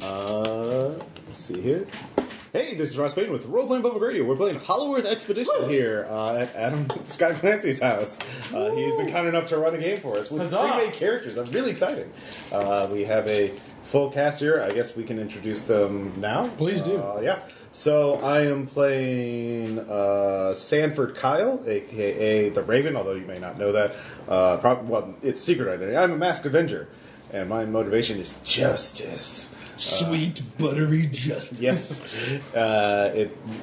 Let's see here. Hey, this is Ross Payton with Role Playing Public Radio. We're playing Hollow Earth Expedition here at Adam Scott Clancy's house. He's been kind enough to run a game for us with three main characters. I'm really excited. We have a full cast here. I guess we can introduce them now. Please do. Yeah. So I am playing Sanford Kyle, a.k.a. the Raven, although you may not know that. Well, it's a secret identity. I'm a masked Avenger, and my motivation is justice. Sweet, buttery justice. Yes.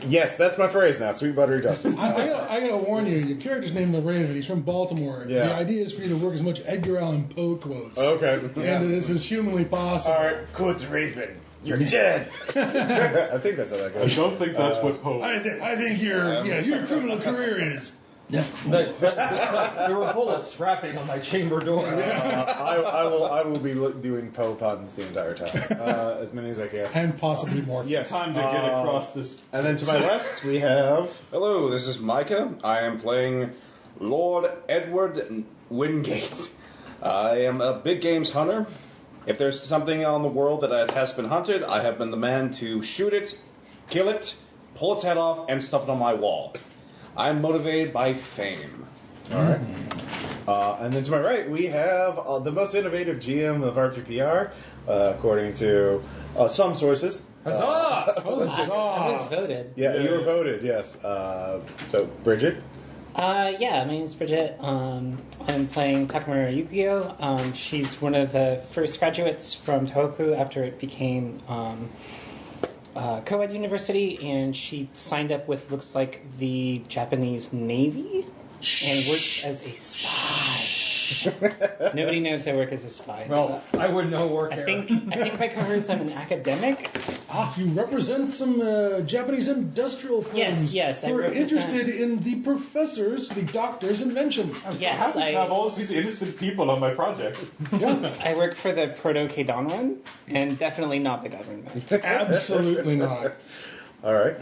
Yes, that's my phrase now. Sweet, buttery justice. I gotta warn you, your character's named the Raven. He's from Baltimore. Yeah. The idea is for you to work as much Edgar Allan Poe quotes. Okay. And this is humanly possible. All right, quotes Raven. You're dead. I think that's how that goes. I don't think that's what Poe. I think your criminal career is. Yeah. There were bullets rapping on my chamber door. I will be doing Poe puns the entire time, as many as I can, And possibly more. Yes. Time to get across this. And then to my left we have. Hello, this is Micah. I am playing Lord Edward Wingate. I am a big games hunter. If there's something on the world that has been hunted, I have been the man to shoot it, kill it, pull its head off, and stuff it on my wall. I'm motivated by fame. All right. And then to my right, we have the most innovative GM of RPPR, according to some sources. Huzzah! Huzzah! I was voted. Yeah, you were voted, yes. So, Bridget? Yeah, my name is Bridget. I'm playing Takamura Yukio. She's one of the first graduates from Tohoku after it became co-ed university, and she signed up with, looks like, the Japanese Navy, and works as a spy. Nobody knows I work as a spy. Well, I wouldn't know work I there. think by covers I'm an academic. You represent some Japanese industrial firms. Yes, I who are represent- interested in the professor's, the doctor's invention. Yes, happy to have all these innocent people on my project. I work for the Proto-Keidan run, and definitely not the government. Absolutely not. All right.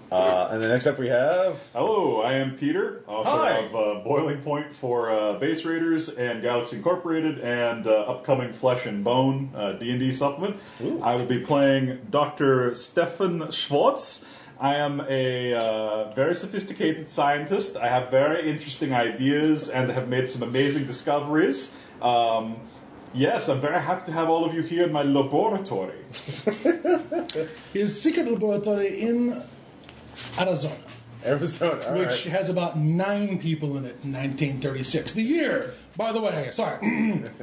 And then next up we have... Hello, I am Peter, author Hi. of Boiling Point for Base Raiders and Galaxy Incorporated, and upcoming Flesh and Bone D&D supplement. Ooh. I will be playing Dr. Stefan Schwartz. I am a very sophisticated scientist. I have very interesting ideas and have made some amazing discoveries. Yes, I'm very happy to have all of you here in my laboratory. His secret laboratory in Arizona, Arizona, all which right. has about 9 people in it in 1936. The year, by the way, sorry,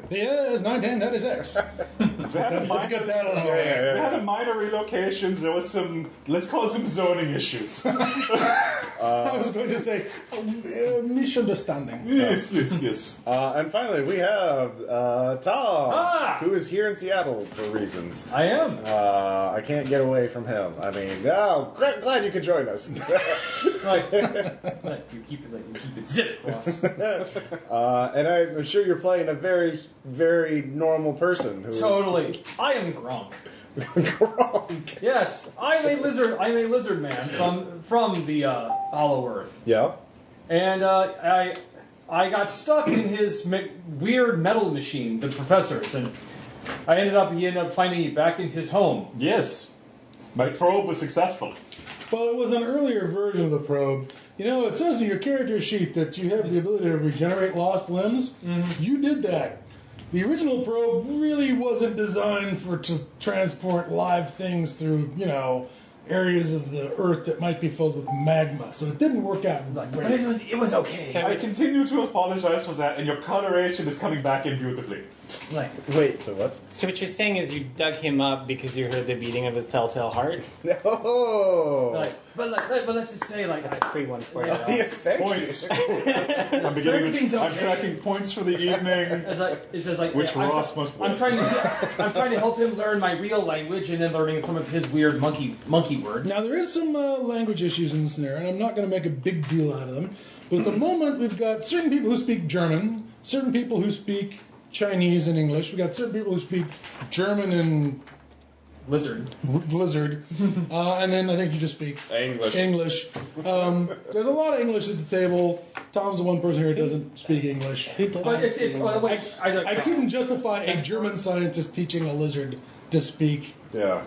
the year is 1936. Let's get that out of the way. We had a minor relocations. There was some, let's call it some zoning issues. I was going to say misunderstanding. Yes. And finally we have Tom, who is here in Seattle for reasons. I am. I can't get away from him. I mean, glad you could join us. Like you keep it zip across. And I'm sure you're playing a very, very normal person. Who Totally. I am Gronk. Gronk. Yes, I'm a lizard man from the Hollow Earth, Yeah. and I got stuck in his weird metal machine, the professor's, and he ended up finding me back in his home. Yes. My probe was successful. Well, it was an earlier version of the probe. You know, it says in your character sheet that you have the ability to regenerate lost limbs. Mm-hmm. You did that. The original probe really wasn't designed to transport live things through, areas of the Earth that might be filled with magma. So it didn't work out But great. it was okay. I continue to apologize for that, and your coloration is coming back in beautifully. Like, Wait, so what? So what you're saying is you dug him up because you heard the beating of his telltale heart? No. but let's just say That's a free one for you. Yes, thank you. Points. I'm Everything's I'm okay. tracking points for the evening. it's just like Which I'm Ross must win. I'm trying to help him learn my real language and then learning some of his weird monkey words. Now, there is some language issues in this scenario, and I'm not going to make a big deal out of them. But at the moment, we've got certain people who speak German, certain people who speak Chinese and English. We've got certain people who speak German and Lizard. and then I think you just speak English. There's a lot of English at the table. Tom's the one person here who doesn't speak English. But it's I couldn't justify a German scientist teaching a lizard to speak Yeah.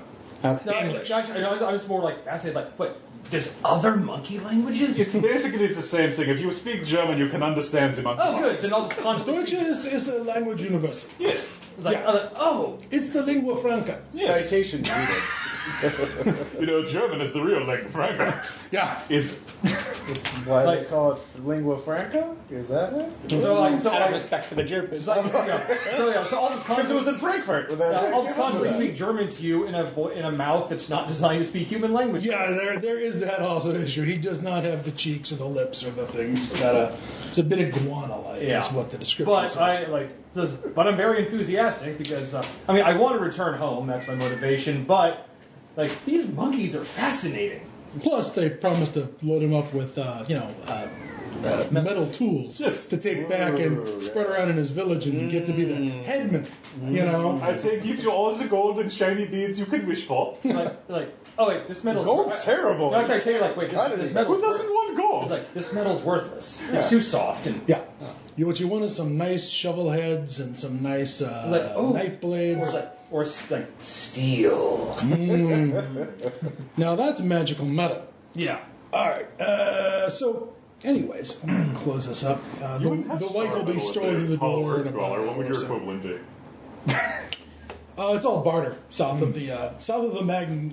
Okay. No, actually, I was more like fascinated. Like, what? There's other monkey languages? It's basically the same thing. If you speak German, you can understand the monkey. Oh, good. Then I'll just constantly. Deutsch is a language universal. Yes. It's like, Yeah. oh, It's the lingua franca. Yes. Citation needed. You know, German is the real lingua franca. Yeah. Is Why Like- they call it lingua franca? Is that it? so like, Out of respect for the Germans. so I'll just Because it constantly. was in Frankfurt. I'll just constantly speak German to you in a mouth that's not designed to speak human language. Yeah, there is that also issue. He does not have the cheeks or the lips or the thing. He's got it's a bit iguana-like Yeah. is what the description But says. but I'm very enthusiastic because I want to return home. That's my motivation. But like these monkeys are fascinating. Plus, they promised to load him up with, metal tools Yes. to take back and spread around in his village and get to be the headman. You know, I say give you all the gold and shiny beads you can wish for. like oh wait, this metal's Gold's terrible. No, actually, I tell you, like wait, How this did he- metal's Who doesn't want gold? It's like this metal's worthless. It's too soft and yeah. What you want is some nice shovel heads and some nice like, oh, knife blades. or like steel. Now that's magical metal. Yeah. All right. So, anyways, I'm going to close this up. You wouldn't have The wife will be Star strolling through the Hollow door Earth in about Dweller. an What would hour or your so. equivalent be? It's all barter south of the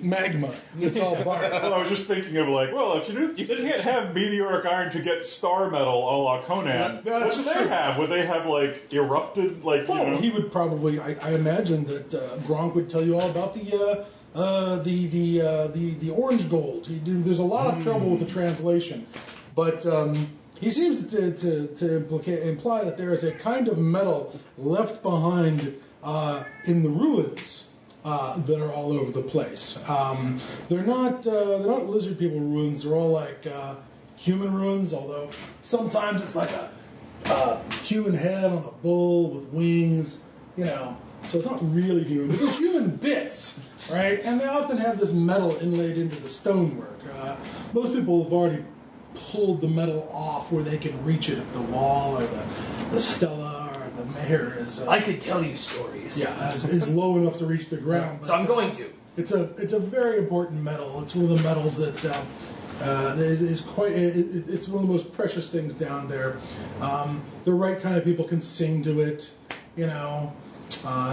magma. It's all barter. Well, I was just thinking of like, well, if you can't have meteoric iron to get star metal a la Conan, what That's would they true. have? Would they have like erupted like Well, you know? he would probably. I imagine that Gronk would tell you all about the orange gold. There's a lot of trouble with the translation, but he seems to imply that there is a kind of metal left behind in the ruins that are all over the place. They're not lizard people ruins. They're all like human ruins. Although sometimes it's like a human head on a bull with wings. You know. So it's not really human, but there's human bits, right? And they often have this metal inlaid into the stonework. Most people have already pulled the metal off where they can reach it if the wall or the stela or the mayor is I could tell you stories. is low enough to reach the ground. So I'm going to. It's a very important metal. It's one of the metals that is quite. It's one of the most precious things down there. The right kind of people can sing to it, you know.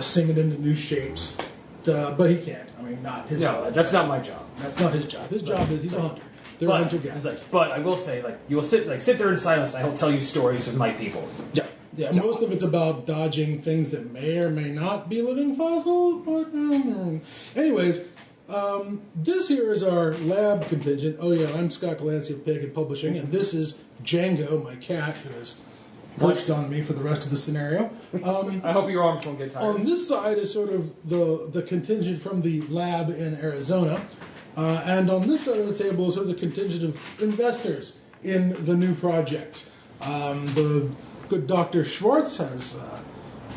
Sing it into new shapes, but he can't. I mean, not his. No, that's not my job. That's not his job. His job is he's a hunter. They're a hunter guy. It's like, but I will say, like, you will sit there in silence. And I will tell you stories of my people. Yeah. Most of it's about dodging things that may or may not be living fossils. But anyways, this here is our lab contingent. Oh yeah, I'm Scott Glancy of Pagan Publishing, and this is Django, my cat, who is perched on me for the rest of the scenario. I hope your arms won't get tired. On this side is sort of the contingent from the lab in Arizona. And on this side of the table is sort of the contingent of investors in the new project. The good Dr. Schwartz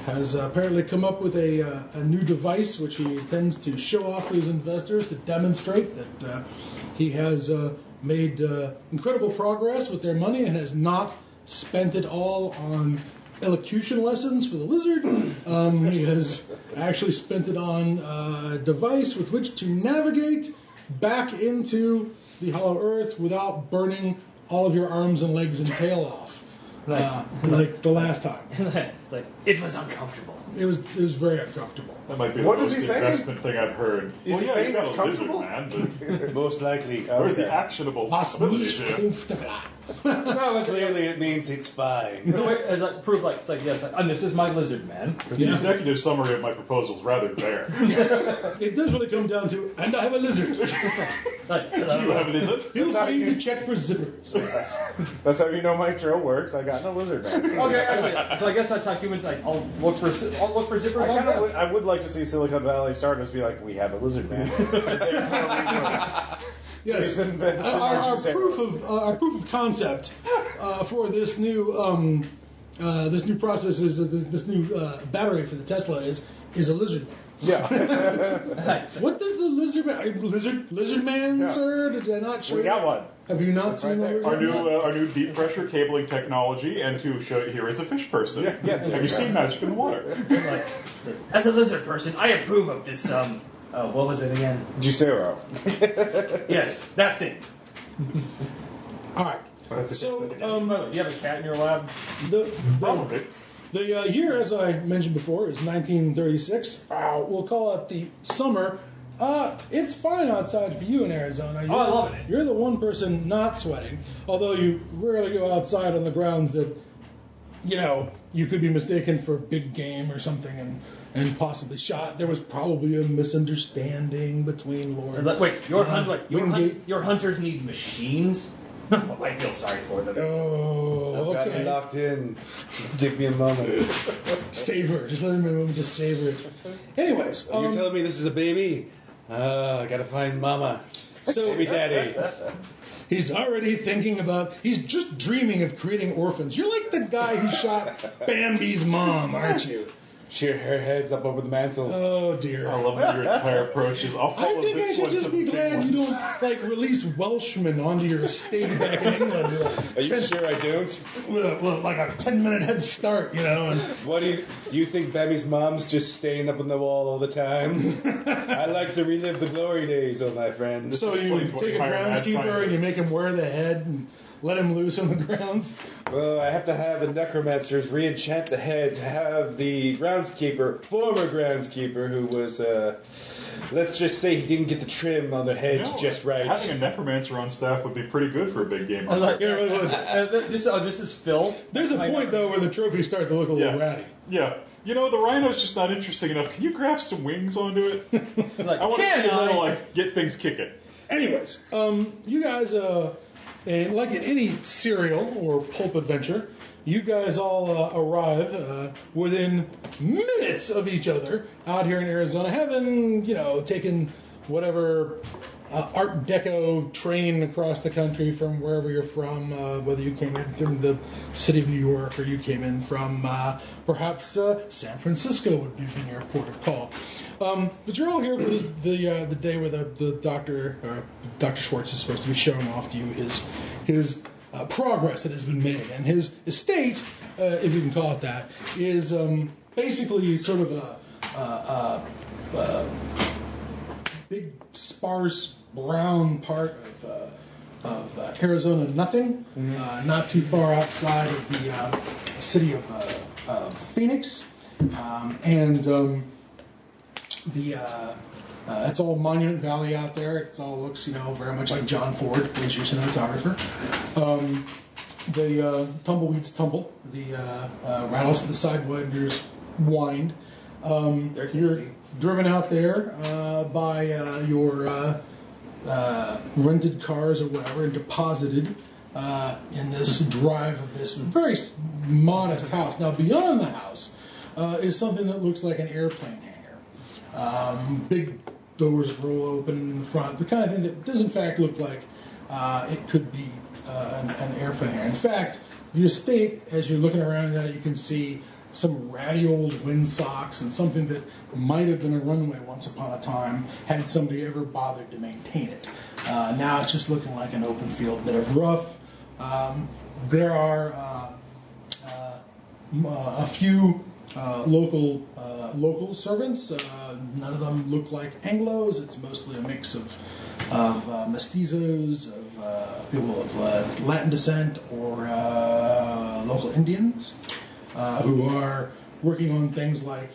has apparently come up with a new device which he intends to show off to his investors to demonstrate that he has made incredible progress with their money and has not spent it all on elocution lessons for the lizard. He has actually spent it on a device with which to navigate back into the Hollow Earth without burning all of your arms and legs and tail off, like the last time. It's like, it was uncomfortable. It was very uncomfortable. That might be What the is most he saying? investment thing I've heard. Is he saying you got that's a lizard, comfortable? man, but Most likely. where's the actionable Was possibilities nicht here? comfortable. No, it's Clearly, it means it's fine. so it's like proof. Like it's like yes, like, and this is my lizard man. The executive summary of my proposal is rather bare. It does really come down to, and I have a lizard. Like, Do you have a lizard? Feel free to check for zippers. That's how you know my drill works. I got no lizard man. okay, actually, so I guess that's how humans like. I'll look for zippers. I on kind of them. I would like to see Silicon Valley startups be like, we have a lizard man. Yes, Please invest in our Archie our proof of concept for this new process is this new battery for the Tesla is a lizard. Yeah, What does the lizard man? Lizard man, Yeah. sir? Did I not show we you? got one. Have you not seen right the there. lizard man? Our new deep pressure cabling technology, and to show here is a fish person. Yeah, Have you seen Magic in the Water? Like, as a lizard person, I approve of this What was it again? Juicero. Yes, that thing. All right. So, Do you have a cat in your lab? Probably. The year, as I mentioned before, is 1936. We'll call it the summer. It's fine outside for you in Arizona. I love it. You're the one person not sweating, although you rarely go outside on the grounds that, you could be mistaken for big game or something and possibly shot. There was probably a misunderstanding between Lord. Wait, your hunters need machines? I feel sorry for them. Oh, I've got it locked in. Just give me a moment. Savor. Just let me just savor it. Anyways, You're telling me this is a baby? I gotta find mama. So, Baby daddy. he's already thinking about. He's just dreaming of creating orphans. You're like the guy who shot Bambi's mom, aren't you? Her head's up over the mantle. Oh dear. I love that your entire approach is. I'll I follow think I this should one just to be the glad big you ones. don't release Welshmen onto your estate back in England. Are you sure I don't? With like a 10-minute head start, And What do you think Bammy's mom's just staying up on the wall all the time? I like to relive the glory days, my friend. so you explains why take a you hire mad groundskeeper and you make him wear the head and let him loose on the grounds. Well, I have to have the necromancers re-enchant the head to have the former groundskeeper, who was, let's just say he didn't get the trim on the head just right. Having a necromancer on staff would be pretty good for a big game. I was like, It really was. this is Phil. There's a point, though, where the trophies start to look a little ratty. Yeah. The rhino's just not interesting enough. Can you graft some wings onto it? I want to see her, get things kicking. Anyways, you guys, and like in any serial or pulp adventure, you guys all arrive within minutes of each other out here in Arizona, having, taken whatever Art Deco train across the country from wherever you're from, whether you came in from the city of New York or you came in from perhaps San Francisco would have been your port of call. But you're all here for the day where the doctor, Dr. Schwartz, is supposed to be showing off to you his progress that has been made. And his estate, if you can call it that, is basically sort of a big, sparse, brown part of Arizona nothing, not too far outside of the city of Phoenix. It's all Monument Valley out there. It all looks, very much like John Ford, is your cinematographer. The tumbleweeds tumble. The rattles to the sidewinders wind. You're driven out there by your rented cars or whatever and deposited in this drive of this very modest house. Now, beyond the house is something that looks like an airplane hangar. Big doors roll open in the front, the kind of thing that does in fact look like it could be an airplane hangar. In fact, the estate, as you're looking around at it, you can see some ratty old windsocks and something that might have been a runway once upon a time had somebody ever bothered to maintain it. Now it's just looking like an open field bit of rough. There are a few local servants. None of them look like Anglos. It's mostly a mix of mestizos, of people of Latin descent, or local Indians who are working on things like,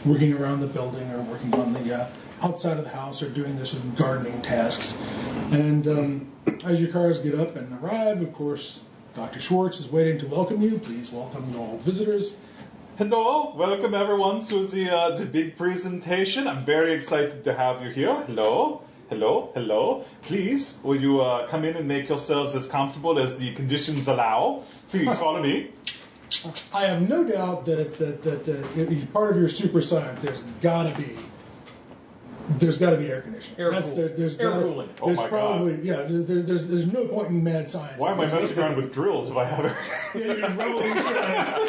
working around the building or working on the outside of the house or doing their sort of gardening tasks. And as your cars get up and arrive, of course, Dr. Schwartz is waiting to welcome you. Please welcome all visitors. Hello, welcome everyone to the big presentation. I'm very excited to have you here. Hello, hello, hello. Please, will you come in and make yourselves as comfortable as the conditions allow? Please follow me. I have no doubt that part of your super science, there's got to be air conditioning. Air cooling. Oh There's my probably God. There's no point in mad science. Why am I messing around with drills if I have it?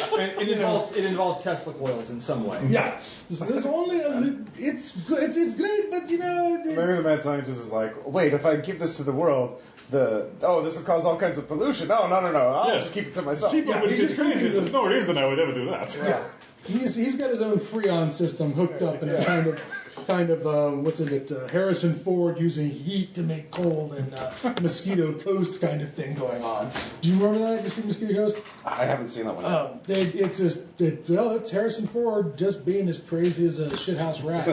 It involves Tesla coils in some way. Yeah, there's only it's good. It's great, but Maybe the mad scientist is like, wait, if I give this to the world, this will cause all kinds of pollution. No, I'll just keep it to myself. People would he's get just crazy. crazy. There's no reason I would ever do that. Yeah. He's got his own Freon system hooked up in a kind of kind of Harrison Ford using heat to make cold and Mosquito Coast kind of thing going on. Do you remember that? Have you seen Mosquito Coast? I haven't seen that one yet. It's Harrison Ford just being as crazy as a shithouse rat.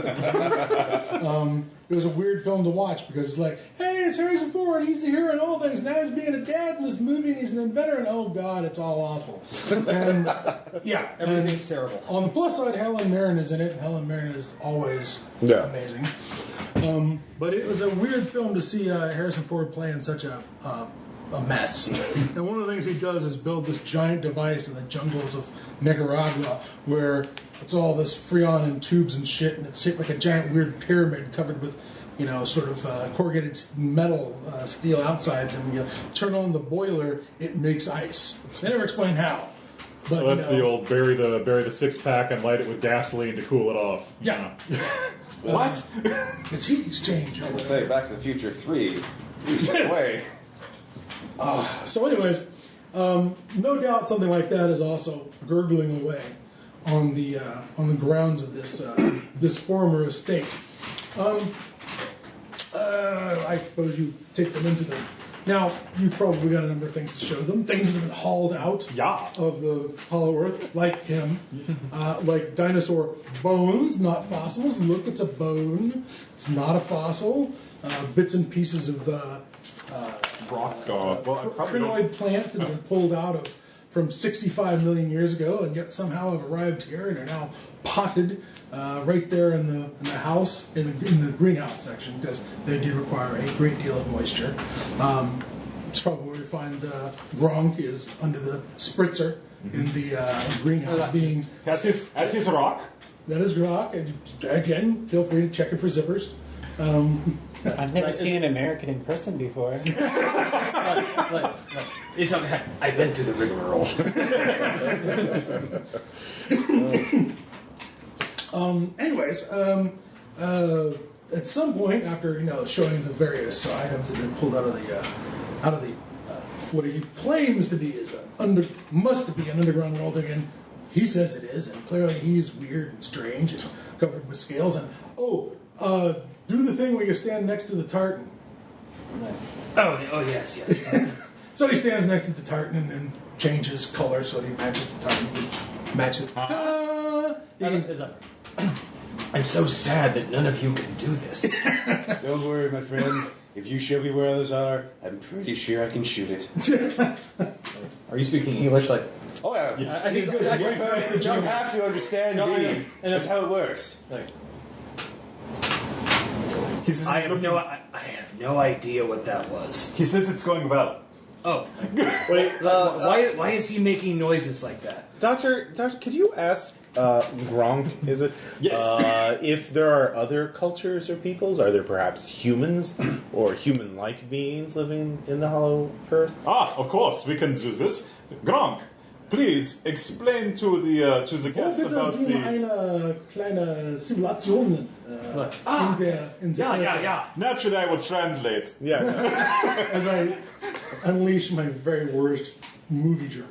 It was a weird film to watch because it's like, hey, it's Harrison Ford, he's the hero in all things. Now he's being a dad in this movie and he's an inventor, and oh god, it's all awful. And yeah, Everything's terrible. On the plus side, Helen Mirren is in it, and Helen Mirren is always amazing. But it was a weird film to see Harrison Ford playing such a mess. And one of the things he does is build this giant device in the jungles of Nicaragua where it's all this freon and tubes and shit, and it's shaped like a giant weird pyramid covered with, sort of corrugated metal steel outsides, and you turn on the boiler, it makes ice. They never explain how. But, well, that's the old bury the 6-pack and light it with gasoline to cool it off. Yeah. What? It's heat exchange. I will say Back to the Future 3. Please stay away. So anyways, no doubt something like that is also gurgling away on the grounds of this former estate. I suppose you take them into the... Now, you've probably got a number of things to show them. Things that have been hauled out of the Hollow Earth, like him. Like dinosaur bones, not fossils. Look, it's a bone. It's not a fossil. Bits and pieces of Rock dog. Well, I probably crinoid plants that have been pulled out from 65 million years ago and yet somehow have arrived here and are now potted right there in the house, in the greenhouse section, because they do require a great deal of moisture. It's probably where you find Gronk is under the spritzer in the greenhouse being... That's his rock. That is Gronk. And again, feel free to check it for zippers. I've never seen an American in person before. It's okay. I've been through the rigmarole. Anyways, at some point after showing the various items that have been pulled out of the what he claims to be must be an underground world again. He says it is, and clearly he's weird and strange and covered with scales. And do the thing where you stand next to the tartan. Oh yes. So he stands next to the tartan and then changes color so that he matches the tartan. Matches it. I'm so sad that none of you can do this. Don't worry, my friend. If you show me where others are, I'm pretty sure I can shoot it. Are you speaking English? Like, oh yeah. Yes. You have to understand me. That's how it works. Like, I have no idea what that was. He says it's going well. Oh, Wait, why is he making noises like that? Doctor, could you ask Gronk, is it? Yes. If there are other cultures or peoples, are there perhaps humans or human-like beings living in the Hollow Earth? Of course, we can do this. Gronk, please explain to the guests about the... eine kleine Simulation in der Naturally, I will translate. Yeah. as I unleash my very worst movie German.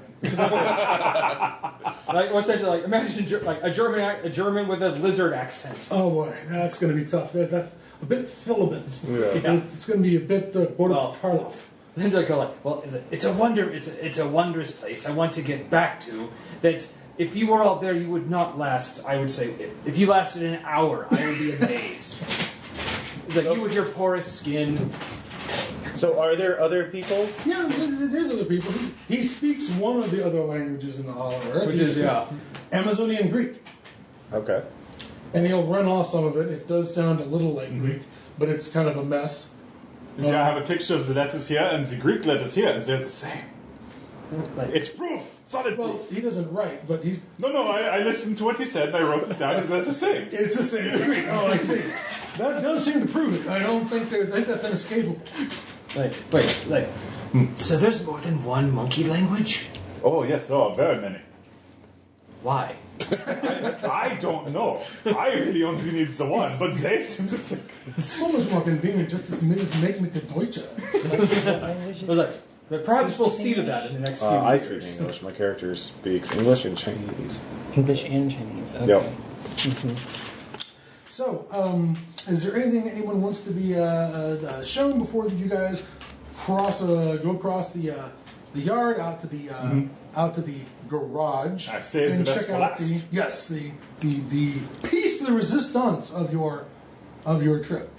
Like, essentially, like, imagine a German with a lizard accent. Oh boy, that's going to be tough. That's a bit filament. Yeah. It's going to be a bit Boris Karloff. Then they go like, well, it's a wondrous place I want to get back to. That if you were all there, you would not last. I would say if you lasted an hour, I would be amazed. It's like you with your porous skin. So are there other people? Yeah, there's other people. He speaks one of the other languages in the Hollow Earth, Which is Amazonian Greek. Okay. And he'll run off some of it. It does sound a little like Greek, but it's kind of a mess. I have a picture of the letters here and the Greek letters here, and they're the same. It's proof! Solid Well, proof! he doesn't write, but he's... No, I listened to what he said and I wrote it down, and they're the same. It's the same as Greek. Oh, I see. That does seem to prove it. I don't think that's inescapable. So there's more than one monkey language? Oh, yes, very many. Why? I don't know. I really only need the one, but they seem to think. It's so much more convenient just as make me the Deutsche. But perhaps we'll see to that in the next few years. I speak English. My character speaks English and Chinese. English and Chinese. Okay. Yep. So, is there anything anyone wants to be shown before you guys go across the yard out to the garage? I saved the best for last. the piece de resistance of your trip.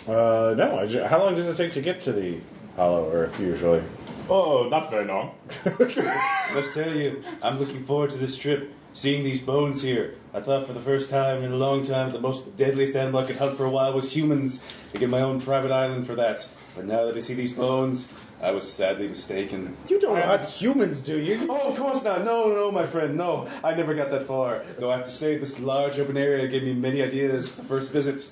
No. How long does it take to get to the Hollow Earth usually? Oh, not very long. Let's tell you, I'm looking forward to this trip. Seeing these bones here, I thought for the first time in a long time the most deadliest animal I could hunt for a while was humans. I get my own private island for that. But now that I see these bones, I was sadly mistaken. You don't hunt humans, do you? Oh, of course not. No, my friend. No, I never got that far. Though I have to say, this large open area gave me many ideas for the first visit.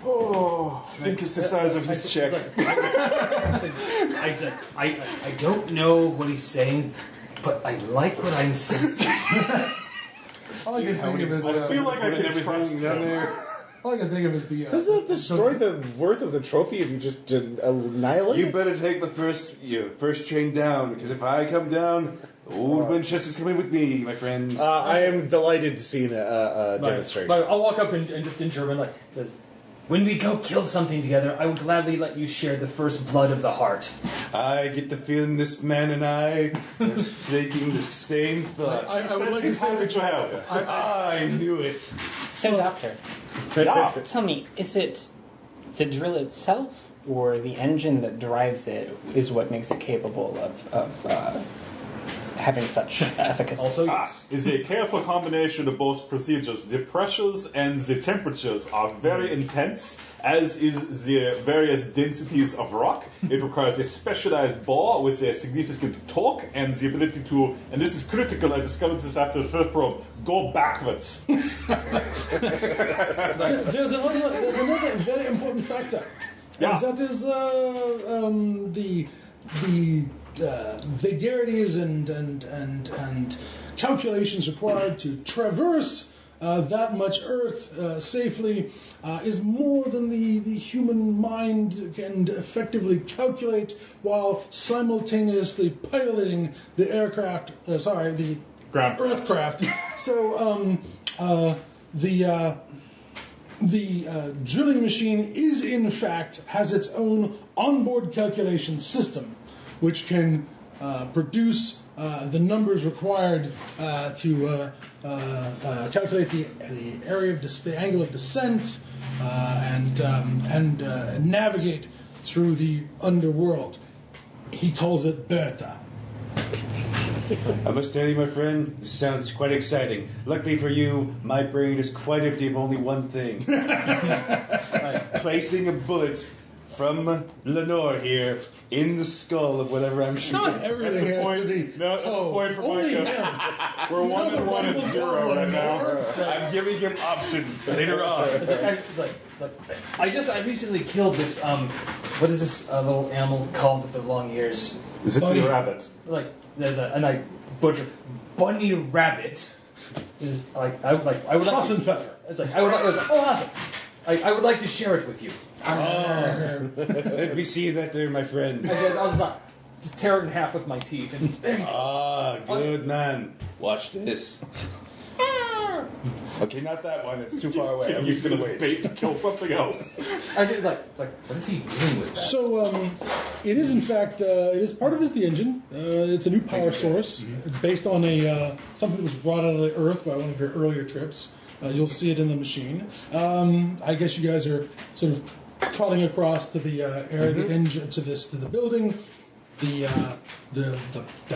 Oh, think it's the size of his check. I don't know what he's saying, but I like what I'm sensing. All I can think of is I feel like I can trust down him. there. all I can think of is the. Doesn't that destroy the worth of the trophy if you just annihilate You it? better take the first train down, because if I come down, old Winchester's coming with me, my friends. I am delighted to see a demonstration. I'll walk up and just in German, says, when we go kill something together, I will gladly let you share the first blood of the heart. I get the feeling this man and I are thinking the same thought. I would like to say that I knew it. So, Doctor, Yeah. tell me, is it the drill itself or the engine that drives it is what makes it capable of having such efficacy? Also, yes. Is a careful combination of both procedures. The pressures and the temperatures are very intense, as is the various densities of rock. It requires a specialized bore with a significant torque and the ability to, and this is critical, I discovered this after the first probe, go backwards. there's another very important factor. Yeah. And that is the vagaries and calculations required to traverse that much Earth safely is more than the human mind can effectively calculate while simultaneously piloting the aircraft. The Ground Earthcraft. So the drilling machine is in fact has its own onboard calculation system, which can produce the numbers required to calculate the area of the angle of descent and navigate through the underworld. He calls it Bertha. I must tell you, my friend, this sounds quite exciting. Luckily for you, my brain is quite empty of only one thing. Placing a bullet from Lenore here in the skull of whatever I'm shooting. Not everything has to be. No, that's a point for only Micah. him. We're 1 and 0 right now. I'm giving him options later on. I recently killed this, what is this little animal called with the long ears? Is this Bunny. the rabbit? There's a butcher. Bunny rabbit is I would like. Hassenpfeffer. It's like, Hassan. I would like to share it with you. Let me see that there, my friend. I'll just tear it in half with my teeth. And there you go. Good man. Watch this. Okay, not that one. It's too far away. I'm He's using going the to weight. bait to kill something else. I just, what is he doing with that? So it is in fact it is part of the engine. It's a new power source. It's based on a something that was brought out of the Earth by one of your earlier trips. You'll see it in the machine. I guess you guys are sort of trotting across to the area, the engine to the building. The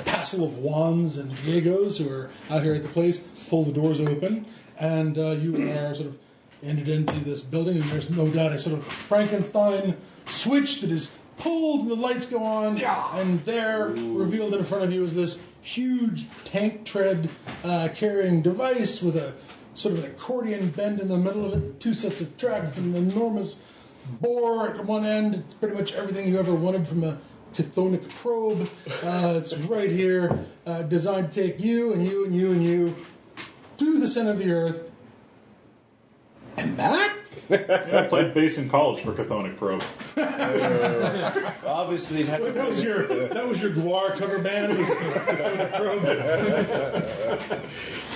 passel of Juans and Diegos who are out here at the place pull the doors open, and you are sort of entered into this building, and there's no doubt a sort of Frankenstein switch that is pulled, and the lights go on, and there, revealed in front of you, is this huge tank tread carrying device with a sort of an accordion bend in the middle of it, 2 sets of tracks, an enormous bore at one end. It's pretty much everything you ever wanted from a chthonic probe. It's right here, designed to take you and you and you and you through the center of the Earth and back. Yeah, I played bass in college for Chthonic Probe. Obviously, it had to That was your Guar cover band. It was chthonic probe.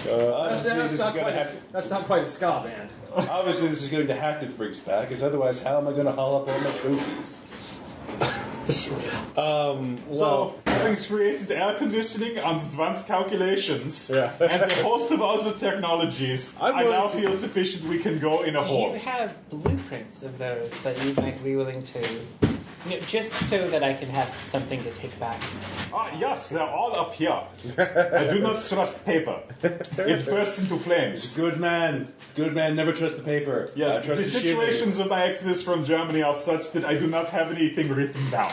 Obviously, this is going to have. That's not quite a ska band. Obviously, this is going to have to bring us back, because otherwise, how am I going to haul up all my trophies? So, having created air conditioning and advanced calculations Yeah. and a host of other technologies, I now feel sufficient we can go in a You horde. have blueprints of those that you might be willing to, just so that I can have something to take back. Yes, they're all up here. I do not trust paper. It bursts into flames. Good man, never trust the paper. Yes, Trust the situations of my exodus from Germany are such that I do not have anything written down.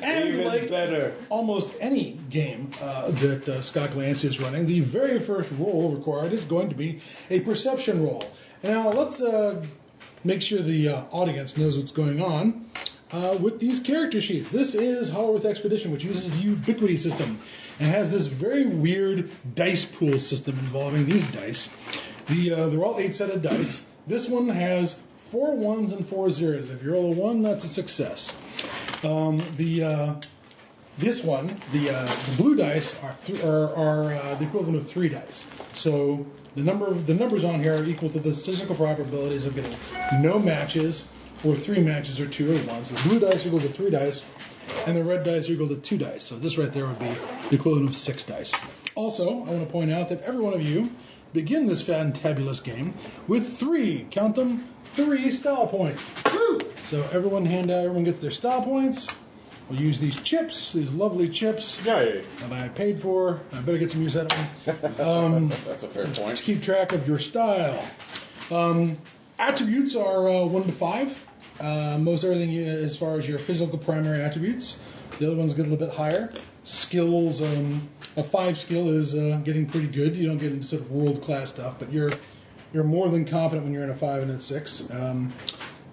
And Even like better. almost any game that Scott Glancy is running, the very first roll required is going to be a perception roll. Now, let's make sure the audience knows what's going on with these character sheets. This is Hollow Expedition, which uses the Ubiquity system and has this very weird dice pool system involving these dice. They're all 8-sided dice. This one has 4 1s and 4 0s. If you roll a 1, that's a success. This one, the blue dice are the equivalent of 3 dice. So the numbers on here are equal to the statistical probabilities of getting no matches, or 3 matches, or 2 or 1. So the blue dice are equal to 3 dice, and the red dice are equal to 2 dice. So this right there would be the equivalent of 6 dice. Also, I want to point out that every one of you begin this fantabulous game with 3, count them, 3 style points. Woo! So everyone gets their style points. We'll use these chips, these lovely chips Yay. that I paid for. I better get some use out of them. That's a fair To point. keep track of your style. Attributes are 1 to 5. Most everything as far as your physical primary attributes. The other ones get a little bit higher. Skills, a 5 skill is getting pretty good. You don't get into sort of world-class stuff, but you're more than confident when you're in a 5 and a 6.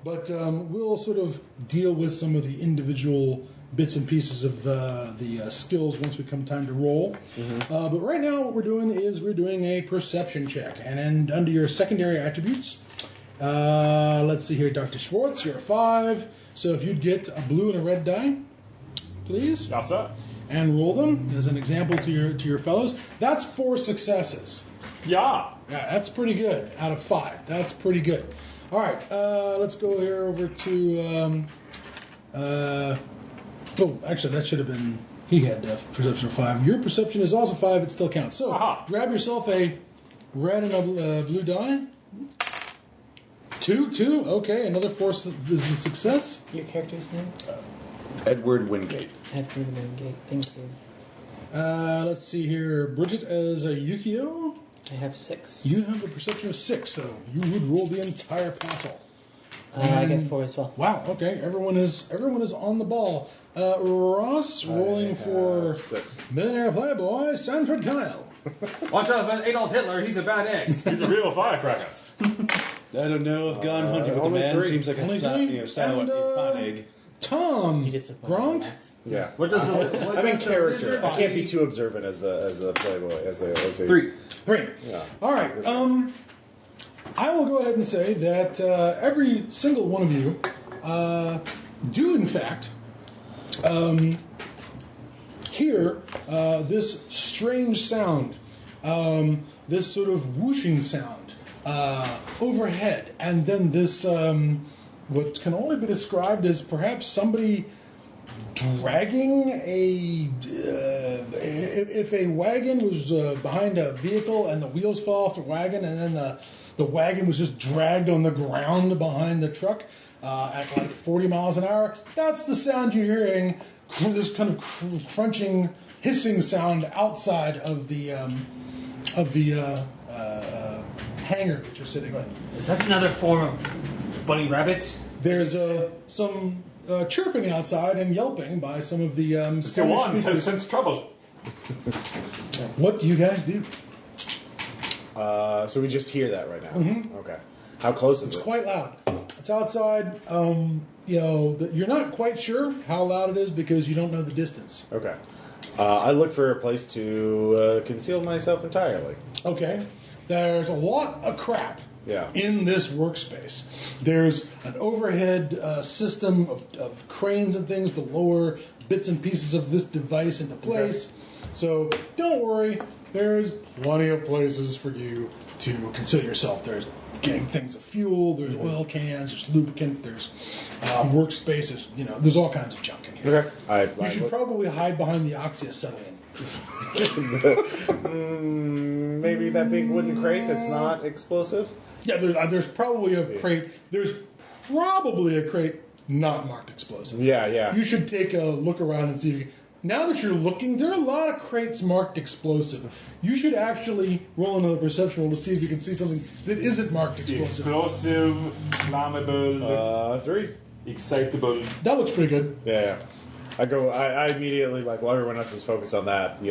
But we'll sort of deal with some of the individual bits and pieces of the skills once we come time to roll. But right now what we're doing is we're doing a perception check. And under your secondary attributes, let's see here, Dr. Schwartz, you're a 5. So if you'd get a blue and a red die, please. Yes, sir. And roll them as an example to your fellows. That's 4 successes. Yeah. Yeah, that's pretty good out of 5. That's pretty good. All right, let's go here over to. Actually, that should have been. He had perception of 5. Your perception is also 5. It still counts. So grab yourself a red and a blue die. 2. Okay, another 4 is a success. Your character's name? Edward Wingate. Edward Wingate. Thank you. Let's see here. Bridget as a Yukio. I have 6. You have a perception of 6, so you would roll the entire passel. I get 4 as well. Wow. Okay. Everyone is on the ball. Ross rolling for 6. millionaire playboy Sanford Kyle. Watch out for Adolf Hitler. He's a bad egg. He's a real firecracker. I don't know if gone hunting with a only man 3. seems like Only a 3. sour And, fun egg. Tom You disappointed Gronk. us. Yeah. What does I mean character. I can't be too observant as the playboy. As a 3. 3. Yeah. All right. I will go ahead and say that every single one of you do, in fact, hear this strange sound, this sort of whooshing sound overhead, and then this what can only be described as perhaps somebody dragging if a wagon was behind a vehicle and the wheels fall off the wagon, and then the wagon was just dragged on the ground behind the truck at like 40 miles an hour. That's the sound you're hearing, this kind of crunching, hissing sound outside of the hangar that you're sitting in. Is that another form of bunny rabbit? There's some chirping outside and yelping by some of the Spanish Tijuana has speakers. sensed trouble. What do you guys do? So we just hear that right now. Okay. How close is It's it? quite loud. It's outside. You're not quite sure how loud it is because you don't know the distance. Okay. I look for a place to conceal myself entirely. Okay. There's a lot of crap Yeah. in this workspace. There's an overhead system of cranes and things to lower bits and pieces of this device into place. So don't worry, there's plenty of places for you to consider yourself. There's getting things of fuel, there's oil cans, there's lubricant, there's workspaces, there's all kinds of junk in here. Okay. You should probably hide behind the oxyacetylene. Maybe that big wooden crate that's not explosive? Yeah, there's probably a crate. There's probably a crate not marked explosive. Yeah. You should take a look around and see if you... Now that you're looking, there are a lot of crates marked explosive. You should actually roll another perception roll to see if you can see something that isn't marked explosive. Explosive, flammable, 3. excitable. That looks pretty good. Yeah. I immediately, while everyone else is focused on that,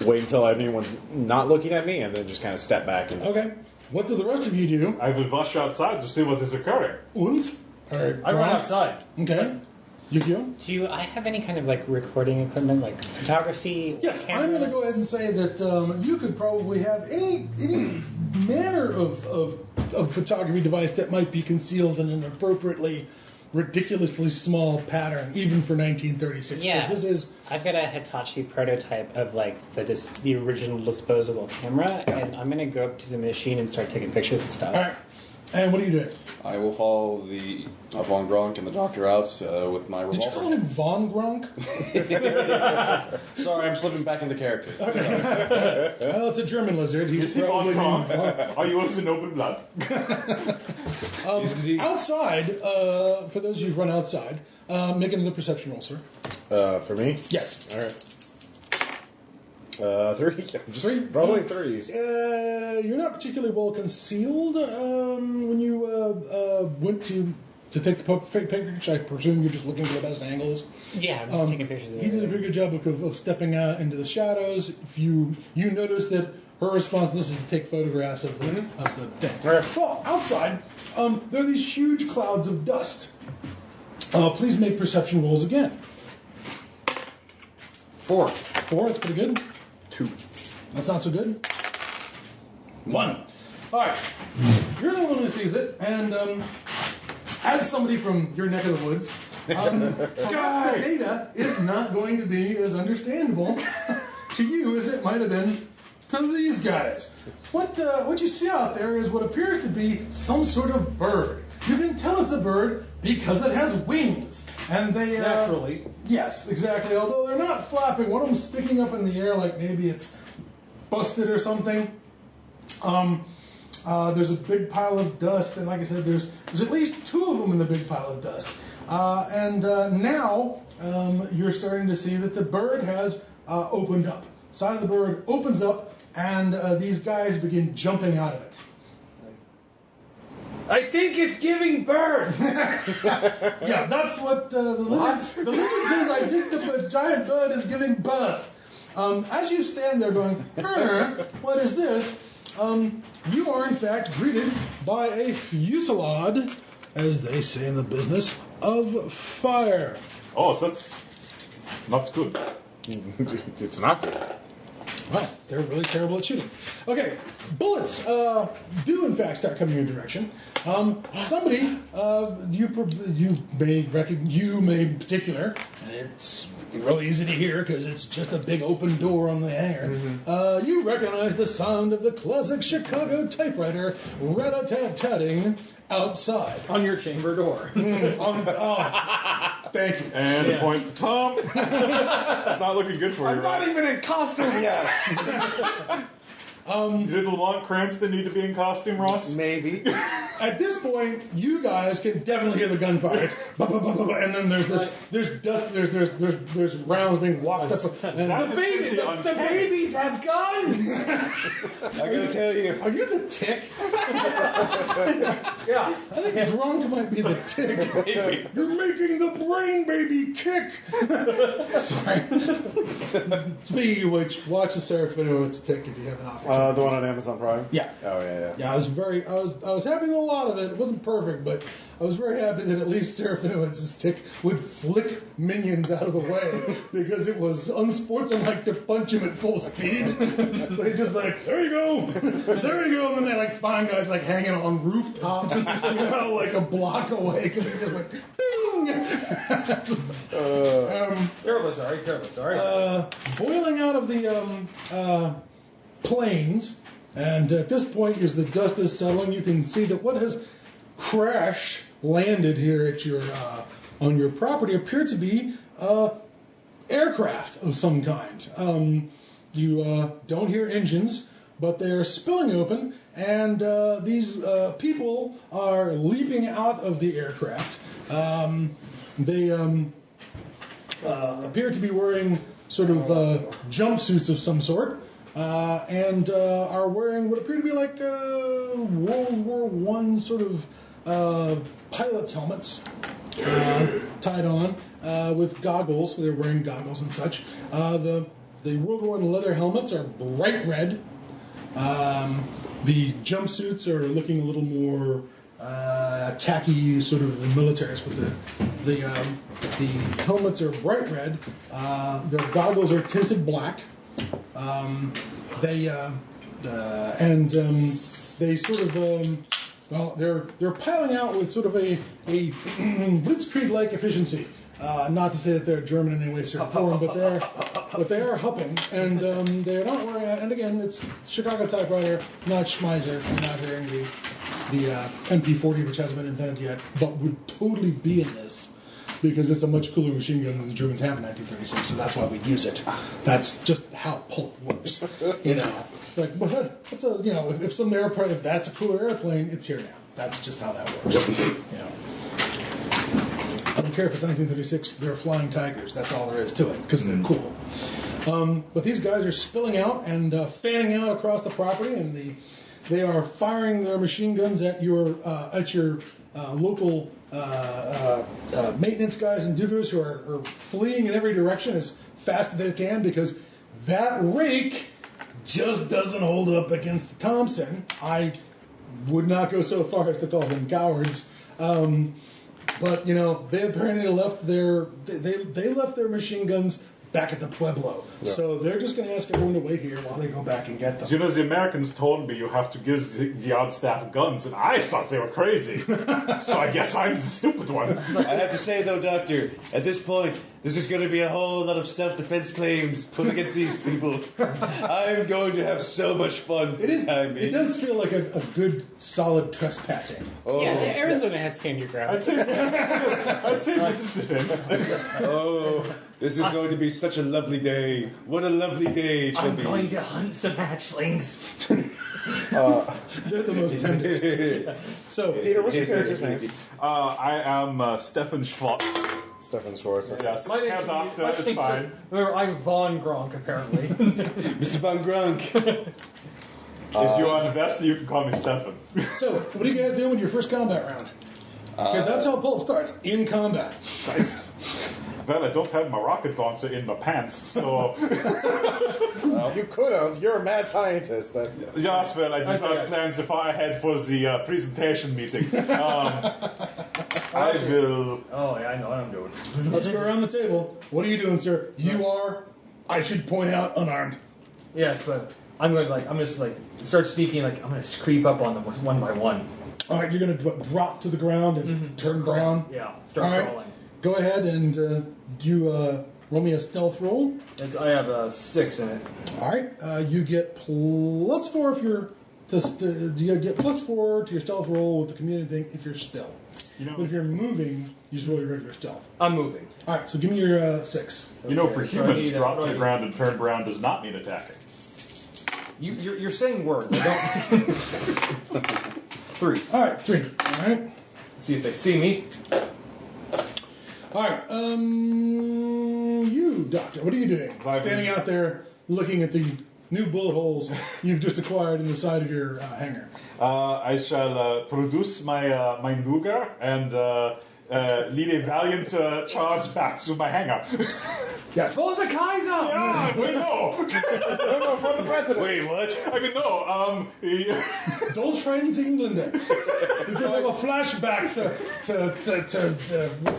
wait until anyone's not looking at me and then just kind of step back. And Okay. What do the rest of you do? I will rush outside to see what is occurring. Und? All right, I run outside. Okay. Yukio? Do I have any kind of recording equipment, like photography? Yes, cameras? I'm going to go ahead and say that you could probably have any manner of photography device that might be concealed in an appropriately ridiculously small pattern, even for 1936. Yeah, This is... I've got a Hitachi prototype of the original disposable camera, and I'm going to go up to the machine and start taking pictures and stuff. All right. And what are you doing? I will follow the Von Gronk and the doctor out with my Did you call revolver. him Von Gronk? Sorry, I'm slipping back into character. Well, it's a German lizard. He's Is he probably on named Von. Are you also noble blood? Outside, for those of you who've run outside, make another perception roll, sir. for me? Yes. All right. 3. I'm just 3? rolling 3s. You're not particularly well concealed when you went to take the picture. I presume you're just looking for the best angles. Yeah, I'm just taking pictures of He did a pretty good job of stepping out into the shadows. If you notice that her response to this is to take photographs of the thing. Well, outside, there are these huge clouds of dust. Please make perception rolls again. 4. 4, that's pretty good. 2. That's not so good. 1. All right. You're the one who sees it, and as somebody from your neck of the woods, perhaps the data is not going to be as understandable to you as it might have been to these guys. What you see out there is what appears to be some sort of bird. You can tell it's a bird because it has wings. And they... Naturally. Yes, exactly. Although they're not flapping. One of them's sticking up in the air like maybe it's busted or something. There's a big pile of dust, and like I said, there's at least 2 of them in the big pile of dust. Now you're starting to see that the bird has opened up. Side of the bird opens up, and these guys begin jumping out of it. I think it's giving birth. Yeah, that's what the lizard says. I think the giant bird is giving birth. As you stand there going, what is this? You are in fact greeted by a fusillade, as they say in the business, of fire. Oh, so that's not good. It's not good. Wow, they're really terrible at shooting. Okay, bullets do in fact start coming in your direction. Somebody you may in particular, and it's really easy to hear because it's just a big open door on the hangar. Mm-hmm. You recognize the sound of the classic Chicago typewriter rat-a-tat-tatting outside On your chamber door. Thank you. And a point for Tom. It's not looking good for you, I'm not Ross. even in costume yet. Did Lamont Cranston need to be in costume, Ross? Maybe. At this point, you guys can definitely hear the gunfire. It's bah, bah, bah, bah, bah, and then there's dust. There's rounds being walked up. And The babies have guns. I gotta tell you. are you the tick? Yeah. I think drunk might be the tick. You're making the brain baby kick. Sorry. Speaking of which, watch the Seraphinoid's tick if you have an opportunity. The one on Amazon Prime? Yeah. Oh, yeah. Yeah, I was happy with a lot of it. It wasn't perfect, but I was very happy that at least Seraphinoid's tick would flick minions out of the way because it was unsportsmanlike to punch him at full speed. So he just there you go, there you go, and then they find guys hanging on rooftops, like a block away because he just went boom. wrong! Terribly sorry. Boiling out of the planes, and at this point, as the dust is settling, you can see that what has crash landed here at your on your property appeared to be aircraft of some kind. You don't hear engines, but they are spilling open, and these people are leaping out of the aircraft. They appear to be wearing sort of jumpsuits of some sort, and are wearing what appear to be like World War I sort of pilot's helmets tied on with goggles. They're wearing goggles and such. The World War I leather helmets are bright red. The jumpsuits are looking a little more khaki, sort of militaries, but the helmets are bright red. Their goggles are tinted black. They sort of well, they're piling out with sort of a blitzkrieg-like efficiency. Not to say that they're German in any way, shape, or form, but they are hupping, and they're not wearing. And again, it's Chicago typewriter, not Schmeiser. I'm not hearing the MP40, which hasn't been invented yet, but would totally be in this because it's a much cooler machine gun than the Germans have in 1936. So that's why we use it. That's just how pulp works, you know. Like, what's a if some airplane, if that's a cooler airplane, it's here now. That's just how that works. You know. I don't care if it's 1936, they're flying tigers. That's all there is to it, because they're cool. But these guys are spilling out and fanning out across the property, and they are firing their machine guns at your local maintenance guys and do-gooders who are fleeing in every direction as fast as they can, because that rake just doesn't hold up against the Thompson. I would not go so far as to call them cowards. But they apparently left they left their machine guns back at the Pueblo. Yeah. So they're just going to ask everyone to wait here while they go back and get them. The Americans told me you have to give the odd staff guns, and I thought they were crazy. So I guess I'm the stupid one. I have to say, though, Doctor, at this point, this is going to be a whole lot of self-defense claims put against these people. I'm going to have so much fun. It does feel like a good, solid trespassing. Oh, yeah, Arizona has stand your ground. I'd say this is defense. Oh, this is going to be such a lovely day. What a lovely day it shall be. I'm going to hunt some hatchlings. They're the most tender. So, Peter, what's your character's name? I am Stefan Schwartz. Stefan Schwartz. Yes, My name's Doctor is fine. I'm Von Gronk, apparently. Mr. Von Grunk. If you are the best, you can call me Stefan. So, what are you guys doing with your first combat round? Because that's how Pulp starts, in combat. Nice. Well, I don't have my rocket launcher in my pants, so... You could have. You're a mad scientist. Yes, well, I designed plans far ahead for the presentation meeting. I will... Oh, yeah, I know what I'm doing. Let's go around the table. What are you doing, sir? You are, I should point out, unarmed. Yes, but I'm going to start sneaking, I'm going to creep up on them one by one. All right, you're going to drop to the ground and turn brown? Yeah, start crawling. Go ahead and roll me a stealth roll. I have a 6 in it. All right, you get +4 if you're you get +4 to your stealth roll with the community thing if you're still. But if you're moving, you just roll your regular stealth. I'm moving. All right, so give me your 6. For humans, drop to the ground and turn brown does not mean attacking. You're saying words. I don't. 3. All right, 3. All right. Let's see if they see me. All right, you, Doctor, what are you doing? Standing out there looking at the new bullet holes you've just acquired in the side of your hangar. I shall produce my nougat and lead a valiant charge back to my hangar. Yes. For the Kaiser! Yeah, wait, no. No, from the president. Wait, what? I mean, no, Deutschland's England. You can have a flashback to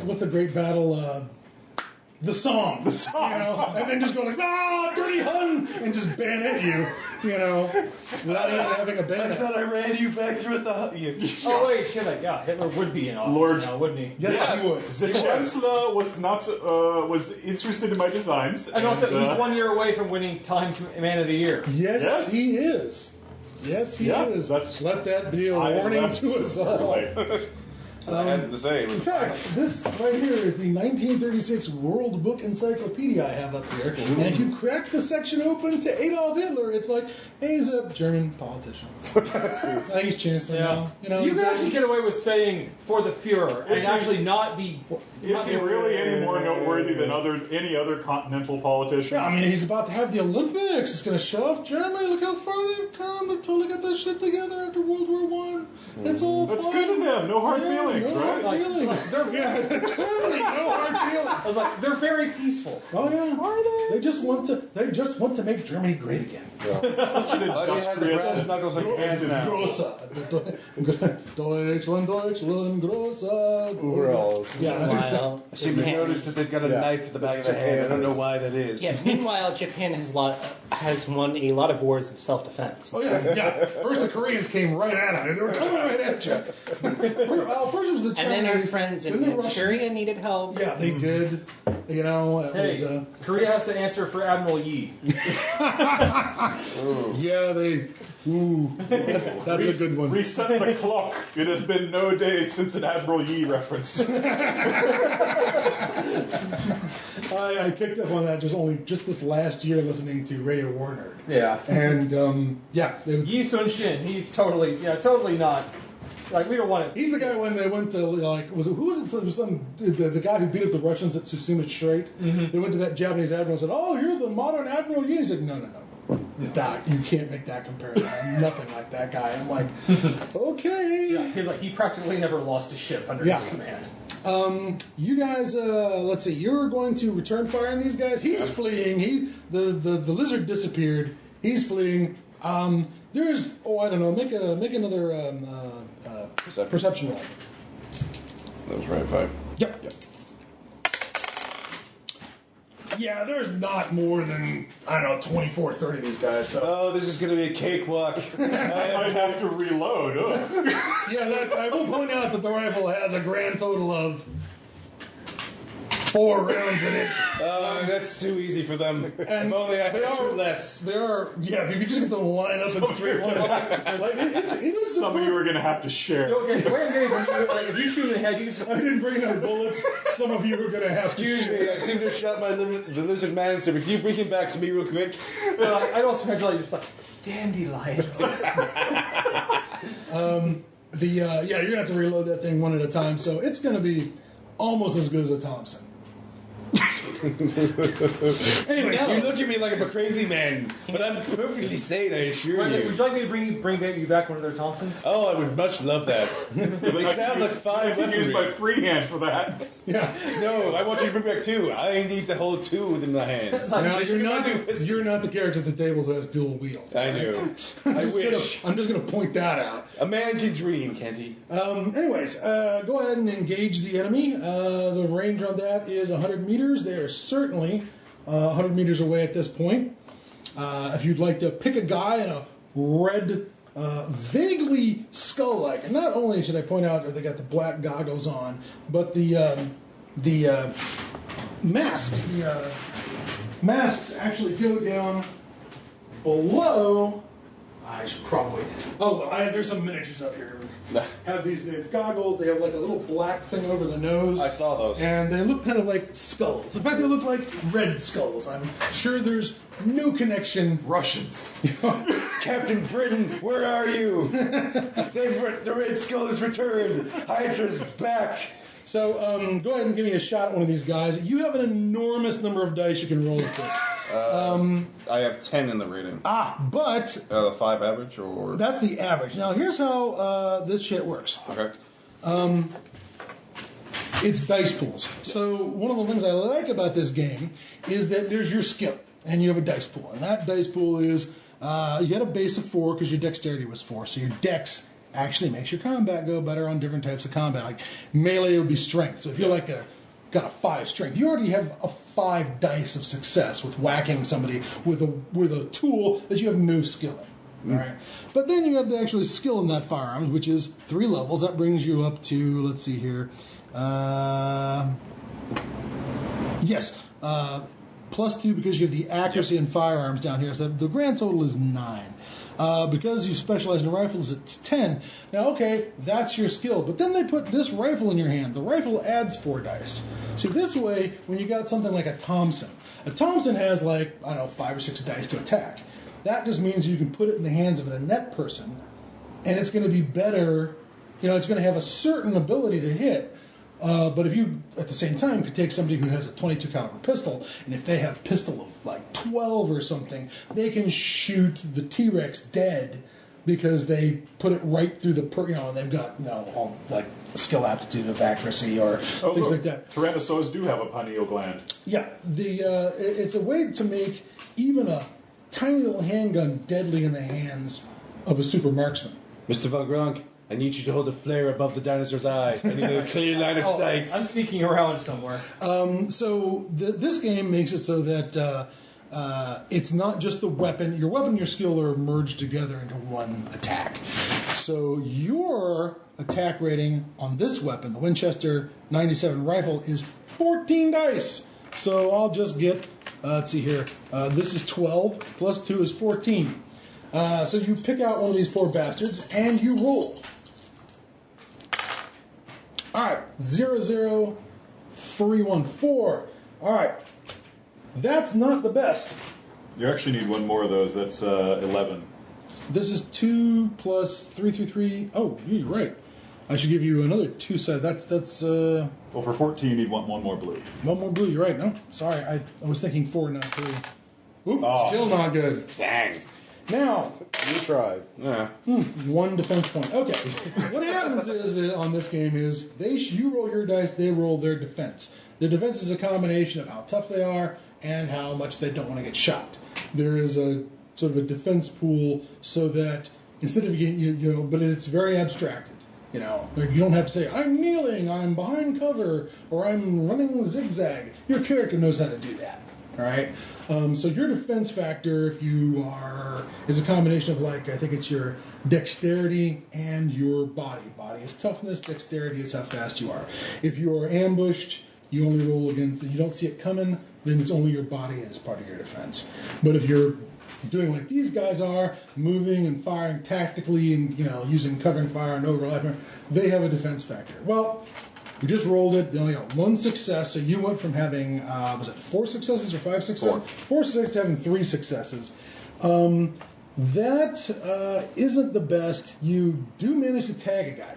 what's the great battle? the song, and then just go like, dirty Hun, and just bayonet you, without even having a bayonet. I thought I ran you back through the... Oh, wait, shit, Hitler would be in office now, wouldn't he? Yes, he would. The Chancellor was not was interested in my designs. And also, he's 1 year away from winning Times Man of the Year. Yes, he is. Yes, he is. Let that be a warning to us all. I had to say. In fact, this right here is the 1936 World Book Encyclopedia I have up here. And if you crack the section open to Adolf Hitler, it's like, hey, he's a German politician. I think he's chancellor now. So you can actually get away with saying for the Fuhrer and actually not be... Is he really any more noteworthy than any other continental politician? Yeah, I mean, he's about to have the Olympics. He's going to show off Germany. Look how far they've come. They've totally got this shit together after World War I. It's all That's fine. good to them. No hard feelings, no right? hard feelings. Totally no hard feelings. I was like, they're very peaceful. Oh yeah, are they? They just want to make Germany great again. Such an industrious knuckles like hands now. Grossa. Deutschland, grossa. Overalls. Yeah. Meanwhile, I seem to notice that they've got a knife at the back of their head. I don't know why that is. yeah. Meanwhile, Japan has won a lot of wars of self-defense. Oh yeah. First the Koreans came right at it. They were coming right at you. Well, first it was the Chinese. And then our friends in then the Manchuria needed help. Yeah, they did. It was, Korea has to answer for Admiral Yi. yeah, they. Ooh, that's a good one. Reset the clock. It has been no days since an Admiral Yi reference. I picked up on that just this last year listening to Radio War Nerd. Yeah. And Yi Sun Shin, he's totally not. Like, we don't want it. He's the guy when they went to, like, who was it? The guy who beat up the Russians at Tsushima Strait. Mm-hmm. They went to that Japanese admiral and said, "Oh, you're the modern Admiral Yi." He said, "No. Doc, you can't make that comparison. I'm nothing like that guy." I'm like, okay. Yeah, he's like, he practically never lost a ship under his command. You guys, let's see. You're going to return fire on these guys. He's fleeing. The lizard disappeared. He's fleeing. There's I don't know. Make another perception roll. That was right, 5. Yep. Yeah, there's not more than, I don't know, 24, 30 of these guys. So. Oh, this is going to be a cakewalk. I might have to reload. Yeah, I will point out that the rifle has a grand total of 4 rounds in it. That's too easy for them. And if only I they had 2 are less. They are, yeah, if you could just get them lined up in straight line. It is Some of you are going to have to share. So, okay, the way I'm getting from you, like, if you shoot in the head, you just... I didn't bring enough bullets. Some of you are going to have to Excuse me, I seem to have shot the lizard man, so can you bring him back to me real quick? So I'd also imagine you're just like, dandelions. you're going to have to reload that thing one at a time, so it's going to be almost as good as a Thompson. Anyway, you look at me like I'm a crazy man, but I'm perfectly sane, I assure Would you. you like me to bring you back one of their Thompsons? Oh, I would much love that. They sound like 5 I can use my free hand for that. Yeah. No, I want you to bring back 2. I need to hold 2 within my hand. Now, you're not the character at the table who has dual wield. I know. I wish. I'm just going to point that out. A man can dream, can't he? Anyways, go ahead and engage the enemy. The range on that is 100 meters. They are certainly 100 meters away at this point. If you'd like to pick a guy in a red, vaguely skull-like, and not only should I point out that they got the black goggles on, but the masks actually go down below. I should probably. There's some miniatures up here. They have goggles. They have like a little black thing over the nose. I saw those. And they look kind of like skulls. In fact, they look like red skulls. I'm sure there's no connection. Russians. Captain Britain, where are you? The Red Skull has returned. Hydra's back. So go ahead and give me a shot at one of these guys. You have an enormous number of dice you can roll at this. I have 10 in the rating. But The 5 average, or that's the average. Now here's how this shit works. okay. It's dice pools. So one of the things I like about this game is that there's your skill, and you have a dice pool. And that dice pool is, you get a base of 4 because your dexterity was 4. So your dex actually makes your combat go better on different types of combat. Like melee would be strength. So if you're like a got a 5 strength. You already have a 5 dice of success with whacking somebody with a tool that you have no skill in. All right, but then you have the actual skill in that firearms, which is 3 levels. That brings you up to, let's see here, yes, +2 because you have the accuracy in firearms down here. So the grand total is 9. Because you specialize in rifles, it's 10. Now, okay, that's your skill. But then they put this rifle in your hand. The rifle adds 4 dice. See, this way, when you got something like a Thompson has 5 or 6 dice to attack. That just means you can put it in the hands of an inept person, and it's going to be better. It's going to have a certain ability to hit. But if you, at the same time, could take somebody who has a .22 caliber pistol, and if they have pistol of 12 or something, they can shoot the T-Rex dead because they put it right through and they've got all skill aptitude of accuracy or things like that. Tyrannosaurs do have a pineal gland. Yeah, it's a way to make even a tiny little handgun deadly in the hands of a super marksman. Mr. Von Gronk, I need you to hold a flare above the dinosaur's eye. I need a clear line of sight. I'm sneaking around somewhere. So this game makes it so that it's not just the weapon. Your weapon and your skill are merged together into one attack. So your attack rating on this weapon, the Winchester 97 rifle, is 14 dice. So I'll just get, let's see here, this is 12, plus 2 is 14. So you pick out one of these 4 bastards, and you roll. Alright, 00314. Alright, that's not the best. You actually need one more of those. That's 11. This is 2 plus 3 through 3. Oh, you're right. I should give you another 2 side. That's Well, for 14, you need one more blue. One more blue, you're right. No, sorry, I was thinking 4, not 3. Oop, still not good. Dang. Now, You tried. Yeah. 1 defense point. Okay. What happens is on this game is you roll your dice, they roll their defense. Their defense is a combination of how tough they are and how much they don't want to get shot. There is a sort of a defense pool so that instead of getting but it's very abstracted. You don't have to say I'm kneeling, I'm behind cover, or I'm running zigzag. Your character knows how to do that. All right. So your defense factor, is a combination of I think it's your dexterity and your body. Body is toughness. Dexterity is how fast you are. If you are ambushed, you only roll against. You don't see it coming, then it's only your body as part of your defense. But if you're doing like these guys are, moving and firing tactically and using covering fire and overlapping, they have a defense factor. Well. We just rolled it. They only got 1 success, so you went from having, was it 4 successes or 5 successes? 4 successes to having 3 successes. That isn't the best. You do manage to tag a guy.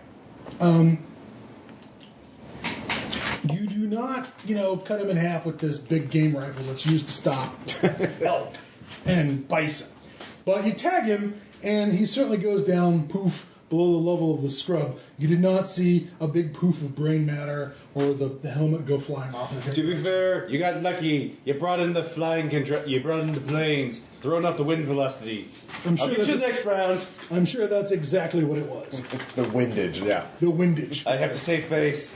You do not, cut him in half with this big game rifle that's used to stop elk and bison. But you tag him, and he certainly goes down, poof, below the level of the scrub. You did not see a big poof of brain matter or the helmet go flying off. To be fair, you got lucky. You brought in the you brought in the planes, throwing off the wind velocity. I'll get you next round. I'm sure that's exactly what it was. It's the windage, yeah. The windage. I have to save face.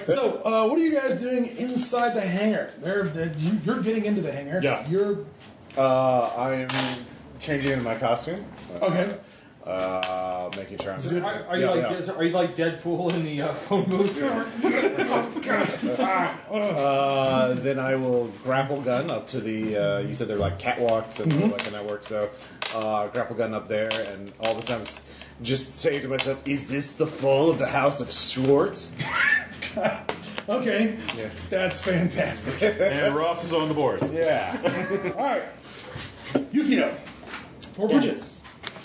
So, what are you guys doing inside the hangar? You're getting into the hangar. Yeah. I'm changing into my costume. Okay. Making sure I'm. Are you like Deadpool in the phone booth? Then I will grapple gun up to the. You said they're like catwalks and all that kind of work. So grapple gun up there, and all the time just saying to myself, "Is this the fall of the House of Schwartz?" Okay, that's fantastic. And Ross is on the board. Yeah. All right, Yukio or Bridget.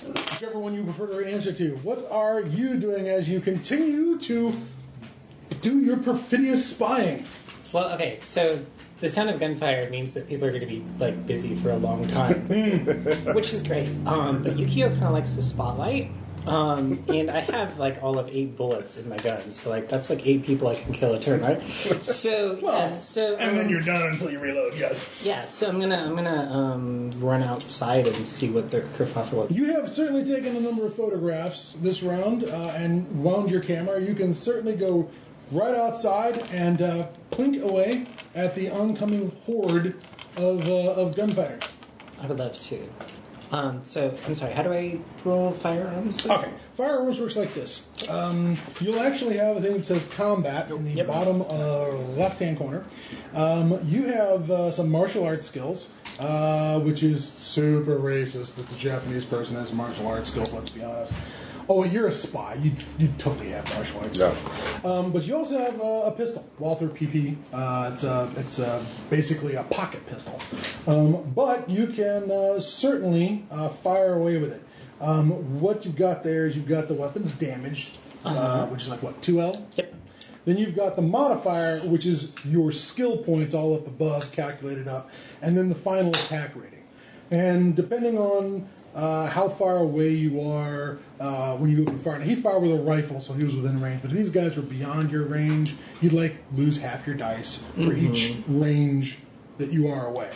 Whichever one you prefer to answer to. What are you doing as you continue to do your perfidious spying? Well, okay, so the sound of gunfire means that people are going to be busy for a long time, which is great. But Yukio kind of likes the spotlight, and I have all of 8 bullets in my gun, so that's 8 people I can kill a turn, right? So and then you're done until you reload. Yes. Yeah, so I'm gonna run outside and see what the kerfuffle is. You have certainly taken a number of photographs this round and wound your camera. You can certainly go right outside and plink away at the oncoming horde of gunfighters. I would love to. So, I'm sorry, how do I roll firearms? Then? Okay, firearms works like this. You'll actually have a thing that says combat in the bottom left-hand corner. You have some martial arts skills, which is super racist that the Japanese person has martial arts skills, let's be honest. Oh, you're a spy. You totally have martial arts. No. But you also have a pistol, Walther PP. It's basically a pocket pistol. But you can certainly fire away with it. What you've got there is you've got the weapons damaged, which is like, what, 2L? Yep. Then you've got the modifier, which is your skill points all up above, calculated up, and then the final attack rating. And depending on how far away you are when you open fire. Now, he fired with a rifle, so he was within range. But if these guys were beyond your range, you'd lose half your dice for each range that you are away.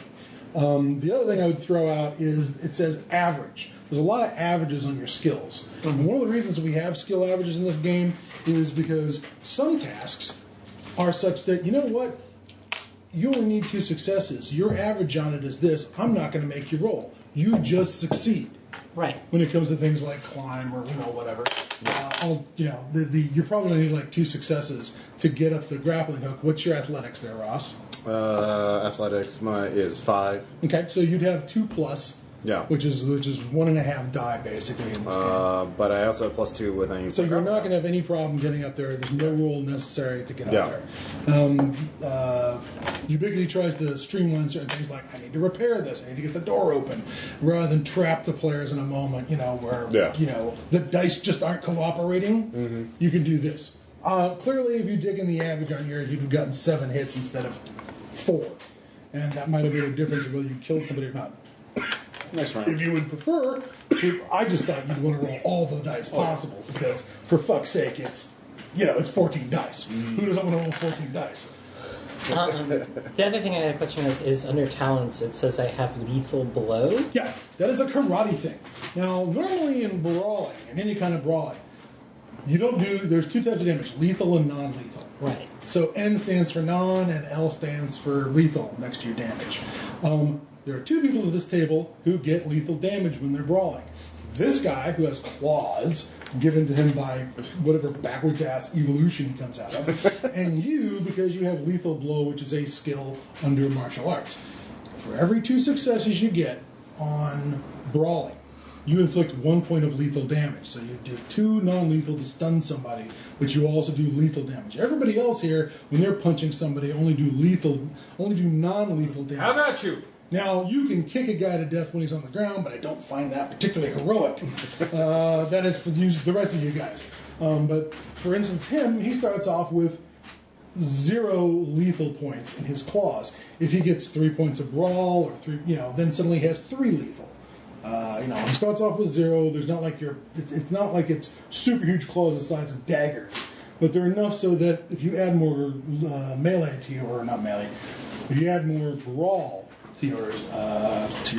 The other thing I would throw out is it says average. There's a lot of averages on your skills. And one of the reasons we have skill averages in this game is because some tasks are such that, you know what? You only need 2 successes. Your average on it is this. I'm not going to make you roll. You just succeed. Right. When it comes to things like climb or whatever, you're probably going to need like 2 successes to get up the grappling hook. What's your athletics there, Ross? Athletics is 5. Okay, so you'd have 2 plus. Yeah. Which is 1.5 die basically in this game. But I also have +2 with any. So you're not going to have any problem getting up there. There's no roll necessary to get up there. Ubiquity tries to streamline certain things like, I need to repair this, I need to get the door open, rather than trap the players in a moment, where the dice just aren't cooperating. Mm-hmm. You can do this. Clearly, if you dig in the average on yours, you'd have gotten 7 hits instead of 4. And that might have made a difference whether you killed somebody or not. Next round. If you would prefer, I just thought you'd want to roll all the dice possible because, for fuck's sake, it's 14 dice. Who doesn't want to roll 14 dice? The other thing I had a question is under talents, it says I have lethal blow. Yeah, that is a karate thing. Now, normally in brawling, in any kind of brawling, there's 2 types of damage, lethal and non-lethal. Right. So N stands for non and L stands for lethal next to your damage. There are 2 people at this table who get lethal damage when they're brawling. This guy, who has claws given to him by whatever backwards ass evolution he comes out of, and you, because you have lethal blow, which is a skill under martial arts. For every 2 successes you get on brawling, you inflict 1 point of lethal damage. So you do 2 non-lethal to stun somebody, but you also do lethal damage. Everybody else here, when they're punching somebody, only do non-lethal damage. How about you? Now, you can kick a guy to death when he's on the ground, but I don't find that particularly heroic. That is for the rest of you guys. But, for instance, he starts off with 0 lethal points in his claws. If he gets 3 points of brawl, or 3, then suddenly he has 3 lethal. He starts off with 0. There's not like it's not like it's super huge claws the size of daggers, but they're enough so that if you add more melee to if you add more brawl to your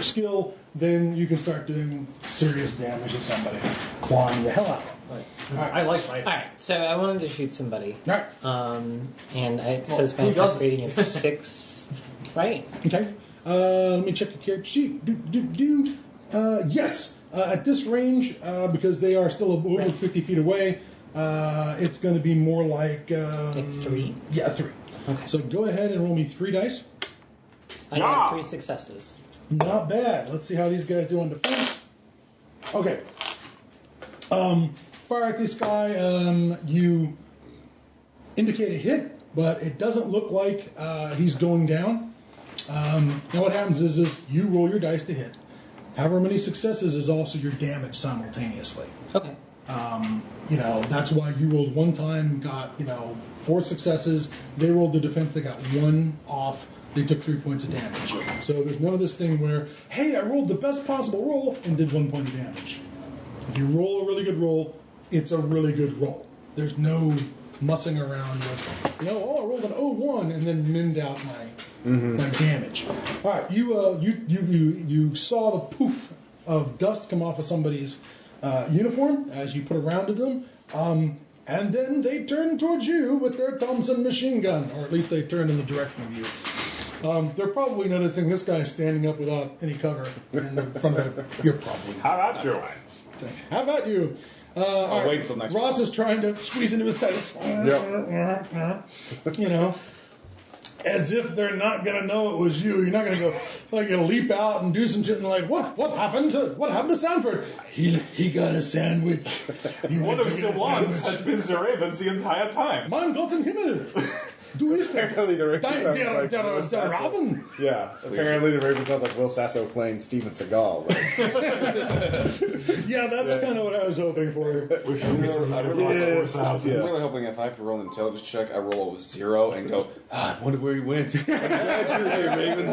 skill, then you can start doing serious damage to somebody, clawing the hell out of them. Right. I like fighting. All right, so I wanted to shoot somebody. All right. And it says my attack rating is 6, right? Okay. Let me check your character sheet. Yes. At this range, because they are still over 50 feet away, it's going to be more like 3? Yeah, 3. Okay. So go ahead and roll me 3 dice. I got 3 successes. Not bad. Let's see how these guys do on defense. Okay. Fire at this guy. You indicate a hit, but it doesn't look like he's going down. Now what happens is you roll your dice to hit. However many successes is also your damage simultaneously. Okay. That's why you rolled 1 time, got 4 successes. They rolled the defense, they got 1 off. They took 3 points of damage. So there's none of this thing where, hey, I rolled the best possible roll and did 1 point of damage. If you roll a really good roll, it's a really good roll. There's no mussing around with, I rolled an 0-1 and then minned out my damage. All right, you saw the poof of dust come off of somebody's uniform as you put a round to them. and then they turn towards you with their Thompson machine gun, or at least they turn in the direction of you. They're probably noticing this guy standing up without any cover in front of you're probably. How about you? How about you? I'll wait until next Ross is trying to squeeze into his tights. You know, as if they're not going to know it was you. You're not going to go, like, you leap out and do some shit and like, what happened to Sanford? He got a sandwich. One of the ones has been the Ravens the entire time. Man Gott im Himmel. Du ist Apparently the Raven sounds like der Will Sasso. Raben. Yeah, apparently the Raven sounds like Will Sasso playing Steven Seagal. Yeah, that's kind of what I was hoping for. I'm really hoping if I have to roll an intelligence check, I roll a 0 and go, I wonder where he went. I'm glad you're here, Raven.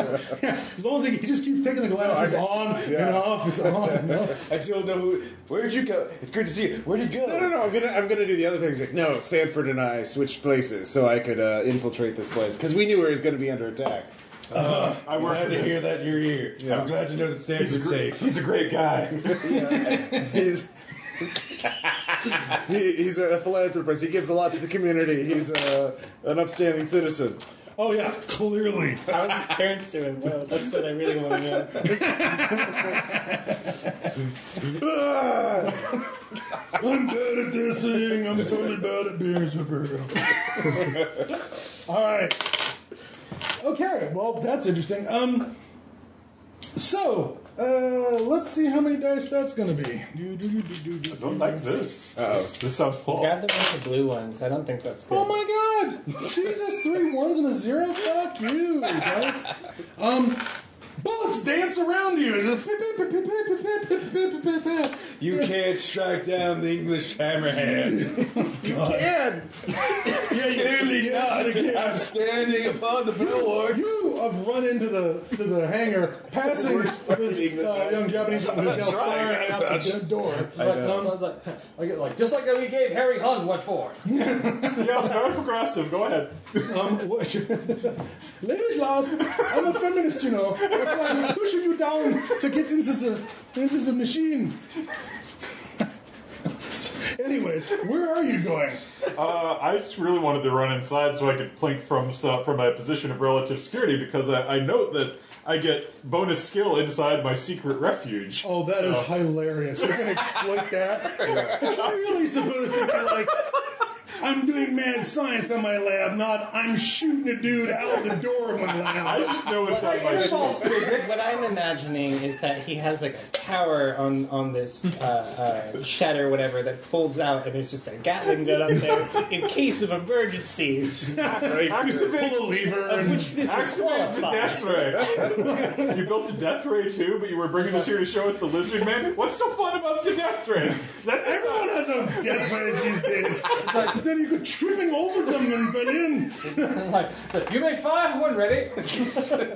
As long as he just keeps taking the glasses on and off. It's on. No. I don't know where'd you go? It's good to see you. Where'd you go? No. I'm gonna do the other things. Like, no, Sanford and I switched places so I could infiltrate this place because we knew we was going to be under attack. I'm glad to hear that you're here. Yeah. I'm glad to know that Sanford's safe. He's a great guy. He's a philanthropist. He gives a lot to the community. He's an upstanding citizen. Oh yeah, clearly. How's his parents doing? Well, that's what I really want to know. I'm bad at this thing. I'm totally bad at being a superhero. All right. Okay. Well, that's interesting. So, let's see how many dice that's going to be. I don't like this. This sounds cool. Grab the bunch of blue ones. I don't think that's good. Oh my God! Jesus, 3 1s and a 0. Fuck you, guys. Bullets dance around you. You can't strike down the English hammerhand. You can. Yeah, clearly not. I'm standing upon the bulwark. You have run into the hangar, passing this young Japanese woman who's now firing out the door. Sounds like just like we gave Harry Hund what for. Yeah, it's very progressive. Go ahead. Ladies last, I'm a feminist, you know. That's why I'm pushing you down to get into the machine. Anyways, where are you going? I just really wanted to run inside so I could plink from a position of relative security because I note that I get bonus skill inside my secret refuge. Oh, that is hilarious. You're going to exploit that? It's really supposed to be like, I'm doing mad science in my lab, not I'm shooting a dude out the door of my lab. I just know inside my False shield. physics. What I'm imagining is that he has like a tower on this shed or whatever that folds out, and there's just a Gatling gun up there in case of emergencies. Right? You pull a lever and Which this would Accident to qualify. death ray. You built a death ray too, but you were bringing us here to show us the lizard man. What's so fun about the death ray? everyone has a death ray these days. Then you go tripping over them in Berlin. You make 5, one ready.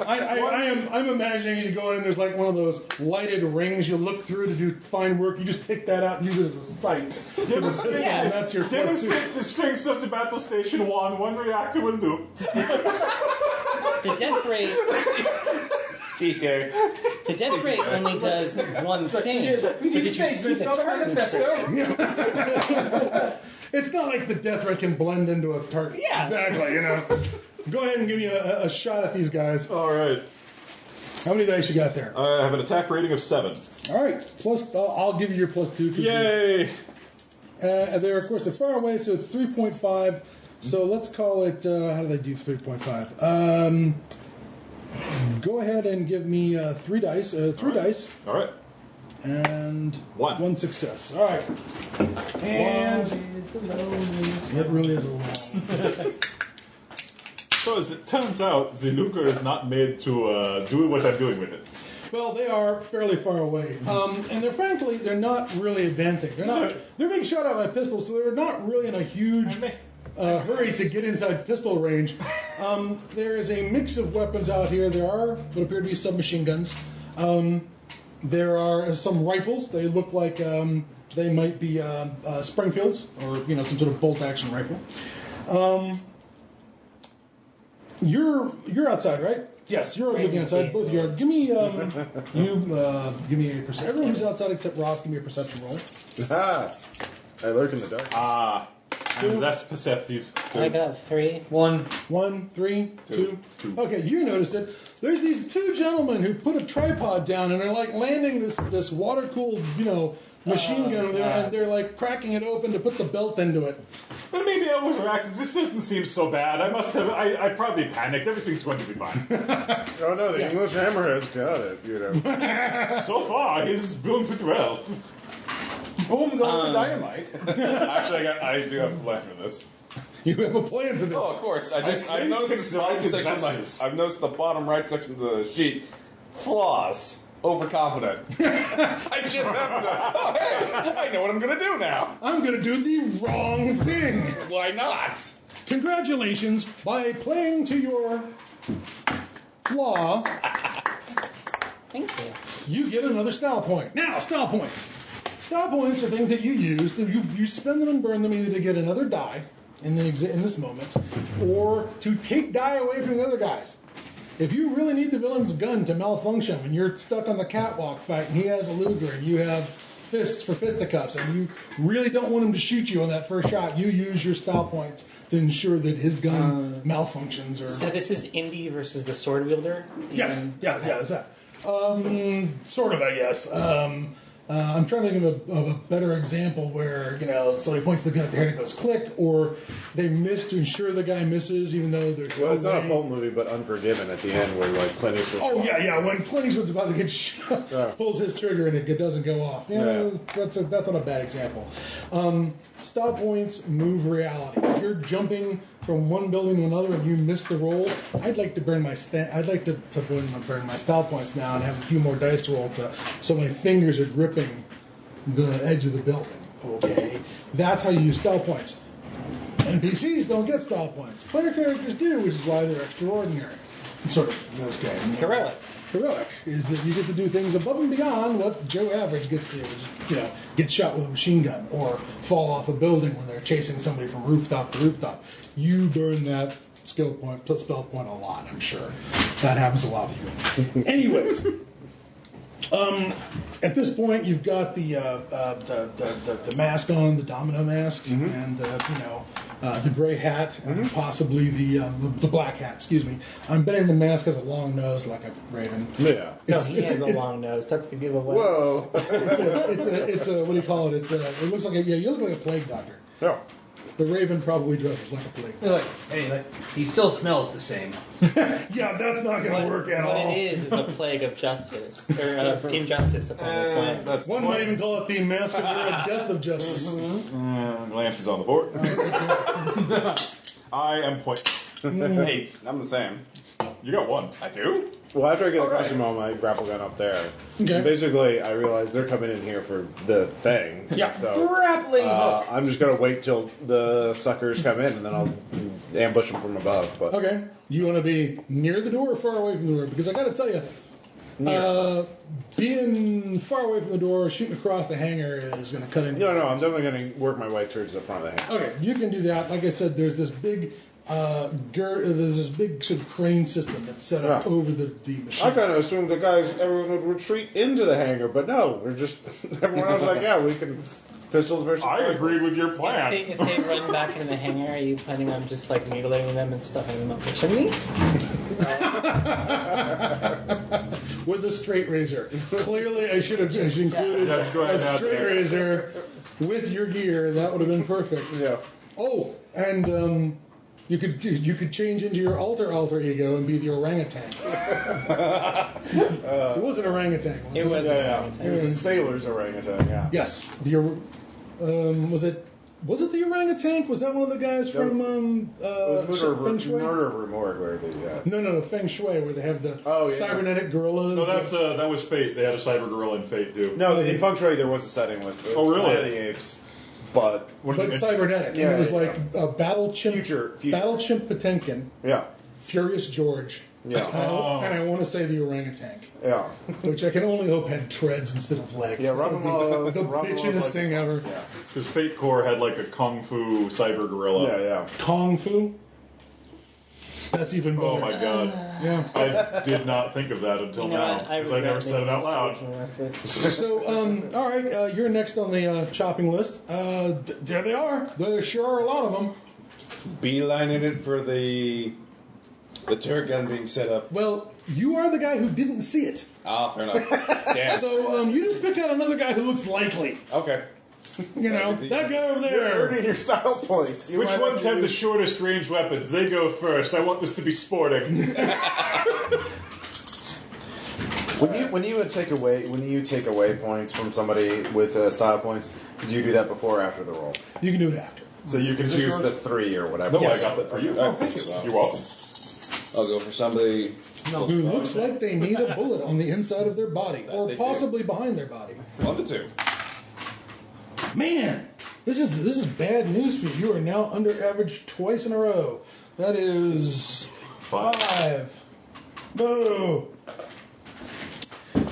I'm imagining you go in and there's like one of those lighted rings you look through to do fine work. You just take that out and use it as a sight. For the pistol, and that's your plus 2. Demonstrate the strengths of the Battle Station 1. One reactor will do. The death ray. See, sir. The death ray only does one thing. But You did you say, see you the spell the tartan manifesto. It's not like the death ray can blend into a target. Yeah. Exactly, you know. Go ahead and give me a shot at these guys. All right. How many dice you got there? I have an attack rating of 7. All right. Plus, I'll give you your plus 2. Yay! They're, of course, it's far away, so it's 3.5. So let's call it, how do they do 3.5? Go ahead and give me 3 dice. 3 dice. All right. And 1 success. All right. And it really is a lot. So as it turns out, the nuker is not made to do what I'm doing with it. Well, they are fairly far away, and they're not really advancing. They're being shot at by pistols, so they're not really in a huge hurry to get inside pistol range. There is a mix of weapons out here. There are what appear to be submachine guns. There are some rifles. They look like they might be Springfields or some sort of bolt-action rifle. You're outside, right? Yes, you're looking outside. Both of you are. Give me give me a perception. Everyone who's outside except Ross, give me a perception roll. I lurk in the dark. And that's perceptive. I got 3. 1. 1, 3, 2. Okay, you notice it. There's these two gentlemen who put a tripod down and they're like landing this water cooled, machine gun there, and they're like cracking it open to put the belt into it. But maybe I overreacted. This doesn't seem so bad. I probably panicked. Everything's going to be fine. Oh no, the English hammerhead's got it, So far, he's doing pretty well. Boom goes the dynamite. Actually, I do have a plan for this. You have a plan for this. Oh, of course. I've noticed the bottom section. I've noticed the bottom right section of the sheet. Flaws. Overconfident. I just happened to. Oh, hey! I know what I'm going to do now. I'm going to do the wrong thing. Why not? Congratulations, by playing to your flaw, Thank you. you get another style point. Now, style points. Style points are things that you use. You spend them and burn them either to get another die in this moment, or to take die away from the other guys. If you really need the villain's gun to malfunction when you're stuck on the catwalk fight and he has a Luger and you have fists for fisticuffs and you really don't want him to shoot you on that first shot, you use your style points to ensure that his gun malfunctions. So this is Indy versus the sword wielder? Yes, yeah, that's that. Sort of, I guess. I'm trying to think of a better example where, somebody points the gun at the head and it goes click, or they miss to ensure the guy misses even though there's Well, it's no not a way. Pulp movie, but Unforgiven at the end where Clint Eastwood. Oh, yeah, when Clint Eastwood's about to get shot, pulls his trigger and it doesn't go off. Yeah. That's not a bad example. Style points move reality. If you're jumping from one building to another and you miss the roll, I'd like to burn my burn my style points now and have a few more dice to roll so my fingers are gripping the edge of the building. Okay, that's how you use style points. NPCs don't get style points. Player characters do, which is why they're extraordinary. Sort of in this game. Heroic. Heroic is that you get to do things above and beyond what Joe Average gets to do, which is, get shot with a machine gun or fall off a building when they're chasing somebody from rooftop to rooftop. You burn that skill point, plus spell point a lot, I'm sure. That happens a lot with you. Anyways, at this point, you've got the mask on, the domino mask, and the gray hat, and possibly the black hat. Excuse me. I'm betting the mask has a long nose, like a raven. Yeah. No, he has a long nose. That's the giveaway. Whoa. It's a what do you call it? It looks like you look like a plague doctor. Yeah. The raven probably dresses like a plague doctor. Hey, he still smells the same. Yeah, that's not going to work at all. What it is a plague of justice, or of injustice upon this land. One might even call it the massacre and death of justice. Lance is on the board. I am pointless. Hey, I'm the same. You got 1. I do? Well, after I get the costume on my grapple gun up there, Okay. basically I realized they're coming in here for the thing. Yeah. So Grappling hook. I'm just gonna wait till the suckers come in, and then I'll ambush them from above. But Okay. You want to be near the door or far away from the door? Because I got to tell you, being far away from the door, shooting across the hangar is going to cut in. no, I'm definitely gonna work my way towards the front of the hand. Okay, you can do that. Like I said, there's this big, there's this big sort of crane system that's set up over the machine. I kind of assumed everyone would retreat into the hangar, but no, we're just everyone else like, yeah, we can pistols versus. I agreed with your plan. If they run back into the hangar, are you planning on just mutilating them and stuffing them up the chimney? With a straight razor. Clearly, I should have included Yeah, just go ahead a and add straight that. razor with your gear. That would have been perfect. Yeah. Oh, and you could change into your alter ego and be the orangutan. It was an orangutan. wasn't It was Yeah. It was a sailor's orangutan. Yeah. Yes. Was it the orangutan? Was that one of the guys from It was Feng Shui? Murder of Remorque, where they. No, Feng Shui, where they have the Oh, yeah. cybernetic gorillas. No, that was Fate. They had a cyber gorilla in Fate too. No, in Feng Shui there was a setting with. Oh, really? Planet of the Apes, but What But did you- cybernetic. Yeah, and it was yeah. like a battle chimp. Future. Battle chimp Potemkin, yeah, Furious George. Yeah. And I want to say the orangutan, yeah, which I can only hope had treads instead of legs. yeah. That would be the bitchiest thing ever. Yeah, Because Fate Core had like a kung fu cyber gorilla. yeah. Kung Fu. That's even better. Oh my god. Yeah. I did not think of that until now, because I never said it out loud. So, all right, you're next on the chopping list. There they are. There sure are a lot of them. Beelining it for the turret gun being set up. Well, you are the guy who didn't see it. Ah, fair enough. Damn. So, you just pick out another guy who looks likely. Okay. You know, that guy over You're there. earning your style point. You Which might ones to have the use- shortest range weapons? They go first. I want this to be sporting. When you take away points from somebody with style points, did you do that before or after the roll? You can do it after. So you can choose the 3 or whatever. No, I got that for you. Oh, thank you. You're welcome. I'll go for somebody. Who looks like they need a bullet on the inside of their body, or they do. possibly behind their body. 1 to 2. Man, this is bad news for you. You are now under average twice in a row. That is 5. Boo.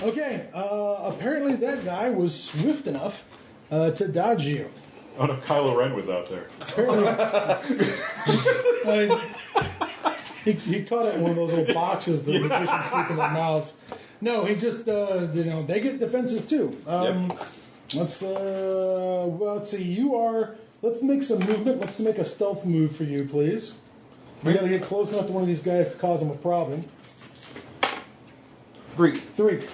Okay, apparently that guy was swift enough to dodge you. Oh no, Kylo Ren was out there. He caught it in one of those little boxes the magicians keep in their mouths. No, he just, they get defenses too. Let's see, let's make some movement. Let's make a stealth move for you, please. We gotta get close enough to one of these guys to cause them a problem. 3. 3.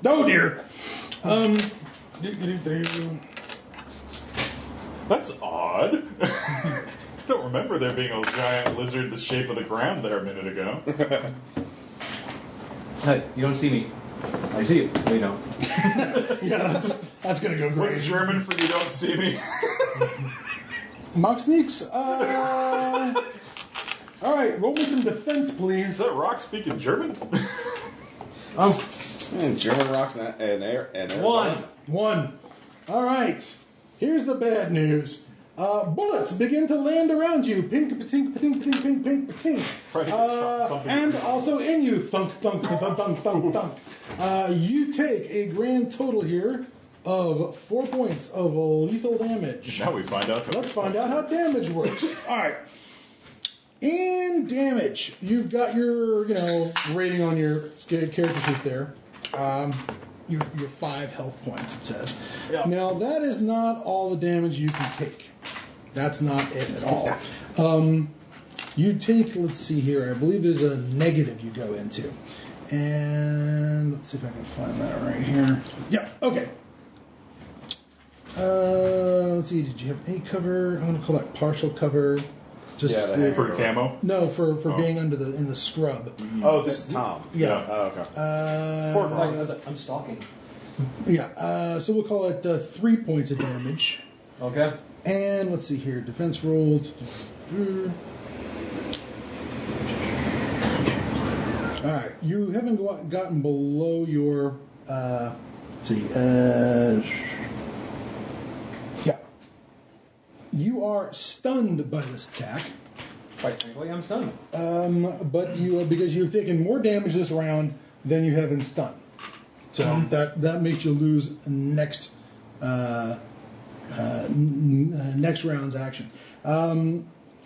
Oh dear. That's odd. I don't remember there being a giant lizard the shape of the ground there a minute ago. Hey, you don't see me. I see you. They don't. Yeah, that's gonna go great. What's German for you don't see me? Mock sneaks. All right, roll me some defense, Is please. that Rock speaking German? German rocks and air. 1. 1. All right. Here's the bad news. Bullets begin to land around you. Pink, patink, patink, patink, pink, pink, patink. Try to drop something. And also in you. Thunk, thunk, thunk, thunk, thunk, thunk. You take a grand total here of 4 points of lethal damage. Now we find out. Let's find out how damage works. All right. In damage, you've got your, rating on your character sheet there. Your 5 health points, it says. Yeah. Now, that is not all the damage you can take. That's not it at all. You take, let's see here, I believe there's a negative you go into. And let's see if I can find that right here. Yeah, okay. Let's see, did you have any cover? I'm going to call that partial cover. Just For camo? no, for being in the scrub. Oh, this is Tom. Yeah. Oh, okay. I'm stalking. Yeah. So we'll call it 3 points of damage. Okay. And let's see here. Defense rolled. All right. You haven't gotten below your. Let's see. Yeah. You are stunned by this attack. Quite frankly, I'm stunned. But you, because you've taken more damage this round than you have in stun, so that makes you lose next next round's action.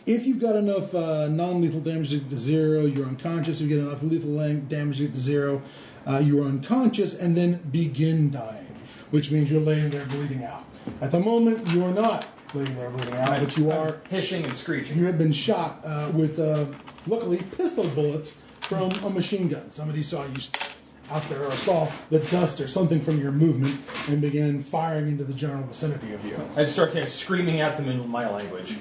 If you've got enough non-lethal damage to get to 0, you're unconscious. If you get enough lethal damage to get to 0, you are unconscious and then begin dying, which means you're laying there bleeding out. At the moment, you are not laying there bleeding out, but you are hissing and screeching. You have been shot with, luckily, pistol bullets from a machine gun. Somebody saw you out there or saw the dust or something from your movement and began firing into the general vicinity of you. I start screaming at them in my language.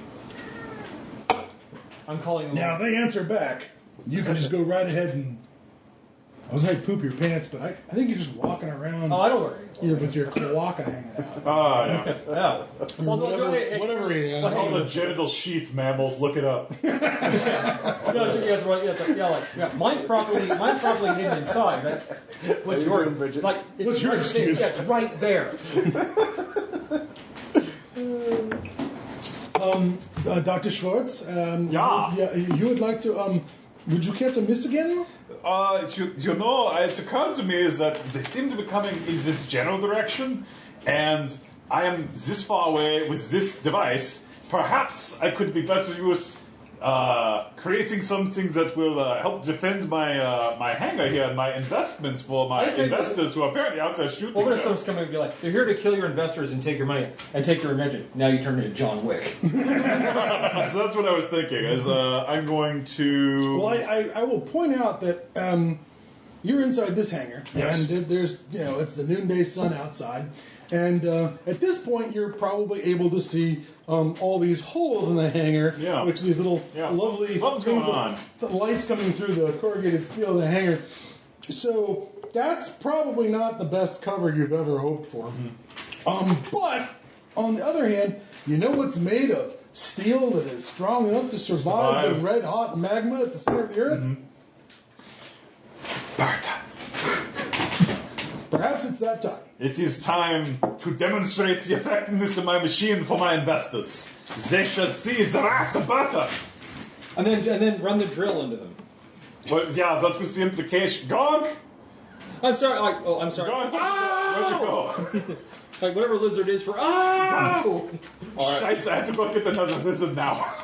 I'm calling them. Now they answer back. You can just go right ahead and. I was like poop your pants, but I think you're just walking around. Oh, I don't worry. Here with your cloaca hanging out. Ah, yeah. Yeah. Well, Whatever he has. All the genital sheath mammals, look it up. Mine's properly hidden inside. What's your What's your excuse? It's right there. Dr. Schwartz, Yeah. you would like to, would you care to miss again? It's occurred to me is that they seem to be coming in this general direction, and I am this far away with this device. Perhaps I could be better use creating something that will help defend my my hangar here and my investments for my investors who are apparently out there shooting. What if someone's coming and be like, they're here to kill your investors and take your money and take your invention. Now you turn into John Wick. So that's what I was thinking. Is I'm going to. Well, I will point out that you're inside this hangar, Yes. and there's it's the noonday sun outside, and at this point you're probably able to see all these holes in the hangar, which these little lovely something's going on. The lights coming through the corrugated steel of the hangar. So that's probably not the best cover you've ever hoped for. But on the other hand, you know what's made of? Steel that is strong enough to survive the red hot magma at the center of the earth? Perhaps it's that time. It is time to demonstrate the effectiveness of my machine for my investors. They shall see the wrath of Sparta. And then run the drill into them. Well, yeah, that was the implication. Gonk! I'm sorry. I'm sorry. Gonk, where'd you go? Like whatever lizard is for. Oh! Scheiße, I have to go get another lizard now.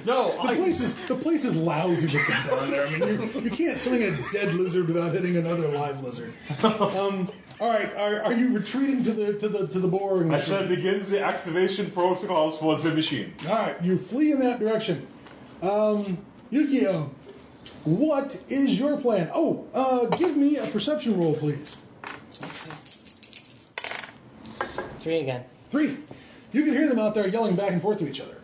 No, The place is lousy looking down there. I mean, you can't swing a dead lizard without hitting another live lizard. All right, are you retreating to the boring I machine? shall begin the activation protocols for the machine. All right, you flee in that direction. Yukio, what is your plan? Give me a perception roll, please. 3 again. 3. You can hear them out there yelling back and forth to each other.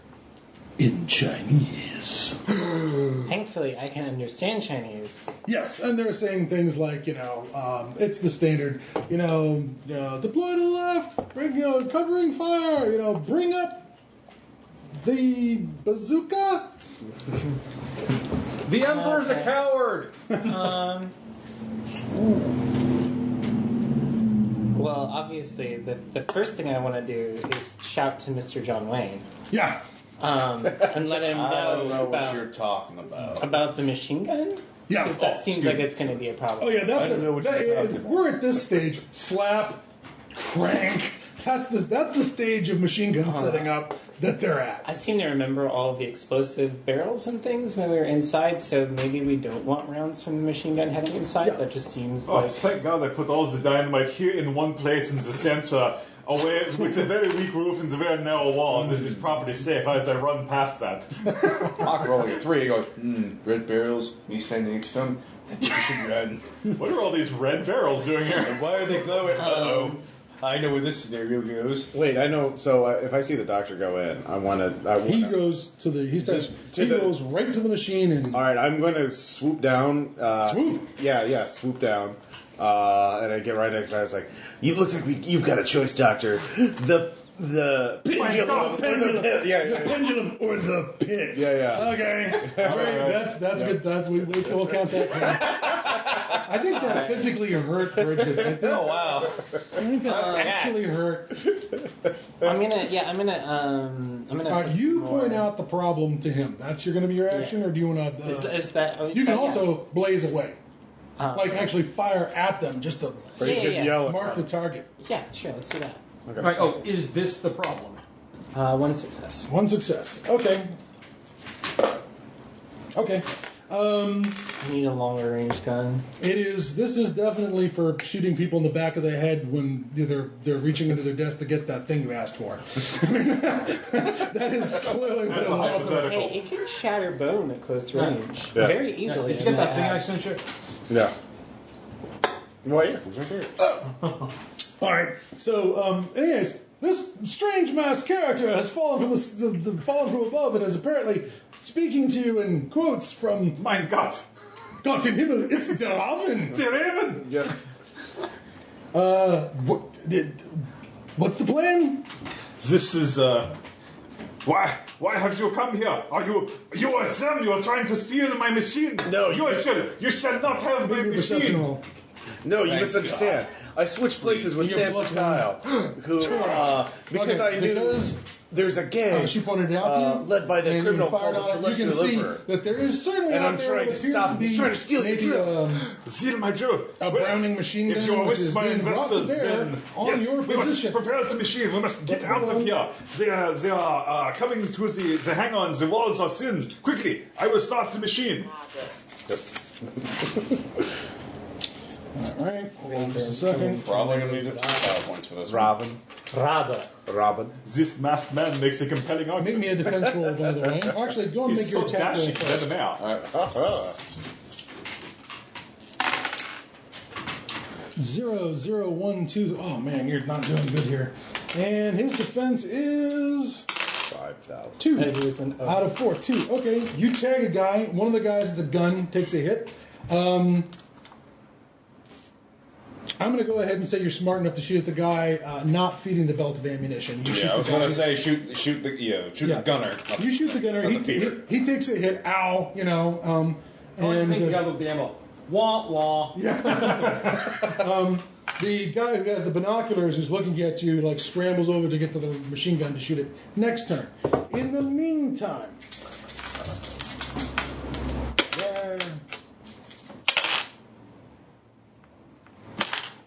In Chinese. Thankfully, I can understand Chinese. Yes, and they're saying things like, it's the standard, deploy to the left, bring, covering fire, bring up the bazooka. the Emperor's a coward. Well, obviously, the first thing I want to do is shout to Mr. John Wayne. Yeah. And let him I don't know what know you're talking about. about the machine gun. Yeah. Because that seems like it's going to be a problem. Oh, yeah, that's I don't know what you're talking about. we're at this stage. Slap, crank. That's the stage of machine gun setting up that they're at. I seem to remember all of the explosive barrels and things when we were inside, so maybe we don't want rounds from the machine gun heading inside. Yeah. That just seems Oh, like... thank God I put all the dynamite here in one place in the center, away with a very weak roof and the very narrow walls. This is properly safe as I run past that. Hawk rolling a 3, goes, red barrels, me standing next to them. I think we should run. What are all these red barrels doing here? And why are they glowing? Uh-oh. I know where this scenario goes. Wait, I know. So if I see the doctor go in, I want to. He goes to the. He goes right to the machine and. All right, I'm going to swoop down. Swoop? Yeah, swoop down. And I get right next to it. I was like, "You looks like you've got a choice, doctor. The pendulum, The pendulum or the pit. Yeah. Okay. Great. That's good. We'll count that. I think that physically hurt Bridget. Oh, wow. I think that actually hurt. I'm gonna. All right, you point out the problem to him. That's going to be your action, or do you want to? Is that? You can also blaze away, like actually fire at them, just to Yeah. mark the target. Yeah, sure. Let's do that. Okay. Right. Oh, is this the problem? 1 success. 1 success. Okay. I need a longer range gun. This is definitely for shooting people in the back of the head when they're reaching into their desk to get that thing you asked for. I mean, that is clearly what That's it a was. hypothetical. Hey, it can shatter bone at close range Yeah. very easily. Did you get that thing I axe. sent you? Yeah. Well, yes, it's right there. All right. So, anyways, this strange masked character has fallen from fallen from above and is apparently speaking to you in quotes from Mein Gott! Gott im Himmel. It's der Raven. Sie reden! Yes. What's the plan? This is, Why have you come here? You are them! You are trying to steal my machine! No, you shall not have my Maybe a perception machine! roll. No, you Thank misunderstand. I switched places with You're Santa plus one. Kyle, who because I knew. Because there's a gang. She pointed it out to you, led by the and criminal you fired called the on it. You can Celestial see Emperor. that there is certainly And out I'm there trying what to appears stop him. be He's trying to steal your maybe, drill. Seal my drill. a Browning machine gun, If you are which with is my being brought to investors, bear then on yes, your we position. must prepare the machine. We must get out of here. They are coming to the hangar. The walls are thin. Quickly, I will start the machine. All right, hold on just a second. Probably going to need a few style points for this one. Robin. This masked man makes a compelling Make argument. me a defense roll, by the way. Actually, go and He's make your so attack roll dashing. first. Let him out. All right. 0-0-1-2. Oh man, you're not doing good here. And his defense is 5,000. 2 And he was an out of 4. 2. Okay, you tag a guy. One of the guys with the gun takes a hit. I'm going to go ahead and say you're smart enough to shoot at the guy not feeding the belt of ammunition. You shoot Yeah, I the was going guy- to say shoot the gunner. You shoot the gunner. Not He, the feeder. he takes a hit. Ow! You know. I want to And think the guy with the ammo. Wah wah. the guy who has the binoculars who's looking at you like scrambles over to get to the machine gun to shoot it. Next turn. In the meantime,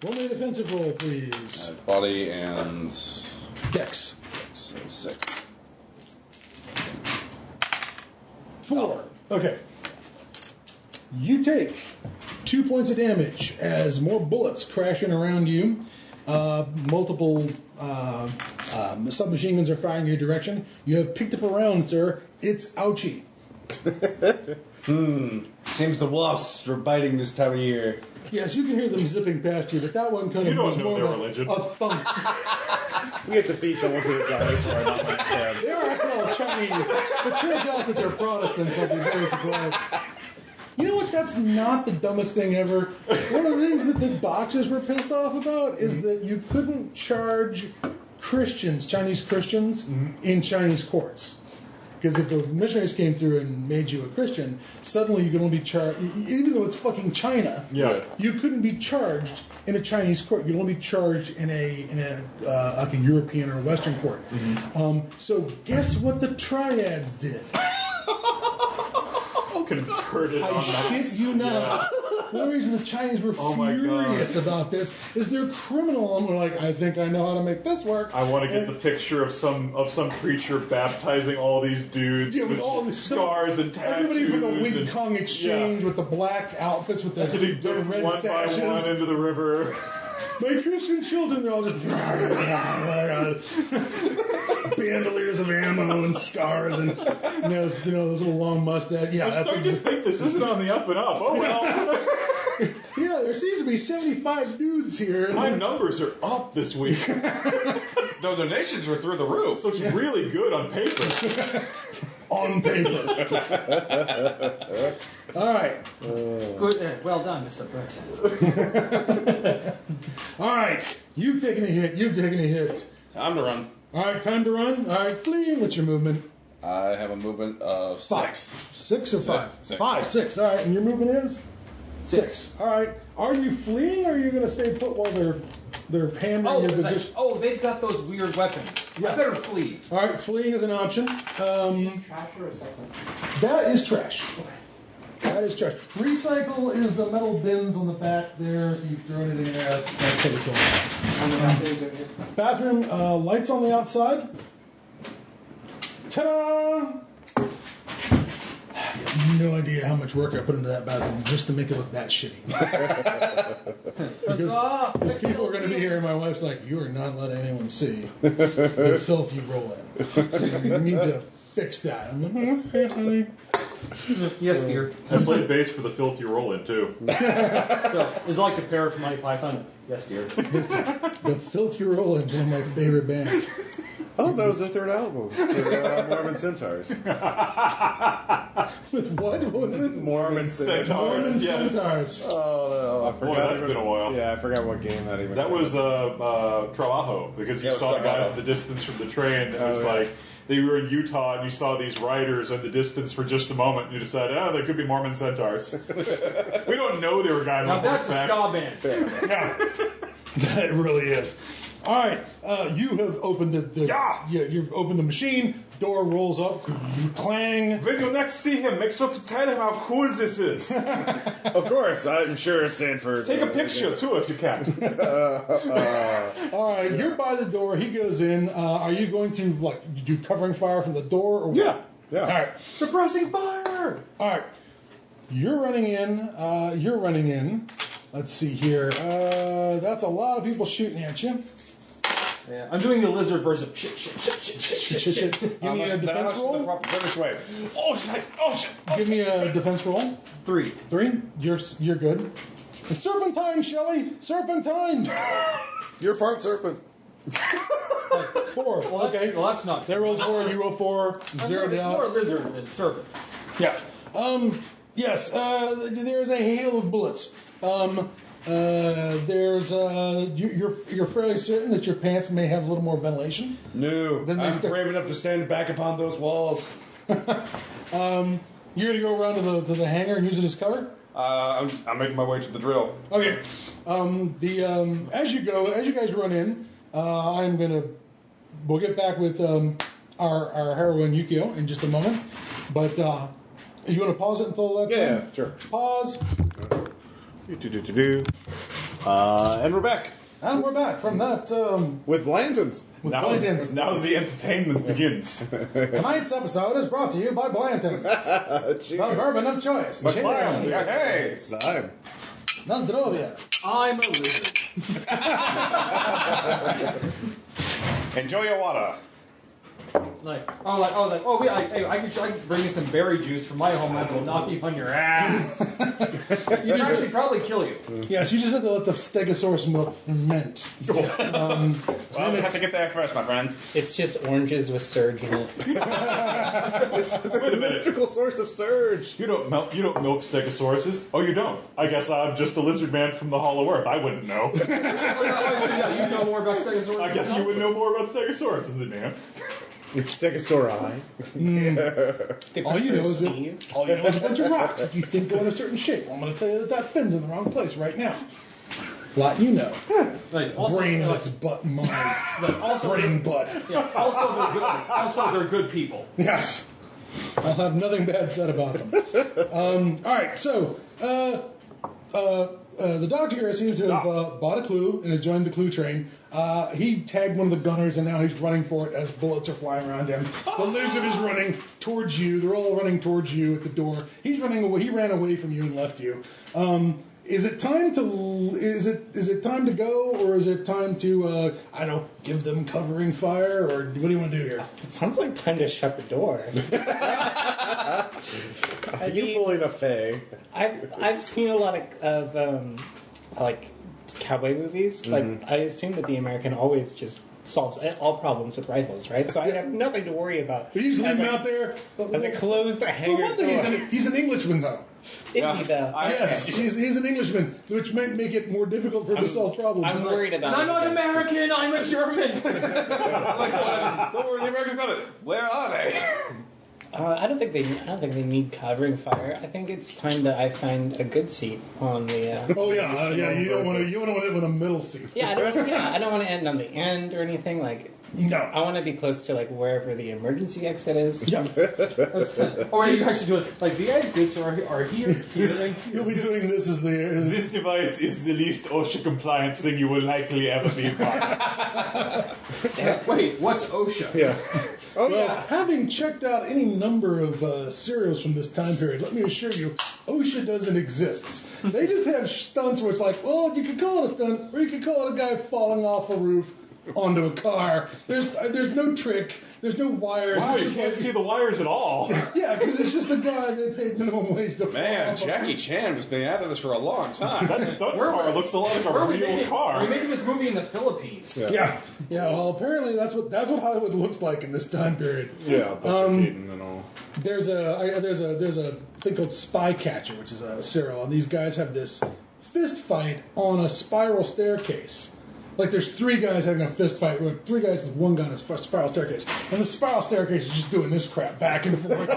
roll me a defensive roll, please. Body and Dex. so 6. 4. Okay. You take 2 points of damage as more bullets crashing around you. Multiple submachine guns are firing in your direction. You have picked up a round, sir. It's ouchie. Seems the wasps are biting this time of year. Yes, you can hear them zipping past you, but that one kind You of don't was know more their of religion. a thunk. We get to feed someone to the dinosaur, not like them. They are after all Chinese. It turns out that they're Protestants. I'll be very surprised. You know what? That's not the dumbest thing ever. One of the things that the boxers were pissed off about is that you couldn't charge Christians, Chinese Christians, in Chinese courts. Because if the missionaries came through and made you a Christian, suddenly you could only be charged, even though it's fucking China, Yeah. you couldn't be charged in a Chinese court. You'd only be charged in a like a European or Western court. So guess what the triads did? Converted on I that. shit you not. One reason the Chinese were Oh my furious God. about this is they're criminal, and they're like, I think I know how to make this work. I want to get the picture of some preacher baptizing all these dudes Yeah, with all the scars and tattoos. everybody from the Wing and- Kong exchange yeah. with the black outfits with the Getting their dumped red one by one sashes. into the river. My Christian children, they're all just bandoliers of ammo and scars and those those little long mustaches. Yeah, I'm that's starting to think this isn't on the up and up. Oh well. yeah. There seems to be 75 dudes here. My numbers are up this week. The donations were through the roof. So it's really good on paper. On paper. All right. Good. Well done, Mr. Burton. All right. You've taken a hit. You've taken a hit. Time to run. All right. Time to run. All right. Fleeing. What's your movement? I have a movement of 6. 6 or 5? 6. 5, 6. All right. And your movement is 6. All right. Are you fleeing, or are you going to stay put while they're hammering Oh, your it's like, position? oh, they've got those weird weapons. Yeah. I better flee. All right. Fleeing is an option. trash or recycling? That is trash. That is trash. Recycle is the metal bins on the back there. If you throw anything in there, that's pretty cool. On the bathrooms over here. Bathroom, lights on the outside. Ta-da! I have no idea how much work I put into that bathroom just to make it look that shitty. Because people are going to be here, and my wife's like, "You are not letting anyone see the filth you roll in. You need to fix that." I'm like, "Okay, honey." Yes, dear. I played bass for the filth you roll in too. So it's like the parrot from Monty Python. Yes, dear. The filth you roll in is one of my favorite bands. Oh, that was their third album. Mormon Centaurs. With what? What was it? Mormon Centaurs. Mormon Yes. Centaurs. Oh, no. I forgot. that's been a while. Yeah, I forgot what game that even That was Trabajo, because you Yeah, it was saw the guys Trabajo. at the distance from the train. It was yeah. like they were in Utah, and you saw these riders at the distance for just a moment, and you decided, oh, there could be Mormon Centaurs. We don't know they were guys Now on that's a horseback. ska band. Yeah. That really is. All right, you have opened you've opened the machine. Door rolls up. Clang. When you next see him, make sure to tell him how cool this is. Of course, I'm sure Sanford. Take a picture too if you can. All right, you're by the door. He goes in. Are you going to do covering fire from the door? Or Yeah. All right. Suppressing fire! All right. You're running in. Let's see here. That's a lot of people shooting at you. Yeah, I'm doing the lizard version. Shit. Give me a defense roll. Oh shit! Give me a defense roll. 3. 3. You're good. It's serpentine, Shelley. Serpentine. You're part serpent. 4. Well, that's not They true. rolled 4. You rolled 4. Zeroed It's more out. lizard than serpent. Yeah. Yes. There's a hail of bullets. There's you're fairly certain that your pants may have a little more ventilation. No, Then they I'm start- brave enough to stand back upon those walls. You're gonna go around to the hangar and use it as cover. I'm making my way to the drill. Okay. As you guys run in, we'll get back with our heroine Yukio in just a moment. But you want to pause it until that time? Yeah, sure. Pause. And we're back And we're back from that. with lanterns. Now the entertainment begins. Tonight's episode is brought to you by Blanton's, the bourbon of choice. Cheers. Hey! Lime. Na zdrowie. I'm a lizard. Enjoy your water. I could bring you some berry juice from my homeland that'll knock you on your ass. You can actually probably kill you. Yes, you just have to let the Stegosaurus milk ferment. Well, we have to get there first, my friend. It's just oranges with surge in it. It's the mystical source of surge. You don't milk stegosauruses. Oh, you don't? I guess I'm just a lizard man from the Hollow Earth. I wouldn't know. Yeah, you know more about Stegosaurus. I guess you would know more about stegosauruses than me. It's Stegosauri. All you know is a bunch of rocks that you think go in a certain shape. Well, I'm going to tell you that fin's in the wrong place right now. Lot you know. Brain in its butt mind. Brain butt. Yeah, also they're good people. Yes. I'll have nothing bad said about them. All right, so the doctor here seems to have bought a clue and has joined the clue train. He tagged one of the gunners, and now he's running for it as bullets are flying around him. The lizard is running towards you. They're all running towards you at the door. He's running away. He ran away from you and left you. Is it time to go, or is it time to give them covering fire, or what do you want to do here? It sounds like time to shut the door. Are you pulling a Faye? I've seen a lot of cowboy movies. Like, I assume that the American always just solves all problems with rifles, right? So I have nothing to worry about. But you just leave him out there. As I close the For hangar one thing, door. he's an Englishman, though. Is he though? Yes, he's an Englishman, which might make it more difficult for him to solve problems. I'm worried about I'm it. not American. I'm a German. Don't worry, the Americans got it. Where are they? I don't think they need covering fire. I think it's time that I find a good seat on the. Oh yeah, You don't want to end with a middle seat. I don't want to end on the end or anything. Like, No. I want to be close to like wherever the emergency exit is. Yeah. Or you actually do it like the exits are here. You'll be doing this as the. This device is the least OSHA compliant thing you will likely ever be a part of. Wait, what's OSHA? Yeah. Oh, Well, yeah. having checked out any number of serials from this time period, let me assure you, OSHA doesn't exist. They just have stunts where it's like, well, you could call it a stunt, or you could call it a guy falling off a roof onto a car. There's no trick. There's no wires. Wow, It's you just can't like- see the wires at all. Yeah, because it's just a guy that paid minimum wage to fall Man, off a Jackie roof. Chan has been out of this for a long time. That stunt Where- car looks a lot like Where a are we real making? car. Are we making this movie in the Philippines? Yeah. Well, apparently that's what Hollywood looks like in this time period. Yeah, Buster Keaton and all. There's a thing called Spy Catcher, which is a serial, and these guys have this fist fight on a spiral staircase. like there's three guys having a fist fight, with three guys with one gun is a spiral staircase, and the spiral staircase is just doing this crap back and forth.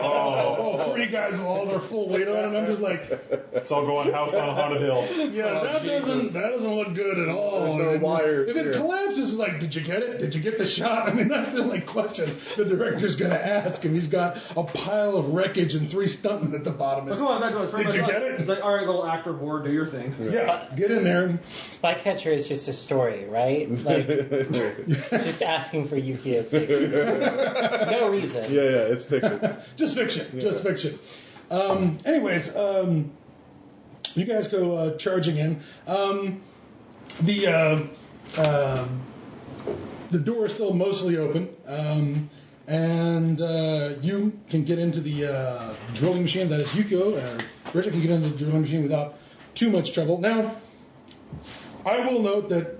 Three guys with all their full weight on, and I'm just like, it's all going house on Haunted Hill. yeah, that doesn't look good at all. There's no wires If it here. collapses, it's like, did you get it? Did you get the shot? I mean, that's the only question the director's going to ask, and he's got a pile of wreckage and three stuntmen at the bottom. Come on, back to us. Did you get it? It's like, all right, little actor horde, do your thing. Yeah, get in there. Spycatcher is just a story, right? Like, just asking for Yukio's sake. No reason. Yeah, it's fiction. Just fiction. Just fiction. Anyways, you guys go charging in. The door is still mostly open, and you can get into the drilling machine. That is Yukio, or Richard can get into the drilling machine without too much trouble. Now, I will note that.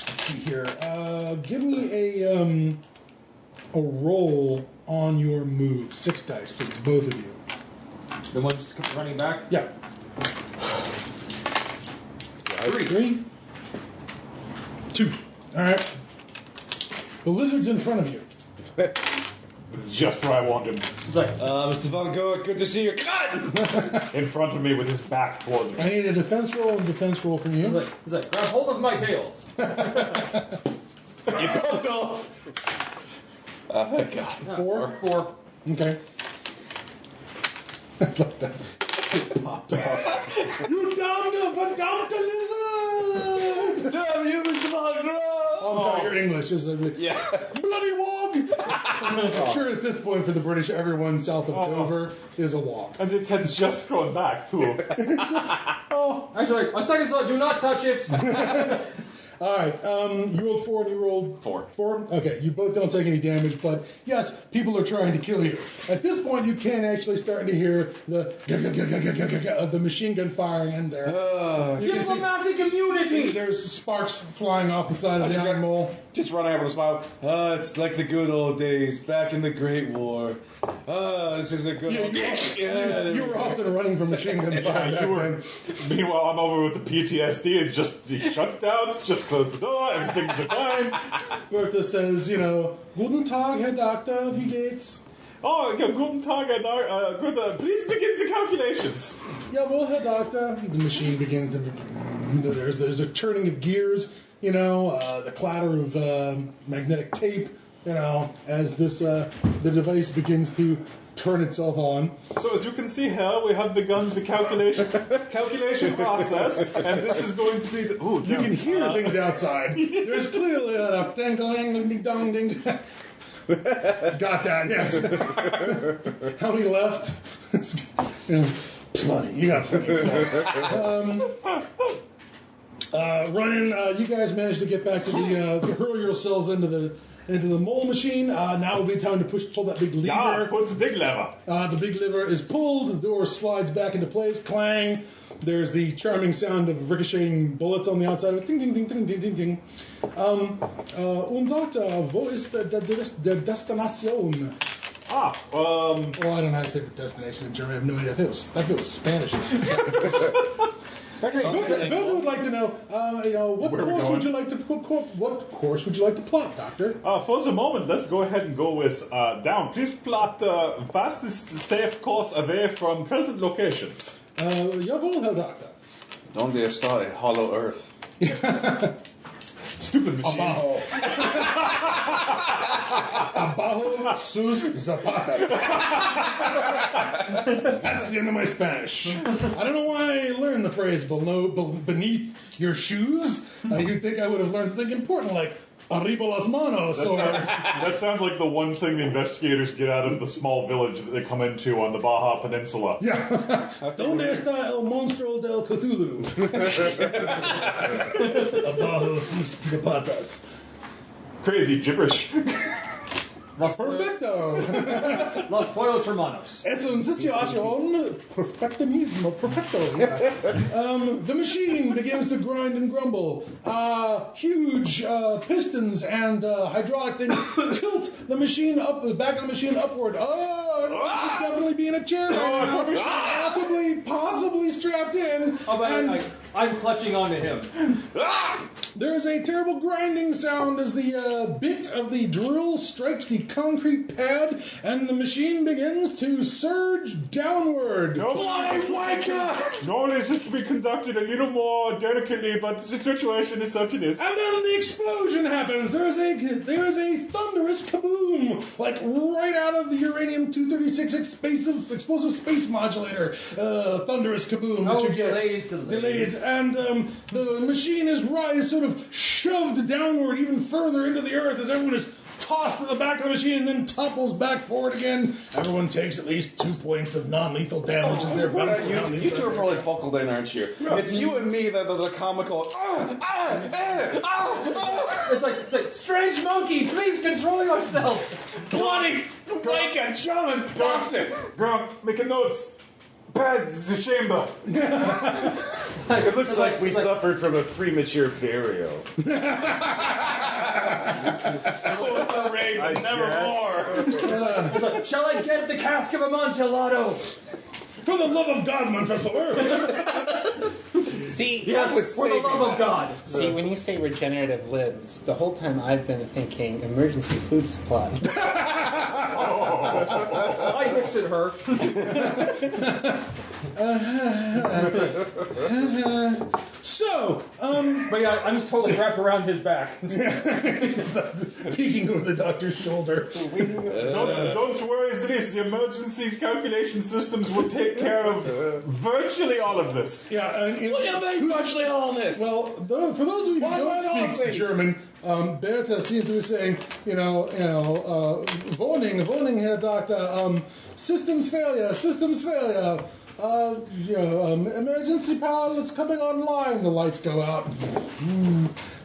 Let's see here. Give me a roll on your move. 6 dice, please, both of you. The ones running back? Yeah. 3. 2. All right. The lizard's in front of you. It's just where I want him. It's like, Mr. Von Gogh, good to see you. Cut! In front of me with his back towards me. I need a defense roll and defense roll from you. it's like, grab hold of my tail. You popped off. God. 4. 4. Okay. I like that. Popped off. You dumped a lizard! Damn you, Mr. Von Gogh! Oh, I'm sorry, your English is Yeah. bloody wog! I'm sure at this point for the British, everyone south of Dover is a wog. And its head's just grown back, too. Actually, my second slot, do not touch it. All right, you rolled 4 and you rolled 4. 4? Okay, you both don't take any damage, but yes, people are trying to kill you. At this point, you can actually start to hear the of the machine gun firing in there. You can see Diplomatic immunity. there's sparks flying off the side of the iron mole. Just running over the smile. It's like the good old days, back in the Great War. This is a good old You were often running from machine gun fire back then. Meanwhile, I'm over with the PTSD. It's just, he shuts down, just close the door, everything's fine. Bertha says, Guten Tag, Herr Doctor, wie geht's? Oh, yeah, guten Tag, please begin the calculations. Jawohl, Herr Doctor. The machine begins to. There's a turning of gears, the clatter of magnetic tape, as this the device begins to turn itself on. So as you can see here, we have begun the calculation process, and this is going to be the... Ooh, You can hear things outside. There's clearly a ding-dong-ding-dong-ding. Got that, yes. How many left? Plenty. You got plenty. Ryan, you guys managed to get back to the hurl yourselves into the mole machine. Now will be time to pull that big lever. Yeah, put the big lever. The big lever is pulled. The door slides back into place. Clang. There's the charming sound of ricocheting bullets on the outside of it. Ding, ding, ding, ding, ding, ding, ding. Doctor, wo ist der Destination? Oh, I don't know how to say the destination in German. I have no idea. I think it was Spanish. Bill would like to know, what course would you like to plot, Doctor? for the moment, let's go ahead and go with down. Please plot the fastest safe course away from present location. Jawohl, Herr Doctor. Donde está a hollow earth? Stupid machine. Abajo. Abajo sus zapatas. That's the end of my Spanish. I don't know why I learned the phrase beneath your shoes. You'd think I would have learned something important like arriba las manos. That sounds like the one thing the investigators get out of the small village that they come into on the Baja Peninsula. Yeah. ¿Dónde está el monstruo del Cthulhu? Abajo sus zapatas. Crazy gibberish. Perfecto. Los pollos hermanos. Es una situación perfectismo. Perfecto. The machine begins to grind and grumble. Huge pistons and hydraulic things tilt the machine up, the back of the machine upward. It should definitely be in a chair right now. Possibly strapped in. Oh, but I'm clutching onto him. There is a terrible grinding sound as the bit of the drill strikes the concrete pad, and the machine begins to surge downward. Bloody flanker! Normally this is to be conducted a little more delicately, but the situation is such it is. And then the explosion happens. There is a thunderous kaboom, like right out of the uranium-236 explosive space modulator. Thunderous kaboom. Oh, that you get. delays. And the machine is sort of shoved downward even further into the earth as everyone is tossed to the back of the machine and then topples back forward again. Everyone takes at least 2 points of non-lethal damage as they're bounced around. You two are probably buckled in, aren't you? It's you and me that are the comical. It's like, strange monkey, please control yourself. Bloody like a German bastard! Grump, make a note. Bad the chamber. It looks like we suffered from a premature burial. It's like, shall I get the cask of Amontillado? For the love of God, Montessor! See, Yes, for the love of God. see, when you say regenerative limbs, the whole time I've been thinking emergency food supply. I fixed it, her. So, But yeah, I'm just totally wrapped around his back. peeking over the doctor's shoulder. Don't worry, Zris. The emergency calculation systems will take care of virtually all of this. Yeah, and What do you mean, virtually all this? well, for those of you who don't speak German, Bertha seems to be saying, warning, Herr Doctor, systems failure, emergency pilots coming online. The lights go out.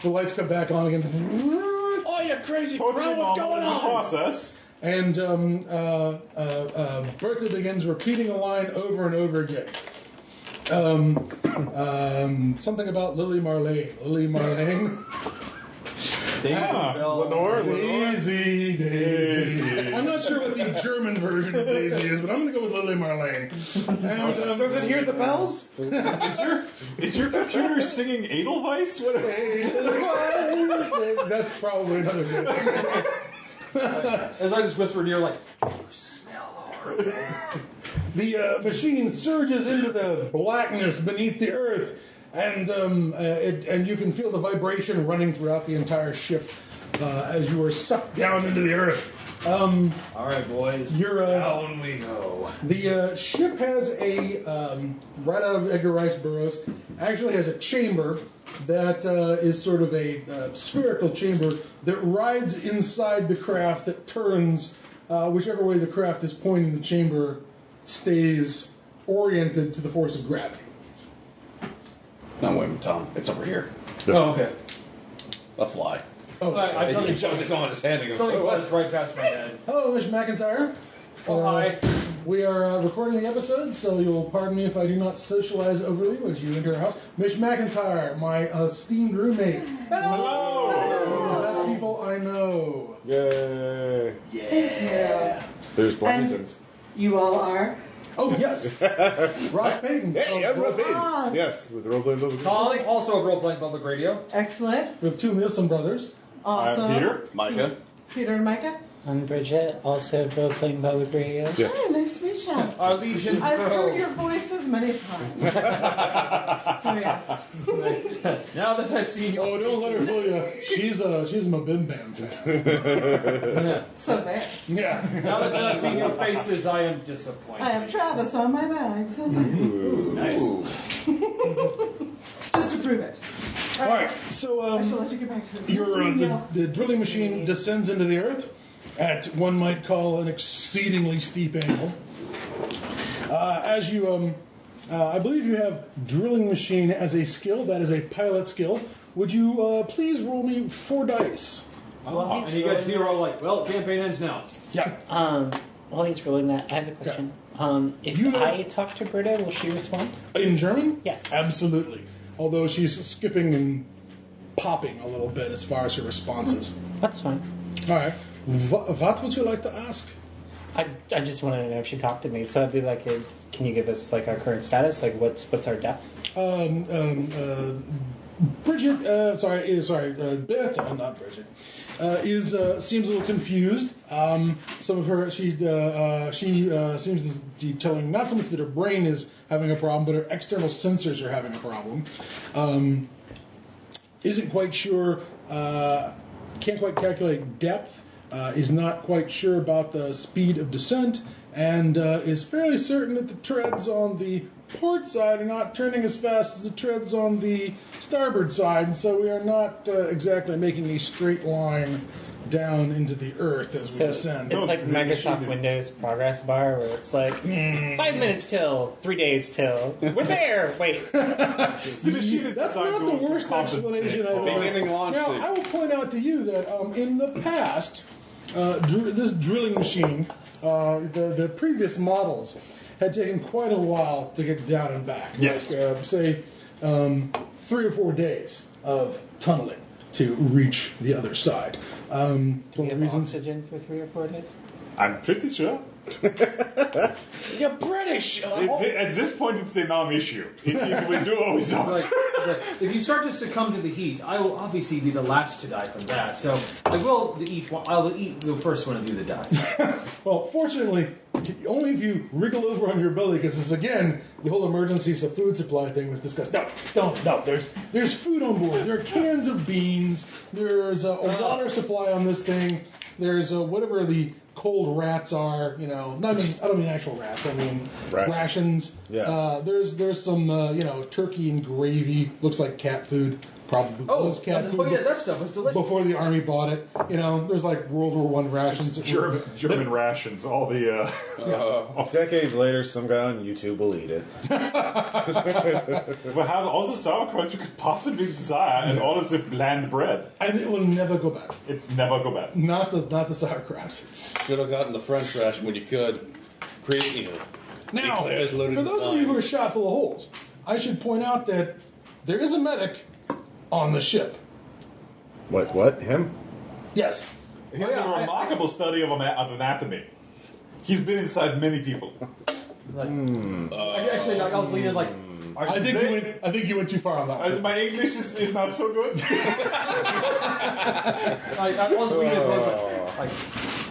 The lights come back on again. Oh, you crazy Totally crowd, what's normal going in the on? process. And Bertha begins repeating a line over and over again. Something about Lily Marlene. Lily Marlene. Lenore. Daisy. I'm not sure what the German version of Daisy is, but I'm going to go with Lily Marlene. And, Does it hear the bells? Is your computer singing Edelweiss? What? that's probably another good one. As I just whispered in your like, you smell horrible. The machine surges into the blackness beneath the earth, and you can feel the vibration running throughout the entire ship as you are sucked down into the earth. All right, boys. Down we go. The ship has a, right out of Edgar Rice Burroughs, actually has a chamber that is sort of a spherical chamber that rides inside the craft that turns whichever way the craft is pointing. The chamber stays oriented to the force of gravity. No, wait, Tom. It's over here. Oh, okay. A fly. Oh, I He suddenly jumped his on his head and goes, something "Oh, what?" buzzed right past my head. hello, Miss McIntyre. Oh, hi. We are recording the episode, so you'll pardon me if I do not socialize overly as you enter our house. Miss McIntyre, my esteemed roommate. Hello. One of the best people I know. Yay. Yeah. There's Blumingtons. You all are? Oh, yes. Ross Payton. Hey, I'm Ross Payton. Ah. Yes, with the Roleplaying Public Radio. Tom, also of Role Playing Public Radio. Excellent. We have two Nielsen brothers. Awesome. Peter. Micah. Peter and Micah? I'm Bridget, also of Role Playing Public Radio. Yes. Oh, nice to meet you. Our legions I've heard grow. your voices many times. So, yes. Now that I've seen you. Oh, don't let her fool you. She's a Mabim Bam fan. So there. Yeah. Now that I've seen your faces, I am disappointed. I have Travis on my bag. So there. Nice. Just to prove it. All right. So, I shall let you get back to it. the drilling machine descends into the earth at one might call an exceedingly steep angle. As you, I believe you have drilling machine as a skill. That is a pilot skill. Would you please roll me 4 dice? And you get 0, like, well, campaign ends now. Yeah. While he's rolling that, I have a question. If You know- I talk to Britta, will she respond? In German? Yes. Absolutely. Although she's skipping and popping a little bit as far as her responses. That's fine. All right. What would you like to ask? I just wanted to know if she talked to me, so I'd be like, hey, can you give us like our current status? Like, what's our depth? Bridget, Beth, not Bridget, seems a little confused. Some of her, she seems to be telling not so much that her brain is having a problem, but her external sensors are having a problem. Isn't quite sure, can't quite calculate depth, is not quite sure about the speed of descent, and is fairly certain that the treads on the port side are not turning as fast as the treads on the starboard side, and so we are not exactly making a straight line down into the earth as we descend. It's like Microsoft Windows progress bar where it's like 5 minutes till, 3 days till. We're there! Wait. The machine is That's not the worst explanation I've Beginning ever. launch Now, date. I will point out to you that in the past, this drilling machine, the previous models, had taken quite a while to get down and back. Yes. Like, say, 3 or 4 days of tunneling to reach the other side. One Do we of the have reasons. oxygen for 3 or 4 days? I'm pretty sure. You're British! At this point, it's a non-issue. It will do always Like, if you start to succumb to the heat, I will obviously be the last to die from that. So I will I'll eat the first one of you that dies. Well, fortunately, only if you wriggle over on your belly, because this again, the whole emergency food supply thing was discussed. No. There's food on board. There are cans of beans. There's a water supply on this thing. There's whatever the cold rats are. I don't mean actual rats. I mean rations. Yeah. There's some turkey and gravy. Looks like cat food. Probably was cat food. Oh yeah, that stuff was delicious. Before the army bought it, there's like World War I rations. German rations, all the... Decades later, some guy on YouTube will eat it. But how also sauerkraut you could possibly desire and all of this bland bread. And it will never go back. It never go bad. Not the sauerkraut. Should have gotten the French ration when you could. Now, Declares loaded for those of wine. you who are shot full of holes, I should point out that there is a medic on the ship. What? Him? Yes. He has a remarkable study of anatomy. He's been inside many people. Actually, I was leaning like. I think you went too far on that one. My English is not so good. I was leaning close. Like,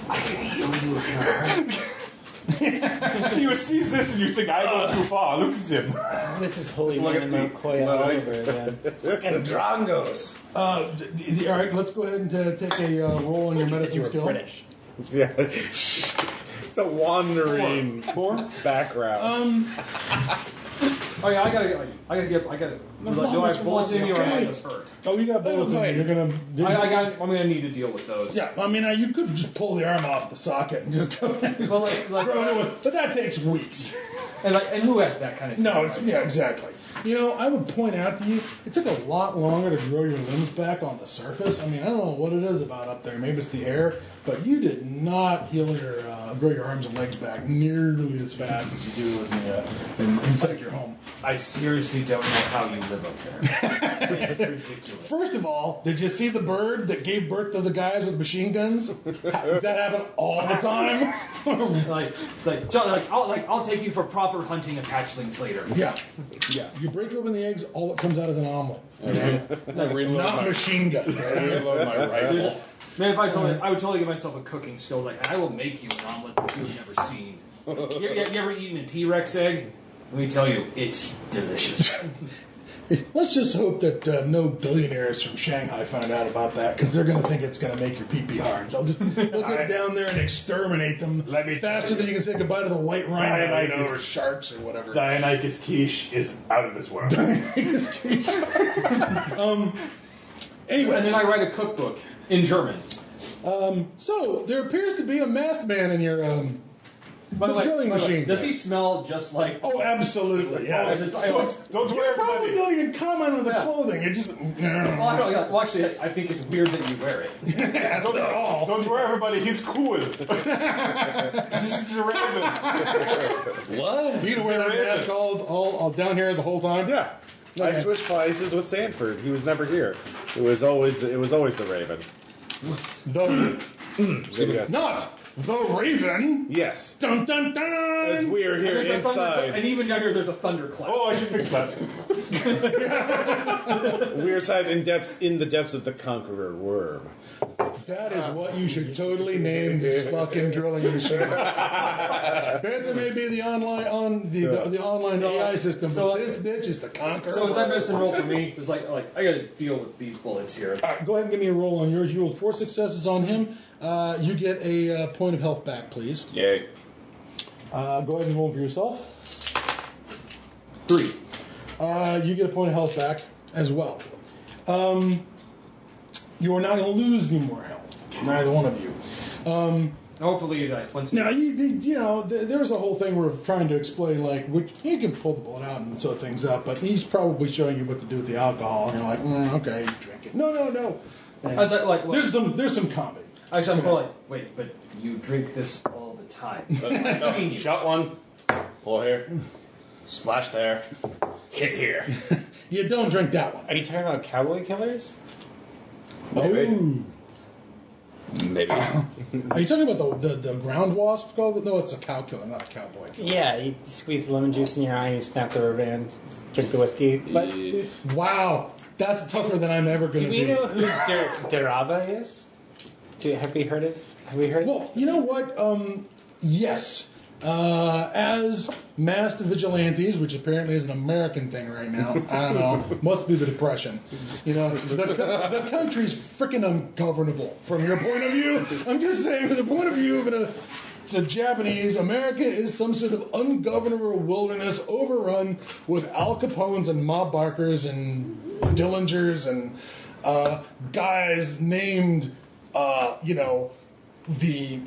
I can heal you if you're hurt. So you see this and you think, I go too far. Look at him. This is Holy Look Man at and Mount Koya all over again. And Drongos. All right, let's go ahead and take a roll on your You said medicine you were skill. British. Yeah. It's a wandering background. Oh yeah, I gotta. Do I have bullets in me or am I just hurt? Oh, you got bullets in you. You're gonna. I'm gonna need to deal with those. Yeah, I mean, you could just pull the arm off the socket and just go. Well, like, but that takes weeks. and who has that kind of time? No, exactly. I would point out to you, it took a lot longer to grow your limbs back on the surface. I mean, I don't know what it is about up there. Maybe it's the air, but you did not grow your arms and legs back nearly as fast as you do inside your home. I seriously don't know how you live up there. It's ridiculous. First of all, did you see the bird that gave birth to the guys with machine guns? Does that happen all the time? I'll take you for proper hunting of hatchlings later. Yeah. You break open the eggs, all that comes out is an omelet. Not machine gun. Reload my rifle. Man, if I would totally give myself a cooking skill. Like, I will make you an omelet that you've never seen. You ever eaten a T-Rex egg? Let me tell you, it's delicious. Let's just hope that no billionaires from Shanghai found out about that, because they're going to think it's going to make your pee-pee hard. They'll get down there and exterminate them faster than you can say goodbye to the white rhino, or sharks or whatever. Dionychus quiche is out of this world. Anyway, And then I write a cookbook in German. So there appears to be a masked man in your drilling machine. Does he smell just like... Oh, absolutely. Yes. Don't worry, You probably everybody. don't even comment on the clothing. It just Well, actually, I think it's weird that you wear it. not at all. Don't worry, everybody. He's cool. This is a raven. What? You gonna wear that mask all down here the whole time? Yeah. I Okay. switched places with Sanford. He was never here. It was always the Raven. Though Good guess. not the Raven. Yes. Dun dun dun. As we are here There's a thunder, inside. and even younger, there's a thunderclap. Oh, I should fix that. We are inside in the depths of the Conqueror Worm. That is what you should totally name this fucking drilling machine. Panther may be the online the online AI system, but this bitch is the Conqueror. So is that medicine roll for me? It's like I got to deal with these bullets here. All right, go ahead and give me a roll on yours. You rolled 4 successes on him. You get a point of health back, please. Yay. Go ahead and roll for yourself. 3. You get a point of health back as well. You are not going to lose any more health. Neither one of you. Hopefully you die. Once Now, you know, there's a whole thing we're trying to explain, like, you can pull the bullet out and sew things up, but he's probably showing you what to do with the alcohol, and you're like, okay, you drink it. No. And I was like, there's some comedy. Actually, I'm like, wait, but you drink this all the time. I've seen you. Shot one. Pull here. Splash there. Hit here. You don't drink that one. Are you talking about cowboy killers? Maybe. Oh. Maybe. Are you talking about the ground wasp? No, it's a cow killer, not a cowboy killer. Yeah, you squeeze lemon juice in your eye and you snap the rubber band, drink the whiskey. But Wow, that's tougher than I'm ever going do to we be. know who Daraba is? Have we heard of? Well, you know what? Yes. As masked vigilantes, which apparently is an American thing right now. I don't know. Must be the Depression. You know, the country's freaking ungovernable from your point of view. I'm just saying, from the point of view of the Japanese, America is some sort of ungovernable wilderness overrun with Al Capones and mob barkers and Dillingers and guys named, the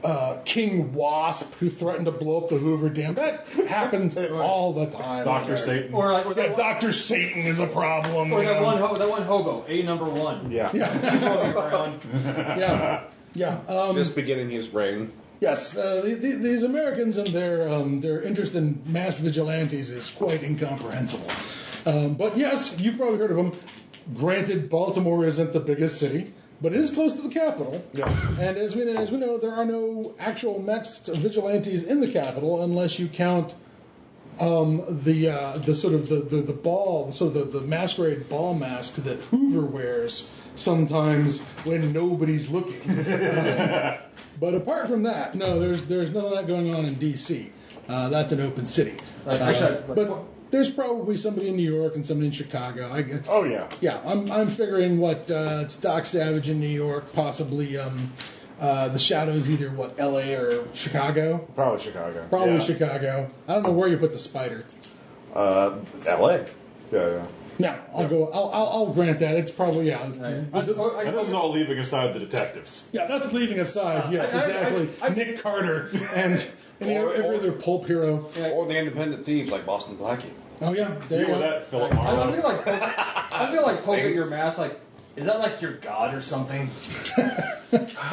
King Wasp who threatened to blow up the Hoover Dam. That happens all the time. Dr. Satan. Or like, Dr. Satan is a problem. Or you that know. one hobo, A number 1. Yeah. He's rolling around. Yeah. Just beginning his reign. Yes, these Americans and their interest in mass vigilantes is quite incomprehensible. But yes, you've probably heard of them. Granted, Baltimore isn't the biggest city, but it is close to the capital. Yeah. And as we know, there are no actual masked vigilantes in the capital unless you count the sort of the ball, sort of the masquerade ball mask that Hoover wears sometimes when nobody's looking. But apart from that, no, there's none of that going on in D.C. That's an open city. But there's probably somebody in New York and somebody in Chicago. Oh, yeah. Yeah, I'm figuring it's Doc Savage in New York, possibly the Shadows, either L.A. or Chicago. Probably Chicago. Probably Yeah. Chicago. I don't know where you put the spider. L.A. Yeah. No, I'll grant that. It's probably And this is all leaving aside the detectives. Yeah, that's leaving aside. Yes, exactly. Nick Carter and every other pulp hero. Or the independent thieves like Boston Blackie. Oh yeah, there you Deal with go. that, Philip I Marlowe. feel like poke at your mask. Like, is that like your god or something?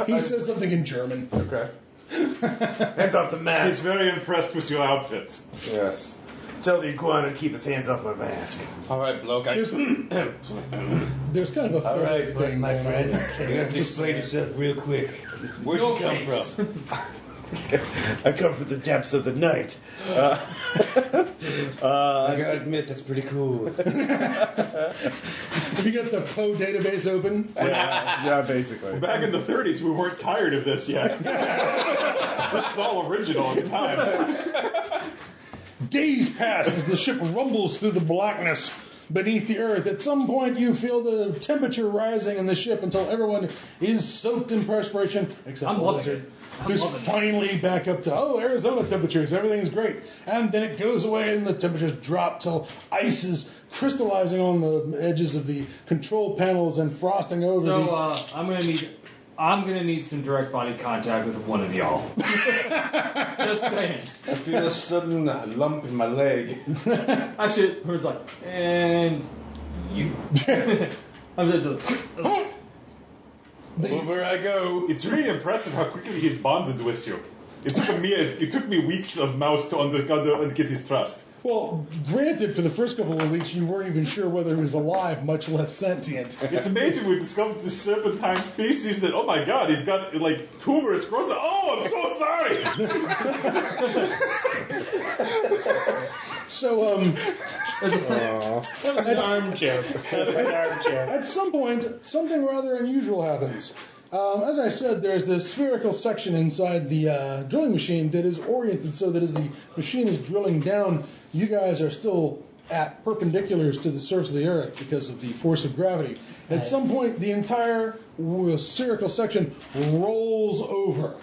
He says something in German. Okay. Hands off the He's mask. very impressed with your outfits. Yes. Tell the iguana to keep his hands off my mask. All right, bloke. There's kind of a third thing my going friend, on. you have to explain yourself real quick. Where'd No you come capes. from? I come from the depths of the night. I gotta admit, that's pretty cool. Have you got the Poe database open? Yeah, basically. Back in the 30s, we weren't tired of this yet. This is all original at the time. Days pass as the ship rumbles through the blackness beneath the earth. At some point, you feel the temperature rising in the ship until everyone is soaked in perspiration, except I'm the loving lizard, it. I'm who's loving it. finally back up to, Arizona temperatures. Everything's great. And then it goes away and the temperatures drop till ice is crystallizing on the edges of the control panels and frosting over So the... I'm gonna need some direct body contact with one of y'all. Just saying. I feel a sudden lump in my leg. Actually, who's like, and you. I'm just Over I go. It's really impressive how quickly he's bonded with you. It took me weeks of mouse to get his trust. Well, granted, for the first couple of weeks, you weren't even sure whether he was alive, much less sentient. It's amazing we discovered this serpentine species that, oh my god, he's got, like, tumors growing. Oh, I'm so sorry! So, That was an arm joke. at some point, something rather unusual happens. As I said, there's this spherical section inside the drilling machine that is oriented so that as the machine is drilling down, you guys are still at perpendiculars to the surface of the Earth because of the force of gravity. At some point, the entire spherical section rolls over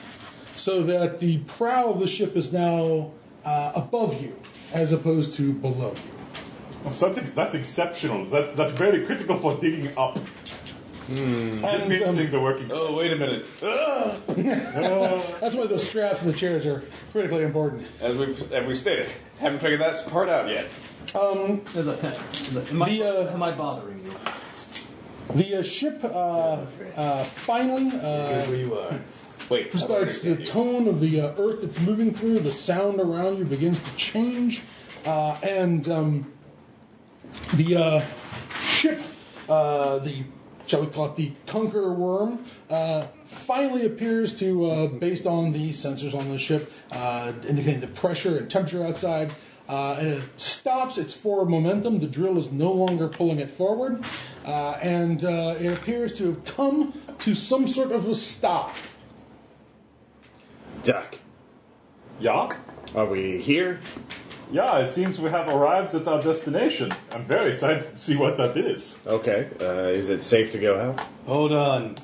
so that the prow of the ship is now above you as opposed to below you. Oh, so that's exceptional. That's very critical for digging up. That means things are working. Oh, wait a minute. That's why those straps and the chairs are critically important. As we stated, haven't figured that part out yet. Am I bothering you? The ship finally Where you are. Wait, starts, the tone of the earth that's moving through, the sound around you begins to change, and the ship, shall we call it the Conqueror Worm, finally appears to, based on the sensors on the ship, indicating the pressure and temperature outside, it stops its forward momentum. The drill is no longer pulling it forward, and it appears to have come to some sort of a stop. Duck, Yeah? are we here? Yeah, it seems we have arrived at our destination. I'm very excited to see what that is. Okay. Is it safe to go out? Hold on.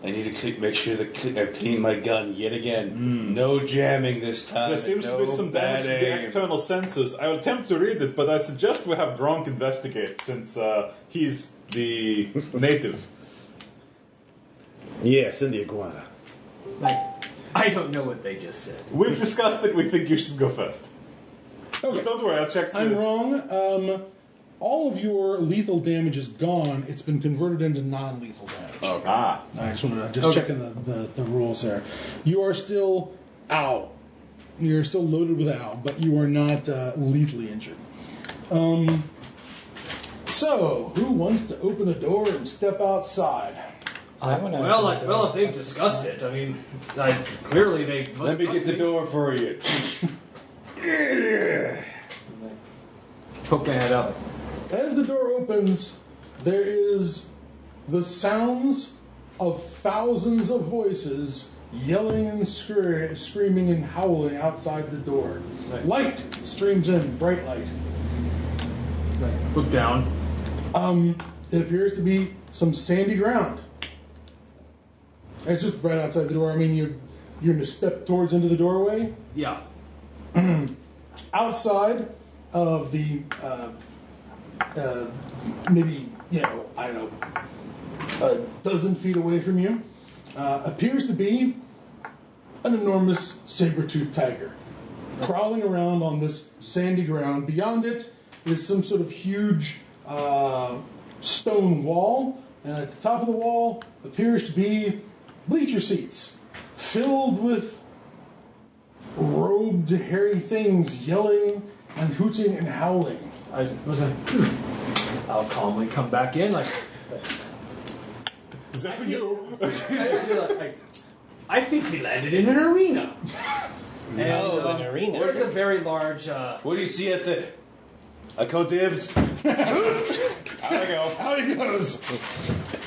I need to make sure that I've cleaned my gun yet again. No jamming this time. There seems no to be some damage to the bad aim. external sensors. I will attempt to read it, but I suggest we have Gronk investigate, since he's the native. Yes, in the iguana. I don't know what they just said. We've discussed it. We think you should go first. Okay. Don't worry, I'll check. I'm wrong. All of your lethal damage is gone. It's been converted into non-lethal damage. Ah. I just wanted to checking the rules there. You are still ow. You're still loaded with ow, but you are not lethally injured. So, who wants to open the door and step outside? I want to. Well, if they've discussed it, I mean, clearly they must. Let me get the door for you. Poke my head up. As the door opens, there is the sounds of thousands of voices yelling and screaming and howling outside the door. Right. Light streams in, bright light. Look down. It appears to be some sandy ground. It's just right outside the door. I mean, you're going to step towards into the doorway. Yeah. Outside of the maybe, I don't know, a dozen feet away from you, appears to be an enormous saber-toothed tiger crawling around on this sandy ground. Beyond it is some sort of huge stone wall, and at the top of the wall appears to be bleacher seats filled with robed, hairy things yelling and hooting and howling. I was like, I'll calmly come back in. Like, Is that for you? I think we landed in an arena. An arena. There's a very large. What do you see at the... I call dibs. Out I go. Out he goes.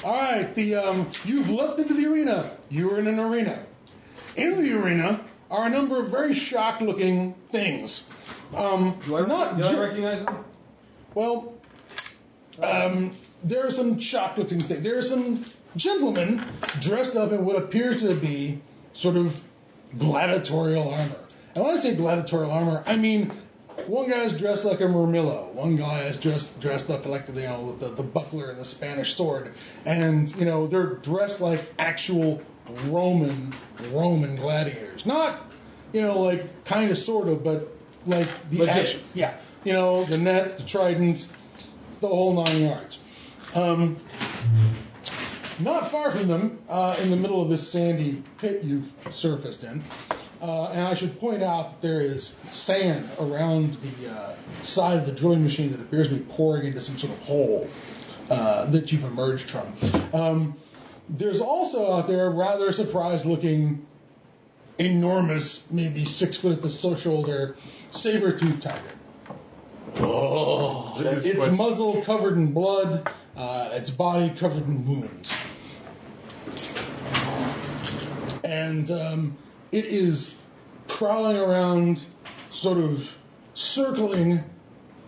All right, you've leapt into the arena. You're in an arena. In the arena are a number of very shocked-looking things. Do I recognize them? Well, there are some shock-looking things. There are some gentlemen dressed up in what appears to be sort of gladiatorial armor. And when I say gladiatorial armor, I mean one guy's dressed like a murmillo. One guy is dressed up like with the buckler and the Spanish sword, and they're dressed like actual Roman gladiators. Not like kind of sort of, but like the legit. action. Yeah, the net, the trident, the whole 9 yards. Not far from them, in the middle of this sandy pit you've surfaced in, And I should point out that there is sand around the side of the drilling machine that appears to be pouring into some sort of hole that you've emerged from. There's also out there a rather surprised-looking, enormous, maybe 6 foot at the shoulder, saber-toothed tiger. Oh, Its muzzle covered in blood, its body covered in wounds. And it is prowling around, sort of circling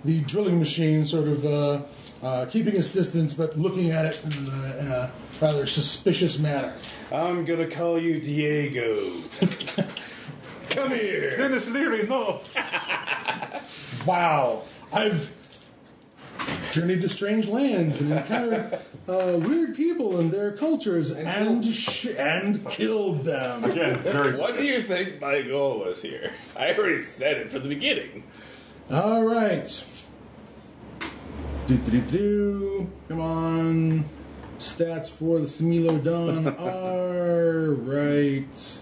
the drilling machine, sort of keeping its distance, but looking at it in a rather suspicious manner. I'm gonna call you Diego. Come here. Dennis Leary, no. Wow, I've journeyed to strange lands and encountered weird people and their cultures and killed them. Again, very. What do you think my goal was here? I already said it from the beginning. All right. Come on. Stats for the Similodon are right.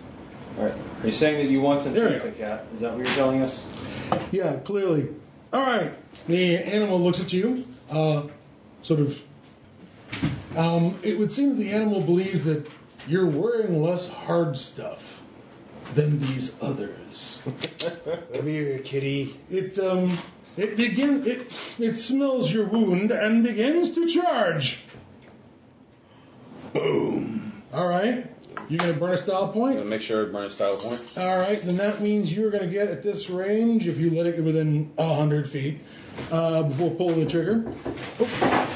Alright. Are you saying that you want some There we pizza, Cat? Is that what you're telling us? Yeah, clearly. All right. The animal looks at you, sort of. It would seem that the animal believes that you're wearing less hard stuff than these others. Come here, kitty. It smells your wound and begins to charge. Boom. All right. You're going to burn a style point? Gonna make sure I burn a style point. All right, then that means you're going to get at this range, if you let it get within 100 feet, before pulling the trigger. Oh.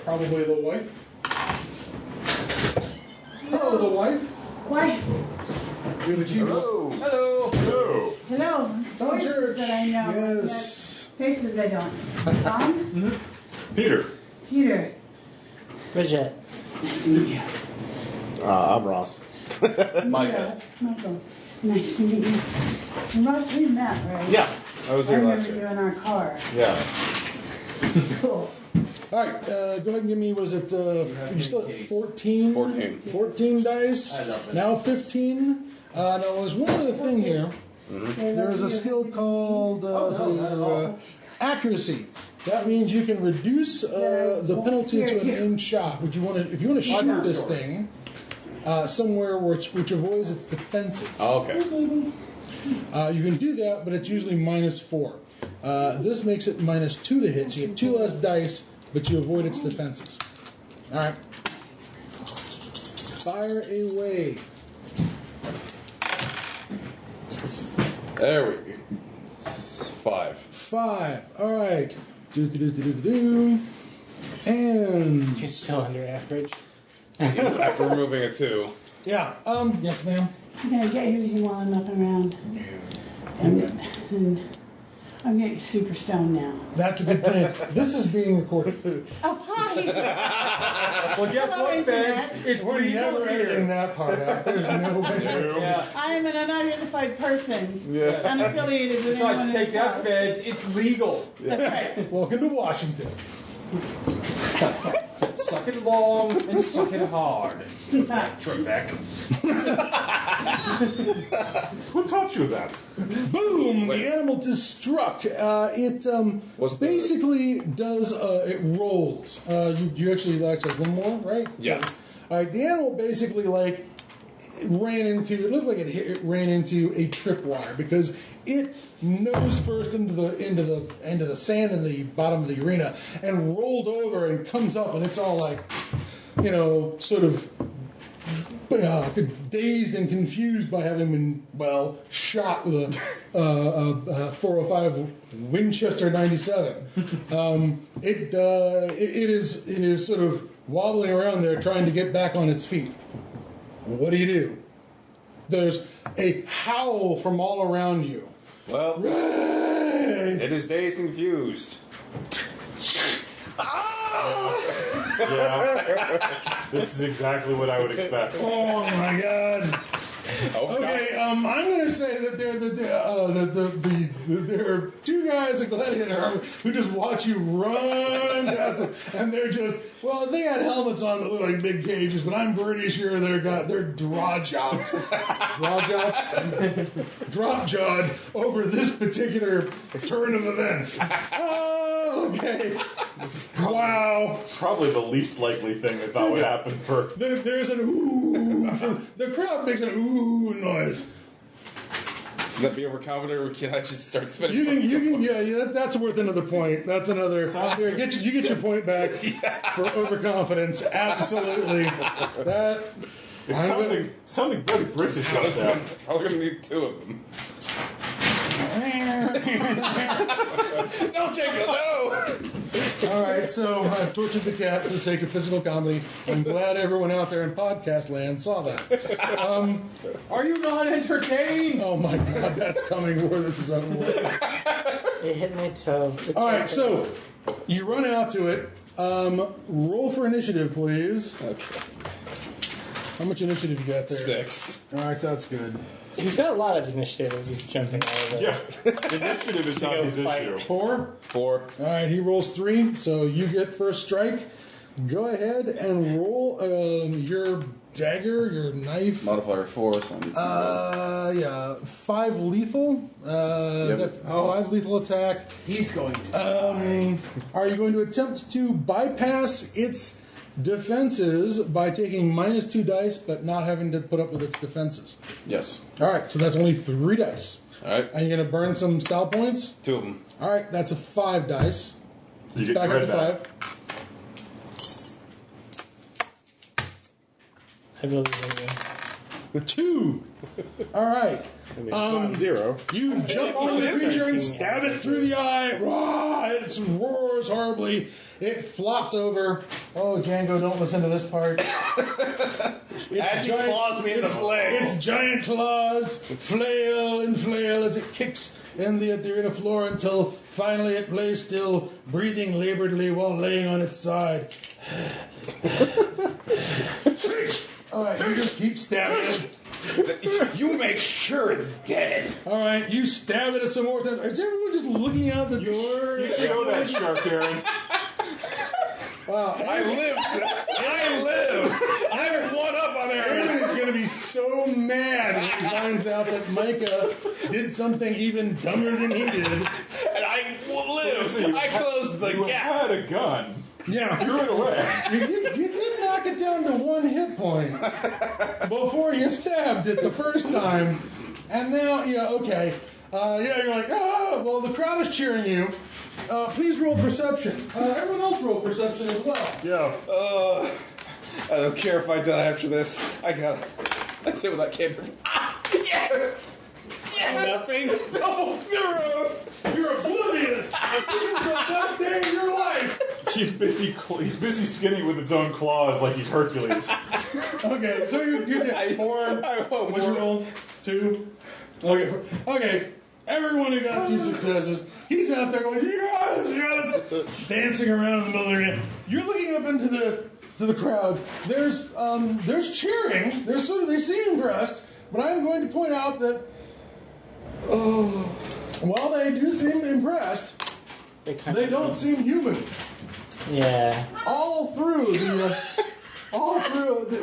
Probably the wife. Hello, the wife. Why? Good at you. Hello. Hello. Tom Voices Church. that I know. Yes. Yet faces I don't. Tom? Peter. Peter. Bridget. Nice to meet you. I'm Ross. Michael. Michael. Nice to meet you. And Ross, we met, right? Yeah, I was I here last remember you year. in our car. Yeah. Cool. All right, go ahead and give me, was it, you still at 14? 14. 14 dice. Now 15. Now, there's one other thing here. There is a skill called accuracy. That means you can reduce the penalty to an aimed shot. If you want to shoot this thing somewhere which avoids its defenses, Oh, okay. you can do that, but it's usually -4. This makes it -2 to hit. So you get 2 less dice, but you avoid its defenses. All right. Fire away. There we go. 5. 5. All right. Do. And She's still under average. After removing a 2. yeah. Yes, ma'am. I'm going to get you here while I'm up around. And I'm getting super stoned now. That's a good thing. This is being recorded. Oh, hi! Well, guess Hello, what, fans? Internet. It's We're legal never editing here. that part out. There's no way. Yeah. I am an unidentified person. Unaffiliated with Besides, anyone take in that, this feds. It's legal. That's right. Welcome to Washington. Suck it long and suck it hard. Trebek. Who taught you that? Boom! The animal just struck. It What's the- basically does. It rolls. You actually like one more, right? Yeah. So, all right. The animal basically ran into. It looked like it ran into a tripwire because it nose first into the sand in the bottom of the arena and rolled over and comes up and it's all like, sort of dazed and confused by having been shot with a 405 Winchester 97. It is sort of wobbling around there trying to get back on its feet. What do? There's a howl from all around you. Well, Ray! it is dazed and confused. Yeah. This is exactly what I would expect. Oh my god. Okay, I'm going to say that there are two guys in gladiator armor who just watch you run past them, and they're just, well, they had helmets on that look like big cages, but I'm pretty sure they're drop-jawed over this particular turn of events. Oh, okay. Wow. Probably the least likely thing that would happen for... There's an ooh. The crowd makes an ooh noise. Can that be overconfident, or can I just start spinning? That's worth another point. That's another. Here, you get your point back for overconfidence. Absolutely. Something very British out there. I'm going to need two of them. No, Jacob, no! All right, so I've tortured the cat for the sake of physical comedy. I'm glad everyone out there in podcast land saw that. Are you not entertained? Oh my God, that's coming where this is unworthy. It hit my toe. All right, so you run out to it. Roll for initiative, please. Okay. How much initiative you got there? 6. All right, that's good. He's got a lot of initiative. He's jumping all over. Yeah, initiative is not his issue. 4? 4. All right, he rolls 3, so you get first strike. Go ahead and roll your dagger, your knife. Modifier 4, so Yeah, 5 lethal. That's 5 lethal attack. He's going to. Are you going to attempt to bypass its defenses by taking -2 dice, but not having to put up with its defenses? Yes. All right, so that's only 3 dice. All right. Are you going to burn some style points? 2 of them. All right, that's a 5 dice. So you get Back your up to red 5. I believe in you. 2. All right. It's not 0. You jump on the creature and stab it through the eye. Rah! It roars horribly. It flops over. Oh, Django, don't listen to this part. As he claws me in the leg. Its giant claws flail and flail as it kicks in the arena floor until finally it lays still, breathing laboredly while laying on its side. All right, you just keep stabbing it. You make sure it's dead. All right, you stab it some more time. Is everyone just looking out the door? You show that shark, Aaron. Wow. I live. I'm one up on Aaron Aaron. is going to be so mad when he finds out that Micah did something even dumber than he did. And I live. I closed the You gap. had a gun. Yeah. Threw it away. You did knock it down to 1 hit point before you stabbed it the first time. And now, okay. You're like, well, the crowd is cheering you. Please roll perception. Everyone else roll perception as well. Yeah. I don't care if I die after this. That's it without camera. Yes! Nothing? Double zeros! You're oblivious. This is the best day of your life. He's busy skinning with its own claws like he's Hercules. Okay, so you're at 4. What'd you roll? 2. Okay. Everyone who got 2 successes, he's out there going, yes, dancing around in the middle of the arena. You're looking up into the crowd. There's cheering. They seem impressed, but I'm going to point out that while they do seem impressed, they don't seem human. Yeah. All through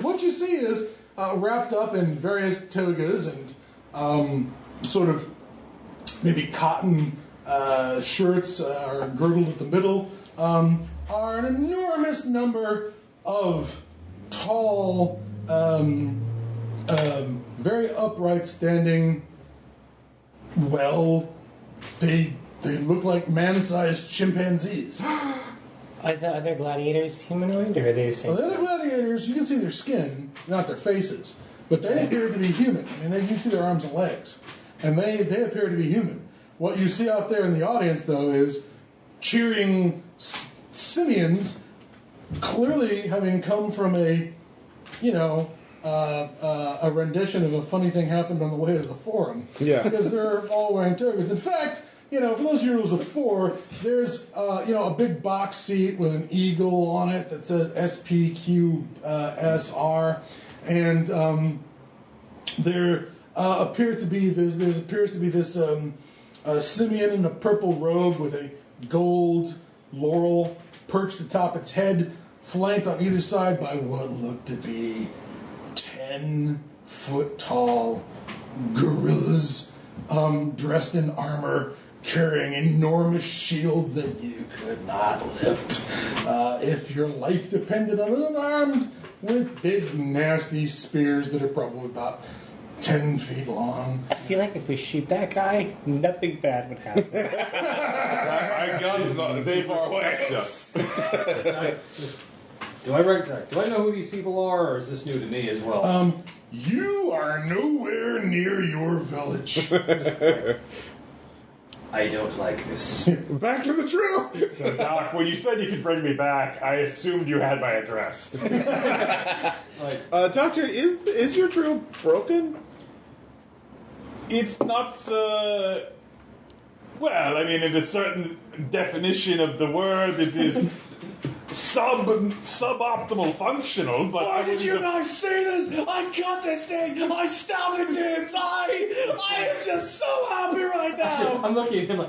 what you see is wrapped up in various togas and sort of maybe cotton shirts are girdled at the middle, are an enormous number of tall, very upright standing, they look like man-sized chimpanzees. Are the gladiators humanoid, or are they the same? Well, they're the gladiators. You can see their skin, not their faces, but they appear to be human. I mean, you can see their arms and legs, and they appear to be human. What you see out there in the audience, though, is cheering simians, clearly having come from a rendition of a funny thing happened on the way to the forum. Yeah. Because they're all wearing togas. In fact, for those of you who was 4, there's a big box seat with an eagle on it that says SPQSR, and there appears to be this simian in a purple robe with a gold laurel perched atop its head, flanked on either side by what looked to be 10-foot tall gorillas, dressed in armor, carrying enormous shields that you could not lift if your life depended on it, armed with big, nasty spears that are probably about 10 feet long. I feel like if we shoot that guy, nothing bad would happen. Our guns they respect us. Do I know who these people are, or is this new to me as well? You are nowhere near your village. I don't like this. Back in the drill. So, Doc, when you said you could bring me back, I assumed you had my address. Doctor, is your drill broken? It's not, well, I mean, in a certain definition of the word, it is suboptimal functional, but... Why did you guys say this? I got this thing! I stopped it inside! I am just so happy right now! I'm looking at him like,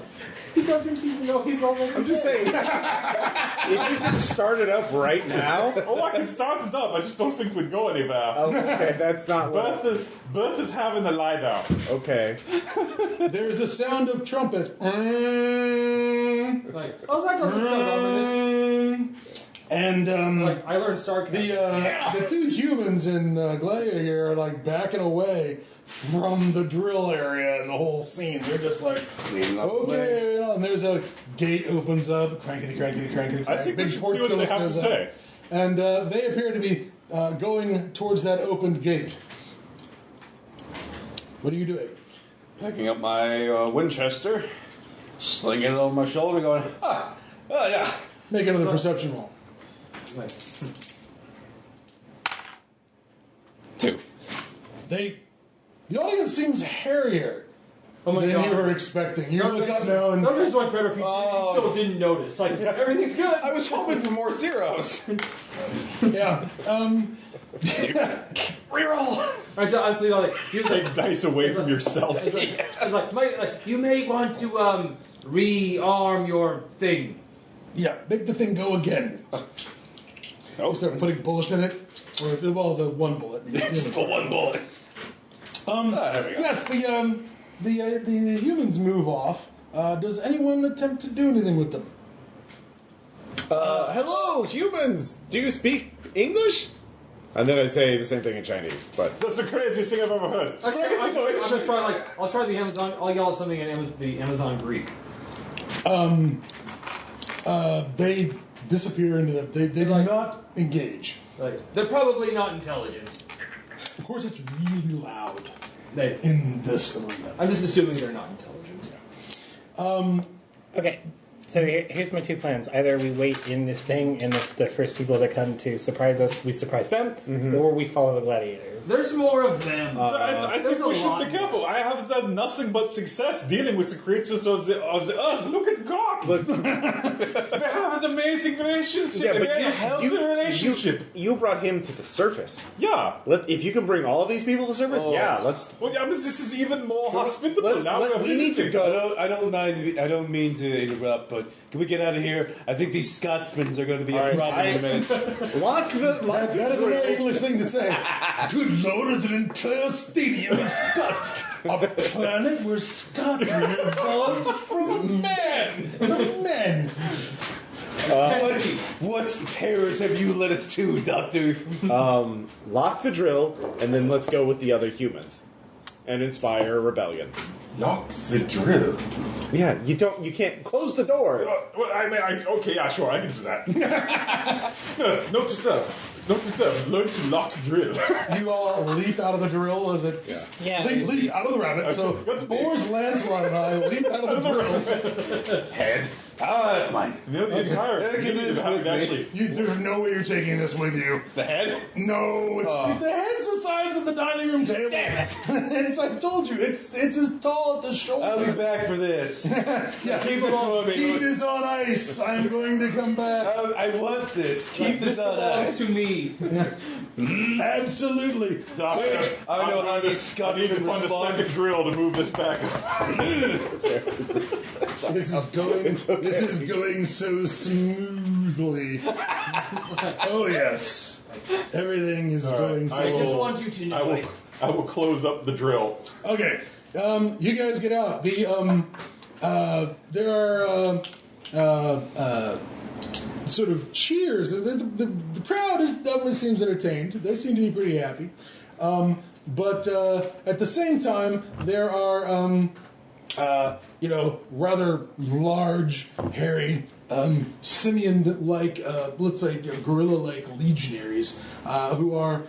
he doesn't even know he's already I'm just saying, if you could start it up right now... Oh, I can start it up, I just don't think we'd go anywhere. Okay, that's not what... Birth is having a lie down. Okay. There's the sound of trumpets. like, oh, that doesn't sound ominous. And Like, I learned sarcasm. the two humans in Gladiator here are like backing away from the drill area and the whole scene. They're just like, okay, and there's a gate opens up, crankety, crankety, crankety. I think we big should porch see what they goes have to up. say. And they appear to be going towards that opened gate. What are you doing? Picking up my Winchester, slinging it over my shoulder, going, oh yeah. Make another perception roll. Like, 2. The audience seems hairier oh my than god. you were expecting. You look up now and That'd be so much better if you still didn't notice. Like, everything's good. I was hoping for more zeros. yeah. Reroll. Right, so honestly, like, you Take dice away from yourself. like, you may want to rearm your thing. Yeah, make the thing go again. You start putting bullets in it, or the one bullet. Just the one bullet. There we go. Yes, the humans move off. Does anyone attempt to do anything with them? Hello, humans! Do you speak English? And then I say the same thing in Chinese, but... That's the craziest thing I've ever heard. I'm gonna try, I'll try the Amazon, I'll yell at something in the Amazon Greek. They disappear into the... They do not engage. Like, they're probably not intelligent. Of course, it's really loud They, in this arena. I'm just assuming they're not intelligent. Okay, so here's my two plans. Either we wait in this thing, and if the first people that come to surprise us, we surprise them, or we follow the gladiators. There's more of them. I think There's we a should lot be careful. I have had nothing but success dealing with the creatures of the earth. Look at God! Look, We have an amazing relationship. yeah, a but very healthy relationship. you brought him to the surface. Yeah. If you can bring all of these people to the surface, let's... Well, yeah, but this is even more hospitable. We need to go. I don't mean to interrupt, but can we get out of here? I think these Scotsmen are going to be a problem in a minute. Lock That is a very English thing to say. Good Lord, it's an entire stadium of Scots. A planet where Scotsmen evolved from men. From men. What terrors have you led us to, Doctor? Lock the drill, and then let's go with the other humans. And inspire rebellion. Lock the drill. Yeah, you can't close the door. Well, okay, yeah, sure, I can do that. Yes, note to self, learn to lock the drill. You all leap out of the drill as it... Yeah. Leap out of the rabbit. So, That's big. Boris, Lancelot, and I leap out of the drill. Head. Ah, that's mine. You know, the entire Yeah, give community this of having with me. actually. There's no way you're taking this with you. The head? No, the head's the size of the dining room table. Damn it. It's, I told you, it's as tall at the shoulder. I'll be back for this. Yeah, Keep this on me. keep this on ice. I'm going to come back. I want this. Keep this on Belongs ice. to me. Absolutely. Doctor, I know how these I need to Scotsmen find a respond. second drill to move this back. This is going so smoothly. Oh yes, everything is going so. I just want you to know. I will close up the drill. Okay, you guys get out. There are sort of cheers. The crowd definitely seems entertained. They seem to be pretty happy. But at the same time, there are rather large, hairy, simian-like, let's say gorilla-like legionaries who are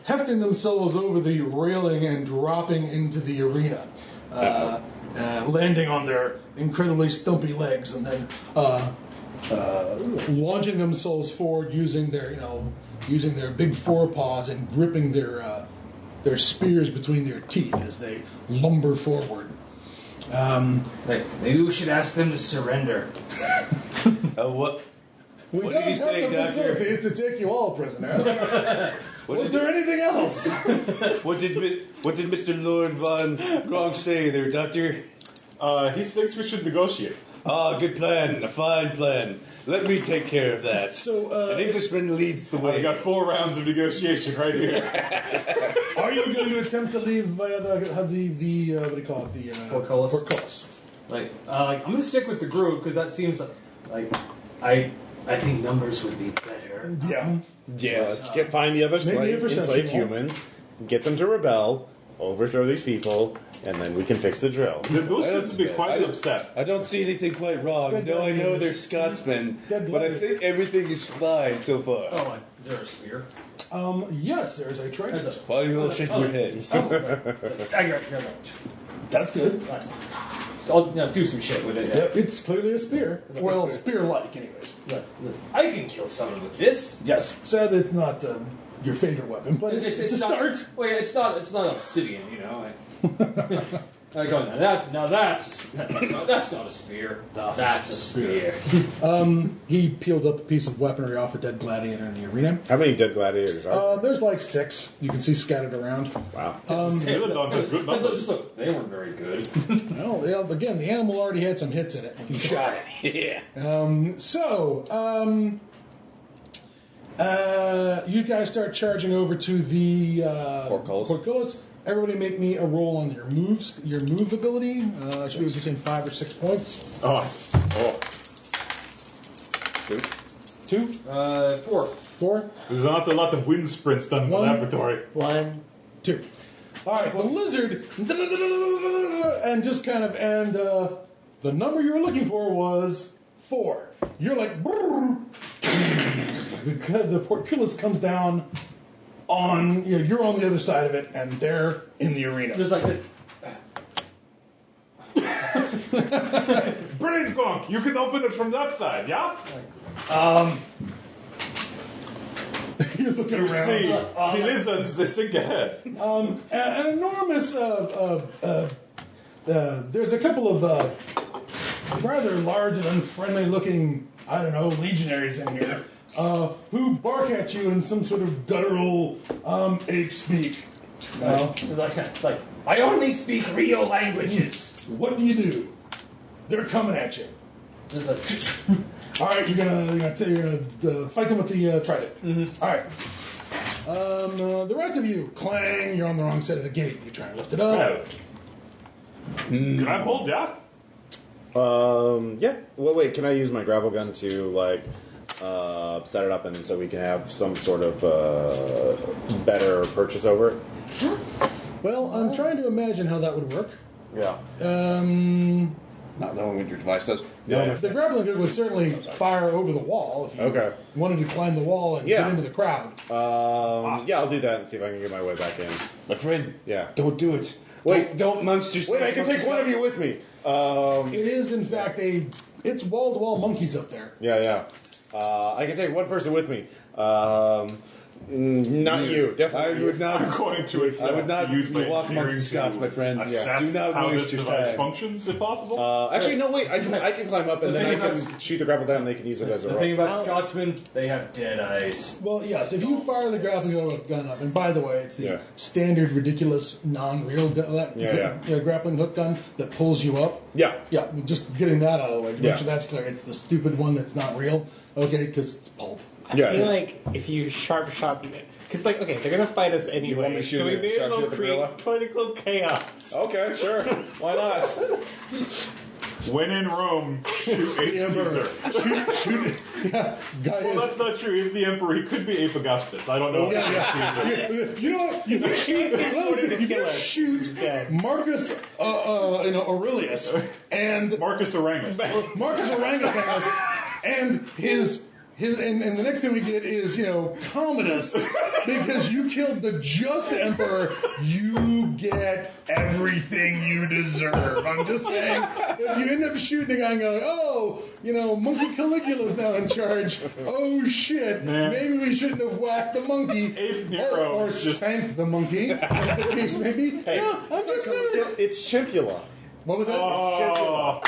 hefting themselves over the railing and dropping into the arena, landing on their incredibly stumpy legs and then launching themselves forward using their big forepaws and gripping their spears between their teeth as they lumber forward. Maybe we should ask them to surrender. What? We What don't did you say, have the Doctor? facilities to take you all prisoner. Was there anything else? What did Mr. Lord Von Gronk say there, Doctor? He thinks we should negotiate. Ah, good plan. A fine plan. Let me take care of that. So, An Englishman leads the We way. got 4 rounds of negotiation right here. are you going to attempt to leave via the what do you call it? The Portcullis. portcullis. I'm gonna stick with the group because that seems like I think numbers would be better. Yeah. Yeah, let's find the other Maybe a perception enslaved roll. humans, get them to rebel, overthrow these people, and then we can fix the drill. Those seem to be quite upset. I don't see anything quite wrong. Dead No, I know gladiators. they're Scotsmen, Dead but I gladiators. think everything is fine so far. Oh, is there a spear? Yes, there's a trident. Why do you all shake your heads? I got That's good. I'll do some shit with it. Yep, it's clearly a spear. Well, spear-like, anyways. I can kill someone with this. Yes. Sad it's not your favorite weapon, but it's a not, start. Wait, it's not obsidian, you know. I go, that's not a spear. That's a spear. He peeled up a piece of weaponry off a dead gladiator in the arena. How many dead gladiators are There's like 6 you can see scattered around. there? Wow. Philodon has good numbers. They weren't very good. Oh, yeah, again, the animal already had some hits in it. He shot it. Yeah. You guys start charging over to the Portcullis. portcullis. Everybody make me a roll on your move ability. Should be between 5 or 6 points. Oh. 2? 4. 4? There's not a lot of wind sprints done in the 1. laboratory. 1. 2. All right, the lizard, and just kind of, and the number you were looking for was 4. You're like, the portcullis comes down on, you're on the other side of it, and they're in the arena. There's like Brilliant, Gronk! You can open it from that side, yeah? You're looking You around. see lizards, they think ahead. An enormous, there's a couple of rather large and unfriendly looking, I don't know, legionaries in here, who bark at you in some sort of guttural ape speak. like I only speak real languages. What do? They're coming at you. There's like, All right, you're gonna fight them with the trident. Mm-hmm. All right. The rest of you, clang. You're on the wrong side of the gate. You try and lift it up. Grab hold, yeah? Yeah. Well, wait, can I use my gravel gun to, set it up and so we can have some sort of better purchase over it? Well, I'm trying to imagine how that would work. Yeah. Not knowing what your device does. Yeah. The grappling hook would certainly fire over the wall if you Okay. wanted to climb the wall and Yeah. get into the crowd. Yeah, I'll do that and see if I can get my way back in. My friend, Yeah. don't do it. Wait, Don't monster. wait! I can take one of you with me. It is, in fact, it's wall-to-wall monkeys up there. Yeah. I can take one person with me. Not you. Definitely. I would not. According to it, I would not use my walk amongst the engineering Scots, my friend. to Yeah. assess Do not how waste this your device time. functions, if possible. Actually, no. Wait. I can climb up and The then I thing can about- shoot the grapple down. And they can use it as a The rope. thing about Scotsmen, they have dead eyes. Well, yes, if you fire the grappling gun up, and by the way, it's the Yeah. standard, ridiculous, non-real grappling hook gun that pulls you up. Yeah. Yeah, just getting that out of the way. Make Yeah. sure that's clear. It's the stupid one that's not real. Okay, because it's pulp. I Yeah. feel like if you sharp shot it, because like okay, they're gonna fight us want me anyway, to shoot so we the- may as sharp well shoot the create gorilla? political chaos. Okay, sure. Why not? When in Rome, shoot Ape Caesar. Shoot it. Yeah, guy Well, is- that's not true. He's the emperor. He could be Ape Augustus. I don't know. if Yeah. You know what? If you shoot, if you shoot Marcus Aurelius and Marcus Aurelius. Marcus Orangutanus and his and the next thing we get is Commodus because you killed the just emperor. You get everything you deserve. I'm just saying, if you end up shooting a guy and going, oh, Monkey Caligula's now in charge. Oh shit, maybe we shouldn't have whacked the monkey Ape Nero or is just- spanked the monkey. Whatever the case may be. Yeah, I'm just saying. It's Chimpula. What was that? Oh,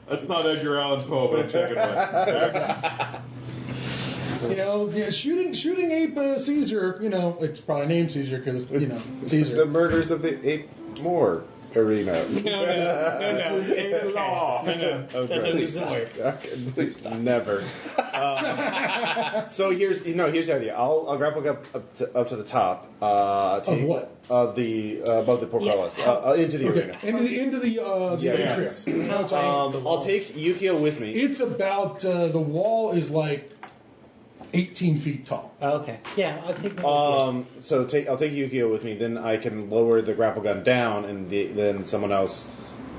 that's not Edgar Allan Poe, but I'm checking it. Shooting ape Caesar. It's probably named Caesar because The Caesar. murders of the Ape Moor arena. No, it's a law. No, that doesn't work. Please stop. Never. So here's the idea. I'll grapple up to the top. Of what? Of the above the portcullis into the Okay, arena. into the atrium. I'll take Yukio with me. It's about the wall is like 18 feet tall. Oh, okay. Yeah, I'll take that. So I'll take Yukio with me. Then I can lower the grapple gun down, and then someone else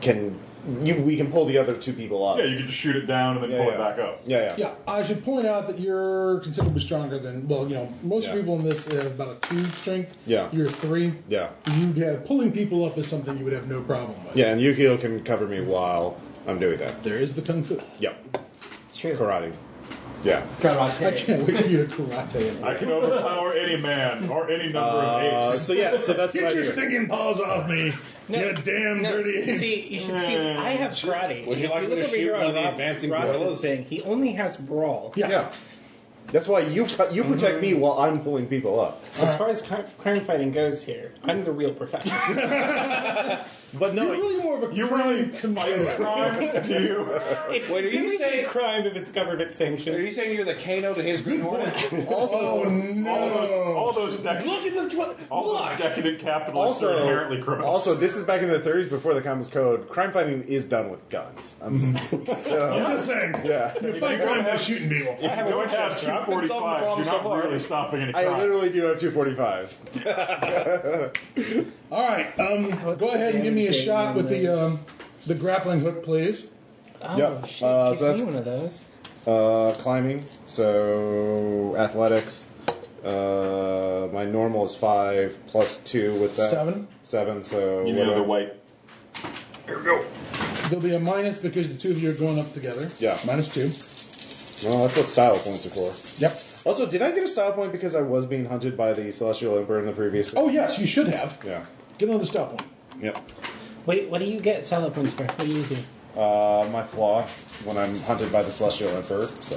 can. We can pull the other two people up. Yeah, you can just shoot it down and then pull it back up. Yeah. Yeah, I should point out that you're considerably stronger than most Yeah. people in this have about a 2 strength. Yeah. You're a 3. Yeah. Pulling people up is something you would have no problem with. Yeah, and Yukio can cover me while I'm doing that. There is the kung fu. Yep. It's true. Karate. Yeah. I can't wait for you to karate. I can overpower any man or any number of apes. So that's what I Get your do. stinking paws off me, you damn dirty apes. See, you should see. I have karate. Would you If like me look to over shoot here one of the Ross's advancing gorillas? thing, he only has brawl. Yeah. That's why you protect me while I'm pulling people up. So as far as crime fighting goes here, I'm the real professional. But no, You're really more of a You really fight crime, do you? It's Wait, are you only saying- a crime if it's government Are sanctioned? you saying you're the Kano to his Green Hornet? Oh no! All those decadent capitalists are inherently criminals. Also, this is back in the 30s before the Commons Code. Crime fighting is done with guns. I'm just saying. Yeah. You fight crime by shooting people. if you don't have 245s, you're not really stopping any I crime. literally do have 245s. All right, go ahead and give me a shot with the grappling hook, please. Oh, Yep. shit. So Give that's- me one of those. Climbing. So athletics. My normal is 5 plus 2 with that. 7. 7. So You what know do the I- white. There'll be a minus because the two of you are going up together. Yeah. -2. Well, that's what style points are for. Yep. Also, did I get a style point because I was being hunted by the Celestial Emperor in the previous? Oh yes, you should have. Yeah. Get another stop one. Yep. Wait, what do you get salad points for? What do you do? My flaw when I'm hunted by the Celestial Emperor. So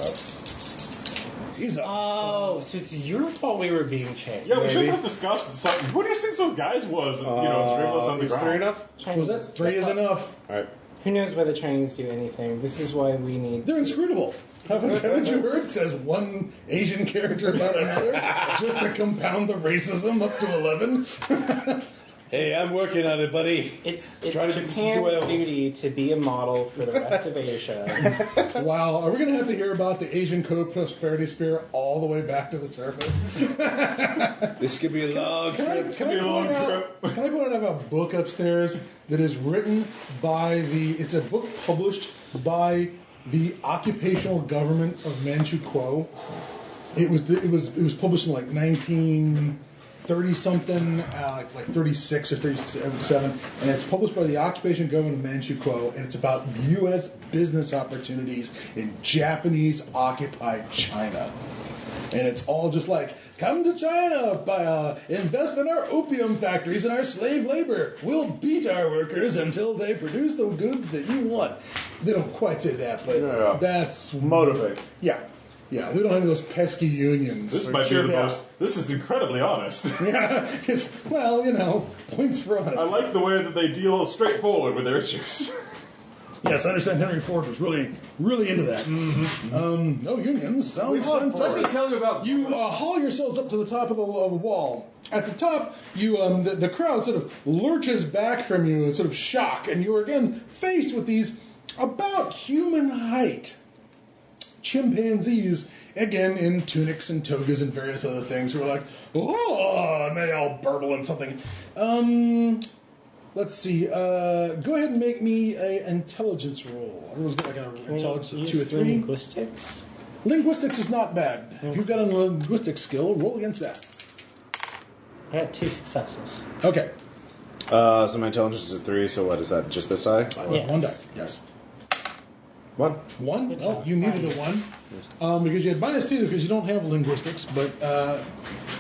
He's up. Oh, so it's your fault we were being chased. Yeah, we should Maybe. have discussed something. What do you think those guys was? Dreamless on the is 3 ground. enough? Was that 3 is enough? All right. Who knows why the Chinese do anything? This is why we need. They're inscrutable. Haven't you heard? Says one Asian character about another, just to compound the racism up to 11. Hey, I'm working on it, buddy. It's Try to get this to Japan's 12. duty to be a model for the rest of Asia. Wow, are we going to have to hear about the Asian Code Prosperity Spear all the way back to the surface? This could be a long trip. Can I be a long point out, can I point out I have a book upstairs that is written by it's a book published by the occupational government of Manchukuo. It was published in like 19 30-something, like 36 or 37, and it's published by the Occupation Government of Manchukuo, and it's about U.S. business opportunities in Japanese-occupied China. And it's all just like, come to China, invest in our opium factories and our slave labor. We'll beat our workers until they produce the goods that you want. They don't quite say that, but that's... Motivate. Yeah. Yeah, we don't have those pesky unions. This might be the most... This is incredibly honest. Yeah, well, points for us. I like the way that they deal straightforward with their issues. Yes, I understand Henry Ford was really, really into that. Mm-hmm. No unions. Sounds fantastic. Let me tell you about... You haul yourselves up to the top of the wall. At the top, you the crowd sort of lurches back from you in sort of shock, and you are again faced with these about human height chimpanzees, again in tunics and togas and various other things, who are like, oh, and they all burble and something. Let's see. Go ahead and make me an intelligence roll. Everyone's got like an intelligence of 2 or 3. Linguistics? Linguistics is not bad. If you've got a linguistic skill, roll against that. I got 2 successes. Okay. So my intelligence is 3, so what is that? Just this die? Yes. 1 die. Yes. 1. 1? Good Oh, job. you needed a 1. Because you had -2 because you don't have linguistics, but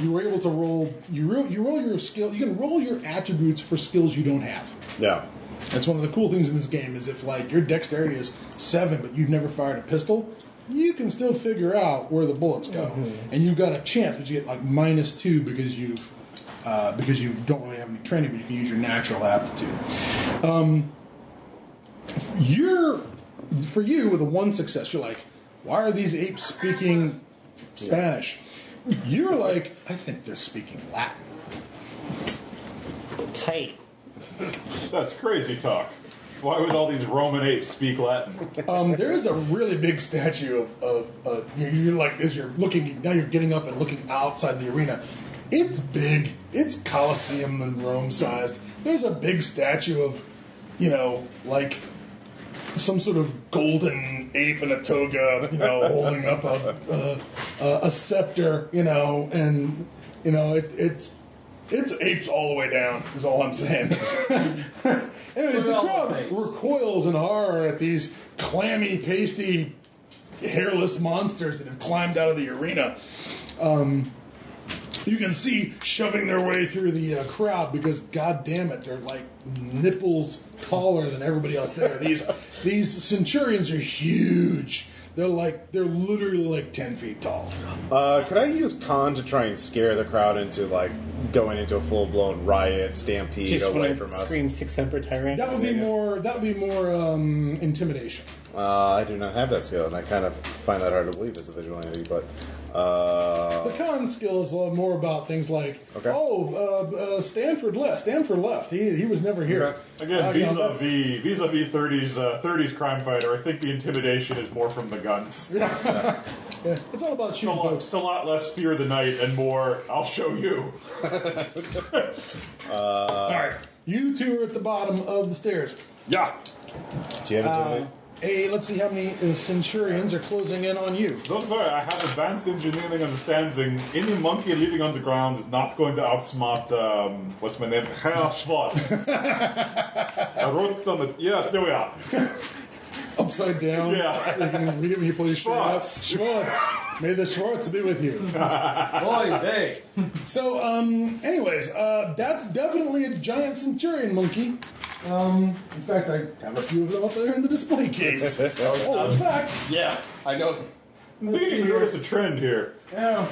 you were able to roll. You roll your skill. You can roll your attributes for skills you don't have. Yeah. That's one of the cool things in this game is if like your dexterity is 7, but you've never fired a pistol, you can still figure out where the bullets go, and you've got a chance. But you get like -2 because you don't really have any training, but you can use your natural aptitude. For you with a 1 success, you're like, why are these apes speaking Spanish? You're like, I think they're speaking Latin. Tight. That's crazy talk. Why would all these Roman apes speak Latin? There is a really big statue of you're like, as you're looking, now you're getting up and looking outside the arena. It's big. It's Colosseum in Rome sized. There's a big statue of, like some sort of golden ape in a toga, holding up a scepter, and it's apes all the way down. Is all I'm saying. Anyways, the crowd recoils in horror at these clammy, pasty, hairless monsters that have climbed out of the arena. You can see shoving their way through the crowd because, god damn it, they're like nipples taller than everybody else there. These centurions are huge. They're literally like 10 feet tall. Could I use con to try and scare the crowd into like going into a full blown riot, stampede Just away want from to us? scream Six Semper Tyrannis. That would be more intimidation. I do not have that skill, and I kind of find that hard to believe as a vigilante. But the con skill is a lot more about things like, Stanford left. He was never here. Again, vis-a-vis 30s crime fighter, I think the intimidation is more from the guns. Yeah, it's all about shooting folks. It's a lot less fear the night and more, I'll show you. All right, you two are at the bottom of the stairs. Yeah. do you have intimidate? Let's see how many centurions are closing in on you. Don't worry, I have advanced engineering understanding. Any monkey living on the ground is not going to outsmart, what's my name? Herr Schwartz. I wrote it on the... Yes, there we are. Upside down. Yeah. You can read it when you pull your shirt out. Schwartz. Schwartz. May the Schwartz be with you. Boy, hey. So, anyways, that's definitely a giant centurion monkey. In fact, I have a few of them up there in the display case. In fact, Yeah, I know. I'm beginning to notice a trend here. yeah.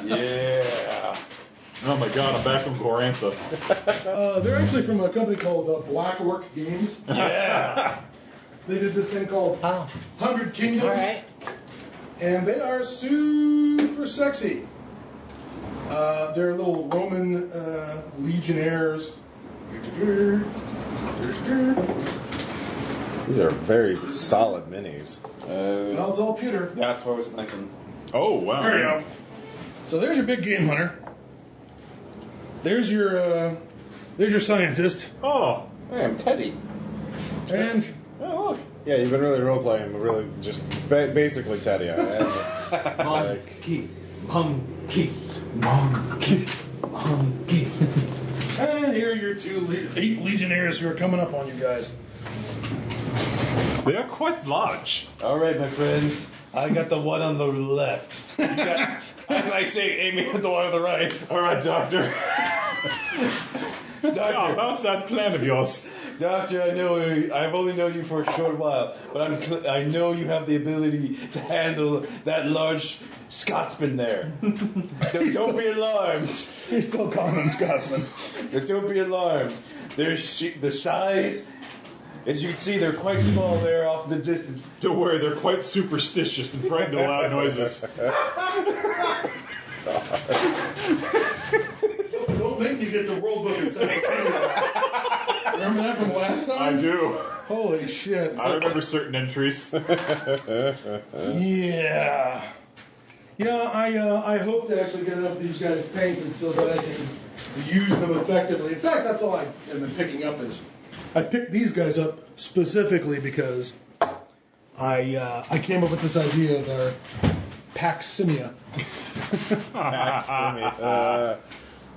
Yeah. Oh my god, I'm back from Glorantha. They're actually from a company called Black Orc Games. Yeah. They did this thing called 100 Kingdoms. All right. And they are super sexy. They're little Roman legionnaires. These are very solid minis. Well, it's all pewter. That's what I was thinking. Oh, wow. There you go. So there's your big game hunter. There's your scientist. Oh. Hey, I'm Teddy. And Oh, look. Yeah, you've been really role playing, really just basically Teddy. Monkey. Monkey. Monkey. And here are your 8 legionnaires who are coming up on you guys. They are quite large. All right, my friends. I got the one on the left. You got, as I say, aiming at the one on the right. All right, Doctor. Now, about that plan of yours. Doctor, I know I've only known you for a short while, but I know you have the ability to handle that large Scotsman there. Don't be alarmed. You're still calling them Scotsmen. Don't be alarmed. The size, as you can see, they're quite small there off in the distance. Don't worry, they're quite superstitious and frightened of loud noises. Don't make me get the rule book encyclopedia. Remember that from last time? I do. Holy shit. I remember certain entries. Yeah. Yeah, I hope to actually get enough of these guys painted so that I can use them effectively. In fact, that's all I have been picking up is I picked these guys up specifically because I came up with this idea of their Paximia.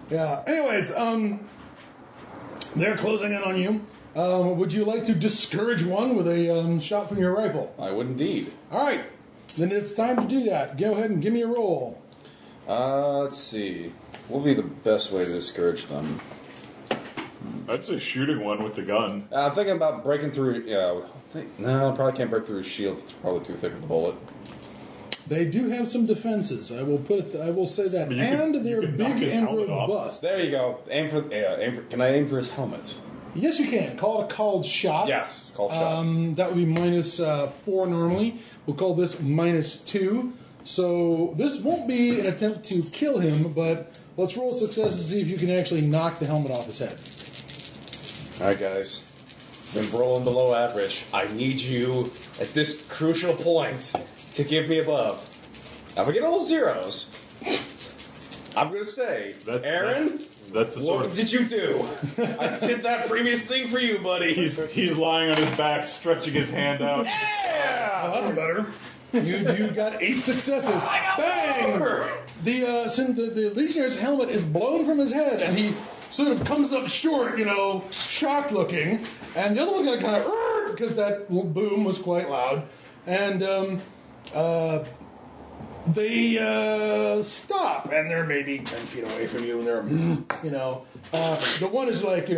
Yeah. Anyways, they're closing in on you. Would you like to discourage one with a shot from your rifle? I would indeed. All right. Then it's time to do that. Go ahead and give me a roll. Let's see. What will be the best way to discourage them? I'd say shooting one with the gun. I'm thinking about breaking through. No, probably can't break through his shield. It's probably too thick with the bullet. They do have some defenses. I will say that, and they're big and robust. There you go. Aim for. Can I aim for his helmet? Yes, you can. Call it a called shot. Yes, called shot. That would be -4 normally. We'll call this -2. So this won't be an attempt to kill him, but let's roll success to see if you can actually knock the helmet off his head. All right, guys. Been rolling below average. I need you at this crucial point to give me above. Now, if I get all zeros, I'm going to say, Aaron, that's the sort what did you do? I did that previous thing for you, buddy. He's lying on his back, stretching his hand out. Yeah! Oh, that's better. You got 8 successes. Bang! The Legionnaire's helmet is blown from his head, and he sort of comes up short, shocked looking. And the other one got kind of because that boom was quite loud. And they stop, and they're maybe 10 feet away from you, and they're, the one is like,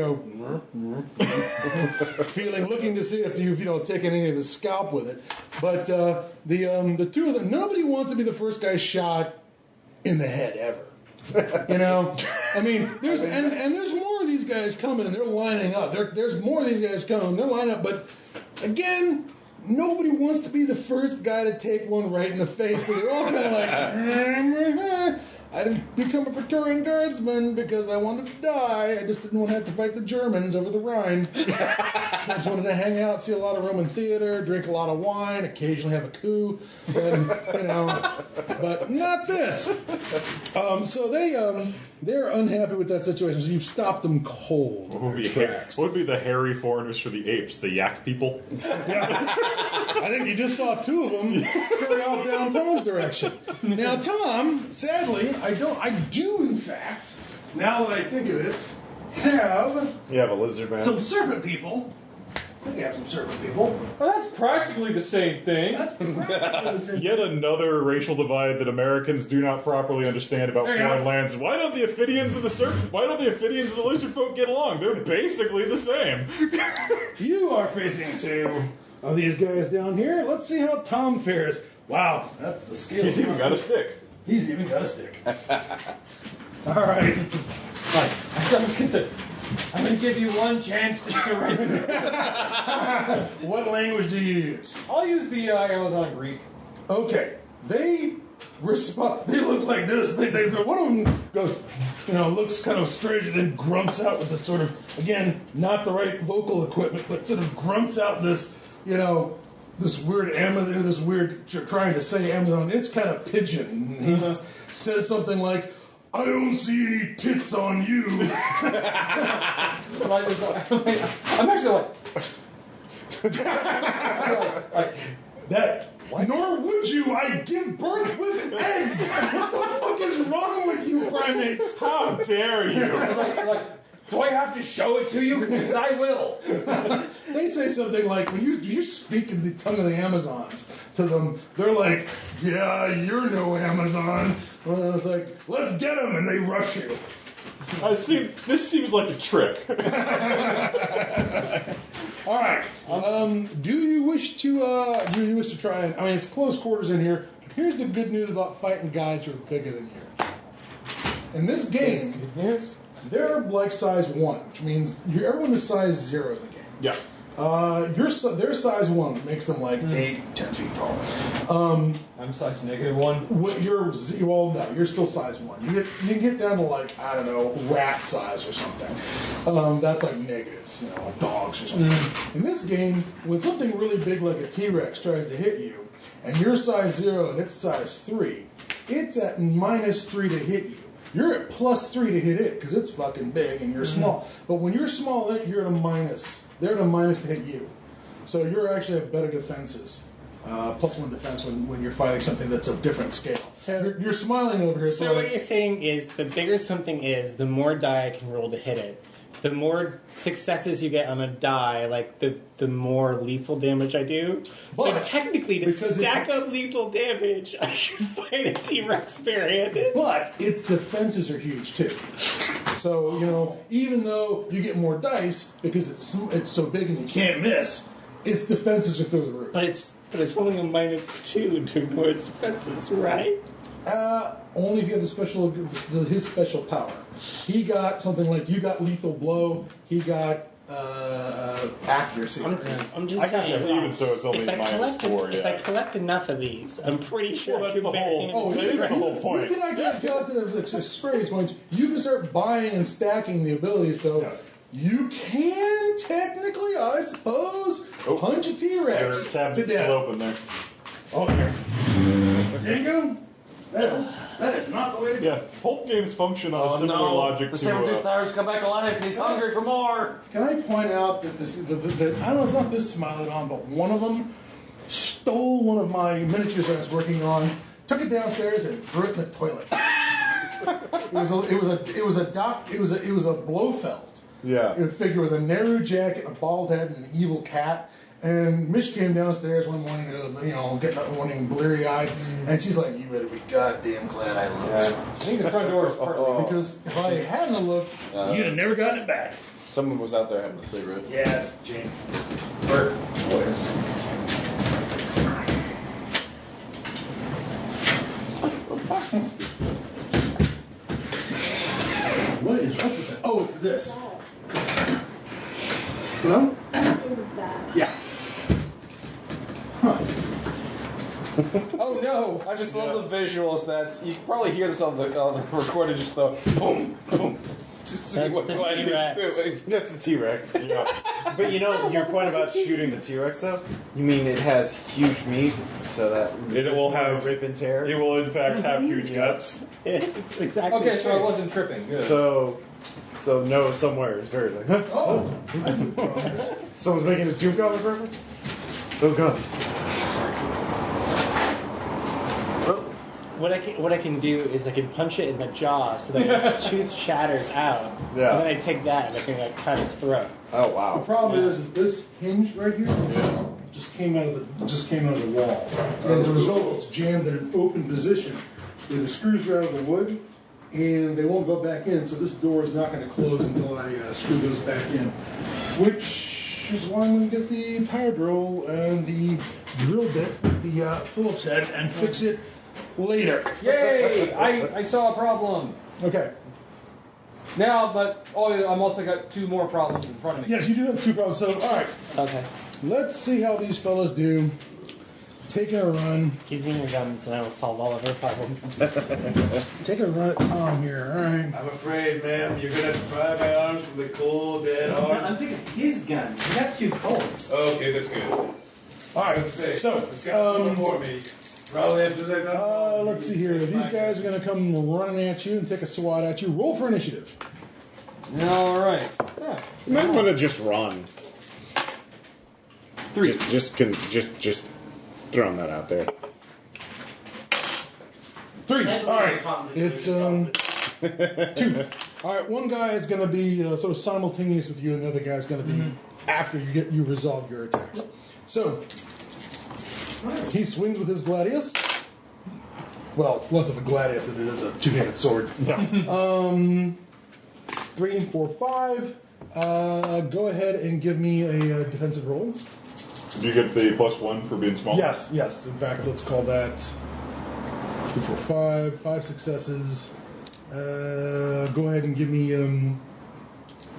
looking to see if you've, taken any of his scalp with it. But the two of them, nobody wants to be the first guy shot in the head ever. I mean, there's more of these guys coming, and they're lining up. There's more of these guys coming, they're lining up, but again, nobody wants to be the first guy to take one right in the face, so they're all kind of like, I didn't become a Praetorian Guardsman because I wanted to die. I just didn't want to have to fight the Germans over the Rhine. I just wanted to hang out, see a lot of Roman theater, drink a lot of wine, occasionally have a coup, and, but not this. So they're unhappy with that situation, so you've stopped them cold in their tracks. What would be the hairy foreigners for the apes? The yak people? I think you just saw 2 of them scurry off down Tom's direction. Now, Tom, sadly, I do, in fact, now that I think of it, have... You have a lizard man. Some serpent people. I think I have some serpent people. Well, that's practically the same thing. That's practically the same. Yet another racial divide that Americans do not properly understand about foreign lands. Why don't the Ophidians and the lizard folk get along? They're basically the same. You are facing 2 of these guys down here. Let's see how Tom fares. Wow, that's the skill. He's even got a stick. All right. Right. I'm just gonna say, I'm gonna give you one chance to surrender. What language do you use? I'll use the Amazon Greek. Okay. They respond. They look like this. One of them goes, looks kind of strange and then grunts out with this sort of, again, not the right vocal equipment, but sort of grunts out this, this weird Amazon, this weird, trying to say Amazon. It's kind of pigeon. He says something like, I don't see any tits on you. I'm actually like that. Nor would you. I give birth with eggs. What the fuck is wrong with you, bro? primates. How dare you? like, do I have to show it to you? Because I will. They say something like, when you speak in the tongue of the Amazons to them, they're like, yeah, you're no Amazon. Well, it's like, let's get them, and they rush you. This seems like a trick. All right. Do you wish to try and? I mean, it's close quarters in here. Here's the good news about fighting guys who are bigger than you. In this game, Good news. they're like size 1, which means everyone is size 0 in the game. Yeah. They're size 1, which makes them like 8, 10 feet tall. I'm size -1. You're still size 1. You can get down to like, I don't know, rat size or something. That's like negatives, like dogs or something. In this game, when something really big like a T-Rex tries to hit you, and you're size 0 and it's size 3, it's at -3 to hit you. You're at +3 to hit it because it's fucking big and you're small. But when you're small, you're at a minus. They're at a minus to hit you. So you actually have better defenses. +1 defense when you're fighting something that's of different scale. So you're smiling over here. So what you're saying is the bigger something is, the more die I can roll to hit it. The more successes you get on a die, like the more lethal damage I do. So But technically, to because stack up lethal damage, I should fight a T-Rex barehanded. But its defenses are huge too. So even though you get more dice because it's so big and you can't miss, its defenses are through the roof. But it's only a -2 to ignore its defenses, right? Only if you have his special power. He got something like, you got lethal blow. He got accuracy. I'm just I got saying. it even so it's only if I -4. If I collect enough of these, I'm pretty sure Well, I that's can the whole- barehanded that is the whole T-Rex. point. You can actually calculate as experience points. You can start buying and stacking the abilities, so you can technically, I suppose, punch a T-Rex Their to cabinet's death. still open there. Oh, here. There you go. That is not the way to go. Yeah, pulp games function on a similar logic The to. saber-tooth tiger's come back alive and he's hungry for more. Can I point out that I don't know, it's not this Smilodon, but one of them stole one of my miniatures I was working on, took it downstairs and threw it in the toilet. It was a Blofeld. Yeah. A figure with a Nehru jacket, a bald head, and an evil cat. And Mish came downstairs one morning, getting up in the morning bleary-eyed, and she's like, "You better be goddamn glad I looked." I think the front door is partly. Because if I hadn't looked, you'd have never gotten it back. Someone was out there having a cigarette. Yeah, it's Jane. Or what is up with that? Oh, it's this. Hello? It was that. Yeah. Huh. Oh no! I just love the visuals. You can probably hear this on the recording. Just the boom, boom. Just see That's what the Glenn is T-Rex. doing. That's a T-Rex. Yeah. But your point about shooting the T-Rex, though, you mean it has huge meat, so that It will have rip and tear. It will in fact have huge guts. It's exactly Okay, so I true. wasn't tripping. Good. So no, somewhere is very like, huh? Oh. Someone's making a Doom comic reference. Oh god. What I can do is I can punch it in the jaw so that its tooth shatters out. Yeah. And then I take that and I can cut its throat. Oh The wow. problem is that this hinge right here just came out of the wall. And as a result, it's jammed in an open position where the screws are out of the wood, and they won't go back in. So this door is not going to close until I screw those back in, which is why I'm going to get the power drill and the drill bit with the Phillips head and fix it later. Yay! I saw a problem. Okay. Now, but I'm also got 2 more problems in front of me. Yes, you do have 2 problems. So, all right, Okay. let's see how these fellas do. Taking a run. Give me your guns and I will solve all of our problems. Taking a run at Tom here. All right. I'm afraid, ma'am, you're gonna have to pry my arms from the cold, dead I'm heart. thinking his gun. He got 2 Colts. Okay, that's good. All right. So, It's got one for me. Probably have to say that. let's see here. These guys are going to come running at you and take a swat at you. Roll for initiative. All right. You might want to just run. 3. Just throwing that out there. 3. All right. It's 2. All right, one guy is going to be sort of simultaneous with you, and the other guy is going to be after you resolve your attacks. So he swings with his gladius. Well, it's less of a gladius than it is a two-handed sword. Yeah. 3, 4, 5. Go ahead and give me a defensive roll. Did you get the +1 for being small? Yes. In fact, let's call that 2, 4, 5. 5 successes. Go ahead and give me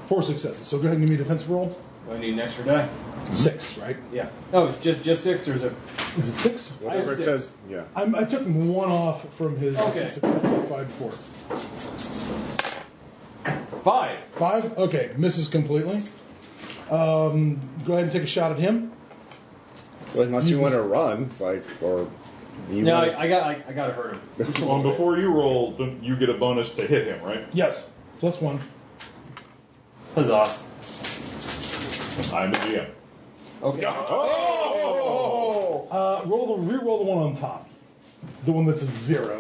4 successes. So go ahead and give me a defensive roll. Do I need an extra die? 6, right? Yeah. No, it's just 6, or is it? Is it 6? Whatever it says, yeah. I took 1 off from his Okay. success. 5 before. 5. 5? Okay, misses completely. Go ahead and take a shot at him. Well, unless you want to run, like, or you No, wanna- I got to hurt him. Well, before you roll, don't you get a bonus to hit him, right? Yes, +1. Huzzah. I'm the GM. Okay. Re-roll the one on top. The one that's a 0.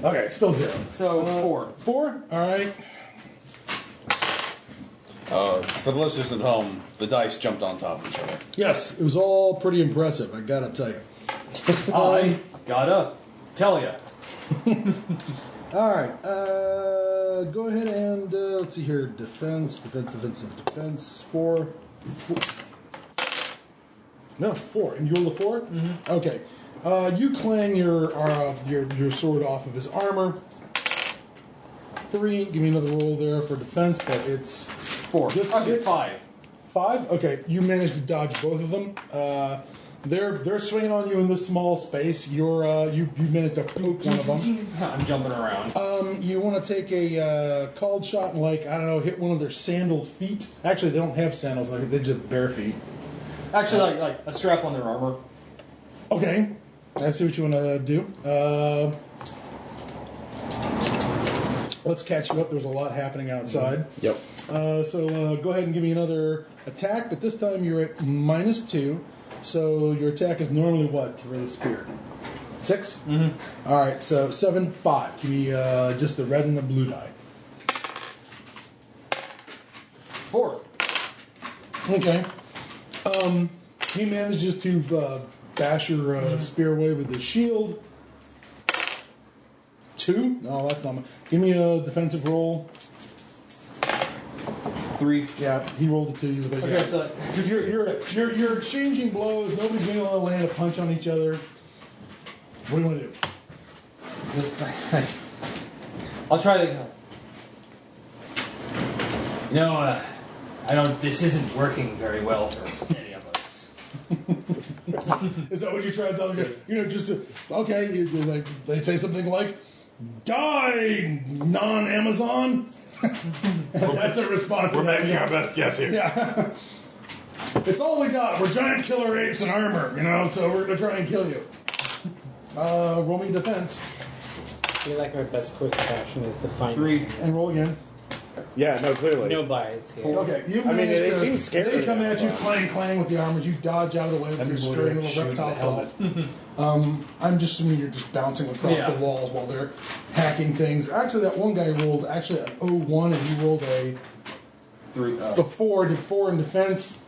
Okay, still 0. So 4. 4? Alright. For the listeners at home, the dice jumped on top of each other. Yes, it was all pretty impressive, I gotta tell you. I gotta tell ya. Alright, go ahead and, let's see here, defense. 4. No, 4. And you roll the 4? Mm-hmm. Okay. You clang your sword off of his armor. 3. Give me another roll there for defense, but it's 4. Just I said 6. 5. 5? Okay, you managed to dodge both of them. They're swinging on you in this small space. You managed to poke one of them. I'm jumping around. You want to take a called shot and, like, I don't know, hit one of their sandal feet. Actually, they don't have sandals, like, they're just bare feet. Actually, like a strap on their armor. Okay, I see what you want to do. Let's catch you up. There's a lot happening outside. Yep. So go ahead and give me another attack, but this time you're at -2. So your attack is normally what for the spear? 6? Mm-hmm. All right, so 7, 5. Give me just the red and the blue die. 4. Okay. He manages to bash your spear away with his shield. 2? No, that's not. Give me a defensive roll. 3. Yeah, he rolled a 2 with it. Okay, so You're exchanging blows. Nobody's going to land a punch on each other. What do you want to do? I'll try to. I don't. This isn't working very well for any of us. Is that what you try to tell them? Okay. Like they say something like, "Die, non-Amazon." That's their response. We're making our best guess here. Yeah. It's all we got. We're giant killer apes in armor, so we're going to try and kill you. Roll me defense. I feel like our best course of action is to find 3. And roll again. Yeah, no, clearly. no bias here. Okay, you I mean, managed they to- seem scary They come now, at you, but- clang with the armors. You dodge out of the way with your string little reptile helmet. I'm just assuming you're just bouncing across the walls while they're hacking things. Actually, that one guy rolled an 01 and he rolled a 3. the 4, did 4 in defense.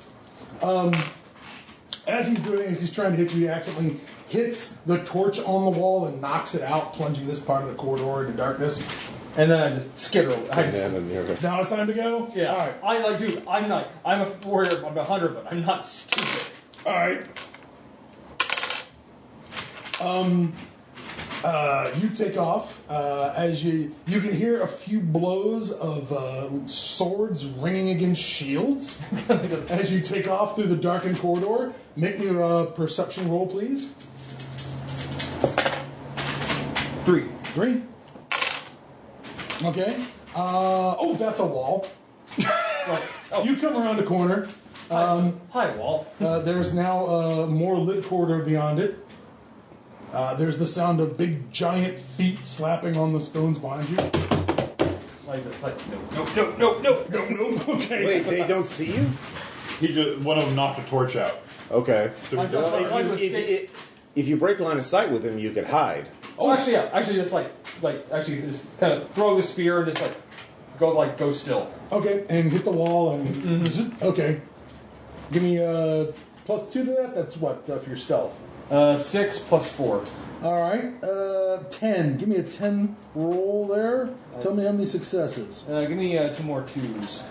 As he's doing this, he's trying to hit you. He accidentally hits the torch on the wall and knocks it out, plunging this part of the corridor into darkness. And then I just skitter. Now it's time to go? Yeah. All right. I'm a warrior. I'm a hunter, but I'm not stupid. All right. You take off as you can hear a few blows of swords ringing against shields as you take off through the darkened corridor. Make me a perception roll, please. 3. 3. Okay. That's a wall. You come around the corner. Hi, wall. There's now more lit corridor beyond it. There's the sound of big giant feet slapping on the stones behind you. No. Okay. Wait, they don't see you? One of them knocked a torch out. Okay. So we Well, if you break line of sight with him, you could hide. Oh, actually, just like actually just kind of throw the spear and just go still. Okay, and hit the wall and okay. Give me +2 to that. That's what for your stealth. 6 plus 4. All right, 10. Give me a 10 roll there. Tell me how many successes. Give me 2 more 2s.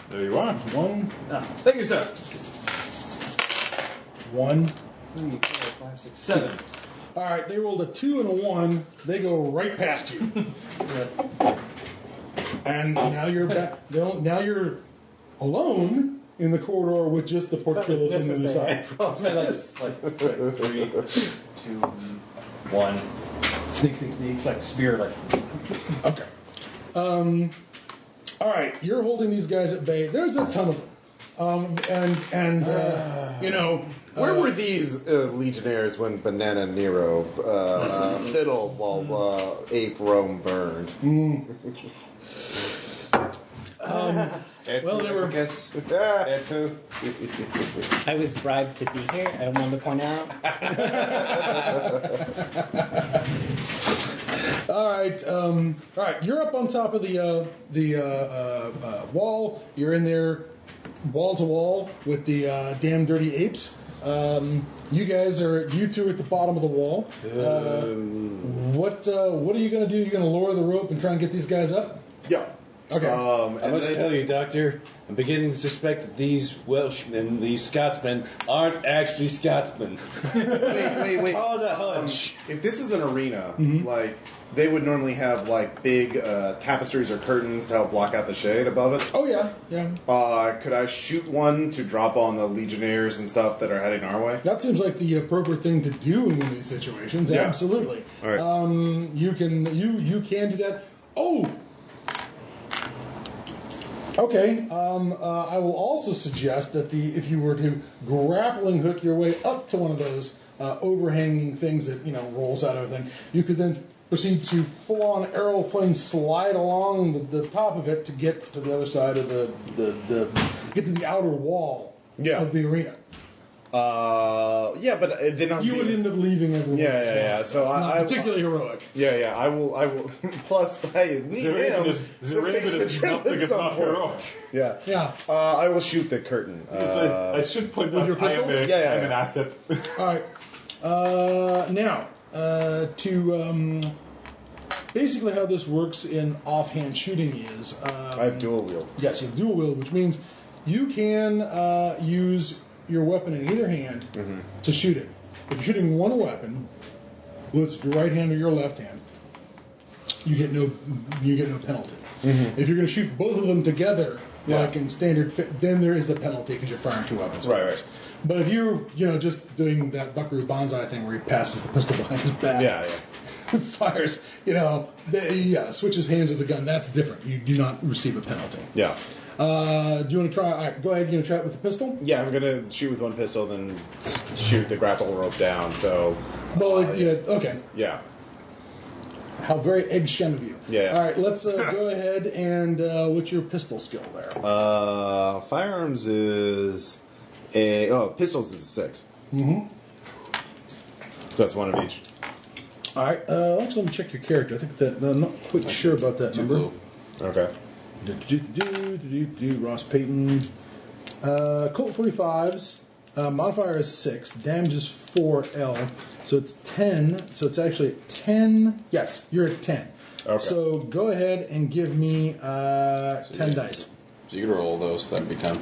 There you are. 1, Thank you, sir. 1. 3, 4, 5, 6, 7. All right, they rolled a 2 and a 1. They go right past you. And now you're back. Now you're alone in the corridor with just the portcullis on the other side. Like 3, 2, 1. Sneak. It's like spear. Okay. All right, you're holding these guys at bay. There's a ton of them. You know. Where were these legionnaires when Banana Nero fiddled while Ape Rome burned? Well, they were. There too. I was bribed to be here. I wanted to point out. All right. You're up on top of the wall. You're in there, wall to wall with the damn dirty apes. You guys you two are at the bottom of the wall. What are you going to do? You're going to lower the rope and try and get these guys up? Yeah. Okay. I must tell you, Doctor, I'm beginning to suspect that these Welshmen, these Scotsmen, aren't actually Scotsmen. Wait. Hold on. If this is an arena, like they would normally have like big tapestries or curtains to help block out the shade above it. Oh yeah. Could I shoot one to drop on the legionnaires and stuff that are heading our way? That seems like the appropriate thing to do in one of these situations. Yeah. Absolutely. All right. You can do that. Oh. Okay. I will also suggest that if you were to grappling hook your way up to one of those overhanging things that rolls out of everything, you could then proceed to full-on arrow flame slide along the top of it to get to the other side of get to the outer wall of the arena. Yeah, but then you would end up leaving everyone. Yeah. So it's not I particularly heroic. Yeah. I will. Plus, I need him to fix the trip at some point. Yeah. I will shoot the curtain. I should point out your I am pistols? I'm an asset. All right. Now, to basically how this works in offhand shooting is... I have dual wield. Yes, you have dual wield, which means you can use your weapon in either hand to shoot it. If you're shooting one weapon, whether it's your right hand or your left hand, you get no penalty. If you're going to shoot both of them together, like in standard fit, then there is a penalty because you're firing two weapons. Right. But if you're just doing that Buckaroo Banzai thing where he passes the pistol behind his back, fires, switches hands with the gun, that's different. You do not receive a penalty. Yeah. Do you want to try? All right, go ahead. You want to try it with the pistol? Yeah, I'm gonna shoot with one pistol, then shoot the grapple rope down. So. Well, okay. Yeah. How very egg shem of you. Yeah. All right, let's go ahead and what's your pistol skill there? Firearms is pistols is a 6. So that's one of each. All right. Actually, let me check your character. I think that I'm not quite sure about that number. Okay. Ross Payton. Colt 45s. Modifier is 6. Damage is 4L. So it's 10. So it's actually 10. Yes, you're at 10. Okay. So go ahead and give me 10 dice. So you can roll those, that'd be 10.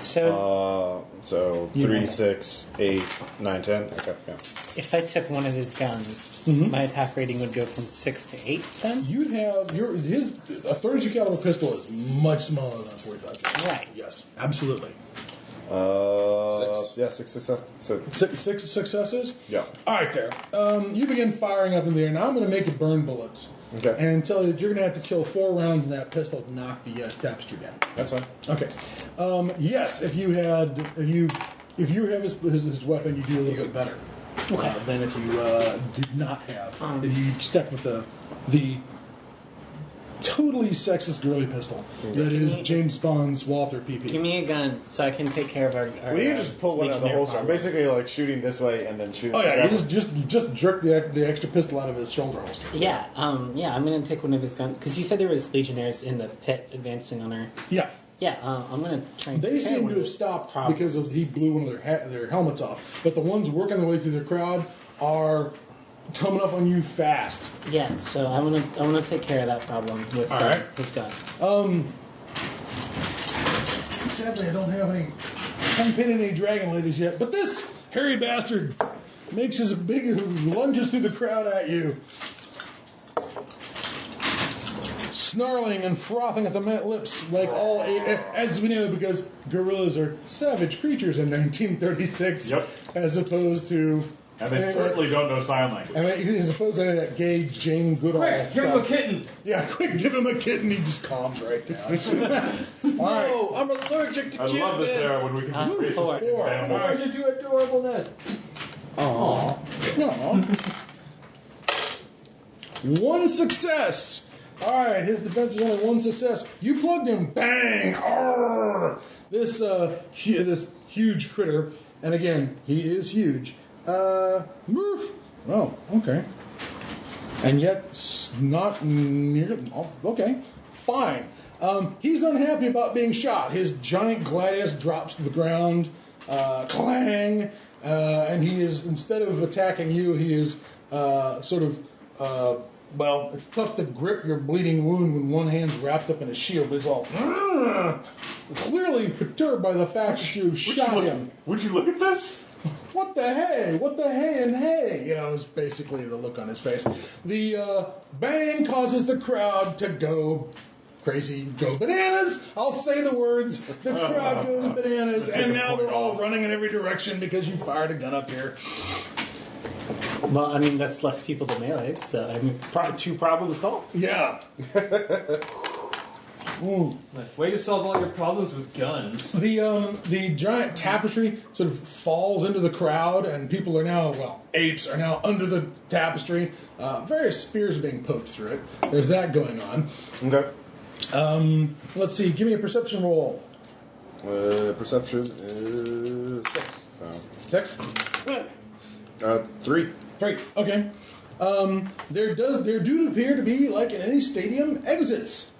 So 3, 6, 8, 9, 10. Okay, yeah. if I took one of his guns, my attack rating would go from 6 to 8 then? You'd have a 32 caliber pistol is much smaller than a 45. Right. Yes, absolutely. 6. Yeah, 6 successes. So, 6 successes? yeah. All right, there. You begin firing up in the air. Now I'm going to make it burn bullets. Okay. And tell you that you're going to have to kill 4 rounds in that pistol to knock the tapestry down. That's fine. Okay. Yes, if you have his weapon, you do a little bit better than if you did not have. If you stuck with the totally sexist girly pistol. That is James Bond's Walther PP. Give me a gun so I can take care of our Well, you can just pull one out of the Legionnaire holster. I'm problem. basically like shooting this way and then shooting. Oh yeah, the you grapple. just jerk the extra pistol out of his shoulder holster. Yeah, I'm gonna take one of his guns because you said there was legionnaires in the pit advancing on our. Yeah. Yeah, I'm gonna try. And They take care seem of one to of have his stopped problems. because he blew one of their helmets off. But the ones working their way through the crowd are coming up on you fast. Yeah, so I wanna take care of that problem with right. his gun. Sadly, I haven't painted any dragon ladies yet. But this hairy bastard makes his big lunges through the crowd at you, snarling and frothing at the lips like all as we know, because gorillas are savage creatures in 1936, Yep. as opposed to. And they certainly don't know sign language. As opposed to that gay Jane Goodall. Quick, give him a stuff. kitten. Yeah, quick, give him a kitten. He just calms right down. All right. Oh, I'm allergic to I love this era when we can do races four. in animals. Allergic to adorableness. Aw. One success. All right, his defense was only one success. You plugged him. Bang. Arrgh. This huge critter, and again, he is huge. Move. Oh, okay. And yet, not near. Oh, okay, fine. He's unhappy about being shot. His giant gladius drops to the ground. Clang. And he is, instead of attacking you, he is well, it's tough to grip your bleeding wound when one hand's wrapped up in a shield, but he's all clearly perturbed by the fact that you shot him. Would you look at this? What the hey? What the hey and hey? You know, is basically the look on his face. The bang causes the crowd to go crazy, go bananas. I'll say the words. The crowd goes bananas, and now they're all running in every direction because you fired a gun up here. Well, I mean that's less people to melee, so I mean two problems solved. Yeah. Way to solve all your problems with guns. The giant tapestry sort of falls into the crowd, and people are now, well, apes are now under the tapestry. Various spears being poked through it. There's that going on. Okay. Let's see. Give me a perception roll. Perception is 6. So 6. 3. 3. Okay. There do appear to be, like in any stadium, exits.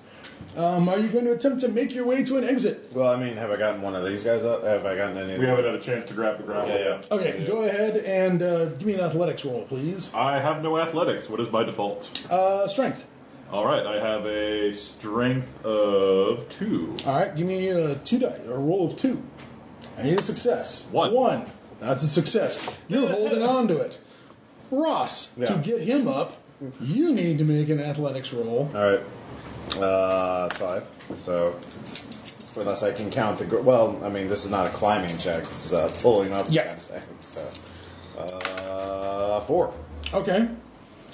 Are you going to attempt to make your way to an exit? Well, I mean, have I gotten one of these guys up? Have I gotten any? We haven't had a chance to grab the grapple. Yeah. Okay, go ahead and give me an athletics roll, please. I have no athletics. What is my default? Strength. All right, I have a strength of 2. All right, give me a roll of 2. I need a success. 1. That's a success. You're holding on to it. Ross, to Yeah. get him up, you need to make an athletics roll. All right. 5. So, unless I can count the. Well, I mean, this is not a climbing check. This is a pulling up Yeah. kind of thing. So, 4. Okay.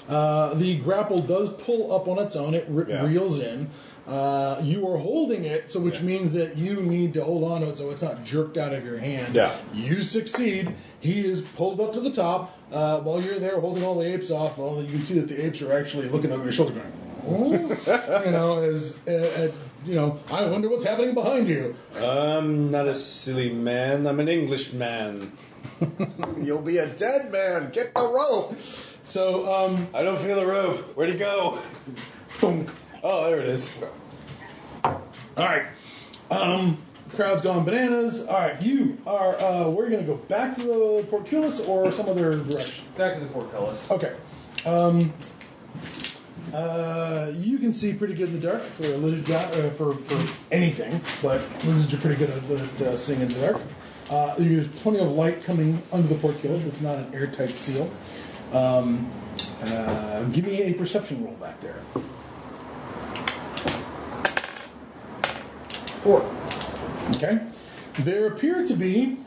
The grapple does pull up on its own. It Yeah. reels in. You are holding it, so which means that you need to hold on to it so it's not jerked out of your hand. Yeah. You succeed. He is pulled up to the top. While you're there holding all the apes off, well, you can see that the apes are actually looking over your shoulder going, oh. I wonder what's happening behind you. I'm not a silly man. I'm an English man. You'll be a dead man. Get the rope. So, I don't feel the rope. Where'd he go? Thunk. Oh, there it is. all right. Crowd's gone bananas. All right, you are. We're going to go back to the portcullis or some other direction. Back to the portcullis. Okay. You can see pretty good in the dark for a lizard for anything, but lizards are pretty good at seeing in the dark. There's plenty of light coming under the portcullis. It's not an airtight seal. Give me a perception roll back there. 4. Okay. There appear to be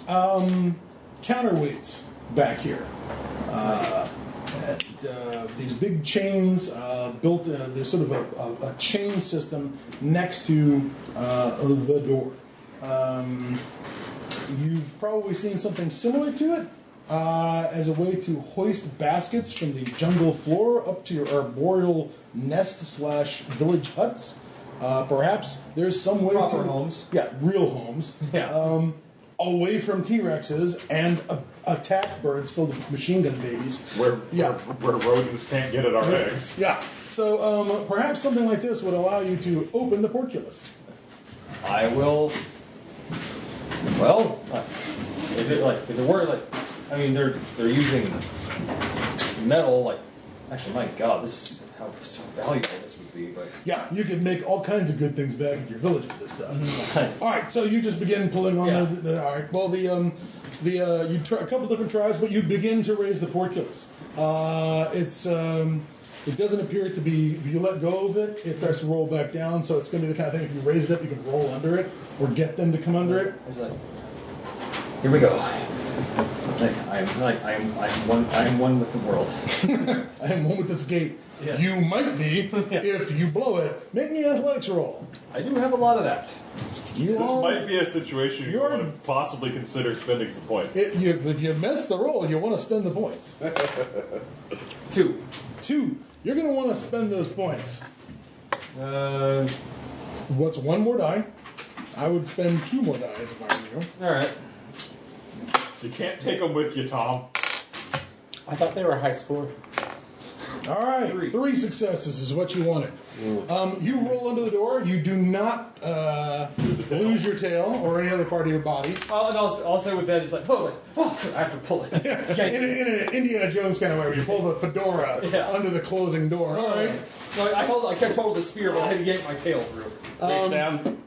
counterweights back here. These big chains built. There's sort of a chain system next to the door. You've probably seen something similar to it as a way to hoist baskets from the jungle floor up to your arboreal nest/village huts. Perhaps there's some way Proper to homes. Yeah, real homes. Yeah. Away from T-Rexes and attack birds filled with machine gun babies. Where Yeah. rodents can't get at our eggs. Yeah. So perhaps something like this would allow you to open the portcullis. I will. Well, is it like if there were like? I mean, they're using metal. Like, actually, my God, this is how valuable this would be. But Yeah, you could make all kinds of good things back at your village with this stuff. All right, so you just begin pulling on Yeah. the all right. Well, you try a couple different tries, but you begin to raise the portcullis. It doesn't appear to be. If you let go of it, it starts to roll back down. So it's going to be the kind of thing. If you raise it up, you can roll under it or get them to come under it. it's like, here we go. I'm one with the world. I am one with this gate. Yeah. You might be if you blow it. Make me an athletics roll. I do have a lot of that. You This all- might be a situation you You're- want to possibly consider spending some points. if you miss the roll, you want to spend the points. 2. 2. You're going to want to spend those points. All What's one more die? I would spend 2 more dies if I were you. right. You can't take them with you, Tom. I thought they were high score. All right, 3 successes is what you wanted. You roll under the door. You do not lose your tail or any other part of your body. And also with that, it's like, so I have to pull it. In an Indiana Jones kind of way, where you pull the fedora Yeah. under the closing door. All right. No, I kept hold of the spear, but I had to yank my tail through. Reach down.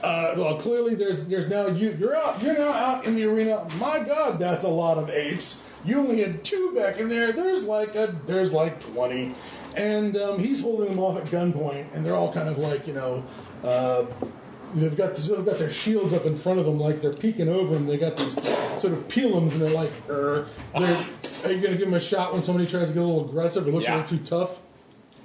Well, clearly there's now you're now out in the arena. My God, that's a lot of apes. You only had 2 back in there. There's like 20, and he's holding them off at gunpoint, and they're all kind of like they've got their shields up in front of them, like they're peeking over them. They got these sort of peelums, and they're like, are you going to give them a shot when somebody tries to get a little aggressive or looks a little too tough?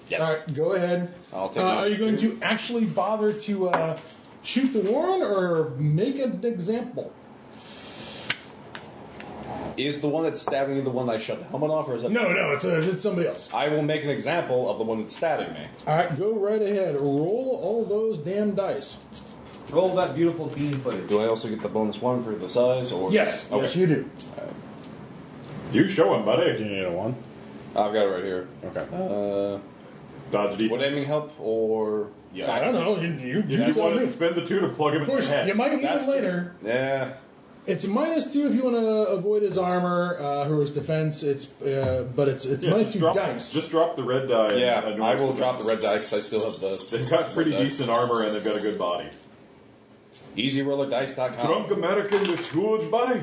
Yes. All right, go ahead. I'll take Are it. you going to actually bother to shoot the warren or make an example? Is the one that's stabbing you the one that I shut the helmet off, or is that... No, it's somebody else. I will make an example of the one that's stabbing me. All right, go right ahead. Roll all those damn dice. Roll that beautiful beam footage. Do I also get the bonus 1 for the size, or... Yes, Okay. yes, you do. You show him, buddy. Do you need a 1? I've got it right here. Okay. Dodge defense. Would aiming help, or... Yeah. I don't know. You You tell want me. to spend the 2 to plug him Of in course, the head. you might need That's it later. Yeah. It's -2 if you want to avoid his armor or his defense. But it's Yeah, minus 2 dice. Just drop the red die. Yeah, and I will defense. drop the red die because I still have the... They've got pretty red die. decent armor and they've got a good body. EasyRollerDice.com. Drunk American with huge body.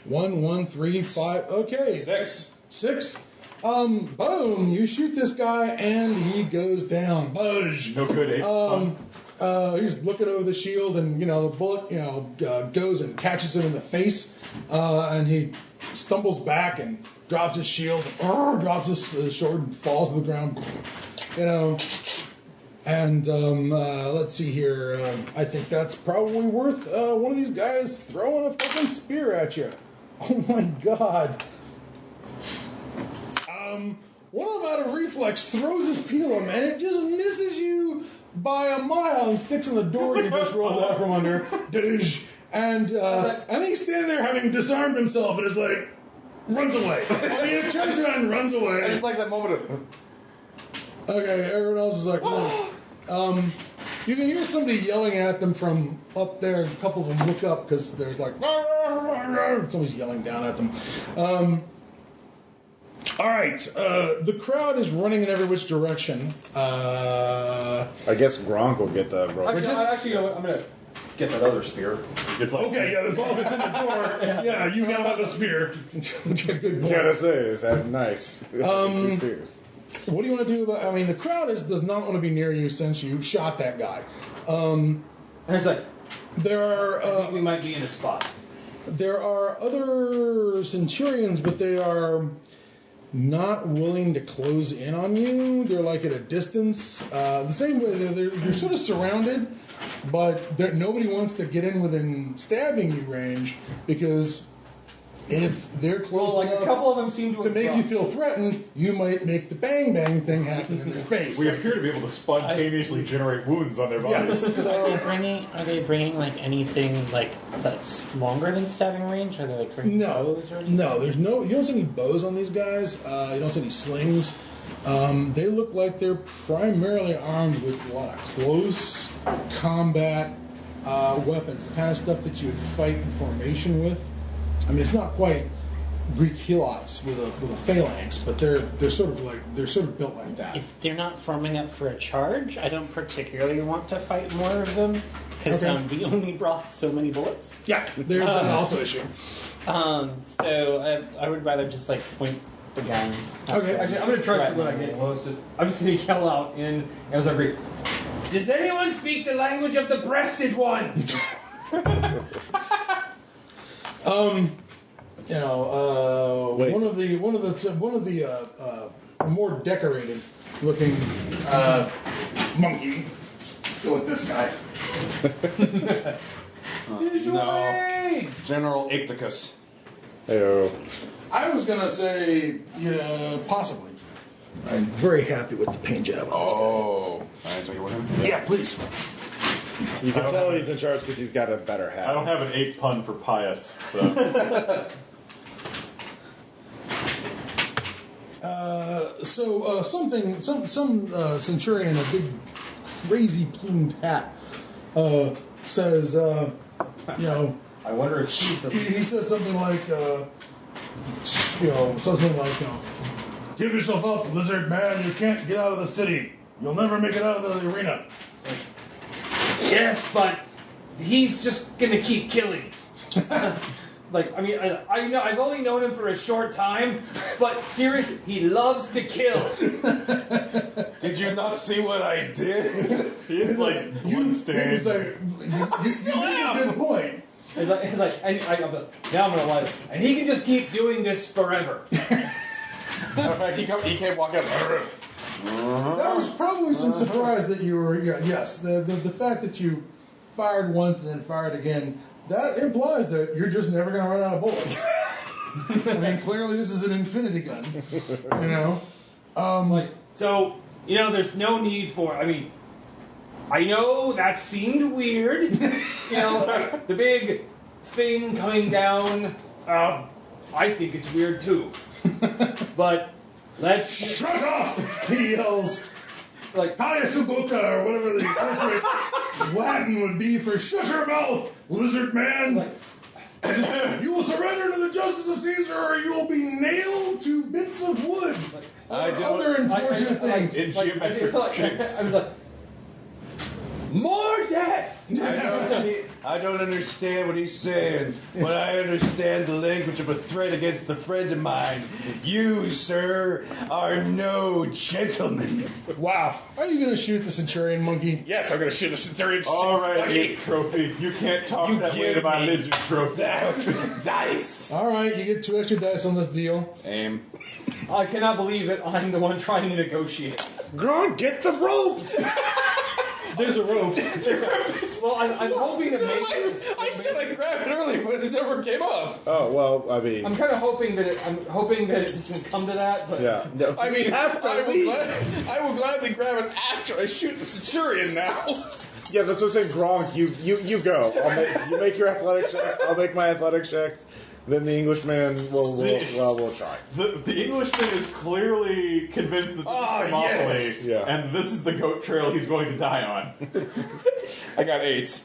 1, 1, 3, 5. Okay, 6. 6. Boom! You shoot this guy and he goes down. Budge. No good ape. He's looking over the shield, and the bullet, goes and catches him in the face, and he stumbles back and drops his shield, drops his sword, and falls to the ground. And let's see here. I think that's probably worth one of these guys throwing a fucking spear at you. Oh my God. One of them out of reflex throws his pilum, and it just misses you by a mile and sticks in the door you just rolled out from under. And he's standing there having disarmed himself and is like, runs away. And he just turns around and runs away. I just like that moment of... Okay, everyone else is like, whoa. You can hear somebody yelling at them from up there. A couple of them look up because there's like, somebody's yelling down at them. All right, the crowd is running in every which direction. I guess Gronk will get the rope. Actually, you know what? I'm going to get that other spear. It's like, Okay, yeah, as long as it's in the door, yeah, you now have a spear. Good point. Gotta say, is that nice? 2 spears. What do you want to do about? I mean, the crowd does not want to be near you since you shot that guy. And it's like, There I are think we might be in a spot. there are other centurions, but they are not willing to close in on you. They're like at a distance. The same way you're sort of surrounded, but nobody wants to get in within stabbing you range because If they're close Well, like enough a couple of them seem to make you feel threatened, you might make the bang bang thing happen in their face. We appear to be able to spontaneously generate wounds on their bodies. Are they bringing like anything like that's longer than stabbing range? Are they like bringing bows or anything? No, there's no. You don't see any bows on these guys. You don't see any slings. They look like they're primarily armed with a lot of close combat weapons, the kind of stuff that you would fight in formation with. I mean, it's not quite Greek helots with a phalanx, but they're sort of built like that. If they're not forming up for a charge, I don't particularly want to fight more of them because we only brought so many bullets. Yeah, there's that also issue. So I would rather just like point the gun. Okay, actually, I'm going to try something I get close. I'm just going to yell out in Amazon Greek. Does anyone speak the language of the breasted ones? One of the more decorated looking monkey. Let's go with this guy. No, General Icticus. Heyo. I was gonna say, yeah, possibly. I'm very happy with the paint job. Oh, I take it with him. Yeah, please. You can tell he's in charge because he's got a better hat. I don't have an 8 pun for pious, so. Some centurion in a big, crazy plumed hat says, I wonder if she's the... he says something like, give yourself up, lizard man. You can't get out of the city. You'll never make it out of the arena. Yes, but he's just gonna keep killing. I know I've only known him for a short time, but seriously, he loves to kill. Did you not see what I did? He's like bloodstained. You make a good point. It's like now I'm gonna lie. And he can just keep doing this forever. Matter of fact, he can't walk out. That was probably some surprise that you were. Yes, the fact that you fired once and then fired again. That implies that you're just never going to run out of bullets. I mean, clearly this is an infinity gun. There's no need for. I mean, I know that seemed weird. Like the big thing coming down. I think it's weird too. But let's shut up. He yells. Like Hayasubuka or whatever the appropriate Latin would be for shut your mouth, lizard man. You will surrender to the justice of Caesar or you will be nailed to bits of wood. Other unfortunate things. In geometric shapes. I was like, more death! I don't understand what he's saying, but I understand the language of a threat against a friend of mine. You, sir, are no gentleman. Wow. Are you going to shoot the centurion monkey? Yes, I'm going to shoot the centurion. All right, monkey. trophy. You can't talk You that way to give my me lizard trophy. Dice. All right, you get 2 extra dice on this deal. Aim. I cannot believe that I'm the one trying to negotiate. Gron, get the rope! There's a rope. Well, I'm hoping that maybe... I said I grabbed it early, but it never came up. Oh, well, I mean... I'm kind of hoping that it doesn't come to that, but... Yeah. No. I mean, I will gladly grab it after I shoot the centurion now. Yeah, that's what I'm saying. Gronk, you go. You make your athletic check. I'll make my athletic checks. Then the Englishman we'll try. The Englishman is clearly convinced that this is Thermopylae, yes. Yeah. and this is the goat trail he's going to die on. I got 8.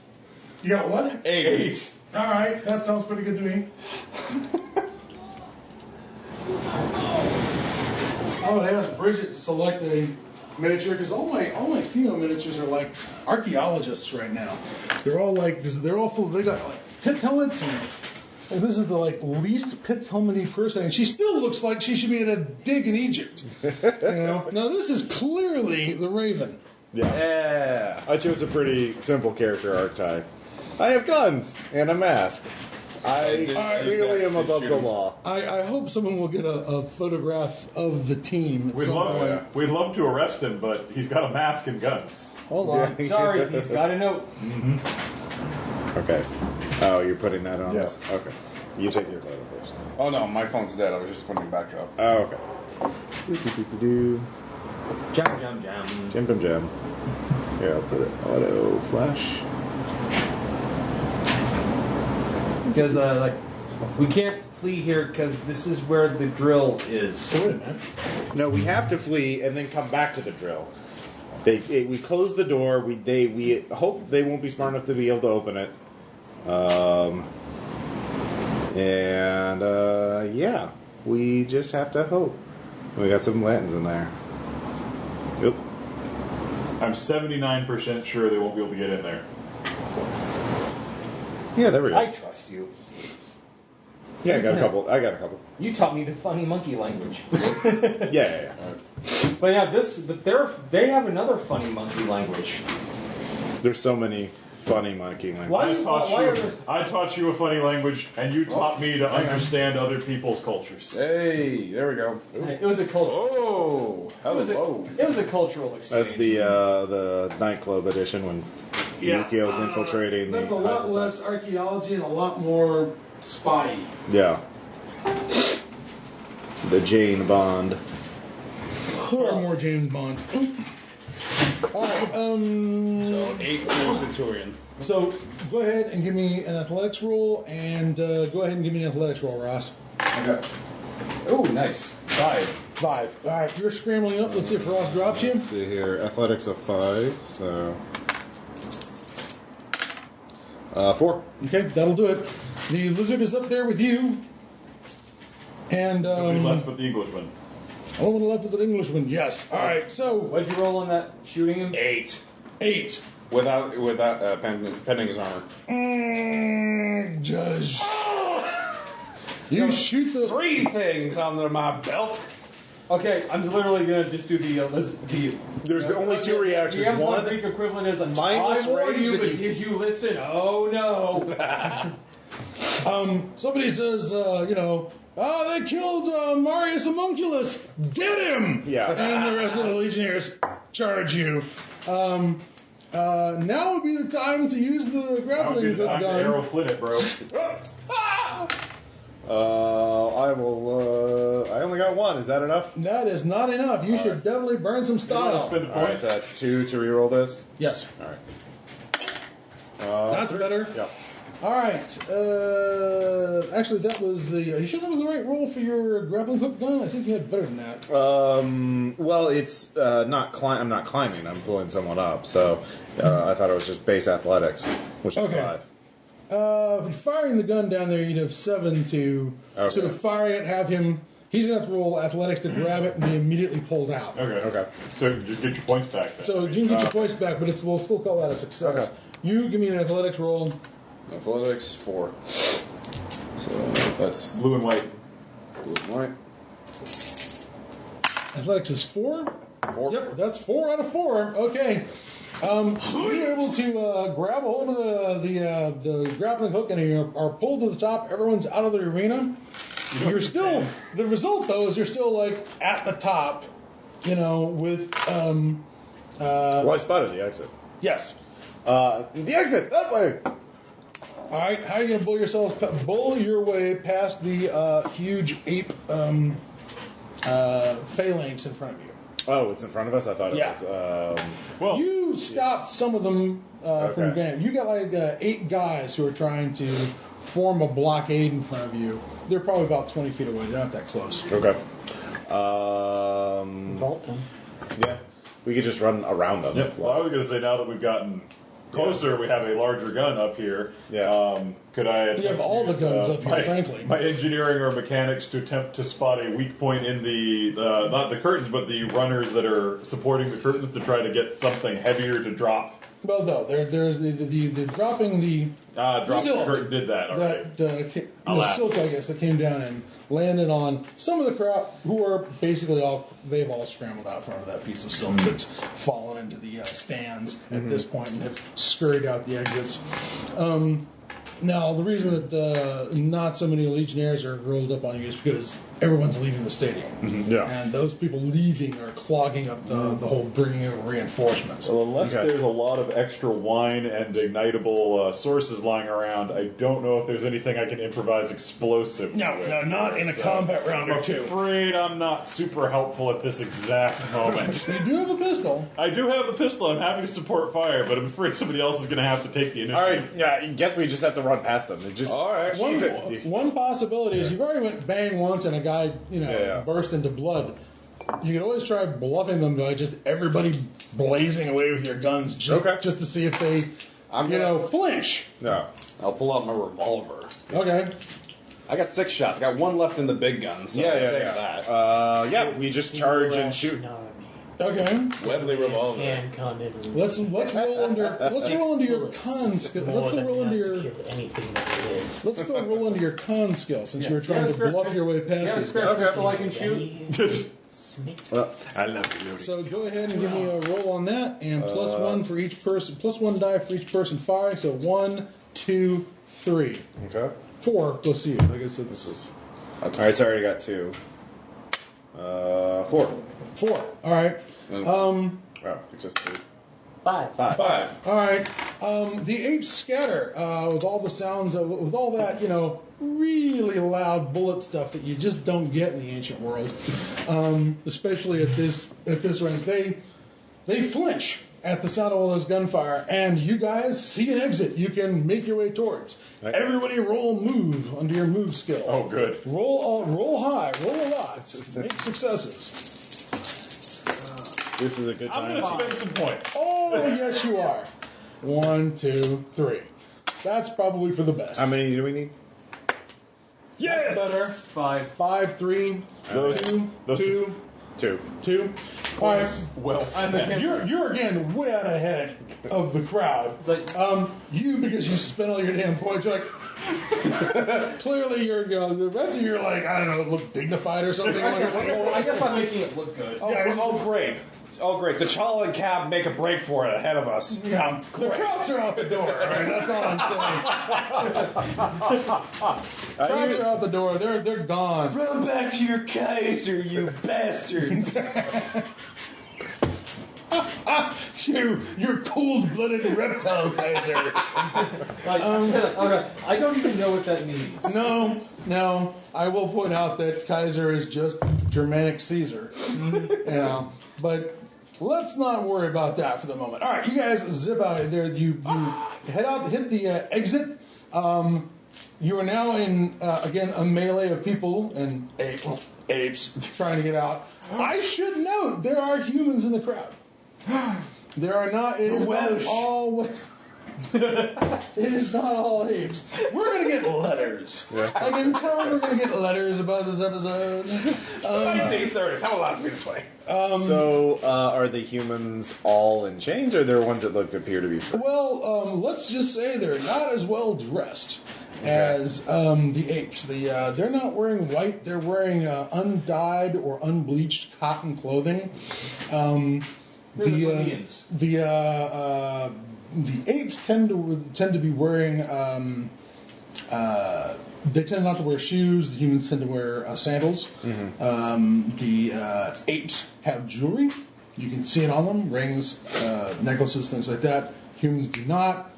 You got what? 8. All right, that sounds pretty good to me. I would ask Bridget to select a miniature because all my female miniatures are like archaeologists right now. They're all full. They got like pith helmets and. Well, this is the least pith helmet-y person, and she still looks like she should be at a dig in Egypt. Now this is clearly the Raven. Yeah. I chose a pretty simple character archetype. I have guns and a mask. I clearly am above the law. I hope someone will get a photograph of the team. We'd love to arrest him, but he's got a mask and guns. Hold on. Yeah. Sorry, he's got a note. Okay. Oh, you're putting that on Yeah. us? Okay. You take your photo first. Oh no, my phone's dead. I was just putting a backdrop. Oh, okay. Jam, jam, jam. Jam. Here, I'll put it auto flash. Because, we can't flee here because this is where the drill is. Wait a minute. No, we have to flee and then come back to the drill. We close the door. We hope they won't be smart enough to be able to open it. Yeah, we just have to hope. We got some lanterns in there. Yep. I'm 79% sure they won't be able to get in there. Yeah, there we go. I trust you. Yeah, I got a couple. You taught me the funny monkey language. Yeah. But yeah, they have another funny monkey language. There's so many funny monkey languages. I taught you a funny language, and you taught me to understand other people's cultures. Hey, there we go. It was a cultural. Oh, hello. It was a cultural exchange. That's the nightclub edition when Yukio's infiltrating That's the a high lot society. less archaeology and a lot more spy. Yeah. The Jane Bond. Far more James Bond. Alright, So 8 to Centurion. so go ahead and give me an athletics roll, and go ahead and give me an athletics roll, Ross. Okay. Oh, nice. 5. Alright, you're scrambling up. Let's see if Ross drops you. Let's see here. Athletics of 5, so 4. Okay, that'll do it. The lizard is up there with you. And Nobody left but the Englishman. only left with an Englishman. Yes. Alright, so What'd you roll on that shooting him? 8. 8. Without pending his armor. Judge. You shoot the 3 things under my belt. Okay, I'm literally gonna just do the There's only 2 reactions. The Amazon One, Greek equivalent is mindless I warned rage you, that but you- did you listen? Oh no! somebody says, oh, they killed Marius Homunculus. Get him! Yeah. And the rest of the Legionnaires charge you. Now would be the time to use the That would be grappling the time to arrow gun. flit it, bro. I will. I only got 1. Is that enough? That is not enough. You should definitely burn some I'll style. spend a All right, point. so that's 2 to reroll this. Yes. All right. That's better. Yeah. All right. Actually, that was the. Are you sure that was the right roll for your grappling hook gun? I think you had better than that. Well, it's not. I'm not climbing. I'm pulling someone up. So I thought it was just base athletics, which is Okay. 5. If you're firing the gun down there, you'd have 7 to Okay. sort of fire it, have him. He's going to have to roll athletics to grab it and be immediately pulled out. Okay. So just get your points back then. So you can get your points back, but we'll still call that a success. Okay. You give me an athletics roll. Athletics 4. So that's Blue and white. blue and white. Athletics is 4. 4. Yep, that's 4 out of 4. Okay. You're able to grab a hold of the grappling hook and you are pulled to the top. Everyone's out of the arena. You're still. The result, though, is you're still like at the top. With Well, I spotted the exit. yes. The exit that way. All right. How are you gonna bull your way past the huge ape phalanx in front of you? Oh, it's in front of us. I thought it Yeah. was. Well, You stopped some of them from Okay. game. You got like 8 guys who are trying to form a blockade in front of you. They're probably about 20 feet away. They're not that close. Okay. Vault them. Yeah. We could just run around them. Yep. Well, I was going to say now that we've gotten closer, we have a larger gun up here. Yeah. Could I? You have all the guns up here, frankly. My engineering or mechanics to attempt to spot a weak point in the not the curtains, but the runners that are supporting the curtains to try to get something heavier to drop. Well, no. There's the dropping the Drop silk the curtain did that already. the Alas. silk, I guess, that came down and landed on some of the crowd who are basically they've all scrambled out from that piece of silk that's fallen into the stands at this point and have scurried out the exits. Now, the reason that not so many Legionnaires are rolled up on you is because everyone's leaving the stadium. Yeah. And those people leaving are clogging up the whole bringing in reinforcements. Well, unless Okay. there's a lot of extra wine and ignitable sources lying around, I don't know if there's anything I can improvise explosives with. No, not in a combat round I'm or two. afraid I'm not super helpful at this exact moment. You do have a pistol. I do have the pistol. I'm happy to support fire, but I'm afraid somebody else is going to have to take the initiative. All right, yeah, I guess we just have to run past them. It just, All right. One possibility is you've already went bang once and a guy, Yeah. burst into blood. You can always try bluffing them by just everybody blazing away with your guns just to see if they, flinch. No. I'll pull out my revolver. Okay. I got 6 shots. I got 1 left in the big gun, so I'll save that. We just charge and shoot. Okay. Deadly revolver. Handgun and Let's roll under your con skill. Let's roll into your kill anything that lives. let's go roll into your con skill since you're trying to bluff your way past this. So I can shoot. Snake. I love it. So go ahead and give me a roll on that, and +1 for each person, +1 die for each person firing. So 1, 2, 3, Okay. 4 plus you. Like I said, this is All right, so I already got 2. 4. 4. All right. Oh, it's just 2. 5. 5. All right. The apes scatter with all the sounds of, with all that, really loud bullet stuff that you just don't get in the ancient world, especially at this range. They flinch at the sound of all this gunfire, and you guys see an exit you can make your way towards. Right. Everybody roll move under your move skill. Oh, good. Roll high, roll a lot, make successes. This is a good I'm time. going to spend some points. Oh, yes, you are. 1, 2, 3. That's probably for the best. How many do we need? Yes! Better. 5. 5, 3, Those- 2, those- 2, 2. 2. All right. Well, You're again way out ahead of the crowd. Like- You, because you spent all your damn points, you're like, clearly the rest of you are like, I don't know, look dignified or something. I guess I'm making it look good. Oh, great. Oh, great. The T'Challa and Cap make a break for it ahead of us. Yeah, the crowds are out the door. All right, that's all I'm saying. Crowds are out the door. They're gone. Run back to your Kaiser, you bastards! You're cold-blooded reptile, Kaiser. Okay, I don't even know what that means. No. I will point out that Kaiser is just Germanic Caesar. But let's not worry about that for the moment. All right, you guys zip out of there. You head out, hit the exit. You are now in, again, a melee of people and apes trying to get out. I should note, there are humans in the crowd. There are not. It is not all. It is not all apes. We're gonna get letters. I can tell we're gonna get letters about this episode. 1930s. How allows me this way? So, are the humans all in chains, or are there ones that appear to be free? Well, let's just say they're not as well dressed as the apes. They're not wearing white. They're wearing undyed or unbleached cotton clothing. The apes tend to be wearing. They tend not to wear shoes. The humans tend to wear sandals. The apes have jewelry. You can see it on them: rings, necklaces, things like that. Humans do not.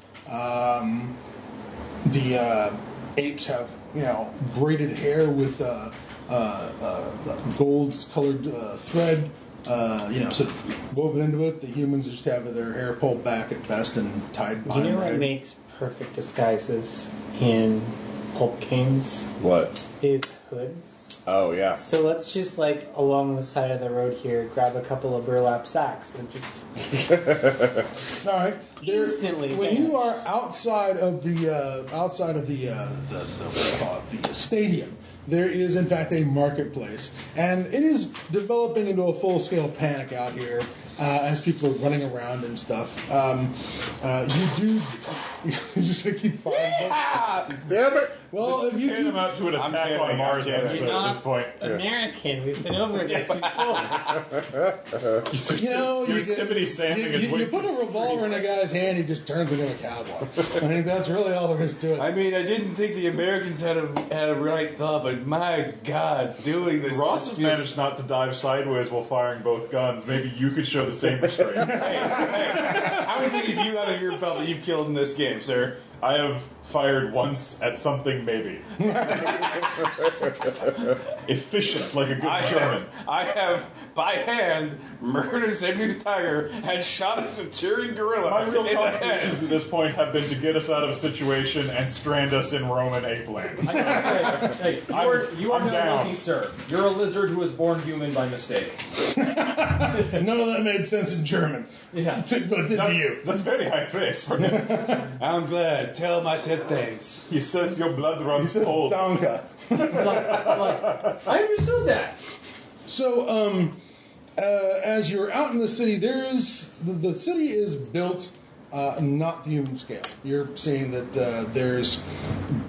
The apes have braided hair with gold-colored thread. Sort of woven into it. The humans just have their hair pulled back at best and tied behind You know their what head. makes perfect disguises in pulp games What? is hoods. Oh, yeah. So let's just along the side of the road here, grab a couple of burlap sacks and just All right. Instantly when you are vanished. outside of the stadium, there is in fact a marketplace, and it is developing into a full-scale panic out here as people are running around and stuff. You're just gonna keep firing. Damn it! Well, if you keep, Tantamount to an attack on a Mars damn it. episode You're at this not point. American. We've been over this before. Yosemite Samming is you way put a revolver in a guy's hand, he just turns into a cowboy. I think that's really all there is to it. I mean, I didn't think the Americans had a right thought, but my God, doing this. Ross just has feels- managed not to dive sideways while firing both guns. Maybe you could show the same restraint. How many things have you got under your belt that you've killed in this game, sir? I have fired once at something, maybe. Efficient, like a good German. I have, by hand, murdered a saber-tooth tiger and shot a Centurion gorilla My real in the head. contributions at this point have been to get us out of a situation and strand us in Roman ape land. Hey, you are I'm no down. monkey, sir. You're a lizard who was born human by mistake. None of that made sense in German. Yeah. But did to you? That's very high praise for him. I'm glad. Tell him I said thanks. He says your blood runs cold. Donka. I understood that. So, as you're out in the city, the city is built not to human scale. You're seeing that there's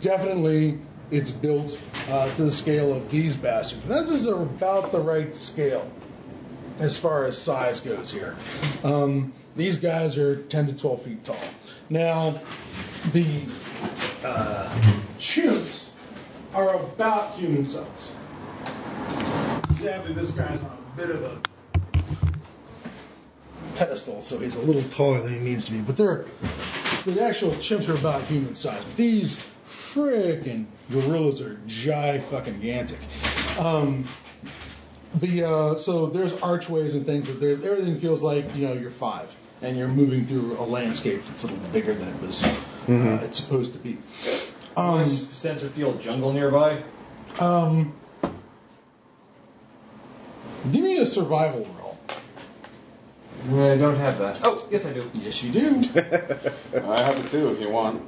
definitely it's built to the scale of these bastards. This is about the right scale as far as size goes here. These guys are 10 to 12 feet tall. Now, the chimps are about human size. Sadly, this guy's on a bit of a pedestal, so he's a little taller than he needs to be. But the actual chimps are about human size. These frickin' gorillas are gigantic. So there's archways and things that everything feels like you're 5 and you're moving through a landscape that's a little bigger than it was it's supposed to be. Nice sensor field jungle nearby. Give me a survival roll. I don't have that. Oh, yes I do. Yes, you do. I have it too if you want.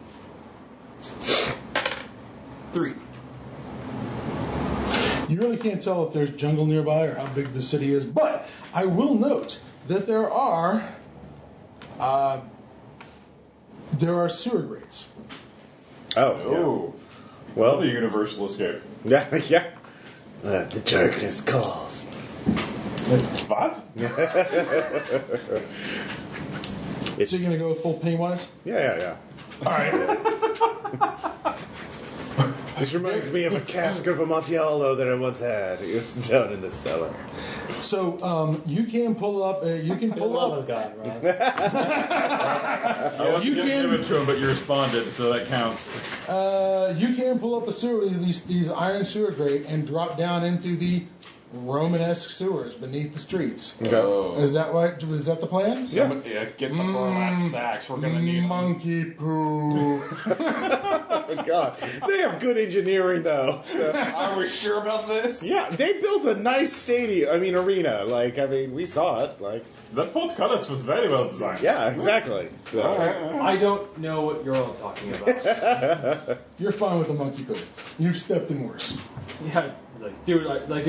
3. You really can't tell if there's jungle nearby or how big the city is, but I will note that there are sewer grates. Oh. Well, the universal escape. Yeah, yeah. The darkness calls. What? So you're gonna go full Pennywise? Yeah. All right. This reminds me of a cask of Amontillado that I once had. It was down in the cellar. So you can pull up. You can For the pull love up. of God, Ross. I wasn't You going to can- give it to him, but you responded, so that counts. You can pull up a sewer, these iron sewer grate, and drop down into the Romanesque sewers beneath the streets. Okay. Is that right? Is that the plan? Yeah, get the burlap sacks. We're gonna need them. Monkey poo. Oh, God. They have good engineering, though. So. Are we sure about this? Yeah, they built a nice arena. We saw it. That portcullis was very well designed. Yeah, exactly. So. I don't know what you're all talking about. You're fine with the monkey poo. You've stepped in worse. Yeah, dude,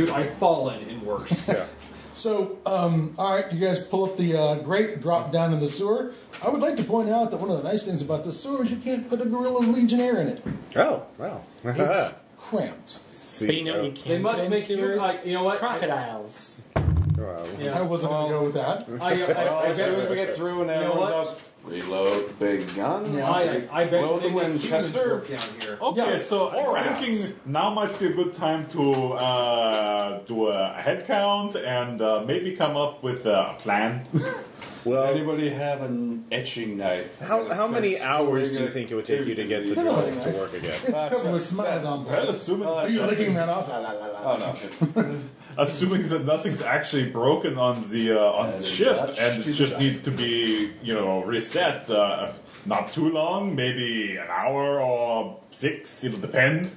I've fallen in worse. Yeah. So, all right, you guys pull up the grate, drop down in the sewer. I would like to point out that one of the nice things about this sewer is you can't put a gorilla legionnaire in it. Oh, wow. It's cramped. See, But you know, you can't They must put in make you, sewers. you know what? Crocodiles. wow. I wasn't going to go with that. Well, as soon as we get through and You know everyone's what? else, reload the big gun. I bet Load the you they make humans Winchester. work down here. Okay, Yeah, so I'm thinking now might be a good time to do a head count and maybe come up with a plan. Does Well, anybody have an etching knife? how many hours do you think it would take you to get the drawing to work again? It's covered with smile on Well, assuming, Are you licking that off? Oh no. assuming that nothing's actually broken on the ship and it just needs to be reset. Not too long, maybe an hour or 6. It'll depend.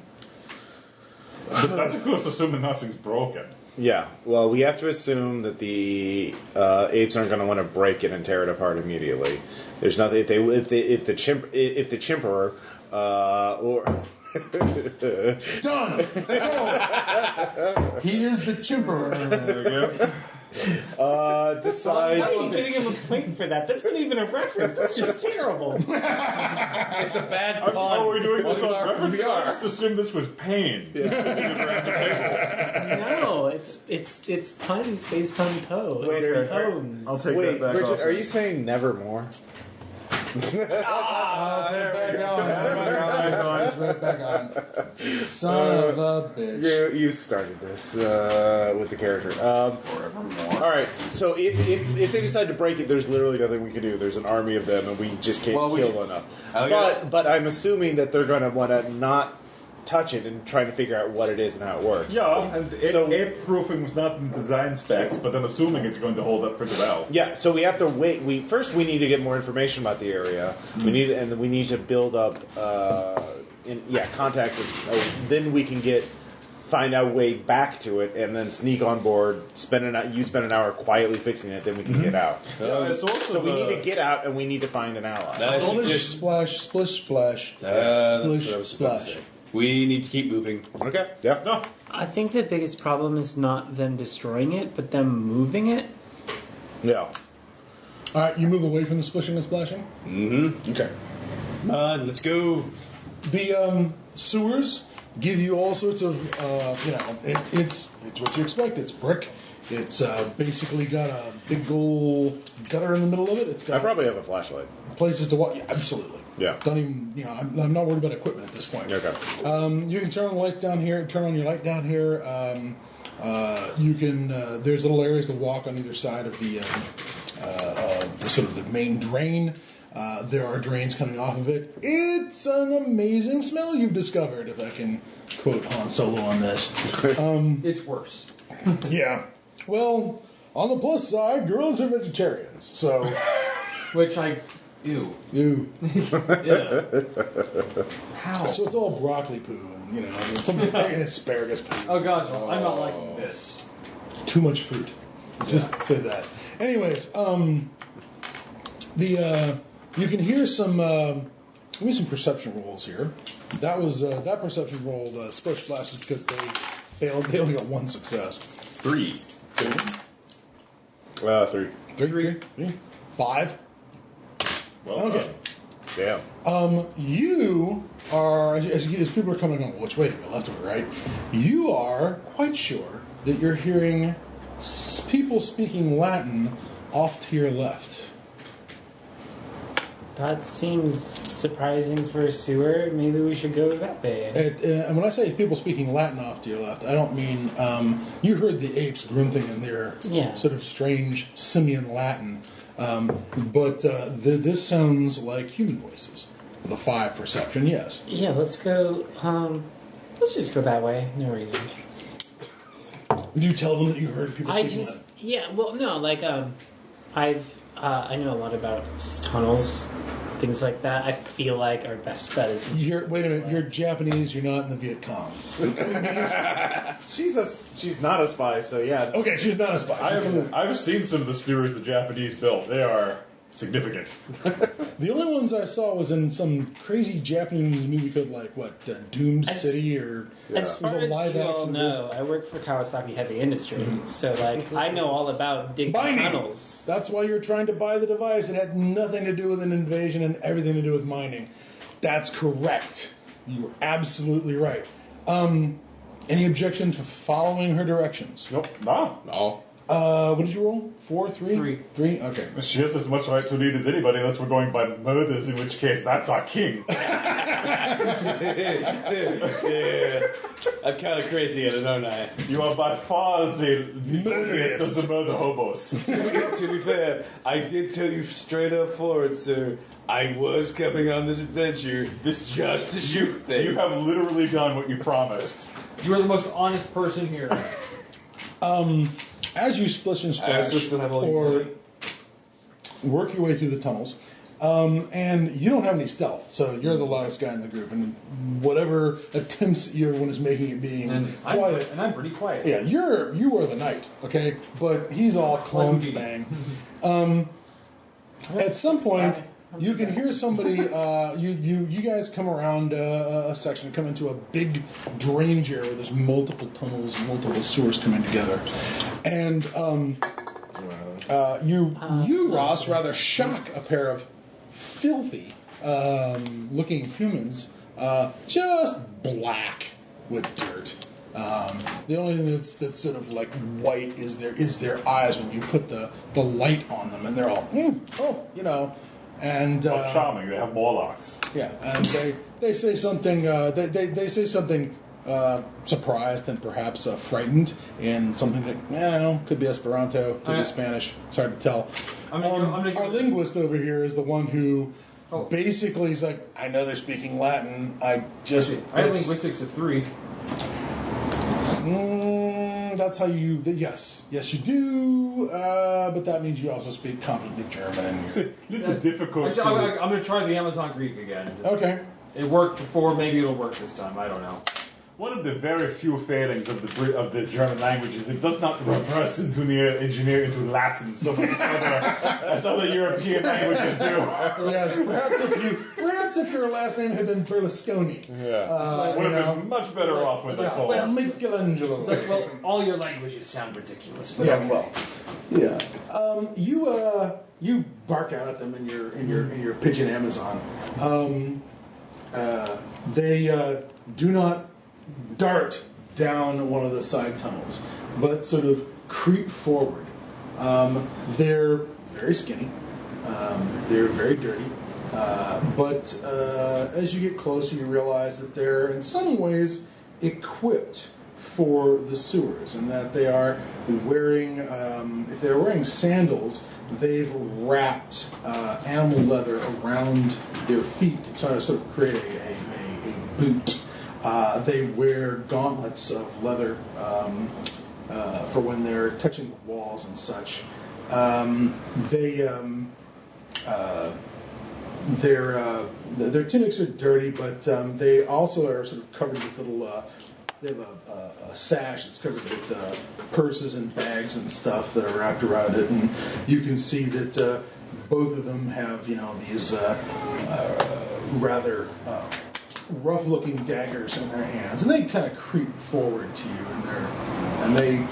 But that's of course assuming nothing's broken. Yeah, well, we have to assume that the apes aren't going to want to break it and tear it apart immediately. There's nothing if the chimper or Done. So, he is the chimper. There we go. Decide. Why are you giving him a point for that? That's not even a reference. That's just terrible. It's a bad pun. Are we doing this on Welcome to reference? I RPPR. just assumed this was pain. No, it's puns based on Poe. Wait, It's poems. I'll take Wait, that back Bridget, off. are you saying nevermore? Right back on. Son of a bitch. You started this with the character. All right, so if they decide to break it, there's literally nothing we can do. There's an army of them, and we just can't kill enough. But I'm assuming that they're going to want to not touch it and try to figure out what it is and how it works. Yeah, and ape proofing was not in the design specs, but I'm assuming it's going to hold up pretty well. Yeah, so we have to wait. We need to get more information about the area. We need to build up contacts. Then we can find our way back to it, and then sneak on board. Spend an hour quietly fixing it. Then we can get out. It's also So we need to get out, and we need to find an ally. Splish, splash, splish, splash. That's Splish, what I was supposed to splash. say. We need to keep moving. Okay. Yeah. No. I think the biggest problem is not them destroying it, but them moving it. Yeah. All right, you move away from the splishing and splashing? Mm-hmm. Okay. Come on, let's go. The sewers give you all sorts of, it's what you expect. It's brick. It's basically got a big old gutter in the middle of it. It's got I probably have a flashlight. places to walk. Yeah, absolutely. Yeah. Don't even, I'm not worried about equipment at this point. Okay. You can turn on the lights down here, turn on your light down here. You can, there's little areas to walk on either side of the sort of the main drain. There are drains coming off of it. It's an amazing smell you've discovered, if I can quote Han Solo on this. It's worse. Yeah. Well, on the plus side, girls are vegetarians, so Which I. Ew. you. Yeah. How? So it's all broccoli poo and some and asparagus poo. Oh gosh, well, I'm not liking this. Too much fruit. Just say that. Anyways, you can hear some. Give me some perception rolls here. That was that perception roll. Splish Splash is because they failed. They only got one success. 3. 3. Three. 5. Well, Okay. Damn. You are, as people are coming on, which way to go, left or right, you are quite sure that you're hearing people speaking Latin off to your left. That seems surprising for a sewer. Maybe we should go that way. And when I say people speaking Latin off to your left, I don't mean you heard the apes grunting in their sort of strange simian Latin, but this sounds like human voices. The 5 perception, yes. Yeah, let's go. Let's just go that way. No reason. Do you tell them that you heard people speaking Latin? Well, no, like I know a lot about tunnels, things like that. I feel like our best bet is. Wait a minute, you're Japanese. You're not in the Viet Cong. She's not a spy, so yeah. Okay, she's not a spy. I've seen some of the stewards the Japanese built. They are significant. The only ones I saw was in some crazy Japanese movie called Doom City or As it was far a as live you all action. know, I work for Kawasaki Heavy Industries, so I know all about digging tunnels. That's why you're trying to buy the device. It had nothing to do with an invasion and everything to do with mining. That's correct. You were absolutely right. Any objection to following her directions? Nope. No. What did you roll? 4, 3? 3? Okay. She has as much right to lead as anybody unless we're going by murders, in which case that's our king. Yeah. I'm kind of crazy at it, aren't I? You are by far the murderest of the murder hobos. To be fair, I did tell you straight up forward, sir. I was coming on this adventure just to shoot things. You have literally done what you promised. You are the most honest person here. As you splish and I splash, also still have all your or money. work your way through the tunnels, and you don't have any stealth, so you're the loudest guy in the group, and whatever attempts everyone is making at being quiet. I'm pretty quiet. Yeah, you are the knight, okay? But he's all clunked Houdini. bang. At some point, You can hear somebody. You guys come around a section, come into a big drainage area where there's multiple tunnels, multiple sewers coming together, and you Ross rather shock a pair of filthy looking humans, just black with dirt. The only thing that's sort of like white is their eyes when you put the light on them, and they're all and charming. They have Morlocks. yeah, and they say something. They say something surprised and perhaps frightened in something that I don't know, could be Esperanto, could be Spanish. It's hard to tell. Our linguist over here is the one who. Basically, he's like, I know they're speaking Latin. I have linguistics of 3. That's how you. Yes, you do. But that means you also speak competently German. It's a little difficult. I'm going to try the Amazon Greek again. Okay. It worked before. Maybe it'll work this time. I don't know. One of the very few failings of the German language is it does not reverse engineer into Latin so much as other European languages do. Yes, perhaps if your last name had been Berlusconi. Yeah. Would have been much better off with this all. Well, Michelangelo. It's like, well, all your languages sound ridiculous. But you bark out at them in your pigeon Amazon. They do not dart down one of the side tunnels, but sort of creep forward. They're very skinny. They're very dirty. But as you get closer, you realize that they're in some ways equipped for the sewers, and that they are wearing, if they're wearing sandals, they've wrapped animal leather around their feet to try to sort of create a boot. They wear gauntlets of leather for when they're touching the walls and such. Their tunics are dirty, but they also are sort of covered with little. They have a sash that's covered with purses and bags and stuff that are wrapped around it, and you can see that both of them have these rather rough-looking daggers in their hands, and they kind of creep forward to you, and they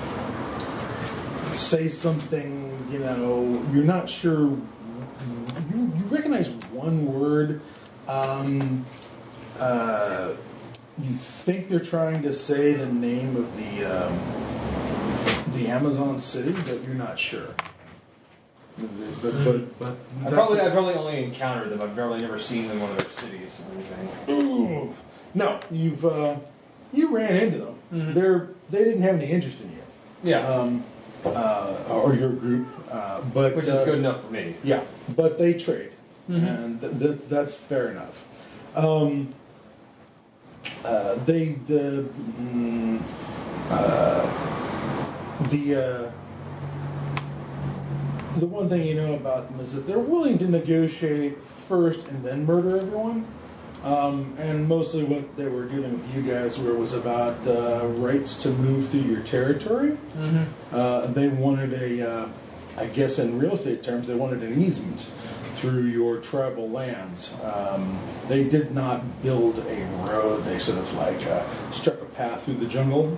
say something. You're not sure. You recognize one word. You think they're trying to say the name of the Amazon city, but you're not sure. But I probably only encountered them. I've probably never seen them in one of their cities or anything. Ooh, no, you ran into them. Mm-hmm. They didn't have any interest in you. Yeah. Or your group, but which is good enough for me. Yeah, but they trade, and that's fair enough. The one thing you know about them is that they're willing to negotiate first and then murder everyone. And mostly what they were dealing with you guys was about rights to move through your territory. They wanted I guess in real estate terms, they wanted an easement through your tribal lands. They did not build a road. They sort of struck a path through the jungle.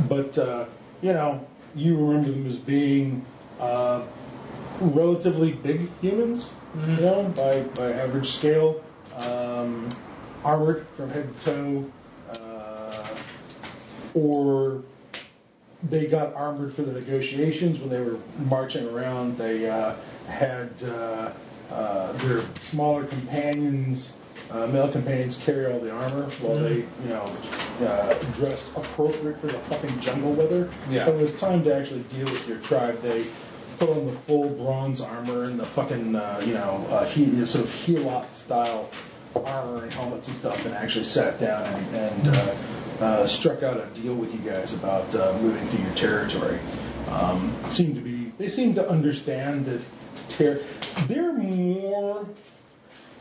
But you remember them as being relatively big humans, by average scale, armored from head to toe, or they got armored for the negotiations when they were marching around. They had their smaller companions, male companions, carry all the armor while they, dressed appropriate for the fucking jungle weather. Yeah. When it was time to actually deal with your tribe, they put on the full bronze armor and the fucking, sort of helot style armor and helmets and stuff, and actually sat down and struck out a deal with you guys about moving through your territory. They seem to understand that they're more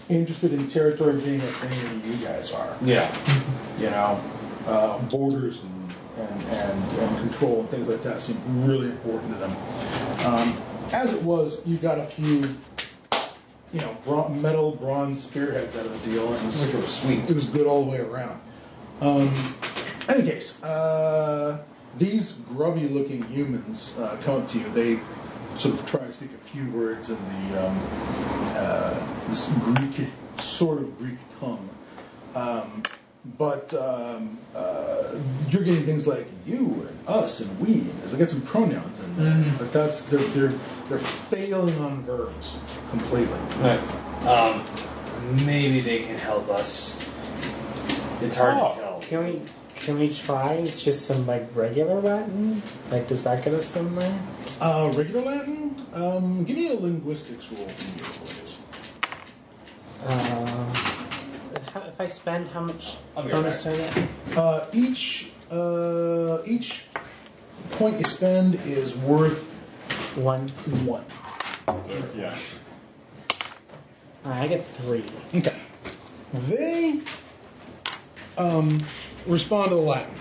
interested in territory being a thing than you guys are. Yeah. Borders and control and things like that seem really important to them. As it was, you got a few, metal bronze spearheads out of the deal, and Which were sweet. it was good all the way around. Any case, these grubby-looking humans come up to you. They sort of try and speak a few words in the this Greek, sort of Greek tongue. But you're getting things like you and us and we, and I get some pronouns in there. But that's they're failing on verbs completely. Right. Maybe they can help us. It's hard to tell. Can we try? It's just some regular Latin. Does that get us somewhere? Regular Latin. Give me a linguistics roll from you, please. If I spend, how much I'll be bonus do I get? Each point you spend is worth 1. 1. Yeah. I get 3. Okay. They respond to the Latin.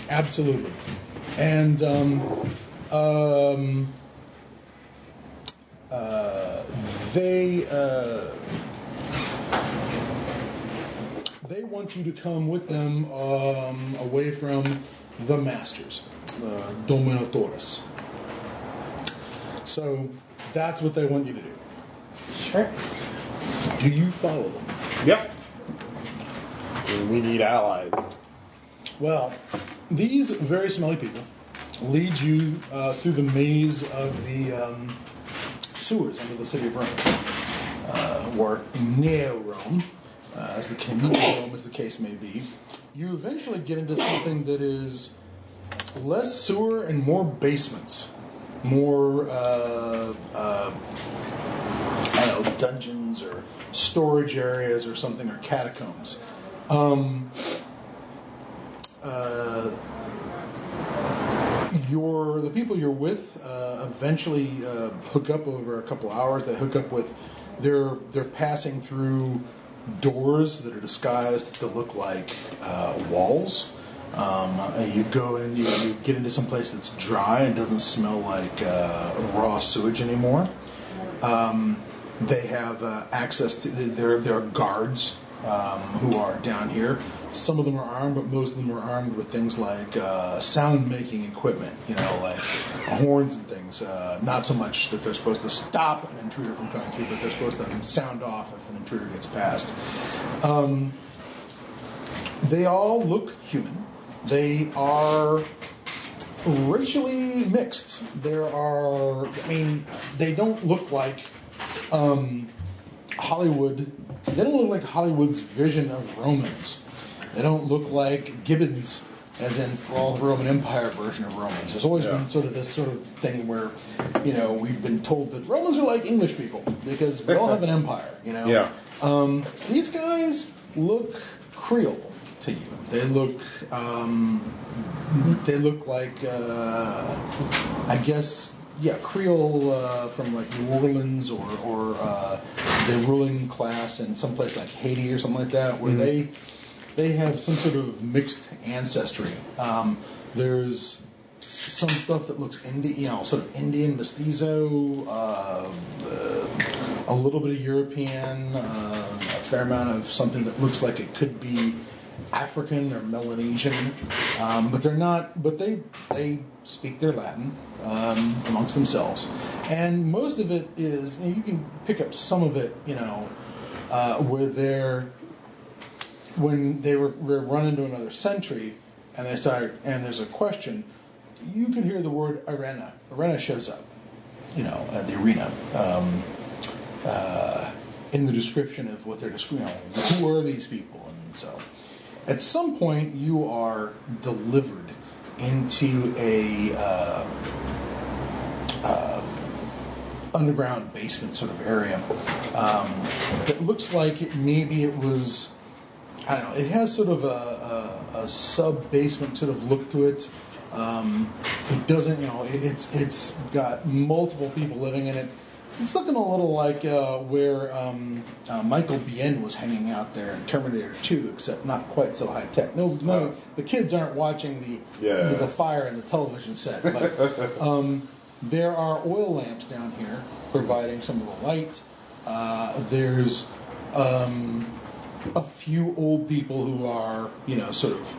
Absolutely. And they want you to come with them away from the masters, dominatores. So that's what they want you to do. Sure. Do you follow them? Yep. We need allies. Well, these very smelly people lead you through the maze of the sewers under the city of Rome, or Neo-Rome, as the Rome, as the case may be. You eventually get into something that is less sewer and more basements, more dungeons or storage areas or something, or catacombs. The people you're with eventually hook up over a couple hours. They hook up with they're passing through doors that are disguised to look like walls. You go in, you get into some place that's dry and doesn't smell like raw sewage anymore. They have access to there are guards who are down here. Some of them are armed, but most of them are armed with things like sound-making equipment, like horns and things. Not so much that they're supposed to stop an intruder from coming through, but they're supposed to sound off if an intruder gets past. They all look human. They are racially mixed. They don't look like Hollywood. They don't look like Hollywood's vision of Romans. They don't look like Gibbons, as in all the Roman Empire version of Romans. There's always been sort of this sort of thing where, we've been told that Romans are like English people because we all have an empire. Yeah. These guys look Creole to you. They look like I guess. Yeah, Creole from like New Orleans or the ruling class in some place like Haiti or something like that, where they have some sort of mixed ancestry. There's some stuff that looks sort of Indian, mestizo, a little bit of European, a fair amount of something that looks like it could be African or Melanesian, but they're not. But they speak their Latin amongst themselves, and most of it is you can pick up some of it, where when they run into another sentry and they start and there's a question, you can hear the word arena. Arena shows up, at the arena. In the description of what they're describing, who are these people, and so. At some point, you are delivered into a underground basement sort of area that looks like it was, I don't know, it has sort of a sub-basement sort of look to it. It doesn't, it's got multiple people living in it. It's looking a little like where Michael Biehn was hanging out there in Terminator 2, except not quite so high tech. No, the kids aren't watching the fire in the television set. But There are oil lamps down here providing some of the light. There's a few old people who are, sort of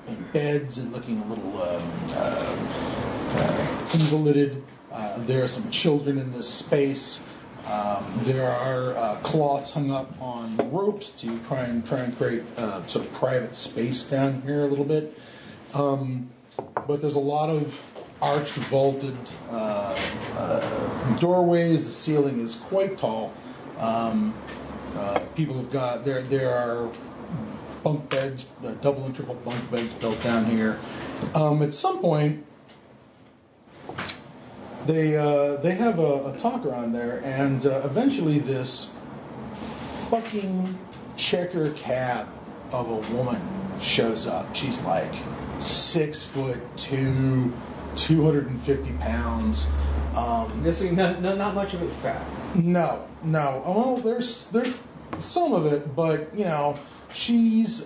in beds and looking a little invalided. There are some children in this space. There are cloths hung up on ropes to try and create sort of private space down here a little bit. But there's a lot of arched, vaulted doorways. The ceiling is quite tall. People have got there are bunk beds, double and triple bunk beds built down here. At some point, they have a talk around there, and eventually this fucking checker cab of a woman shows up. She's like 6'2", 250 pounds. I'm guessing not much of it fat. No. Well, there's some of it, but she's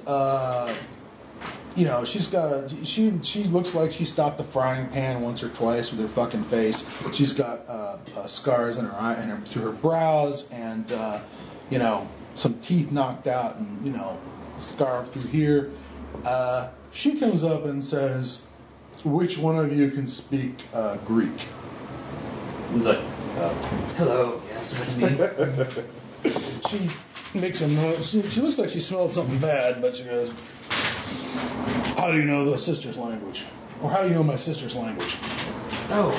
she looks like she stopped a frying pan once or twice with her fucking face. She's got scars in her eye and through her brows, and some teeth knocked out, and a scar through here. She comes up and says, "Which one of you can speak Greek?" It's like, hello, yes, that's me. She makes a note. She looks like she smelled something bad, but she goes, "How do you know the sister's language? Or how do you know my sister's language?" Oh,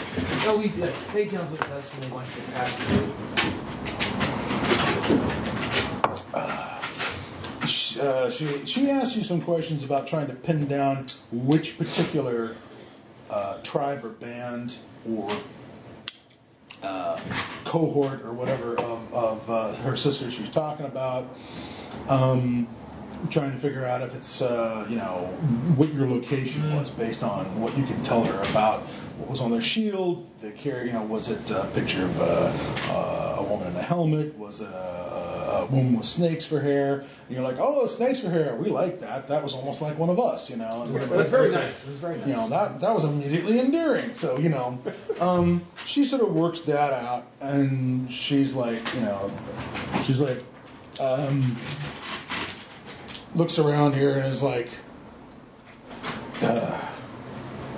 we did. They dealt with us when they wanted to pass through. She asked you some questions about trying to pin down which particular tribe or band or cohort or whatever of her sister she's talking about. Trying to figure out if it's what your location was based on what you can tell her about what was on their shield. They carry, was it a picture of a woman in a helmet? Was it a woman with snakes for hair? And you're like, oh, snakes for hair. We like that. That was almost like one of us, And it was very nice. It was very nice. That was immediately endearing. So, she sort of works that out, and she's like, looks around here and is like,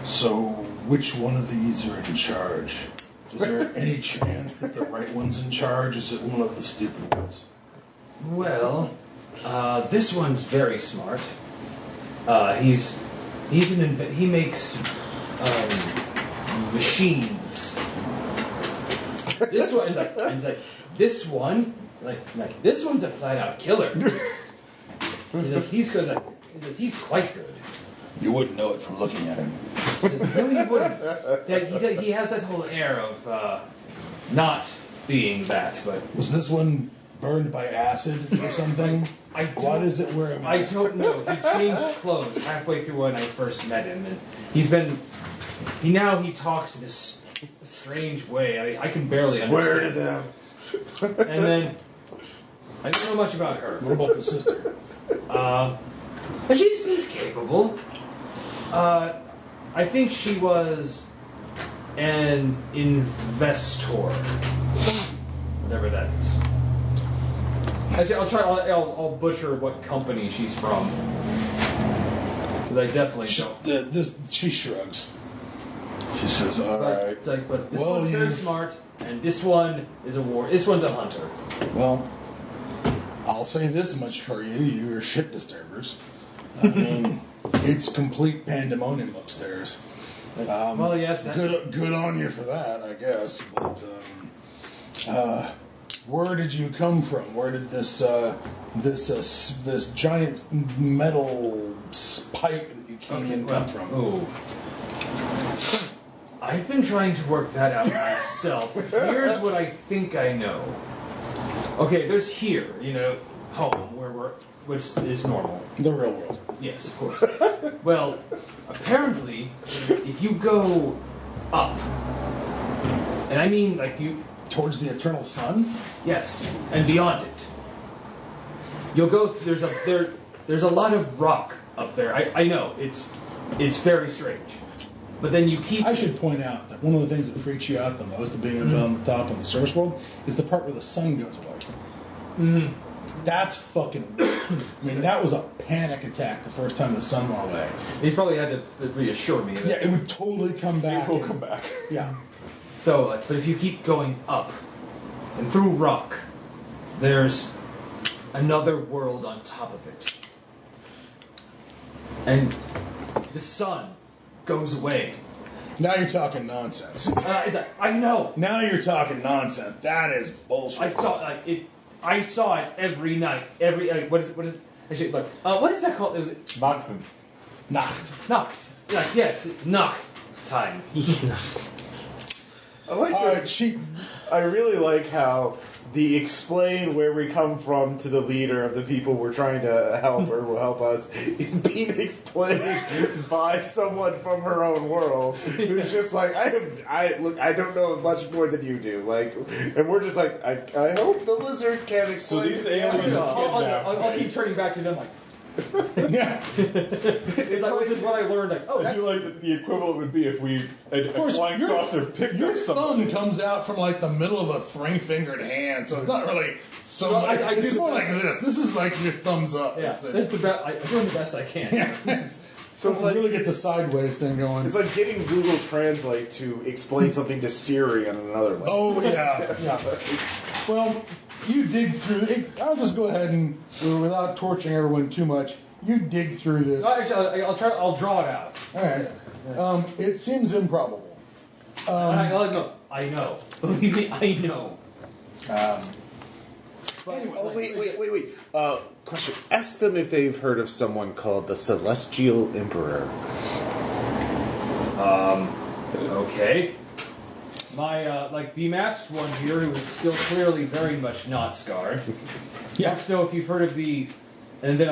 so which one of these are in charge? Is there any chance that the right one's in charge? Is it one of the stupid ones? Well, this one's very smart. He makes machines. This one, this one, this one's a flat out killer. He's quite good. You wouldn't know it from looking at him. No, you wouldn't. He has that whole air of not being that. But was this one burned by acid or something? Why does it wear a mask? I don't know. He changed clothes halfway through when I first met him, and he talks in this strange way. I can barely Swear understand. to them. And then I don't know much about her. What about the sister? But she seems capable. I think she was an investor, whatever that is. Actually, I'll butcher what company she's from, because I definitely don't. She shrugs. She says, "All right." It's like, but this one's very smart, and this one is this one's a hunter. Well, I'll say this much for you: you're shit disturbers. I mean, it's complete pandemonium upstairs. Well, yes, good on you for that, I guess. But where did you come from? Where did this giant metal pipe that you came in come from? Oh. I've been trying to work that out myself. Here's what I think I know. Okay, there's here, home, which is normal. The real world. Yes, of course. Well, apparently, if you go up, and I mean towards the eternal sun? Yes, and beyond it. You'll go. There's a lot of rock up there. I know it's very strange. But then you keep. I should point out that one of the things that freaks you out the most of being on the top of the service world is the part where the sun goes away. Mm-hmm. That's fucking weird. I mean, that was a panic attack the first time the sun went away. He's probably had to reassure me. Yeah, it would totally come back. It will come back. Yeah. So, but if you keep going up and through rock, there's another world on top of it. And the sun goes away. Now you're talking nonsense. I know. Now you're talking nonsense. That is bullshit. I saw it every night. What is it? Actually, look. What is that called? It was Nachten. Nacht. Like, yes, Nacht time. I like I really like how the explain where we come from to the leader of the people we're trying to help or will help us is being explained by someone from her own world who's just like, I don't know much more than you do. Like, and we're just like, I hope the lizard can explain. So these aliens I'll keep turning back to them like. Yeah. It's like, which is what I learned. Like, I feel like that the equivalent would be if a flying saucer picked your up something. thumb comes out from like the middle of a three-fingered hand, so it's not really so. No, much, it's more like best. this. This is like your thumbs up. Yeah, that's the best. I'm doing the best I can. Yeah. So it's like really get the sideways thing going. It's like getting Google Translate to explain something to Siri on another level. Oh yeah, yeah. Well, you dig through it. I'll just go ahead and, without torturing everyone too much, you dig through this. No, actually, I'll draw it out. All right. It seems improbable. I know. Believe me, I know. Anyway, Oh, wait. Question. Ask them if they've heard of someone called the Celestial Emperor. Okay. My, the masked one here, who is still clearly very much not scarred. Yeah. Wants to know if you've heard of the... And then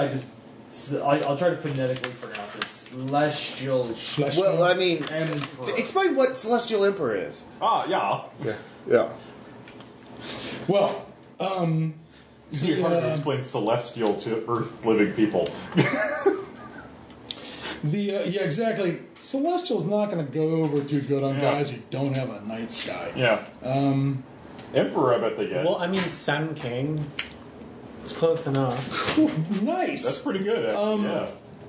I'll try to phonetically pronounce it. Celestial Well, I mean, Emperor. explain what Celestial Emperor is. Yeah. Yeah. Well, It's too hard to explain celestial to Earth living people. yeah, exactly. Celestial's not going to go over too good on Yeah. guys who don't have a night sky. Yeah. Emperor, I bet they get. Well, I mean, Sun King. It's close enough. Nice. That's pretty good. Yeah.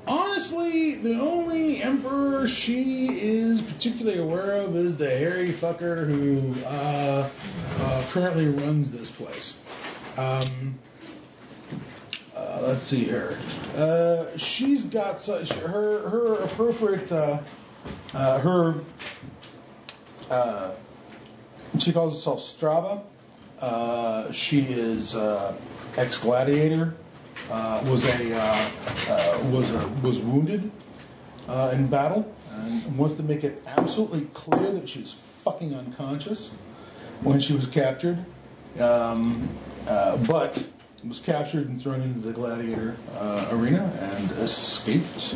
Honestly, the only emperor she is particularly aware of is the hairy fucker who currently runs this place. Let's see here. She's got such her appropriate she calls herself Strava. She is ex-gladiator. Was wounded in battle, and wants to make it absolutely clear that she was fucking unconscious when she was captured, but was captured and thrown into the gladiator arena and escaped.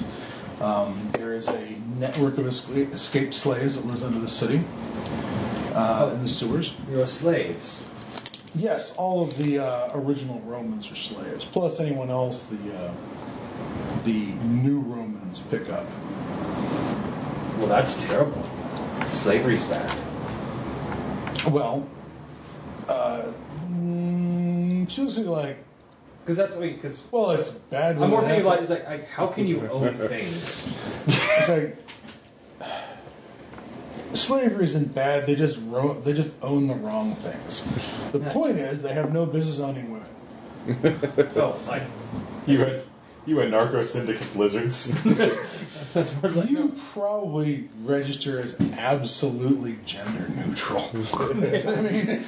There is a network of escaped slaves that lives under the city in the sewers. You're slaves. Yes, all of the original Romans are slaves, plus anyone else the new Romans pick up. Well, that's terrible. Slavery's bad. Well, she was like, Because that's because well, it's bad. I'm more thinking like it's like how can you own things? It's like slavery isn't bad. They just own the wrong things. The point is, they have no business owning women. Oh, like You and narco syndicate lizards. that's more like You probably register as absolutely gender neutral. I mean,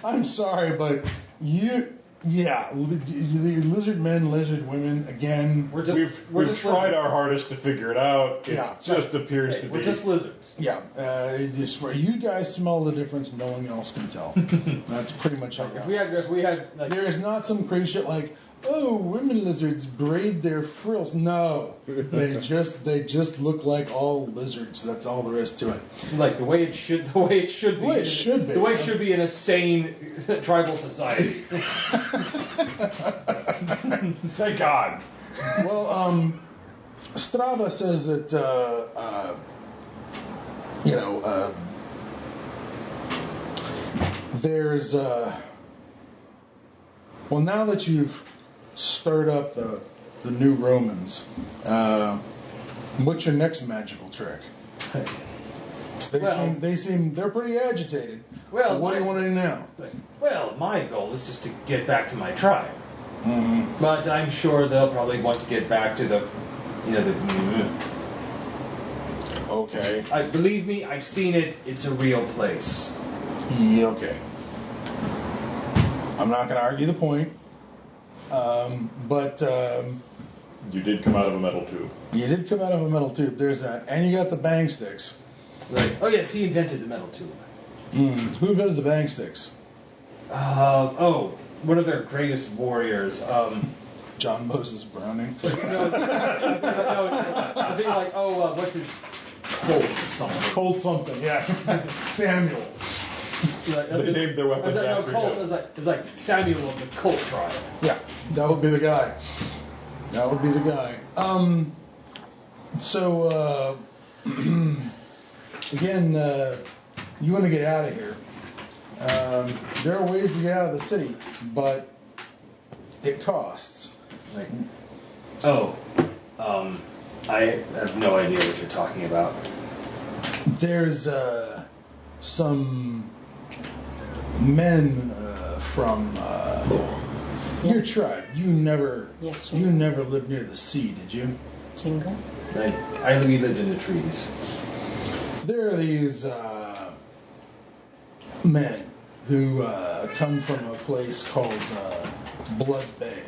I'm sorry, but the lizard men, lizard women, again. We've tried our hardest to figure it out. It just appears to be. we're just lizards. Yeah, just where you guys smell the difference, no one else can tell. That's pretty much how. If we had like There is not some crazy shit like, oh, women lizards braid their frills. No, they just look like all lizards. That's all there is to it. like the way it should be. The way it should be. The way it should be in a sane tribal society. Thank God. Well, Strava says that there's well, now that you've stirred up the new Romans, what's your next magical trick? They're pretty agitated. Well, what do you want to do now? Well, my goal is just to get back to my tribe. Mm-hmm. But I'm sure they'll probably want to get back to the. Okay. Believe me, I've seen it. It's a real place. Yeah, okay. I'm not going to argue the point. But You did come out of a metal tube. you did come out of a metal tube. There's that. And you got the bang sticks. Right. Oh, yes, he invented the metal tube. Who invented the bang sticks? One of their greatest warriors. John Moses Browning. I think what's his Colt something. Colt something, yeah. Samuel. They named their weapons after Colt. him. It's like Samuel of the Colt tribe. Yeah, that would be the guy. That would be the guy. So, again, you want to get out of here. There are ways to get out of the city, but it costs. I have no idea what you're talking about. There's some men from your tribe. You never lived near the sea, did you? Jingle? We lived in the trees. There are these men who come from a place called Blood Bay.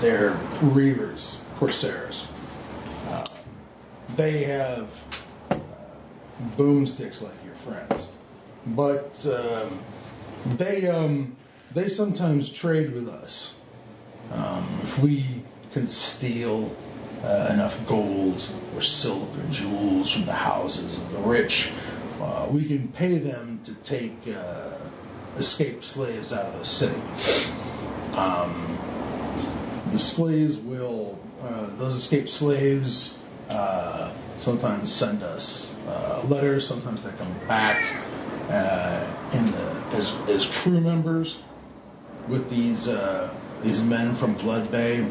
They're reavers, corsairs. They have boomsticks like your friends, but they sometimes trade with us. If we can steal enough gold or silk or jewels from the houses of the rich, we can pay them to take escaped slaves out of the city. The slaves will, those escaped slaves sometimes send us letters, sometimes they come back as crew members with these men from Blood Bay.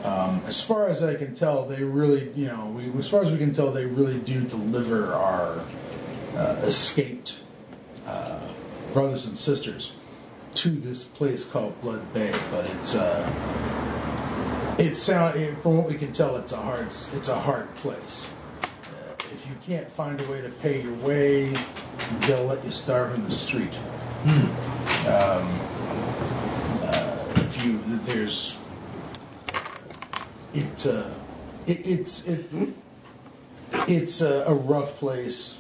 As far as I can tell, they really, as far as we can tell, they really do deliver our escaped brothers and sisters to this place called Blood Bay. But from what we can tell, it's a hard place. If you can't find a way to pay your way, they'll let you starve in the street. It's a rough place.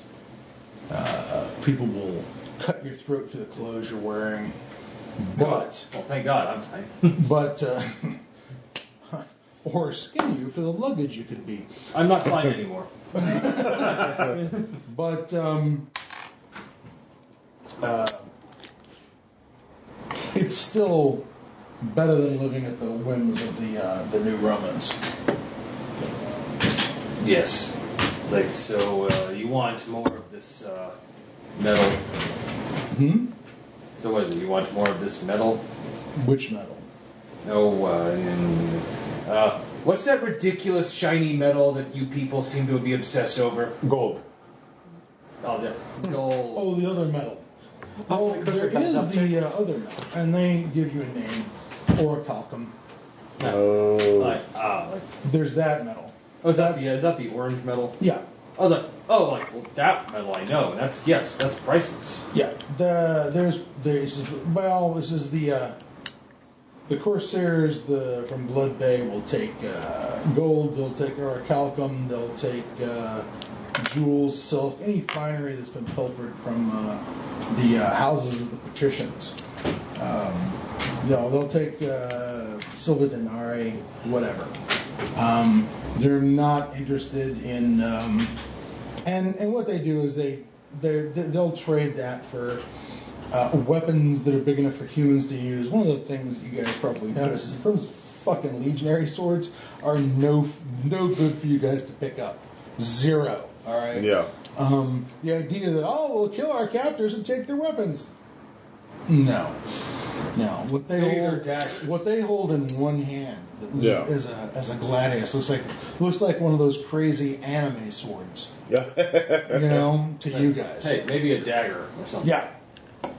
People will cut your throat for the clothes you're wearing, but well, thank God, I'm fine. but or skin you for the luggage you could be. I'm not fine anymore. But it's still better than living at the whims of the new Romans. Yes. It's like, so you want more of this metal? So what is it? You want more of this metal? Which metal? What's that ridiculous shiny metal that you people seem to be obsessed over? Gold. Oh, the gold. Oh, the other metal. Well, there is the other metal, and they give you a name, orichalcum. There's that metal. Oh, is that the orange metal? Yeah. Well, that metal I know. That's priceless. Yeah. This is the corsairs from Blood Bay will take gold. They'll take orichalcum. They'll take jewels, silk, any finery that's been pilfered from the houses of the patricians. They'll take silver denarii, whatever. They're not interested in, and what they do is they'll trade that for weapons that are big enough for humans to use. One of the things you guys probably notice is those fucking legionary swords are no good for you guys to pick up. Zero. All right. Yeah. The idea that, we'll kill our captors and take their weapons. No. What they hold in one hand as a gladius looks like one of those crazy anime swords. Yeah. To you guys. Hey, maybe a dagger or something.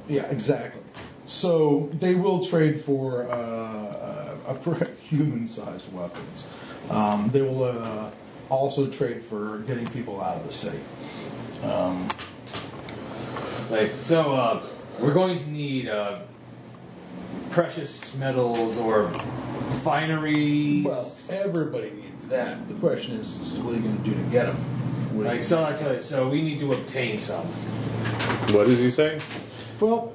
Yeah, exactly. So they will trade for human-sized weapons. They will also trade for getting people out of the city. We're going to need precious metals or fineries. Well, everybody needs that. The question is what are you going to do to get them? I tell you, so we need to obtain some. What is he saying? Well,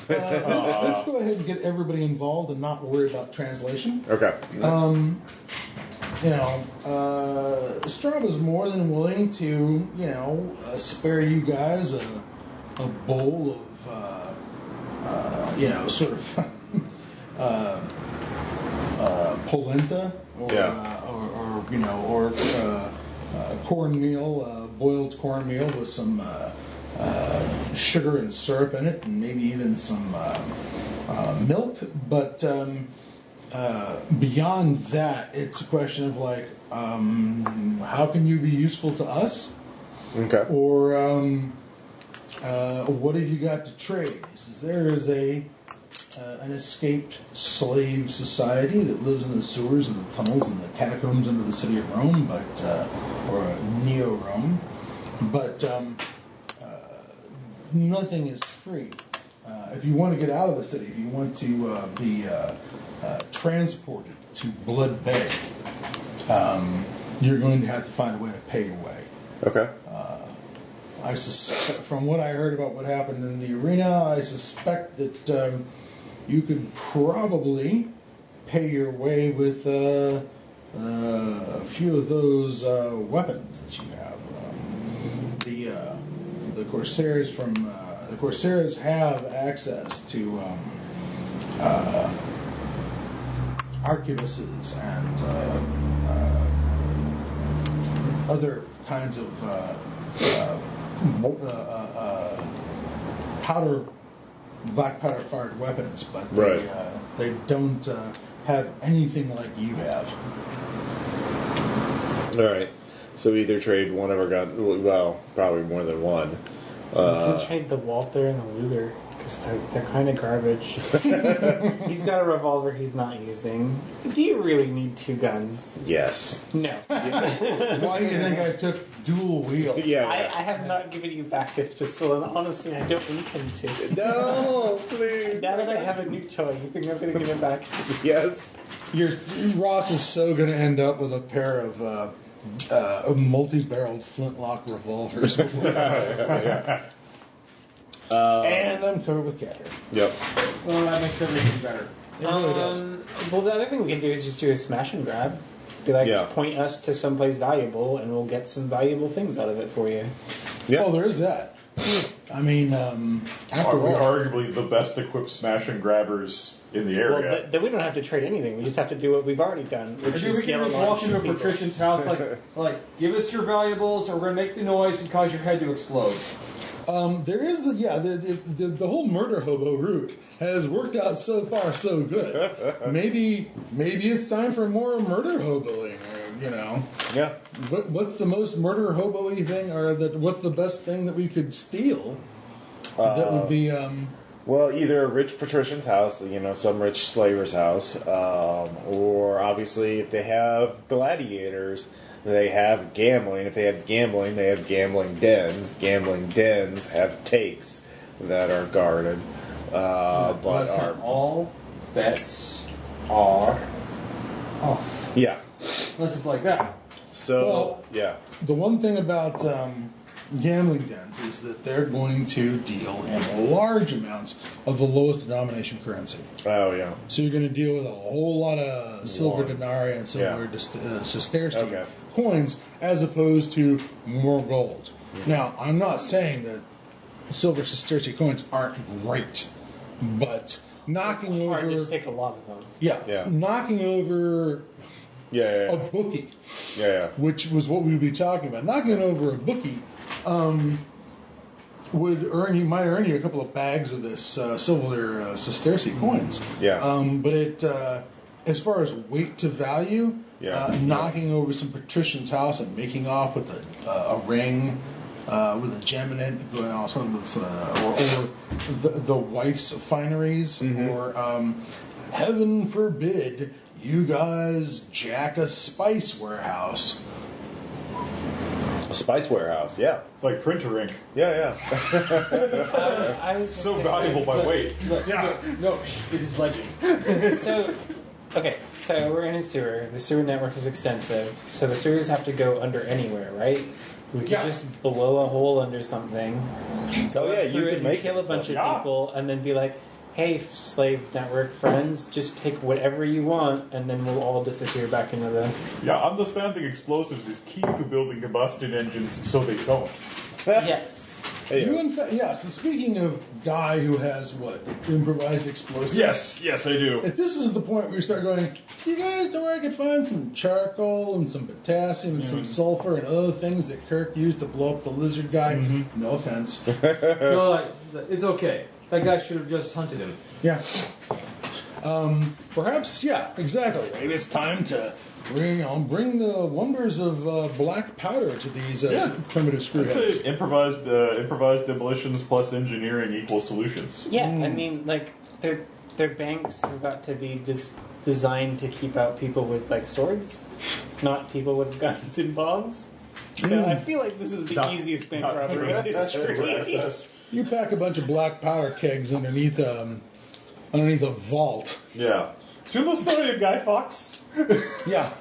let's go ahead and get everybody involved and not worry about translation. Okay. Strava's more than willing to, spare you guys a bowl of, sort of polenta or cornmeal, boiled cornmeal with some sugar and syrup in it, and maybe even some milk. But beyond that, it's a question of how can you be useful to us? Okay. Or what have you got to trade? He says there is an escaped slave society that lives in the sewers and the tunnels and the catacombs under the city of Rome, or Neo-Rome. But nothing is free. If you want to get out of the city, if you want to be transported to Blood Bay, you're going to have to find a way to pay your way. Okay. I from what I heard about what happened in the arena, I suspect that you could probably pay your way with a few of those weapons that you have. The Corsairs the Corsairs have access to arquebuses and other kinds of black powder fired weapons, but they don't have anything like you have. All right. So we either trade one of our guns, well, probably more than one. We can trade the Walther and the Luger, because they're kind of garbage. He's got a revolver he's not using. Do you really need two guns? Yes. No. Why do you think I took dual wheels? Yeah. I have not given you back this pistol, and honestly, I don't intend to. No, please. Now that I have a new toy, you think I'm going to give it back? Yes. Ross is so going to end up with a pair of multi-barreled flintlock revolvers. And I'm covered with cat hair. Yep. Well, that makes everything better. It really does. Well, the other thing we can do is just do a smash and grab. Be like, point us to someplace valuable, and we'll get some valuable things out of it for you. Yeah. Oh, there is that. I mean, after Are we all, arguably the best equipped smash and grabbers in the area? Well, then we don't have to trade anything. We just have to do what we've already done, which Maybe is we can just walk into a patrician's house, like, give us your valuables, or we're going to make the noise and cause your head to explode. there is the whole murder hobo route has worked out so far so good. Maybe it's time for more murder hoboing. Yeah. What's the most murder hobo-y thing, or what's the best thing that we could steal? That would be. Well, either a rich patrician's house, some rich slaver's house, or obviously if they have gladiators, they have gambling. If they have gambling, they have gambling dens. Gambling dens have takes that are guarded. All bets are off. Yeah. Unless it's like that. So, yeah. The one thing about gambling dens is that they're going to deal in large amounts of the lowest denomination currency. Oh, yeah. So you're going to deal with a whole lot of silver denarii and silver sestertii coins, as opposed to more gold. Now, I'm not saying that silver sestertii coins aren't great, but knocking over... Hard to take a lot of them. Yeah. Knocking over... a bookie, which was what we would be talking about. Knocking over a bookie might earn you a couple of bags of this silver sesterce coins. Yeah. But it, as far as weight to value, knocking over some patrician's house and making off with a ring with a gem in it, going on something with, or the wife's fineries, or heaven forbid you guys jack a spice warehouse. A spice warehouse, yeah. It's like printer ink. Yeah. I was So gonna say, valuable by weight. No, it is legend. So, okay, so we're in a sewer. The sewer network is extensive, so the sewers have to go under anywhere, right? We could just blow a hole under something. Oh yeah, you could make kill a it. bunch of Yeah. people, and then be like, "Hey, slave network friends, just take whatever you want, and then we'll all disappear back into the." Yeah, understanding explosives is key to building combustion engines so they don't. Yes. Hey, You in fact, so speaking of guy who has improvised explosives. Yes, I do. If this is the point where you start going, you guys know where I could find some charcoal and some potassium and some sulfur and other things that Kirk used to blow up the lizard guy. No offense. No, it's okay. That guy should have just hunted him. Yeah. Perhaps, yeah, exactly. Maybe it's time to bring the wonders of black powder to these primitive I'd screwheads. say improvised demolitions plus engineering equal solutions. Yeah, I mean, like their banks have got to be designed to keep out people with like swords, not people with guns and bombs. So I feel like this is the easiest bank robbery in history. You pack a bunch of black powder kegs underneath a vault. Yeah. Do you know the story of Guy Fawkes? Yeah.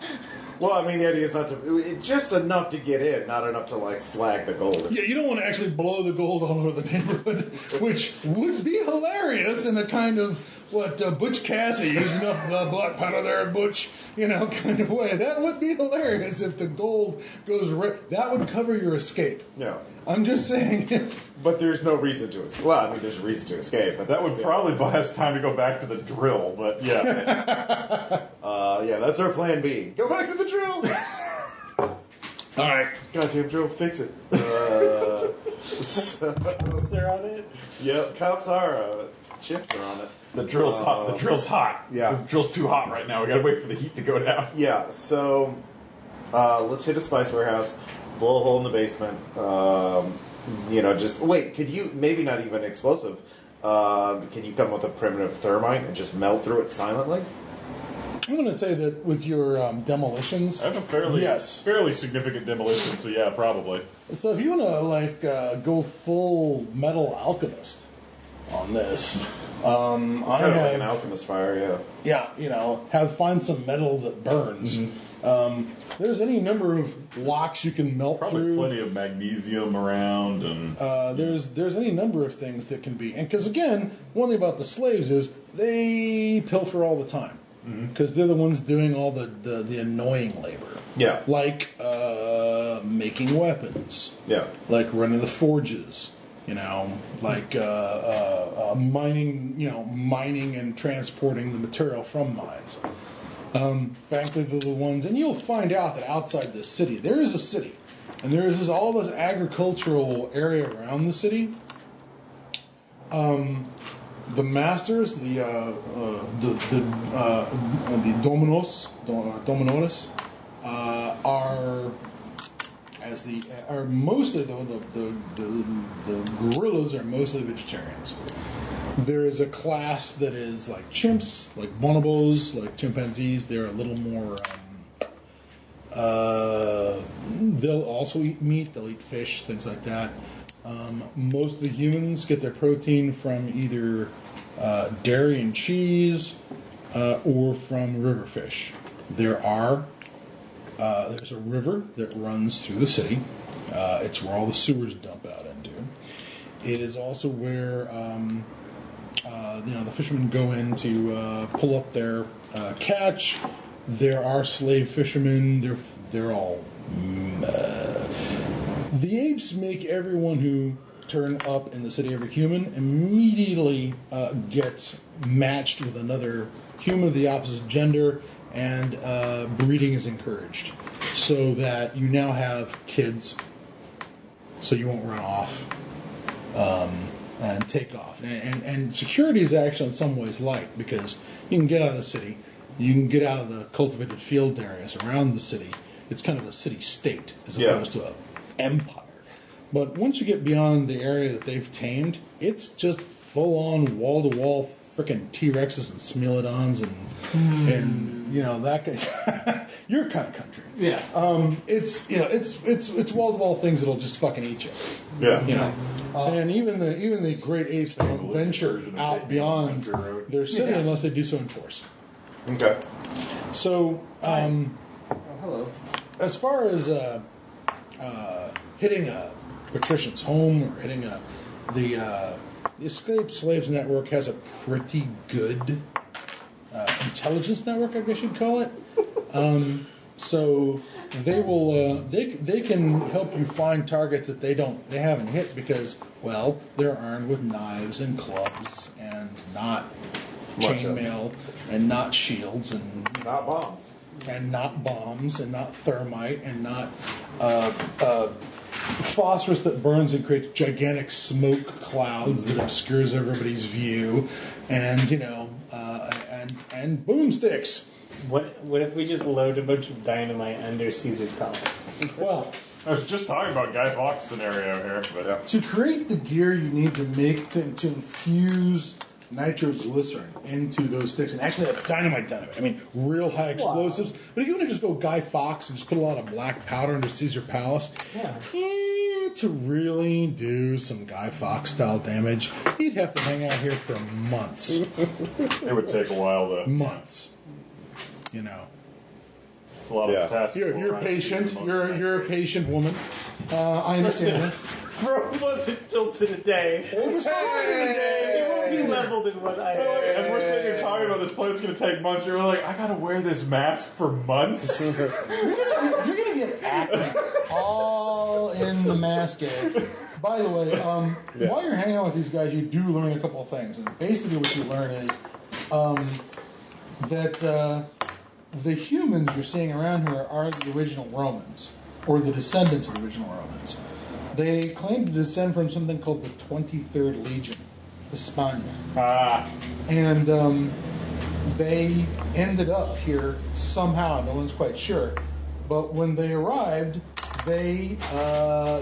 Well, I mean, the idea is not to just enough to get in, not enough to like slag the gold. Yeah, you don't want to actually blow the gold all over the neighborhood, which would be hilarious in a kind of Butch Cassidy using enough black powder there, Butch, kind of way. That would be hilarious if the gold goes right. That would cover your escape. Yeah. I'm just saying. But there's no reason to escape. Well, I mean, there's a reason to escape. But That would probably buy us time to go back to the drill, but yeah. yeah, that's our plan B. Go back to the drill. All right. Goddamn drill, fix it. They're on it. Yep, cops are on it. Chimps are on it. The drill's hot. The drill's hot. Yeah. The drill's too hot right now. We gotta wait for the heat to go down. Yeah, so let's hit a spice warehouse, blow a hole in the basement. Just wait. Could you maybe not even explosive? Can you come with a primitive thermite and just melt through it silently? I'm going to say that with your demolitions. I have a fairly significant demolition, so yeah, probably. So if you want to go full metal alchemist on this, It's kind of like an alchemist fire, yeah. Yeah, find some metal that burns. There's any number of blocks you can melt Probably through. plenty of magnesium around, and There's any number of things that can be, and because again, one thing about the slaves is they pilfer all the time because they're the ones doing all the annoying labor. Yeah. Like making weapons. Yeah. Like running the forges. Like mining and transporting the material from mines. Frankly, they're the ones, and you'll find out that outside this city, there is a city, and there is all this agricultural area around the city. The masters, the dominos, are mostly the guerrillas are mostly vegetarians. There is a class that is like chimps, like bonobos, like chimpanzees. They're a little more. They'll also eat meat. They'll eat fish, things like that. Most of the humans get their protein from either dairy and cheese or from river fish. There's a river that runs through the city. It's where all the sewers dump out into. It is also where the fishermen go in to pull up their catch. There are slave fishermen. They're all. The apes make everyone who turn up in the city of a human immediately gets matched with another human of the opposite gender, and breeding is encouraged, so that you now have kids. so you won't run off and take off. And security is actually in some ways light because you can get out of the city, you can get out of the cultivated field areas around the city. It's kind of a city-state as opposed to an empire. But once you get beyond the area that they've tamed, it's just full-on wall-to-wall frickin' T-Rexes and Smilodons and you know that kind your kind of country. Yeah. It's wall-to-wall things that'll just fucking eat you. Yeah. You know. And even the great apes don't venture out beyond their city unless they do so in force. Okay. So, Hello. as far as hitting a patrician's home or hitting the Escaped Slaves Network has a pretty good intelligence network, I guess you'd call it. So they will they can help you find targets that they haven't hit because, well, they're armed with knives and clubs and not chainmail and not shields and Not bombs. and not bombs and not thermite and not phosphorus that burns and creates gigantic smoke clouds that obscures everybody's view, and and boomsticks. What if we just load a bunch of dynamite under Caesar's palace? Well, I was just talking about Guy Fawkes scenario here, but to create the gear you need to make to infuse nitroglycerin into those sticks and actually have dynamite done it. I mean, real high explosives. But if you want to just go Guy Fawkes and just put a lot of black powder into Caesar Palace, to really do some Guy Fawkes style damage, you'd have to hang out here for months. it would take a while to. Months. You know. It's a lot of potassium. You're patient. You're a patient woman. I understand that. Rome wasn't built in a day. It was fine in a day. It won't be leveled in one item. As we're sitting here talking about this planet's going to take months, you're like, I got to wear this mask for months? You're gonna get acne all in the mask area. By the way, while you're hanging out with these guys, you do learn a couple of things. And basically what you learn is that the humans you're seeing around here are the original Romans, or the descendants of the original Romans. They claim to descend from something called the 23rd Legion, Hispania. And they ended up here somehow, no one's quite sure. But when they arrived, they